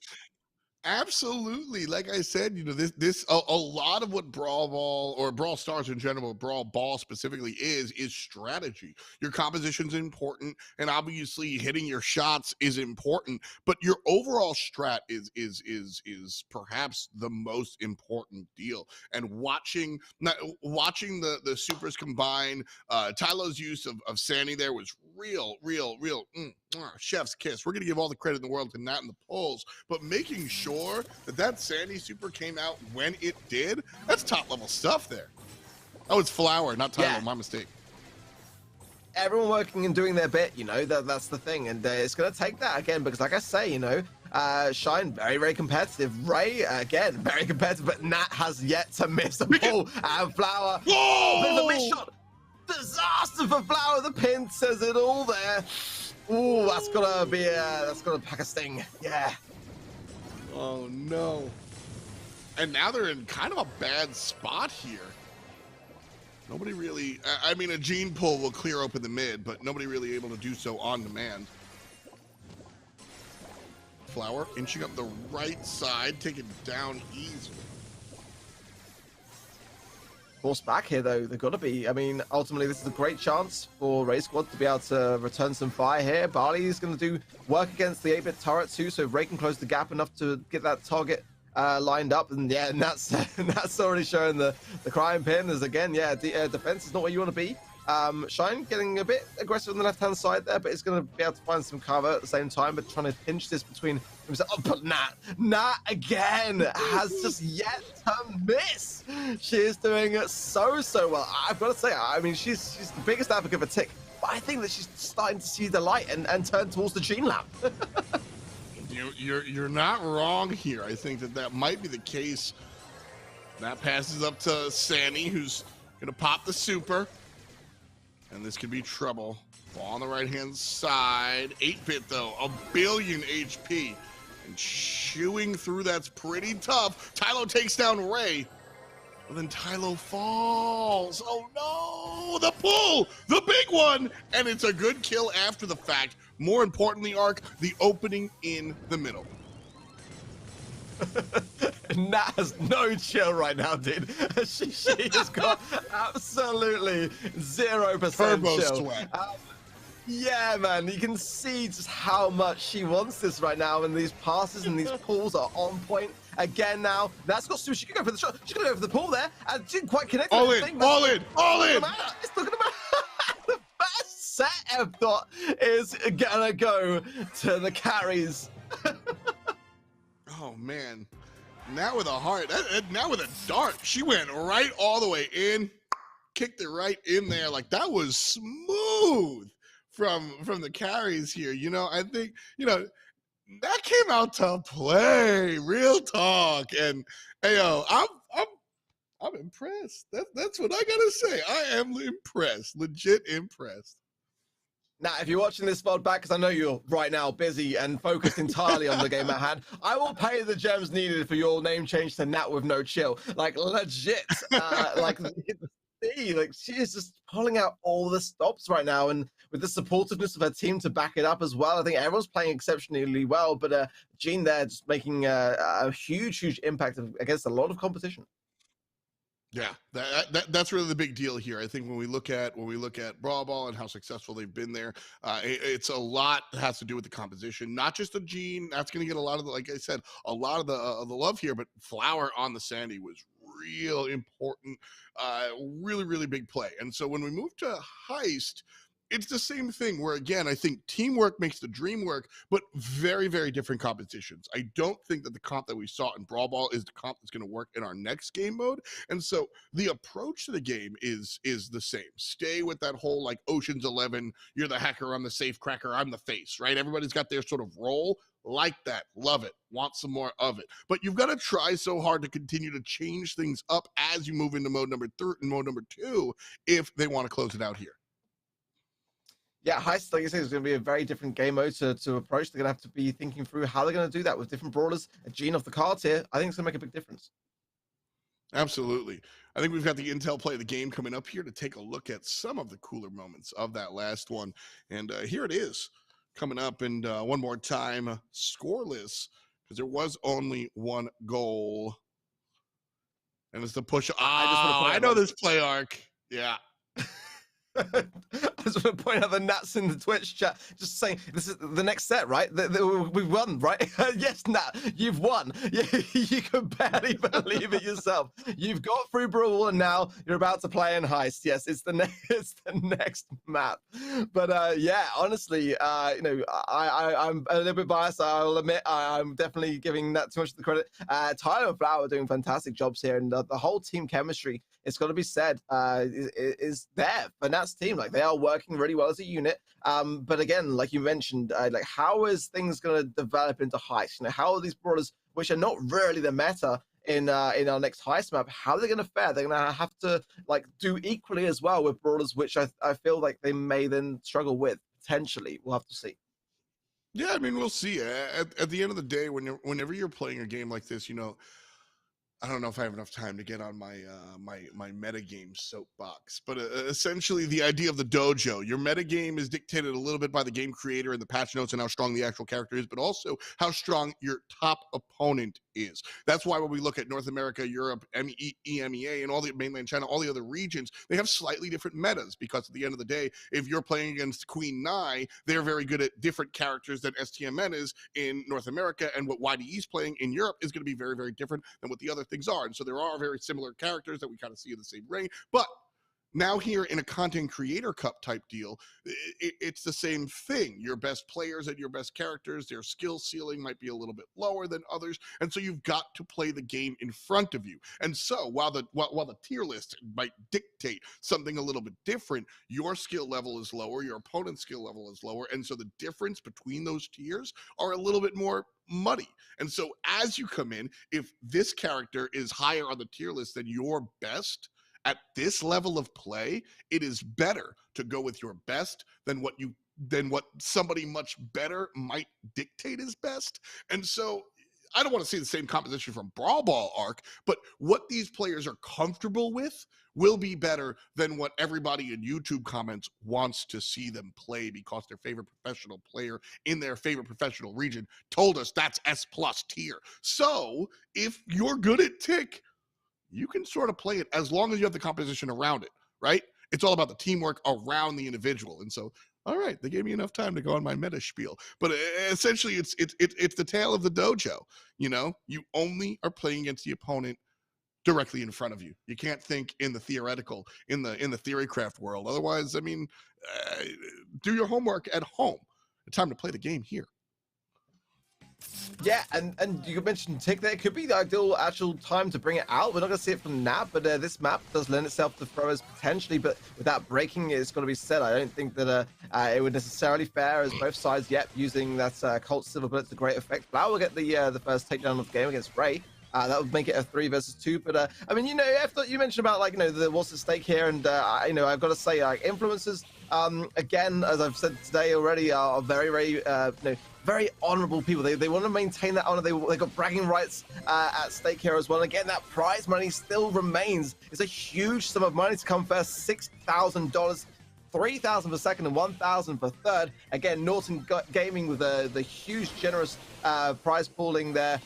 Absolutely. Like I said, you know, this a lot of what Brawl Ball or Brawl Stars in general, Brawl Ball specifically is strategy. Your composition's important, and obviously hitting your shots is important, but your overall strat is perhaps the most important deal. And watching the supers combine, Tylo's use of Sandy there was real chef's kiss. We're gonna give all the credit in the world to Nat and the pulls, but making sure that Sandy super came out when it did, that's top level stuff there. Oh, it's Flower, not Tyler. My mistake. Everyone working and doing their bit, you know, that's the thing. And it's going to take that again, because like I say, you know, Shine, very, very competitive. Ray, again, very competitive, but Nat has yet to miss a pull. And Flower, bit of a miss shot. Disaster for Flower. The pin says it all there. Ooh, that's gotta pack a sting. Yeah. Oh no. And now they're in kind of a bad spot here. Nobody really, I mean, a gene pull will clear open the mid, but nobody really able to do so on demand. Flower inching up the right side, taking down easily. Force back here though, they've got to be. I mean, ultimately this is a great chance for Raze Squad to be able to return some fire here. Barley is going to do work against the 8-bit turret too, so Ray can close the gap enough to get that target lined up. And yeah, and that's already showing the crying pin. As again, defense is not where you want to be. Shine getting a bit aggressive on the left-hand side there, but it's going to be able to find some cover at the same time, but trying to pinch this between himself. Oh, but Nat again has just yet to miss. She is doing so well. I've got to say, I mean, she's the biggest advocate for Tick, but I think that she's starting to see the light and turn towards the Gene Lab. You're not wrong here. I think that might be the case. That passes up to Sandy, who's going to pop the super. And this could be trouble. Ball on the right-hand side. 8-bit, though. 1 billion HP. And chewing through that's pretty tough. Tylo takes down Ray. And then Tylo falls. Oh, no! The pull! The big one! And it's a good kill after the fact. More importantly, Ark, the opening in the middle. Nat has no chill right now, dude. She has got absolutely 0% Turbo chill. sweat. Yeah, man, you can see just how much she wants this right now, and these passes and these pulls are on point again now. That's got she could go for the shot. She could go for the pull there, and she didn't quite connect. All in. It's looking about the best set I've thought is gonna go to the carries. Oh, man. Now with a heart, now with a dart, she went right all the way in, kicked it right in there. Like, that was smooth from the carries here. You know, I think, you know, that came out to play, real talk. And, hey, yo, I'm impressed. That's what I gotta say. I am impressed, legit impressed. Now, if you're watching this VOD back, because I know you're right now busy and focused entirely on the game at hand, I will pay the gems needed for your name change to Nat with no chill. Like, legit. Like she is just pulling out all the stops right now, and with the supportiveness of her team to back it up as well. I think everyone's playing exceptionally well, but Gene there just making a huge impact against a lot of competition. Yeah, that's really the big deal here. I think when we look at Brawl Ball and how successful they've been there, it's a lot that has to do with the composition, not just the Gene. That's going to get a lot of the, like I said, a lot of the love here. But Flower on the Sandy was real important, really big play. And so when we move to Heist, it's the same thing where, again, I think teamwork makes the dream work, but very different competitions. I don't think that the comp that we saw in Brawl Ball is the comp that's going to work in our next game mode. And so the approach to the game is the same. Stay with that whole, like, Ocean's 11, you're the hacker, I'm the safe cracker, I'm the face, right? Everybody's got their sort of role. Like that. Love it. Want some more of it. But you've got to try so hard to continue to change things up as you move into mode number 2 if they want to close it out here. Yeah, Heist, like you said, is going to be a very different game mode to approach. They're going to have to be thinking through how they're going to do that with different brawlers. A Gene off the cards here, I think it's going to make a big difference. Absolutely. I think we've got the intel play of the game coming up here to take a look at some of the cooler moments of that last one. And here it is coming up. And one more time, scoreless, because there was only one goal. And it's the push. I know this play arc. Yeah. I just want to point out the Nats in the Twitch chat just saying this is the next set, right? We've won, right? Yes, Nat, you've won. You can barely believe it yourself. You've got through Brawl and now you're about to play in Heist. Yes, it's the next map. But yeah, honestly, you know, I'm a little bit biased. I'll admit I'm definitely giving Nat too much of the credit. Tyler and Flower are doing fantastic jobs here, and the whole team chemistry, it's got to be said, is there for Nat's team. Like, they are working really well as a unit. But again, like you mentioned, like, how is things going to develop into Heist? You know, how are these brawlers, which are not really the meta in our next Heist map, how are they going to fare? They're going to have to, like, do equally as well with brawlers, which I feel like they may then struggle with potentially. We'll have to see. Yeah, I mean, we'll see. At the end of the day, whenever you're playing a game like this, you know, I don't know if I have enough time to get on my my metagame soapbox, but essentially the idea of the dojo, your metagame is dictated a little bit by the game creator and the patch notes and how strong the actual character is, but also how strong your top opponent is. That's why when we look at North America, Europe, EMEA, and all the mainland China, all the other regions, they have slightly different metas, because at the end of the day, if you're playing against Queen Nai, they're very good at different characters than STMN is in North America, and what YDE is playing in Europe is going to be very different than what the other things are. And so there are very similar characters that we kind of see in the same ring, but Now here in a content creator cup type deal, it's the same thing. Your best players and your best characters, their skill ceiling might be a little bit lower than others, and so you've got to play the game in front of you. And so while the tier list might dictate something a little bit different, your skill level is lower, your opponent's skill level is lower, and so the difference between those tiers are a little bit more muddy. And so as you come in, if this character is higher on the tier list than your best, at this level of play, it is better to go with your best than what somebody much better might dictate is best. And so I don't want to see the same composition from Brawl Ball Arc, but what these players are comfortable with will be better than what everybody in YouTube comments wants to see them play, because their favorite professional player in their favorite professional region told us that's S+ tier. So if you're good at Tick, you can sort of play it as long as you have the composition around it, right? It's all about the teamwork around the individual. And so, all right, they gave me enough time to go on my meta spiel. But essentially, it's the tale of the dojo. You know, you only are playing against the opponent directly in front of you. You can't think in the theoretical, in the theorycraft world. Otherwise, I mean, do your homework at home. It's time to play the game here. Yeah, and you mentioned Tick there. It could be the ideal actual time to bring it out. We're not going to see it from Nap, but this map does lend itself to throwers potentially, but without breaking, it's got to be said. I don't think that it would necessarily fare as both sides yet using that Colt Silver Bullet to great effect. Flower will get the first takedown of the game against Ray. That would make it a 3 versus 2. But I mean, you know, after you mentioned about, like, you know, the what's at stake here, and you know, I've got to say, like, influencers, again, as I've said today already, are very, very, you know, very honorable people. They want to maintain that honor. They got bragging rights at stake here as well. And again, that prize money still remains. It's a huge sum of money to come first. $6,000. 3,000 for second and 1,000 for third. Again, Norton Gaming with the huge generous prize pooling there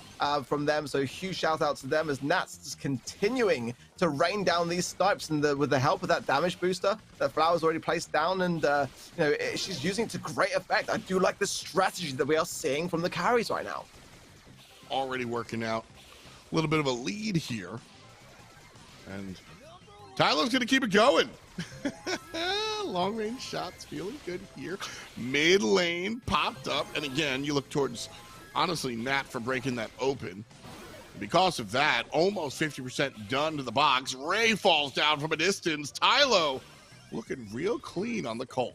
from them. So huge shout out to them as Nats just continuing to rain down these snipes, and with the help of that damage booster that Flower's already placed down, and you know, she's using it to great effect. I do like the strategy that we are seeing from the carries right now. Already working out a little bit of a lead here, and Tyler's gonna keep it going. Long range shots feeling good here. Mid lane popped up, and again, you look towards, honestly, Nat for breaking that open. Because of that, almost 50% done to the box. Ray falls down from a distance. Tylo looking real clean on the Colt.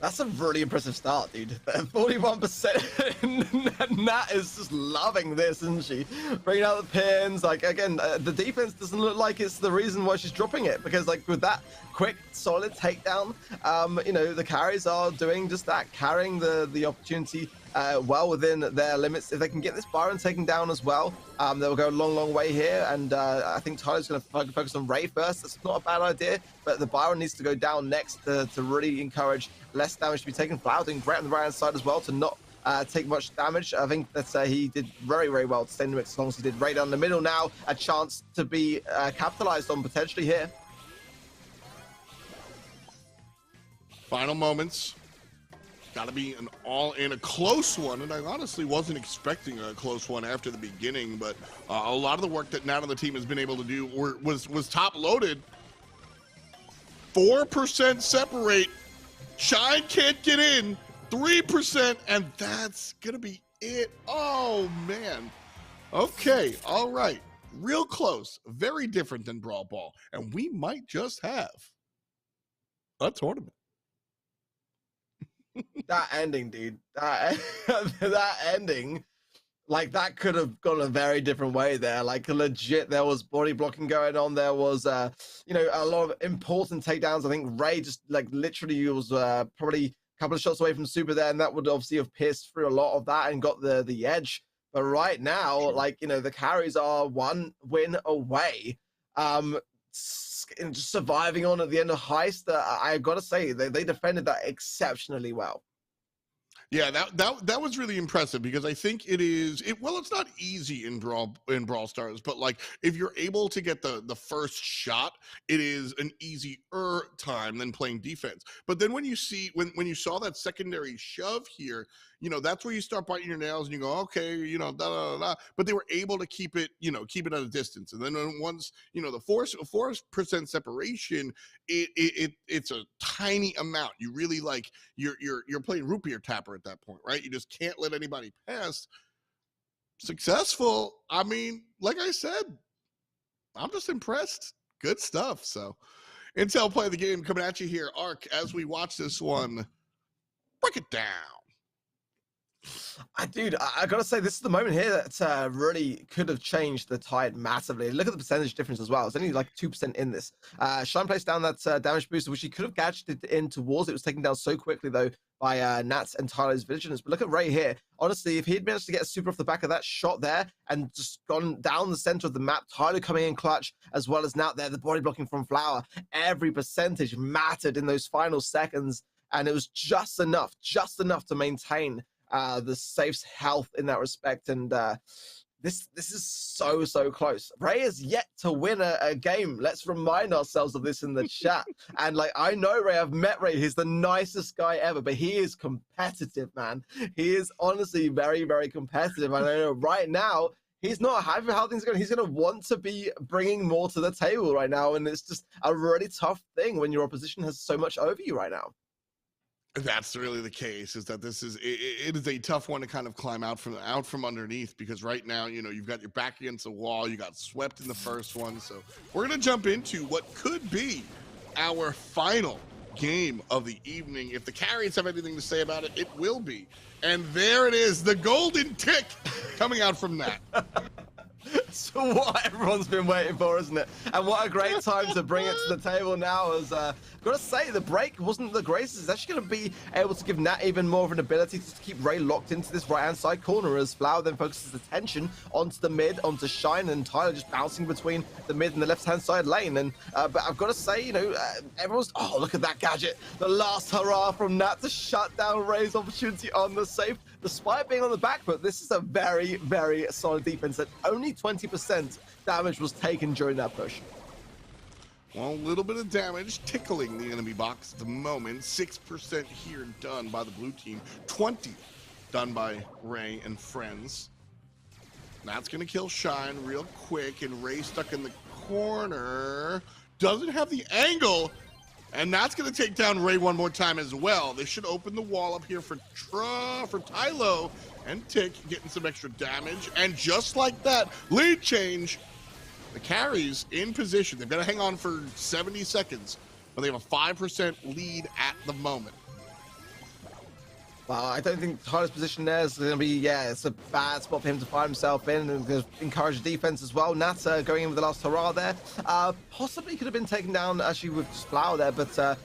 That's a really impressive start, dude. 41%. Nat is just loving this, isn't she? Bringing out the pins. Like, again, the defense doesn't look like it's the reason why she's dropping it, because, like, with that quick, solid takedown, you know, the carries are doing just that, carrying the opportunity well within their limits. If they can get this Byron taken down as well, they'll go a long, long way here. And I think Tyler's going to focus on Ray first. That's not a bad idea, but the Byron needs to go down next to really encourage less damage to be taken. Flower doing great on the right hand side as well to not take much damage. I think that he did very, very well to stay in the mix as long as he did. Ray down the middle now, a chance to be capitalized on potentially here. Final moments. Got to be an all-in, a close one, and I honestly wasn't expecting a close one after the beginning, but a lot of the work that Nat and the team has been able to do was top-loaded. 4% separate. Shine can't get in. 3%, and that's going to be it. Oh, man. Okay, all right. Real close. Very different than Brawl Ball, and we might just have a tournament. That ending, dude. That ending, like, that could have gone a very different way there. Like, legit, there was body blocking going on. There was, you know, a lot of important takedowns. I think Ray just, like, literally was probably a couple of shots away from Super there, and that would obviously have pierced through a lot of that and got the edge. But right now, like, you know, the carries are one win away. Just surviving on at the end of Heist, I gotta say they defended that exceptionally well. Yeah, that was really impressive, because I think it's not easy in Brawl Stars, but, like, if you're able to get the first shot, it is an easier time than playing defense. But then when you saw that secondary shove here, that's where you start biting your nails and you go, okay, da, da, da, da. But they were able to keep it at a distance. And then once, the 4% separation, it's a tiny amount. You really you're playing root beer tapper at that point, right? You just can't let anybody pass. Successful. I mean, like I said, I'm just impressed. Good stuff. So Intel Play the Game coming at you here, Ark, as we watch this one. Break it down. Dude, I gotta say, this is the moment here that really could have changed the tide massively. Look at the percentage difference as well. It's only like 2% in this. Shine placed down that damage booster, which he could have gadgeted in towards. It was taken down so quickly, though, by Nats and Tyler's vigilance. But look at Ray here. Honestly, if he'd managed to get a super off the back of that shot there and just gone down the center of the map, Tyler coming in clutch, as well as Nat there, the body blocking from Flower, every percentage mattered in those final seconds. And it was just enough to maintain the safe's health in that respect. And this is so close. Ray has yet to win a game. Let's remind ourselves of this in the chat. And I know Ray, I've met Ray. He's the nicest guy ever, but he is competitive, man. He is honestly very, very competitive. And I know right now, he's not happy with how things are going. He's going to want to be bringing more to the table right now. And it's just a really tough thing when your opposition has so much over you right now. That's really the case, is that it is a tough one to kind of climb out from underneath, because right now, you've got your back against the wall. You got swept in the first one. So we're going to jump into what could be our final game of the evening. If the carries have anything to say about it, it will be. And there it is, the golden tick coming out from that. So what everyone's been waiting for, isn't it? And what a great time to bring it to the table now. As I've got to say, the break wasn't the greatest. It's actually going to be able to give Nat even more of an ability to keep Ray locked into this right-hand side corner, as Flower then focuses attention onto the mid, onto Shine, and Tyler just bouncing between the mid and the left-hand side lane. And but I've got to say, everyone's, oh, look at that gadget. The last hurrah from Nat to shut down Ray's opportunity on the safe. Despite being on the back foot, this is a very, very solid defense, that only 20% damage was taken during that push. Well, a little bit of damage tickling the enemy box at the moment. 6% here done by the blue team. 20 done by Ray and friends. That's going to kill Shine real quick, and Ray stuck in the corner. Doesn't have the angle. And that's going to take down Ray one more time as well. They should open the wall up here for Tylo, and Tick getting some extra damage. And just like that, lead change. The carries in position. They've got to hang on for 70 seconds, but they have a 5% lead at the moment. Well, I don't think Tyler's position there is going to be, it's a bad spot for him to find himself in, and going to encourage the defense as well. Nat going in with the last hurrah there. Possibly could have been taken down actually with just Flower there, but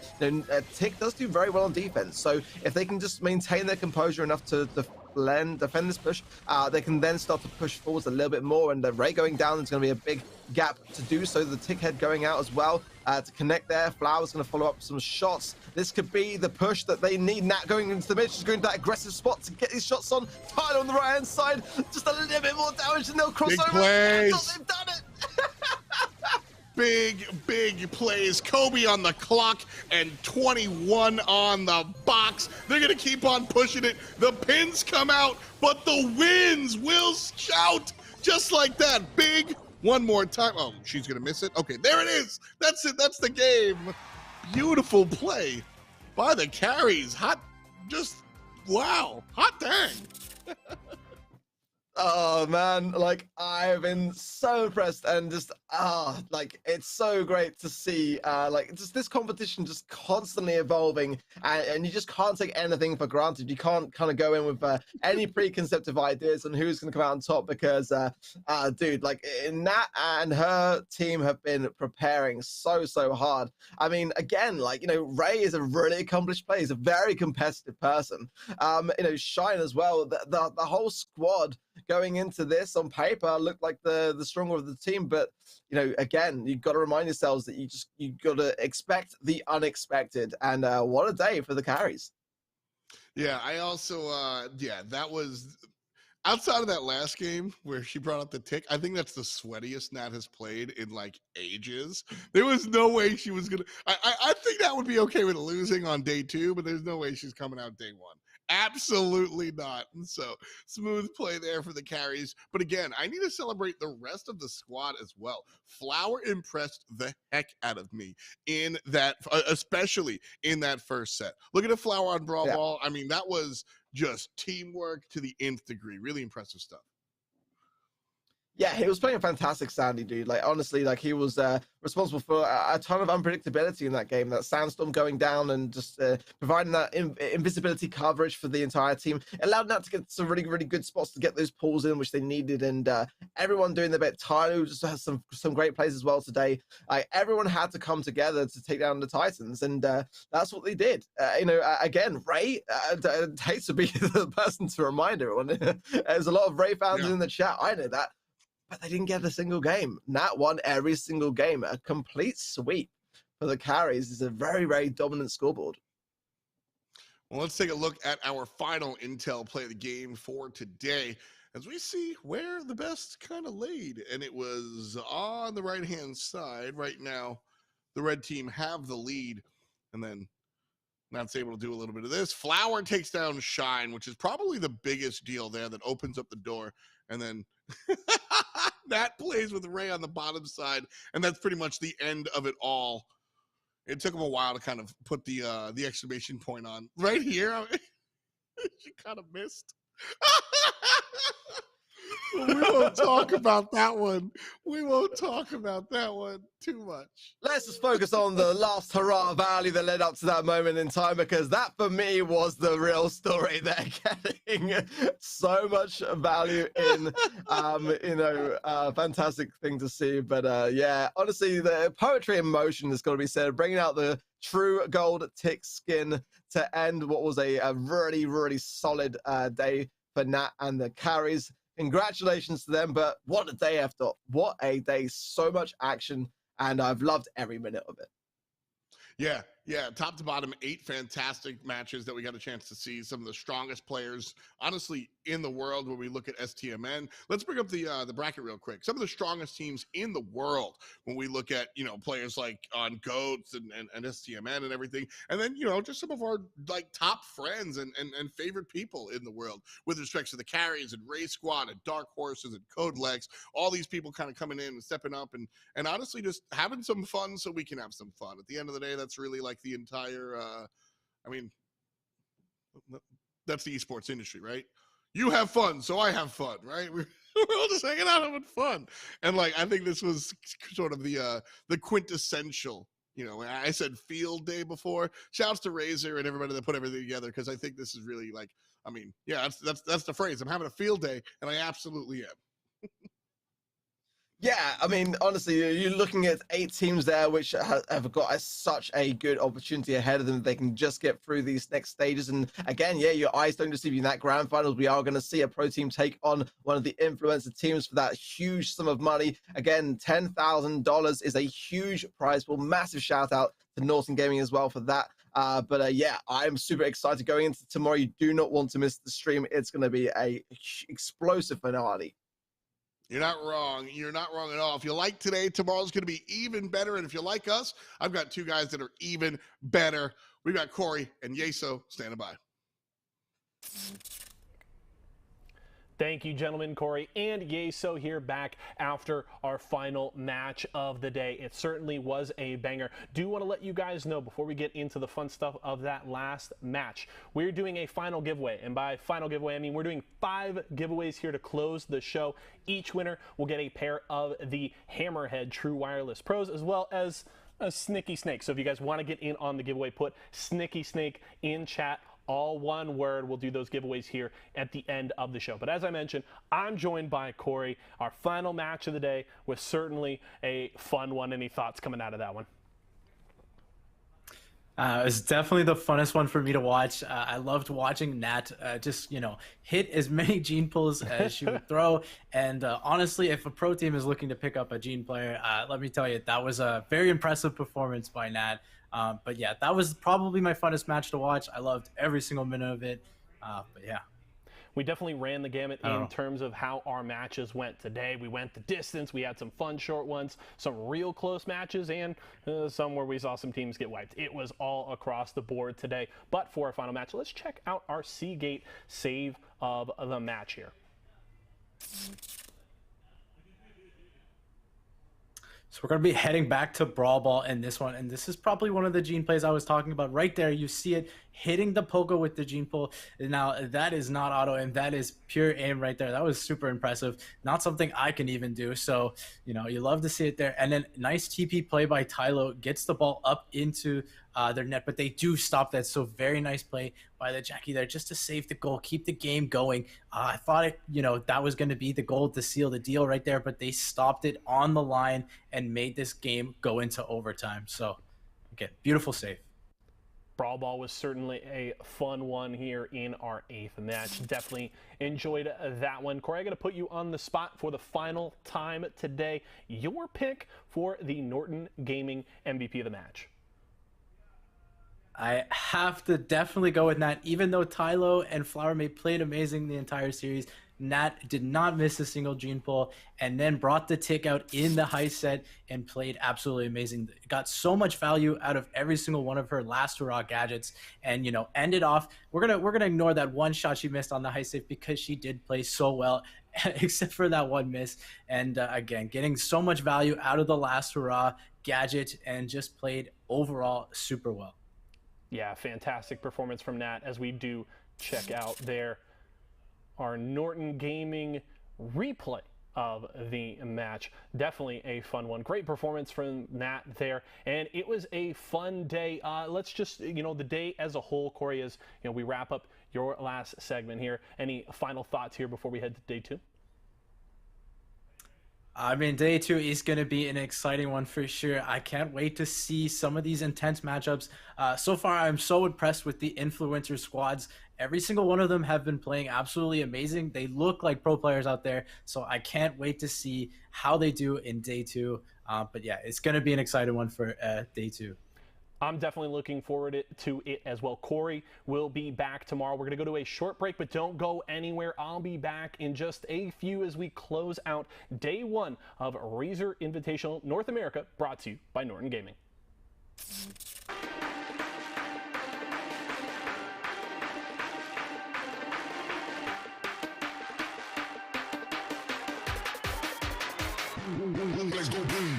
Tick does do very well on defense. So if they can just maintain their composure enough to defend this push, they can then start to push forwards a little bit more, and Ray going down is going to be a big gap to do so. The Tick head going out as well to connect there. Flower's going to follow up some shots. This could be the push that they need. Nat going into the mid, just going to that aggressive spot to get these shots on. Tyler on the right hand side, just a little bit more damage, and they'll cross Big over. Plays. They've done it. Big plays. Kobe on the clock and 21 on the box. They're going to keep on pushing it. The pins come out, but the wins will shout just like that. Big one more time. Oh, she's going to miss it. Okay, there it is. That's it. That's the game. Beautiful play by the carries. Hot, just wow. Hot dang. Oh man, I've been so impressed, and just it's so great to see just this competition just constantly evolving, and you just can't take anything for granted. You can't kind of go in with any preconceptive ideas on who's going to come out on top, because dude, Nat and her team have been preparing so hard. I mean, again, Ray is a really accomplished player. He's a very competitive person. Shine as well. The whole squad going into this on paper looked like the stronger of the team, but again, you've got to remind yourselves that you got to expect the unexpected, and what a day for the carries. Yeah, I also that was outside of that last game where she brought up the Tick. I think that's the sweatiest Nat has played in ages. There was no way she was gonna. I think that would be okay with losing on day 2, but there's no way she's coming out day 1. Absolutely not. And so smooth play there for the carries. But again, I need to celebrate the rest of the squad as well. Flower impressed the heck out of me in that, especially in that first set. Look at the Flower on Brawl Ball. I mean, that was just teamwork to the nth degree. Really impressive stuff. Yeah, he was playing a fantastic Sandy, dude. Like, honestly, like, he was responsible for a ton of unpredictability in that game. That sandstorm going down and just providing that invisibility coverage for the entire team. It allowed Nat to get some really, really good spots to get those pulls in, which they needed. And everyone doing their bit. Tyler just has some great plays as well today. Everyone had to come together to take down the Titans, and that's what they did. Again, Ray hates to be the person to remind everyone. There's a lot of Ray fans in the chat. I know that. But they didn't get a single game. Nat won every single game. A complete sweep for the carries is a very, very dominant scoreboard. Well, let's take a look at our final intel play of the game for today as we see where the best kind of laid. And it was on the right-hand side. Right now, the red team have the lead. And then Nat's able to do a little bit of this. Flower takes down Shine, which is probably the biggest deal there that opens up the door. And then Nat plays with Ray on the bottom side, and that's pretty much the end of it all. It took him a while to kind of put the exclamation point on. Right here, she kind of missed. We won't talk about that one. We won't talk about that one too much. Let's just focus on the last hurrah value that led up to that moment in time, because that for me was the real story. They're getting so much value in, fantastic thing to see. But yeah, honestly, the poetry in motion has got to be said, bringing out the true gold tick skin to end what was a really, really solid day for Nat and the carries. Congratulations to them, but what a day after. What a day. So much action, and I've loved every minute of it. Yeah, top to bottom, 8 fantastic matches that we got a chance to see. Some of the strongest players, honestly, in the world when we look at STMN. Let's bring up the bracket real quick. Some of the strongest teams in the world when we look at, players like on GOATs and STMN and everything. And then, just some of our like top friends and favorite people in the world with respect to the carries and Ray Squad and Dark Horses and Code Lex. All these people kind of coming in and stepping up and honestly just having some fun so we can have some fun. At the end of the day, that's really like the entire that's the esports industry, right? You have fun, so I have fun, right? We're all just hanging out having fun. And like I think this was sort of the quintessential, I said field day before. Shouts to Razer and everybody that put everything together, because I think this is really like, that's the phrase. I'm having a field day, and I absolutely am. Yeah, I mean, honestly, you're looking at 8 teams there which have got such a good opportunity ahead of them. They can just get through these next stages. And again, yeah, your eyes don't deceive you. In that grand finals, we are going to see a pro team take on one of the influencer teams for that huge sum of money. Again, $10,000 is a huge prize pool. Massive shout out to Norton Gaming as well for that. Yeah, I'm super excited going into tomorrow. You do not want to miss the stream. It's going to be a explosive finale. You're not wrong. You're not wrong at all. If you like today, tomorrow's going to be even better. And if you like us, I've got 2 guys that are even better. We've got Corey and Yeso standing by. Thank you, gentlemen. Corey and Yeso here, back after our final match of the day. It certainly was a banger. Do want to let you guys know before we get into the fun stuff of that last match, we're doing a final giveaway. And by final giveaway, I mean we're doing 5 giveaways here to close the show. Each winner will get a pair of the Hammerhead True Wireless Pros, as well as a Snicky Snake. So if you guys want to get in on the giveaway, put Snicky Snake in chat. All one word. We'll do those giveaways here at the end of the show. But as I mentioned, I'm joined by Corey. Our final match of the day was certainly a fun one. Any thoughts coming out of that one? It was definitely the funnest one for me to watch. I loved watching Nat just, hit as many gene pulls as she would throw. And honestly, if a pro team is looking to pick up a gene player, let me tell you, that was a very impressive performance by Nat. But yeah, that was probably my funnest match to watch. I loved every single minute of it. But yeah. we definitely ran the gamut in terms of how our matches went today. We went the distance. We had some fun short ones, some real close matches, and some where we saw some teams get wiped. It was all across the board today. But for our final match, let's check out our Seagate save of the match here. So we're going to be heading back to Brawl Ball in this one, and this is probably one of the gene plays I was talking about. Right there, you see it hitting the pogo with the gene pull. Now, that is not auto, and that is pure aim right there. That was super impressive. Not something I can even do, so, you know, you love to see it there. And then nice TP play by Tylo, gets the ball up into their net, but they do stop that, so very nice play by the Jackie there just to save the goal, keep the game going. I thought that was going to be the goal to seal the deal right there, but they stopped it on the line and made this game go into overtime. So again, beautiful save. Brawl Ball was certainly a fun one here in our 8th match. Definitely enjoyed that one. Corey, I'm going to put you on the spot for the final time today. Your pick for the Norton Gaming MVP of the match. I have to definitely go with Nat. Even though Tylo and Flowermate played amazing the entire series, Nat did not miss a single gene pull and then brought the tick out in the Heist set and played absolutely amazing. Got so much value out of every single one of her last hurrah gadgets, and ended off. We're gonna ignore that one shot she missed on the Heist safe because she did play so well, except for that one miss. And again, getting so much value out of the last hurrah gadget and just played overall super well. Yeah, fantastic performance from Nat as we do check out our Norton Gaming replay of the match. Definitely a fun one. Great performance from Nat there, and it was a fun day. Let's just, the day as a whole, Corey, as we wrap up your last segment here. Any final thoughts here before we head to day 2? I mean, day 2 is going to be an exciting one for sure. I can't wait to see some of these intense matchups. So far, I'm so impressed with the influencer squads. Every single one of them have been playing absolutely amazing. They look like pro players out there, so I can't wait to see how they do in day 2. But yeah, it's going to be an exciting one for day 2. I'm definitely looking forward to it as well. Corey will be back tomorrow. We're going to go to a short break, but don't go anywhere. I'll be back in just a few as we close out day 1 of Razer Invitational North America, brought to you by Norton Gaming. Let's go, boom.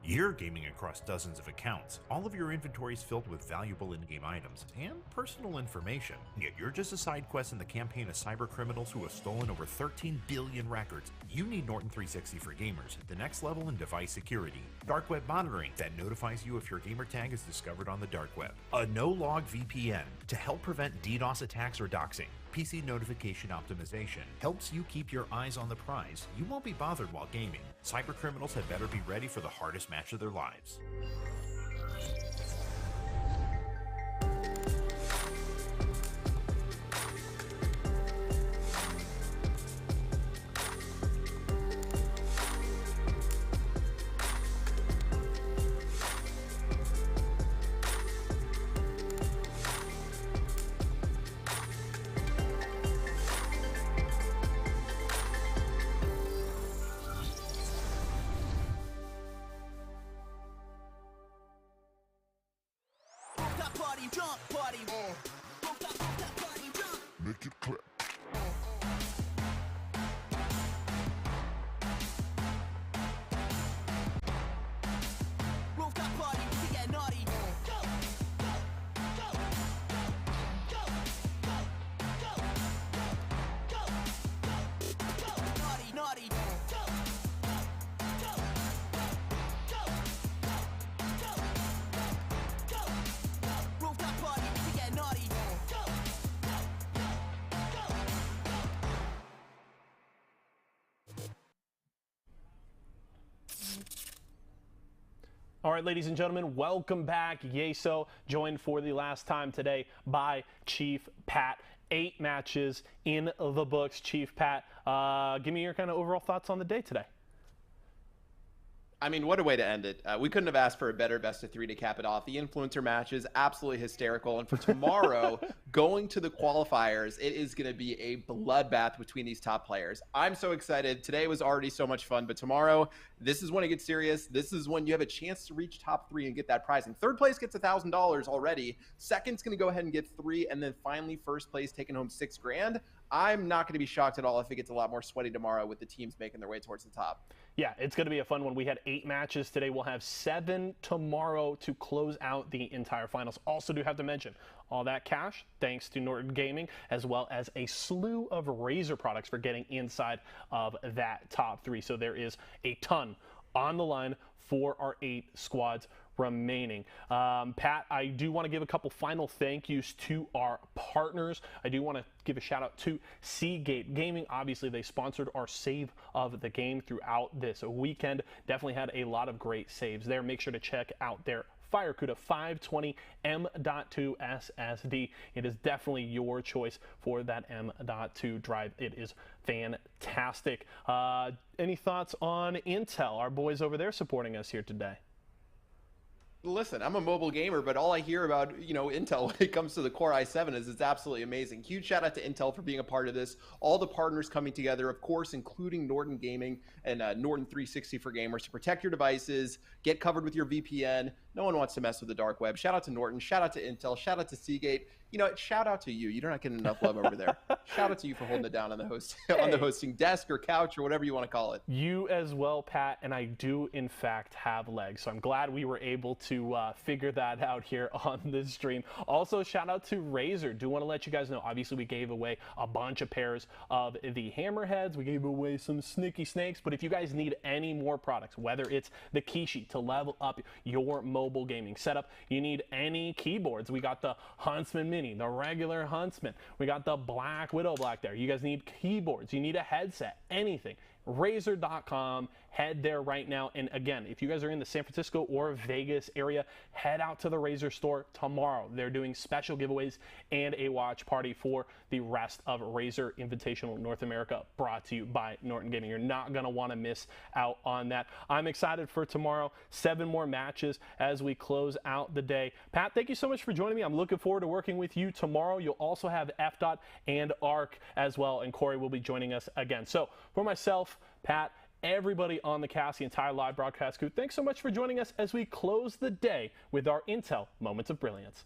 You're gaming across dozens of accounts, all of your inventories filled with valuable in-game items and personal information. Yet you're just a side quest in the campaign of cyber criminals who have stolen over 13 billion records. You need Norton 360 for gamers, the next level in device security. Dark web monitoring that notifies you if your gamer tag is discovered on the dark web. A no-log VPN to help prevent DDoS attacks or doxing. PC notification optimization helps you keep your eyes on the prize. You won't be bothered while gaming. Cyber criminals had better be ready for the hardest match of their lives. Make it clap. Rooftop party, we get naughty. All right, ladies and gentlemen, welcome back. Yeso, joined for the last time today by Chief Pat. 8 matches in the books. Chief Pat, give me your kind of overall thoughts on the day today. I mean, what a way to end it. We couldn't have asked for a better best of 3 to cap it off. The influencer match is absolutely hysterical. And for tomorrow, going to the qualifiers, it is going to be a bloodbath between these top players. I'm so excited. Today was already so much fun, but tomorrow, this is when it gets serious. This is when you have a chance to reach top 3 and get that prize. And third place gets $1,000 already. Second's going to go ahead and get 3, and then finally first place taking home $6,000. I'm not going to be shocked at all if it gets a lot more sweaty tomorrow with the teams making their way towards the top. Yeah, it's going to be a fun one. We had 8 matches today. We'll have 7 tomorrow to close out the entire finals. Also do have to mention, all that cash, thanks to Norton Gaming, as well as a slew of Razer products for getting inside of that top 3. So there is a ton on the line for our 8 squads remaining. Pat, I do want to give a couple final thank yous to our partners. I do want to give a shout out to Seagate Gaming. Obviously, they sponsored our save of the game throughout this weekend. Definitely had a lot of great saves there. Make sure to check out their FireCuda 520 M.2 SSD. It is definitely your choice for that M.2 drive. It is fantastic. Any thoughts on Intel? Our boys over there supporting us here today. Listen, I'm a mobile gamer, but all I hear about, Intel when it comes to the Core i7 is it's absolutely amazing. Huge shout out to Intel for being a part of this. All the partners coming together, of course, including Norton Gaming and Norton 360 for gamers to protect your devices, get covered with your VPN. No one wants to mess with the dark web. Shout out to Norton, shout out to Intel, shout out to Seagate. Shout out to you. You're not getting enough love over there. Shout out to you for holding it down on the on the hosting desk or couch or whatever you want to call it. You as well, Pat, and I do in fact have legs. So I'm glad we were able to figure that out here on this stream. Also, shout out to Razer. Do want to let you guys know, obviously we gave away a bunch of pairs of the Hammerheads. We gave away some Snicky Snakes, but if you guys need any more products, whether it's the Kishi to level up your mobile gaming setup, you need any keyboards. We got the Huntsman Mini, the regular Huntsman. We got the Black Widow Black there. You guys need keyboards. You need a headset, anything. Razer.com, head there right now. And again, if you guys are in the San Francisco or Vegas area, head out to the Razer store tomorrow. They're doing special giveaways and a watch party for the rest of Razer Invitational North America, brought to you by Norton Gaming. You're not going to want to miss out on that. I'm excited for tomorrow. 7 more matches as we close out the day. Pat, thank you so much for joining me. I'm looking forward to working with you tomorrow. You'll also have FDOT and ARC as well, and Corey will be joining us again. So for myself, Pat, everybody on the cast, the entire live broadcast crew, thanks so much for joining us as we close the day with our Intel Moments of Brilliance.